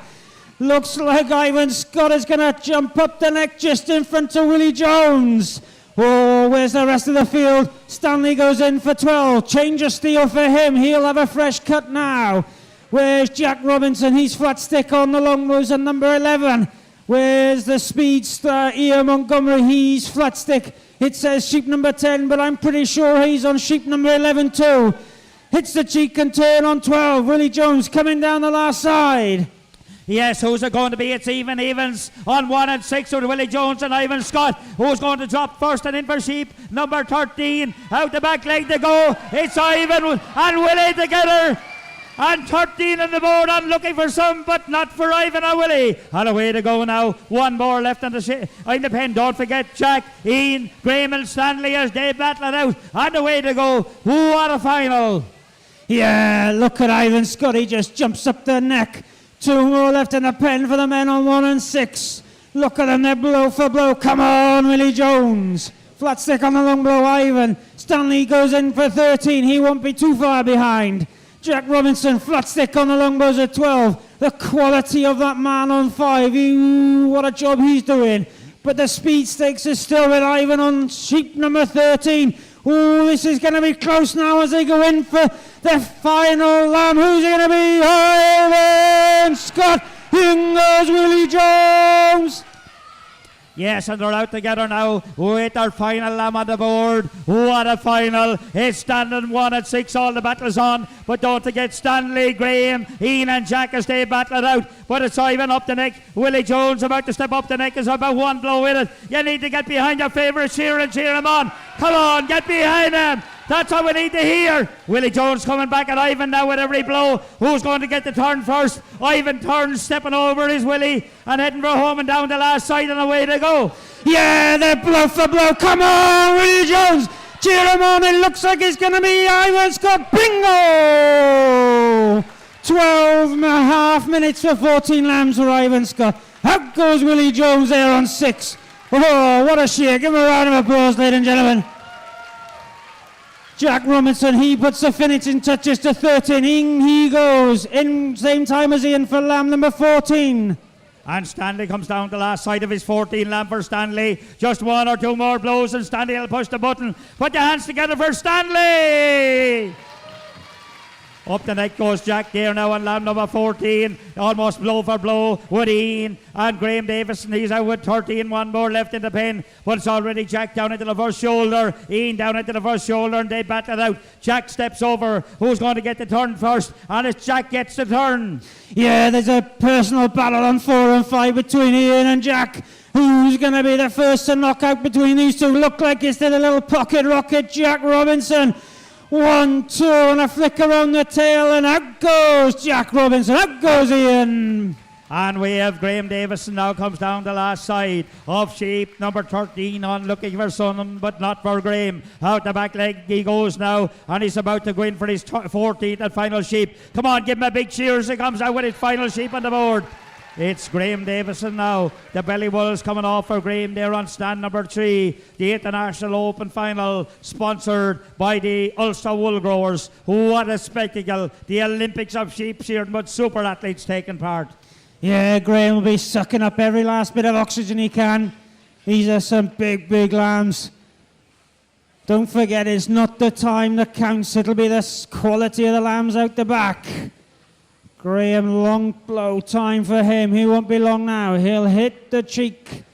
Looks like Ivan Scott is going to jump up the neck just in front of Willie Jones. Oh, where's the rest of the field? Stanley goes in for 12. Change of steel for him. He'll have a fresh cut now. Where's Jack Robinson? He's flat stick on the long nose at number 11. Where's the speedster Ian Montgomery? He's flat stick. It says sheep number 10, but I'm pretty sure he's on sheep number 11 too. Hits the cheek and turn on 12. Willie Jones coming down the last side. Yes, who's it going to be? It's evens on 1 and 6 with Willie Jones and Ivan Scott. Who's going to drop first and in for sheep? Number 13. Out the back leg to go. It's Ivan and Willie together. And 13 on the board and looking for some, but not for Ivan or Willie. And away to go now. 1 more left in the pen. Don't forget Jack, Ian, Graham and Stanley as they battle it out. And away to go. What a final. Yeah, look at Ivan Scott. He just jumps up the neck. 2 more left in the pen for the men on 1 and 6. Look at them, they're blow for blow. Come on, Willie Jones. Flat stick on the long blow, Ivan. Stanley goes in for 13. He won't be too far behind. Jack Robinson, flat stick on the long blows at 12. The quality of that man on 5. What a job he's doing. But the speed stakes is still with Ivan on sheep number 13. Oh, this is going to be close now as they go in for the final lamb. Who's it going to be? Ivan Scott. In goes Willie Jones. Yes, and they're out together now with their final lamb on the board. What a final. It's standing 1 and 6. All the battles on. But don't forget Stanley, Graham, Ian and Jack as they battle it out. But it's Ivan up the neck. Willie Jones about to step up the neck. Is about 1 blow in it. You need to get behind your favourite Shearing and cheer him on. Come on, get behind him. That's what we need to hear. Willie Jones coming back at Ivan now with every blow. Who's going to get the turn first? Ivan turns, stepping over is Willie and heading for home and down the last side and away to go. Yeah, they're blow for blow. Come on, Willie Jones. Cheer him on. It looks like it's going to be Ivan Scott. Bingo! 12 and a half minutes for 14 lambs for Ivan Scott. Out goes Willie Jones there on 6. Oh, what a shear. Give him a round of applause, ladies and gentlemen. Jack Robinson, he puts the finishing touches to 13. In he goes, in same time as Ian for lamb number 14. And Stanley comes down the last side of his 14 lamb for Stanley. Just 1 or 2 more blows and Stanley will push the button. Put your hands together for Stanley! Up the neck goes Jack there now on lamb number 14. Almost blow for blow with Ian and Graham Davison. He's out with 13. 1 more left in the pen. But it's already Jack down into the first shoulder. Ian down into the first shoulder and they battle it out. Jack steps over. Who's going to get the turn first? And it's Jack gets the turn. Yeah, there's a personal battle on 4 and 5 between Ian and Jack. Who's going to be the first to knock out between these two? Look like it's the little pocket rocket, Jack Robinson. 1, 2, and a flick around the tail, and out goes Jack Robinson, out goes Ian. And we have Graham Davison now comes down the last side of sheep, number 13 on looking for Sunham, but not for Graham. Out the back leg he goes now, and he's about to go in for his 14th and final sheep. Come on, give him a big cheer as he comes out with his final sheep on the board. It's Graham Davison now. The belly wolves coming off for Graham there on stand number 3. The International Open Final sponsored by the Ulster Wool Growers. What a spectacle. The Olympics of sheep shearing with super athletes taking part. Yeah, Graham will be sucking up every last bit of oxygen he can. These are some big, big lambs. Don't forget, it's not the time that counts. It'll be the quality of the lambs out the back. Graham, long blow time for him. He won't be long now. He'll hit the cheek.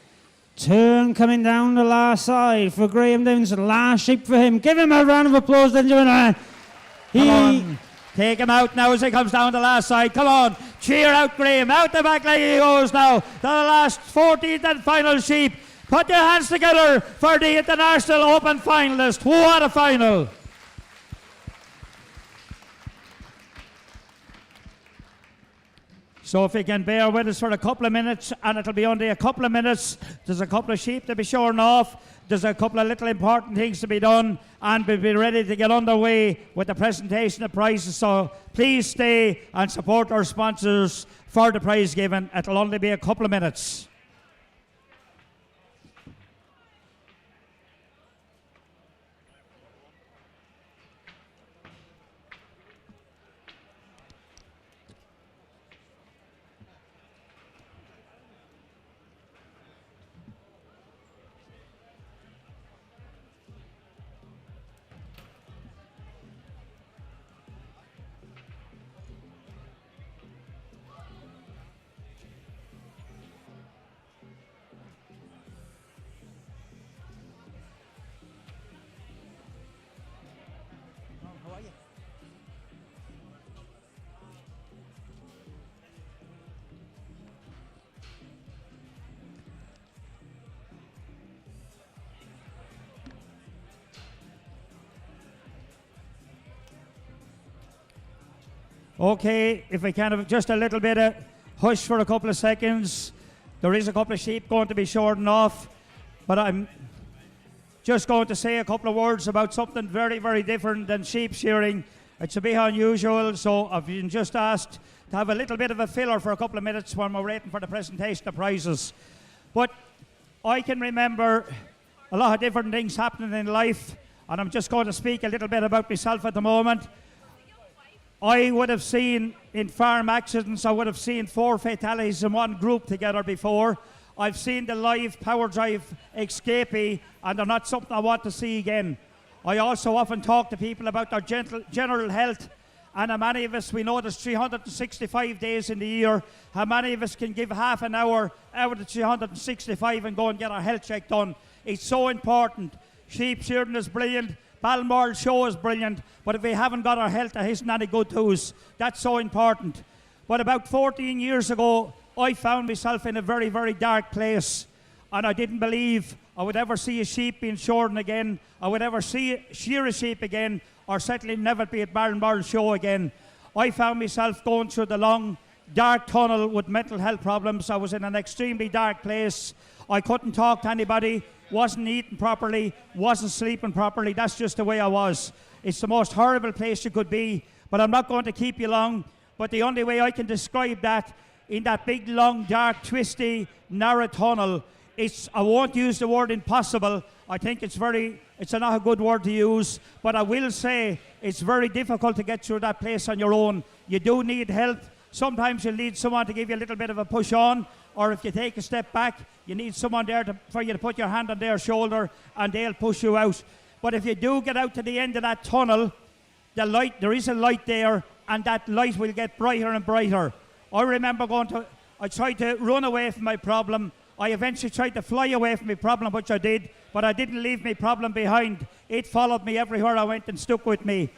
Turn coming down the last side for Graham Davidson. Last sheep for him. Give him a round of applause, then, gentlemen. Take him out now as he comes down the last side. Come on, cheer out Graham. Out the back leg he goes now. To the last 14th and final sheep. Put your hands together for the International Open finalist. What a final. So if you can bear with us for a couple of minutes, and it'll be only a couple of minutes, there's a couple of sheep to be shorn off, there's a couple of little important things to be done, and we'll be ready to get underway with the presentation of prizes. So please stay and support our sponsors for the prize giving. It'll only be a couple of minutes. Okay, if we can have just a little bit of hush for a couple of seconds. There is a couple of sheep going to be shortened off, but I'm just going to say a couple of words about something very, very different than sheep shearing. It's a bit unusual, so I've been just asked to have a little bit of a filler for a couple of minutes when we're waiting for the presentation of prizes. But I can remember a lot of different things happening in life, and I'm just going to speak a little bit about myself at the moment. I would have seen in farm accidents, I would have seen 4 fatalities in one group together before. I've seen the live power drive escapee, and they're not something I want to see again. I also often talk to people about their general health, and how many of us, we know there's 365 days in the year, how many of us can give half an hour out of the 365 and go and get our health check done. It's so important. Sheep shearing is brilliant. Balmoral show is brilliant, but if we haven't got our health, it isn't any good to us. That's so important. But about 14 years ago, I found myself in a very, very dark place, and I didn't believe I would ever see a sheep being shorn again, I would ever shear a sheep again, or certainly never be at Balmoral show again. I found myself going through the long, dark tunnel with mental health problems. I was in an extremely dark place. I couldn't talk to anybody, wasn't eating properly, wasn't sleeping properly. That's just the way I was. It's the most horrible place you could be, but I'm not going to keep you long. But the only way I can describe that, in that big, long, dark, twisty, narrow tunnel, I won't use the word impossible. I think it's not a good word to use, but I will say it's very difficult to get through that place on your own. You do need help. Sometimes you'll need someone to give you a little bit of a push on, or if you take a step back, you need someone there for you to put your hand on their shoulder and they'll push you out. But if you do get out to the end of that tunnel, there is a light there, and that light will get brighter and brighter. I remember I tried to run away from my problem. I eventually tried to fly away from my problem, which I did, but I didn't leave my problem behind. It followed me everywhere I went and stuck with me.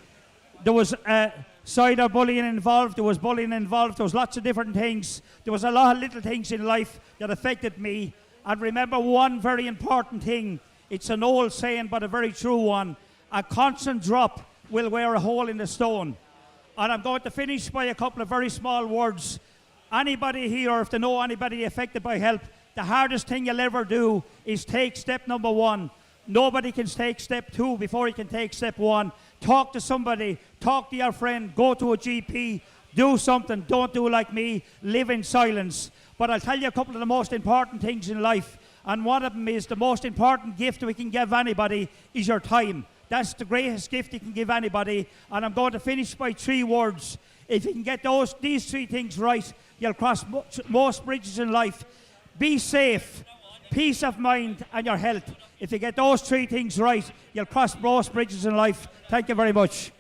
There was cyberbullying involved, there was bullying involved, there was lots of different things. There was a lot of little things in life that affected me. And remember one very important thing. It's an old saying, but a very true one. A constant drop will wear a hole in the stone. And I'm going to finish by a couple of very small words. Anybody here, or if they know anybody affected by health, the hardest thing you'll ever do is take step number 1. Nobody can take step 2 before you can take step 1. Talk to somebody, talk to your friend, go to a GP, do something, don't do like me, live in silence. But I'll tell you a couple of the most important things in life, and one of them is the most important gift we can give anybody is your time. That's the greatest gift you can give anybody, and I'm going to finish by 3 words. If you can get these 3 things right, you'll cross most bridges in life. Be safe, peace of mind, and your health. If you get those 3 things right, you'll cross most bridges in life. Thank you very much.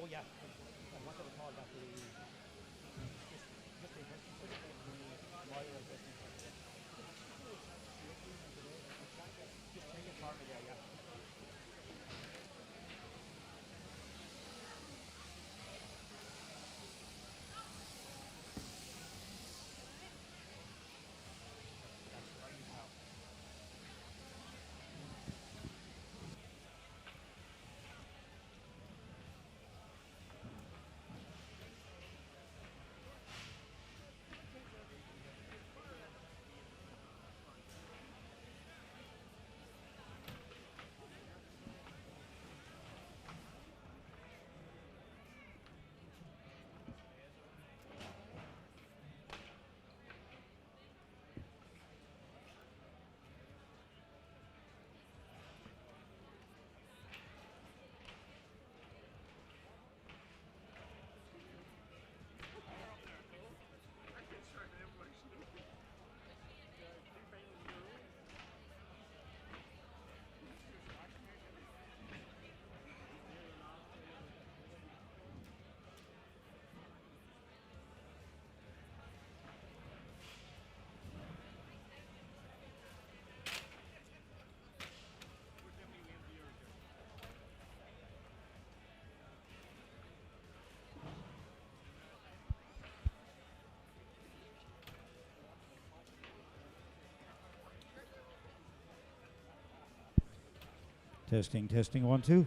Oh yeah, and what do they call that? Just the wire adjustment. Just take it for me there, yeah. Testing, testing, 1, 2.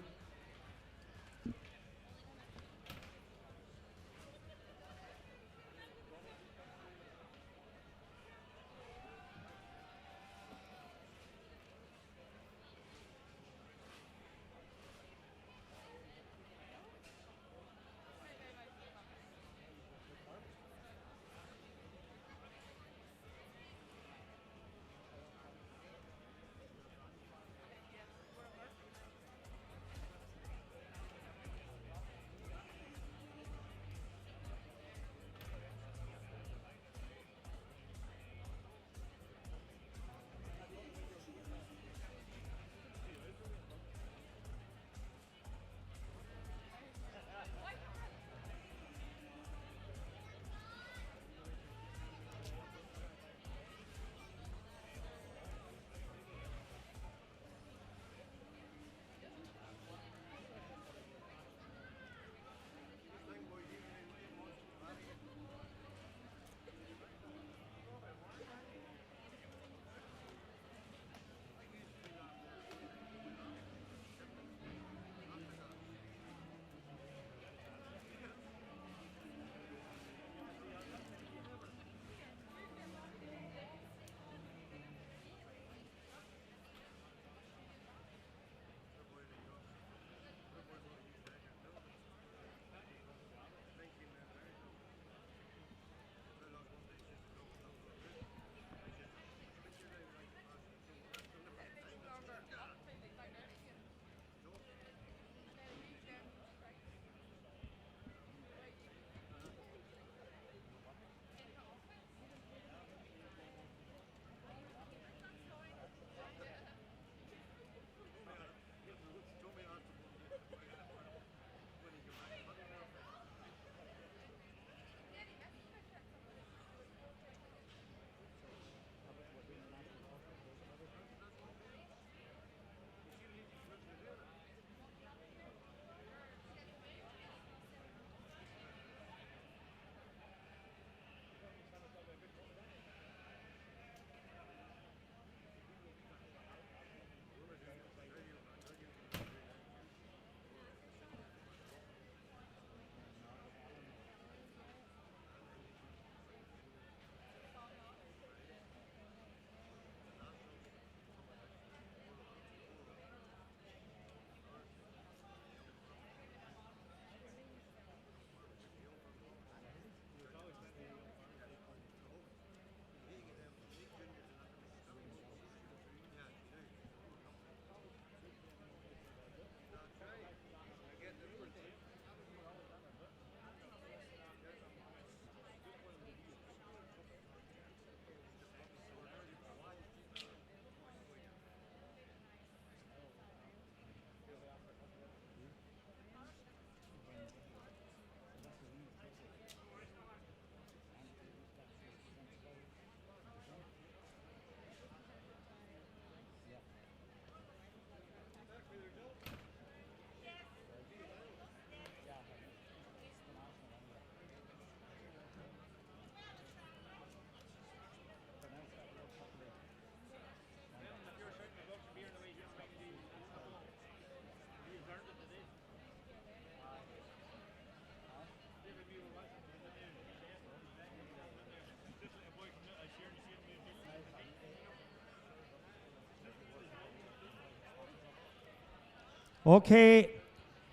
Okay,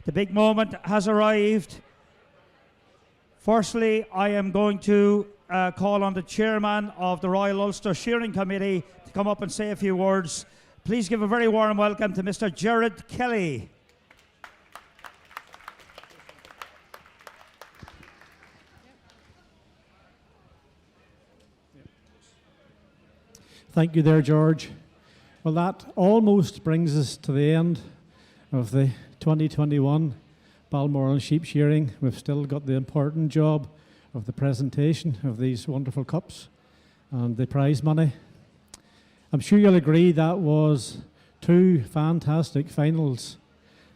the big moment has arrived. Firstly, I am going to call on the chairman of the Royal Ulster Shearing Committee to come up and say a few words. Please give a very warm welcome to Mr. Gerard Kelly. Thank you there, George. Well, that almost brings us to the end of the 2021 Balmoral Sheep Shearing. We've still got the important job of the presentation of these wonderful cups and the prize money. I'm sure you'll agree that was two fantastic finals.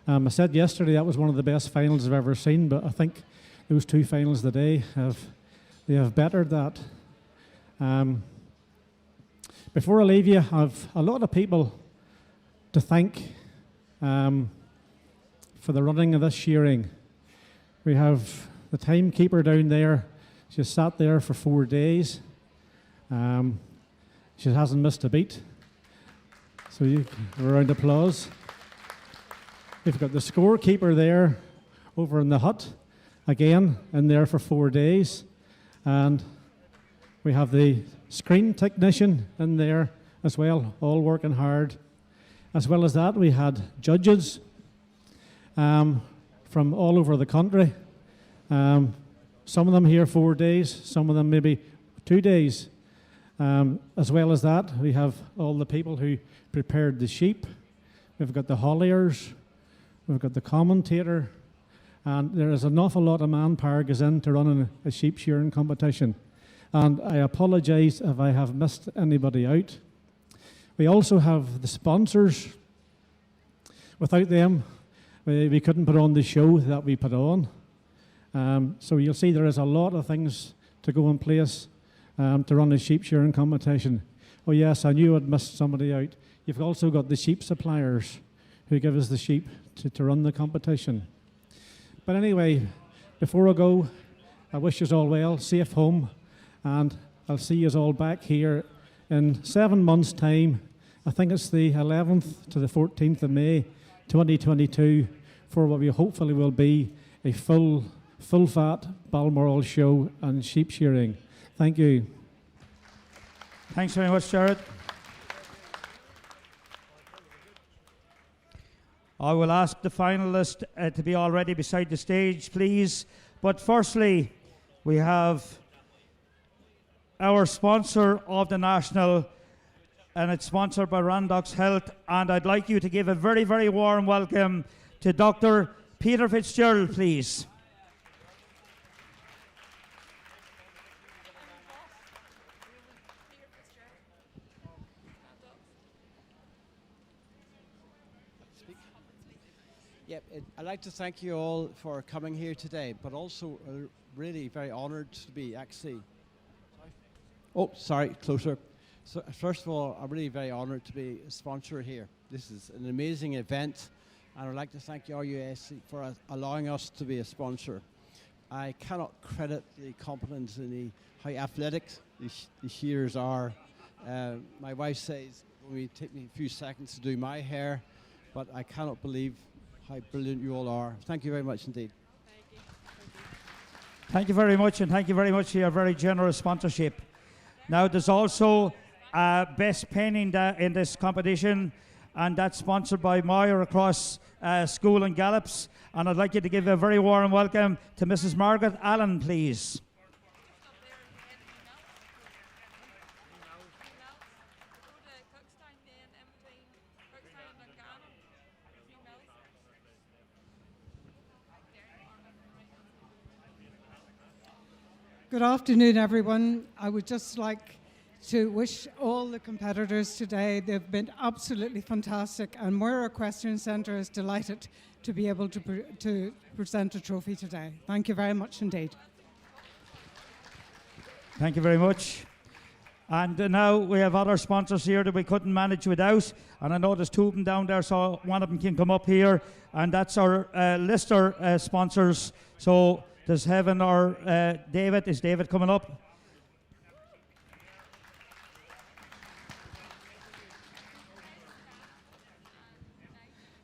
I said yesterday that was one of the best finals I've ever seen, but I think those two finals today have bettered that. Before I leave you, I've a lot of people to thank for the running of this shearing. We have the timekeeper down there. She sat there for 4 days. She hasn't missed a beat. So a round of applause. We've got the scorekeeper there over in the hut, again, in there for 4 days. And we have the screen technician in there as well, all working hard. As well as that, we had judges from all over the country. Some of them here 4 days, some of them maybe 2 days. As well as that, we have all the people who prepared the sheep. We've got the hauliers, we've got the commentator, and there is an awful lot of manpower goes into running a sheep shearing competition. And I apologise if I have missed anybody out. We also have the sponsors. Without them, we couldn't put on the show that we put on. So you'll see there is a lot of things to go in place to run a sheep shearing competition. Oh yes, I knew I'd missed somebody out. You've also got the sheep suppliers who give us the sheep to run the competition. But anyway, before I go, I wish you all well, safe home, and I'll see you all back here in 7 months' time. I think it's the 11th to the 14th of May 2022 for what we hopefully will be a full-fat Balmoral show and sheep shearing. Thank you. Thanks very much, Gerard. I will ask the finalist to be all ready beside the stage, please. But firstly, we have our sponsor of the National, and it's sponsored by Randox Health, and I'd like you to give a very, very warm welcome to Dr. Peter Fitzgerald, please. I'd like to thank you all for coming here today, but also really very honoured to be actually... closer. So first of all, I'm really very honoured to be a sponsor here. This is an amazing event, and I'd like to thank the RUSC for allowing us to be a sponsor. I cannot credit the competence and how athletic the shearers are. My wife says it will take me a few seconds to do my hair, but I cannot believe how brilliant you all are. Thank you very much indeed. Thank you very much, and thank you very much for your very generous sponsorship. Now, there's also best pen in this competition, and that's sponsored by Moyer across School and Gallops. And I'd like you to give a very warm welcome to Mrs. Margaret Allen, please. Good afternoon, everyone. I would just like to wish all the competitors today, they've been absolutely fantastic, and Moira Equestrian Centre is delighted to be able to present a trophy today. Thank you very much indeed. Thank you very much. And now we have other sponsors here that we couldn't manage without, and I know there's two of them down there, so one of them can come up here, and that's our Lister sponsors. So there's Heaven or David. Is David coming up?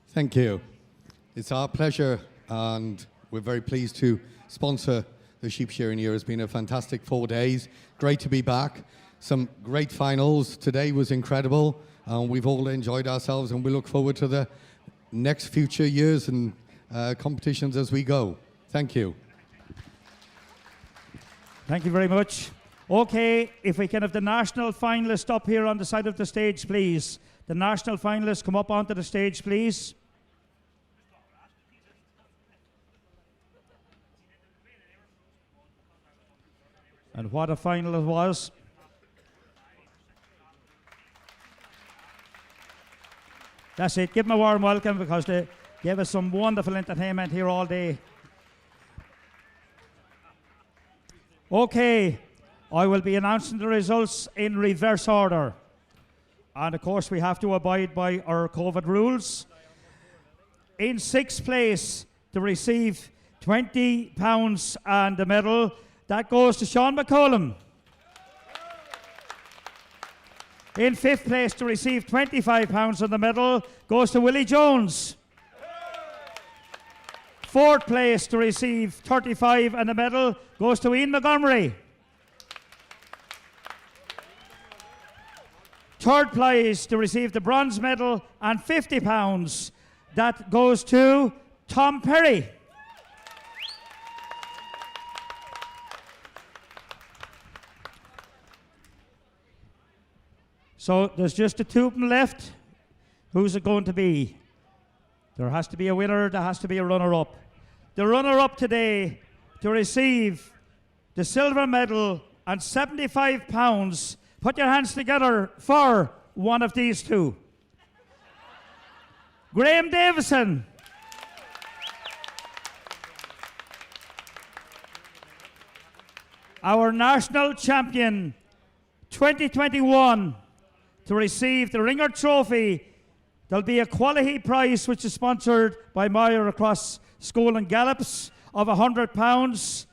Thank you. It's our pleasure, and we're very pleased to sponsor the sheep shearing year. It's been a fantastic 4 days. Great to be back. Some great finals. Today was incredible. We've all enjoyed ourselves, and we look forward to the next future years and competitions as we go. Thank you. Thank you very much. Okay, if we can have the national finalists up here on the side of the stage, please. The national finalists come up onto the stage, please. And what a final it was. That's it. Give them a warm welcome, because they gave us some wonderful entertainment here all day. Okay, I will be announcing the results in reverse order. And of course, we have to abide by our COVID rules. In sixth place, to receive £20 and a medal, that goes to Sean McCollum. In fifth place, to receive £25 and the medal, goes to Willie Jones. Fourth place, to receive 35 and a medal, goes to Ian Montgomery. Third place, to receive the bronze medal and £50, that goes to Tom Perry. So there's just the two of them left. Who's it going to be? There has to be a winner, there has to be a runner-up. The runner-up today to receive the silver medal and £75, put your hands together for one of these two. Graham Davison. Our national champion 2021, to receive the Ringer Trophy. There'll be a quality prize which is sponsored by Meyer Across School and Gallops of £100,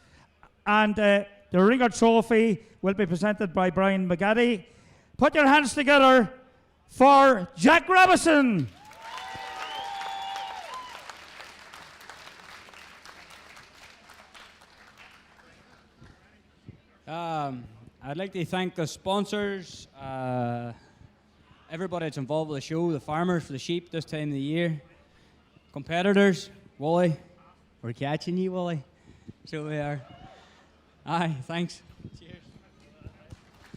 and the Ringer Trophy will be presented by Brian McGaddy. Put your hands together for Jack Robinson. I'd like to thank the sponsors, everybody that's involved with the show, the farmers for the sheep this time of the year, competitors, Wally, we're catching you, Wally. So we are. Aye, thanks. Cheers.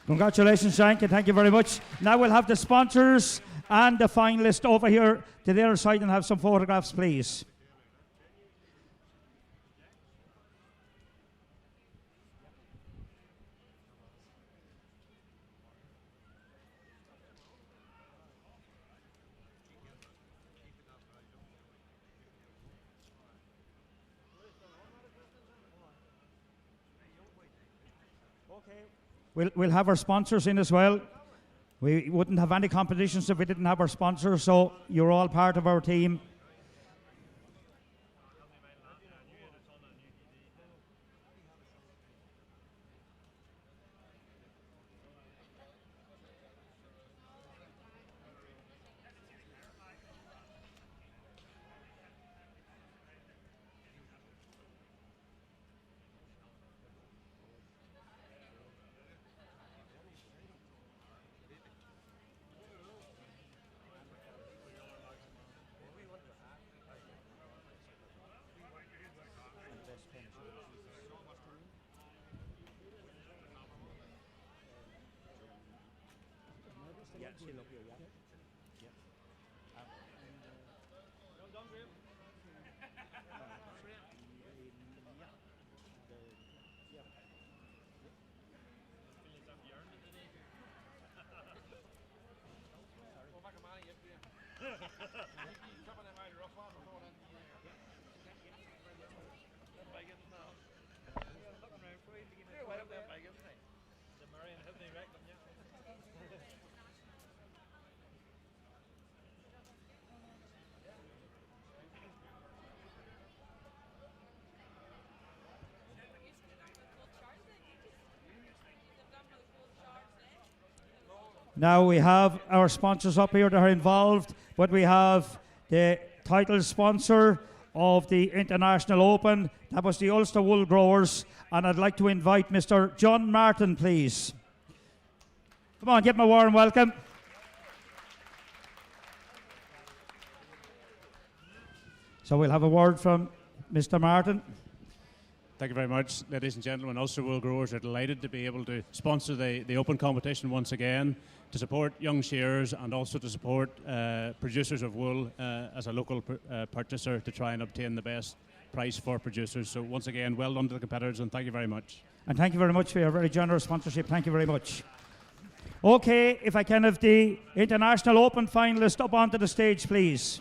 Congratulations, Shank, and thank you very much. Now we'll have the sponsors and the finalists over here to the other side and have some photographs, please. We'll have our sponsors in as well. We wouldn't have any competitions if we didn't have our sponsors, so you're all part of our team. Now we have our sponsors up here that are involved, but we have the title sponsor of the International Open. That was the Ulster Wool Growers, and I'd like to invite Mr. John Martin, please. Come on, give him a warm welcome. So we'll have a word from Mr. Martin. Thank you very much, ladies and gentlemen. Ulster Wool Growers are delighted to be able to sponsor the Open competition once again, to support young shearers and also to support producers of wool as a local purchaser to try and obtain the best price for producers. So once again, well done to the competitors, and thank you very much. And thank you very much for your very generous sponsorship. Thank you very much. Okay, if I can have the International Open finalist up onto the stage, please.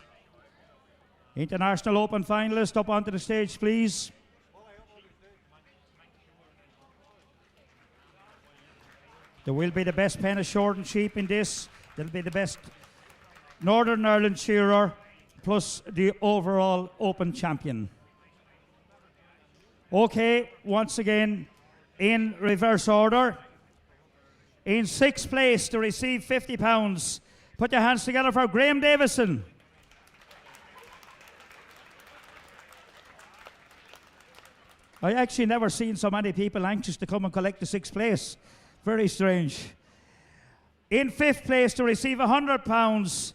International Open finalist up onto the stage, please. There will be the best pen of short and sheep in this. There'll be the best Northern Ireland shearer plus the overall Open champion. Okay, once again, in reverse order. In 6th place to receive £50. Put your hands together for Graham Davison. I actually never seen so many people anxious to come and collect the 6th place. Very strange. In 5th place to receive £100.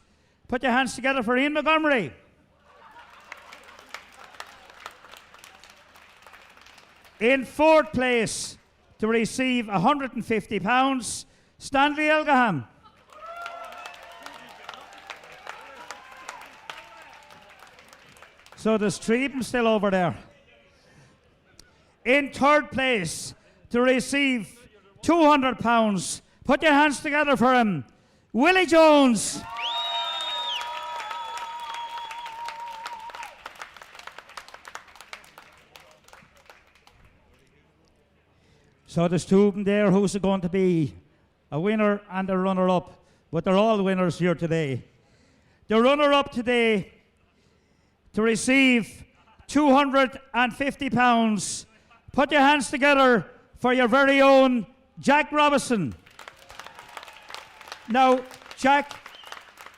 Put your hands together for Ian Montgomery. In 4th place to receive £150, Stanley Elgaham. So there's 3 of them still over there. In 3rd place to receive £200, put your hands together for him, Willie Jones. So there's 2 of them there. Who's it going to be? A winner and a runner-up. But they're all winners here today. The runner-up today to receive £250. Put your hands together for your very own Jack Robinson. Now, Jack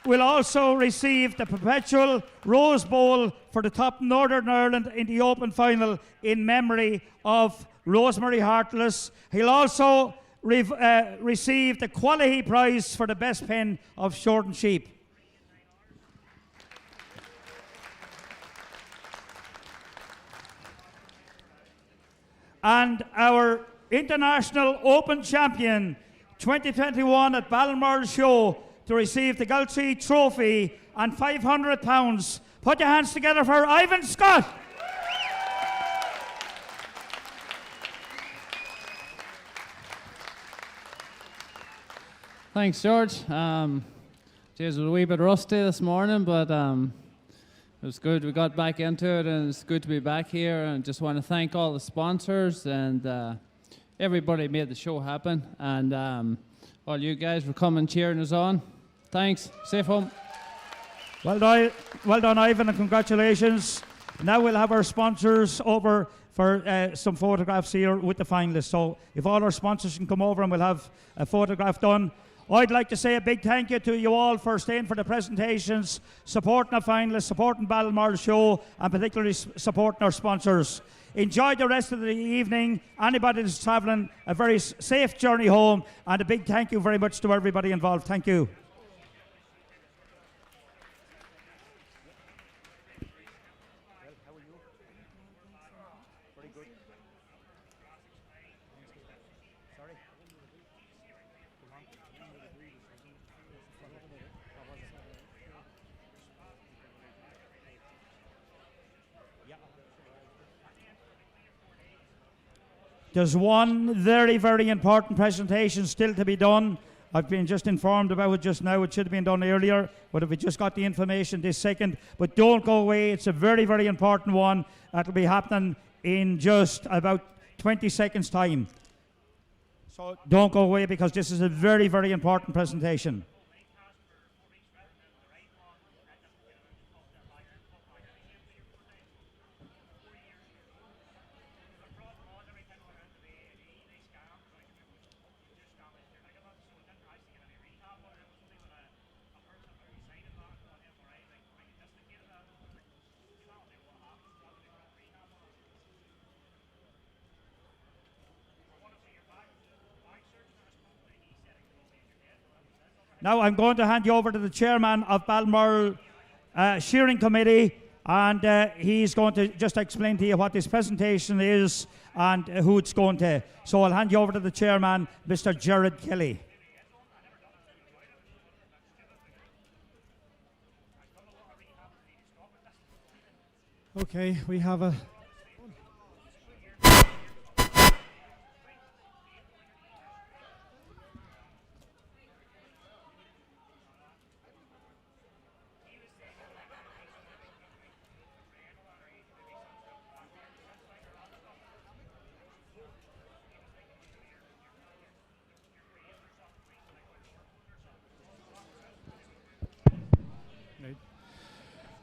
will also receive the perpetual Rose Bowl for the top Northern Ireland in the Open final in memory of Rosemary Hartless. He'll also receive the quality prize for the best pen of short and sheep. And our International Open Champion 2021 at Balmoral Show to receive the Galtree Trophy and £500. Put your hands together for Ivan Scott. Thanks, George. It was a wee bit rusty this morning, but it was good. We got back into it, and it's good to be back here. And just want to thank all the sponsors and everybody made the show happen, and all you guys for coming cheering us on. Thanks. Safe home. Well done, Ivan, and congratulations. Now we'll have our sponsors over for some photographs here with the finalists. So if all our sponsors can come over and we'll have a photograph done. I'd like to say a big thank you to you all for staying for the presentations, supporting our finalists, supporting Balmoral Show, and particularly supporting our sponsors. Enjoy the rest of the evening. Anybody that's travelling, a very safe journey home, and a big thank you very much to everybody involved. Thank you. There's one very, very important presentation still to be done. I've been just informed about it just now. It should have been done earlier, but we just got the information this second. But don't go away. It's a very, very important one. That'll be happening in just about 20 seconds' time. So don't go away, because this is a very, very important presentation. Now I'm going to hand you over to the chairman of Balmoral Shearing Committee, and he's going to just explain to you what this presentation is and who it's going to. So I'll hand you over to the chairman, Mr. Gerard Kelly. Okay, we have a...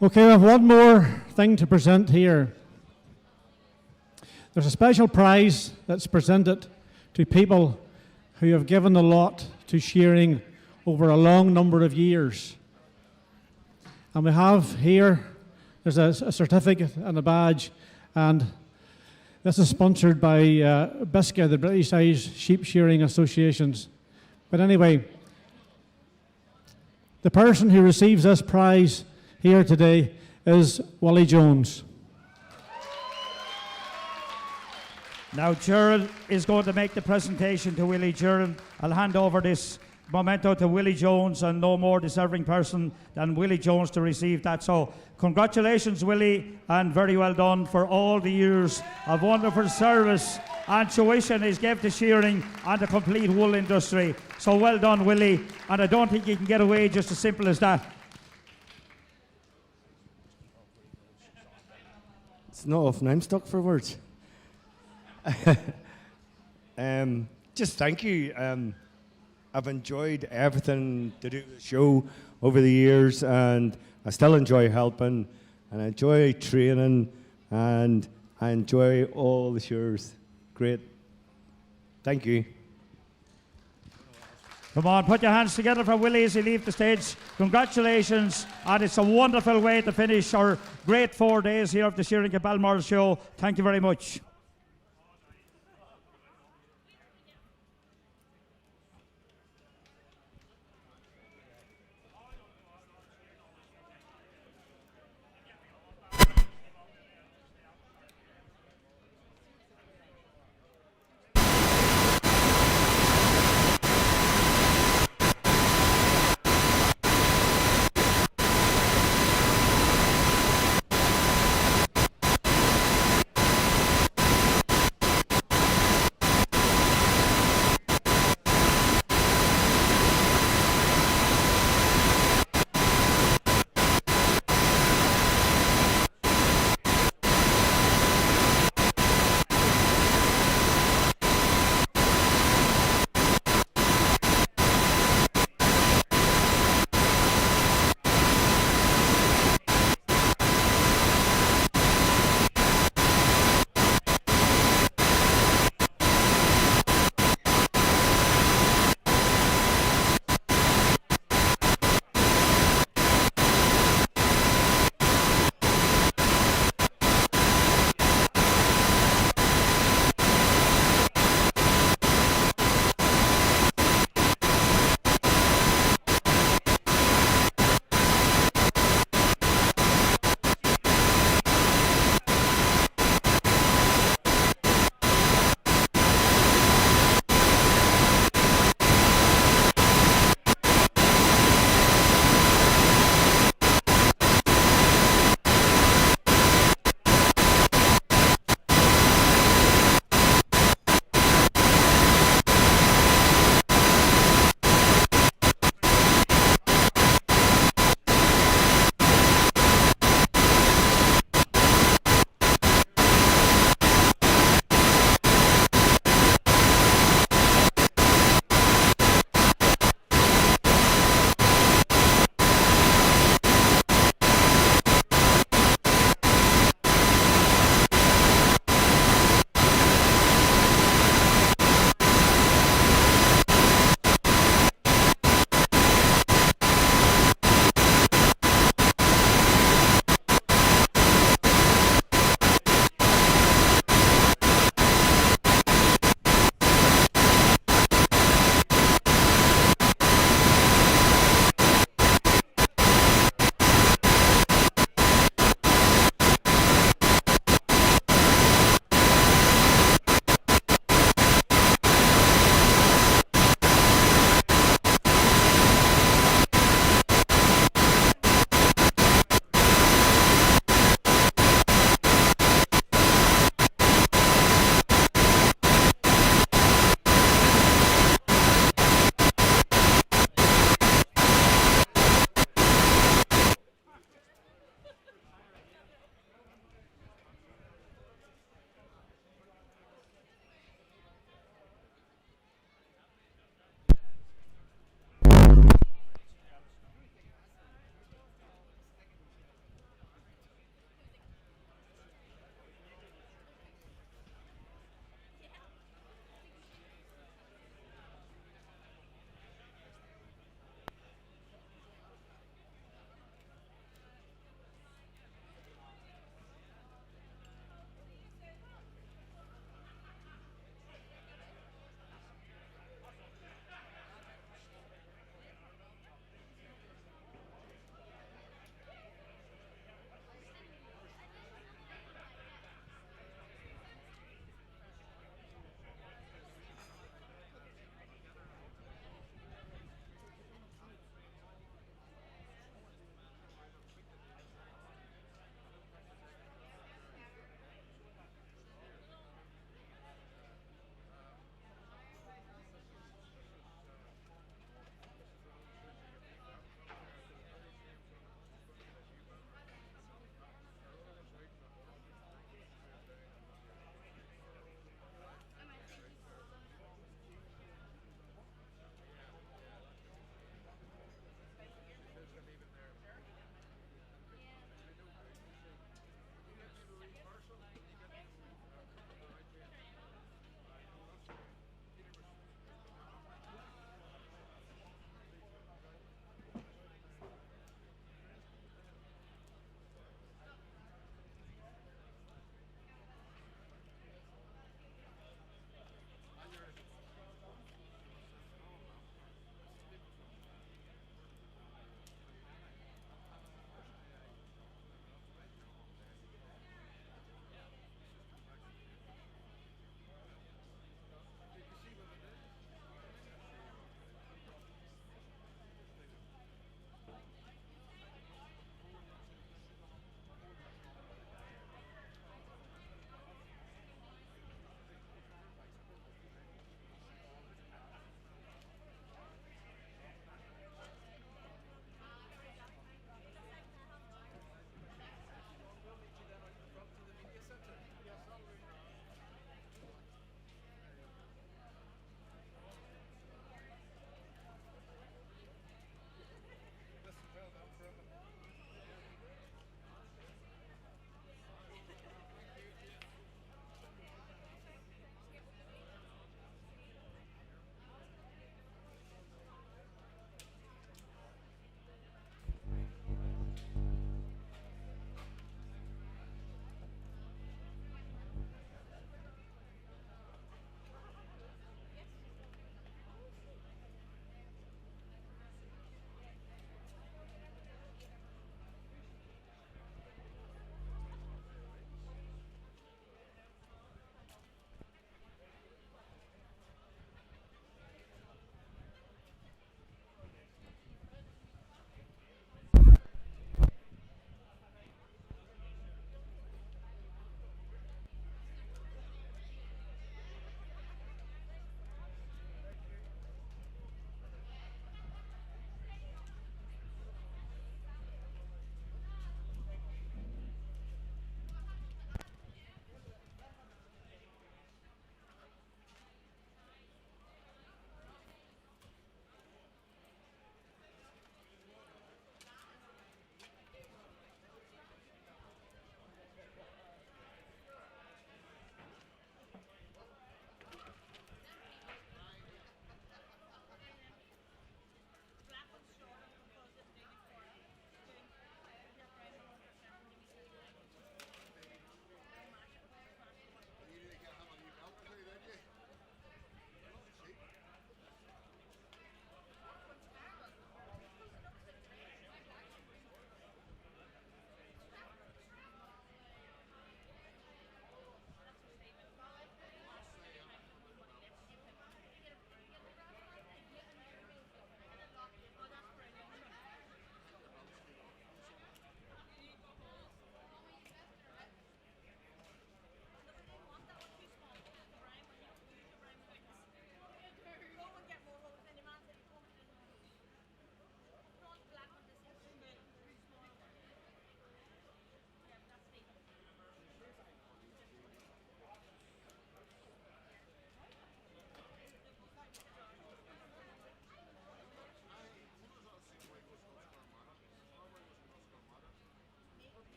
Okay, we have one more thing to present here. There's a special prize that's presented to people who have given a lot to shearing over a long number of years. And we have here, there's a certificate and a badge, and this is sponsored by BISCA, the British Irish Sheep Shearing Associations. But anyway, the person who receives this prize here today is Willie Jones. Now Gerald is going to make the presentation to Willie. Gerald, I'll hand over this memento to Willie Jones, and no more deserving person than Willie Jones to receive that. So congratulations, Willie, and very well done for all the years of wonderful service and tuition he's gave to shearing and the complete wool industry. So well done, Willie, and I don't think you can get away just as simple as that. It's not often I'm stuck for words. Just thank you. I've enjoyed everything to do with the show over the years, and I still enjoy helping, and I enjoy training, and I enjoy all the shows. Great. Thank you. Come on, put your hands together for Willie as he leaves the stage. Congratulations, and it's a wonderful way to finish our great 4 days here of the Shearing at Balmoral show. Thank you very much.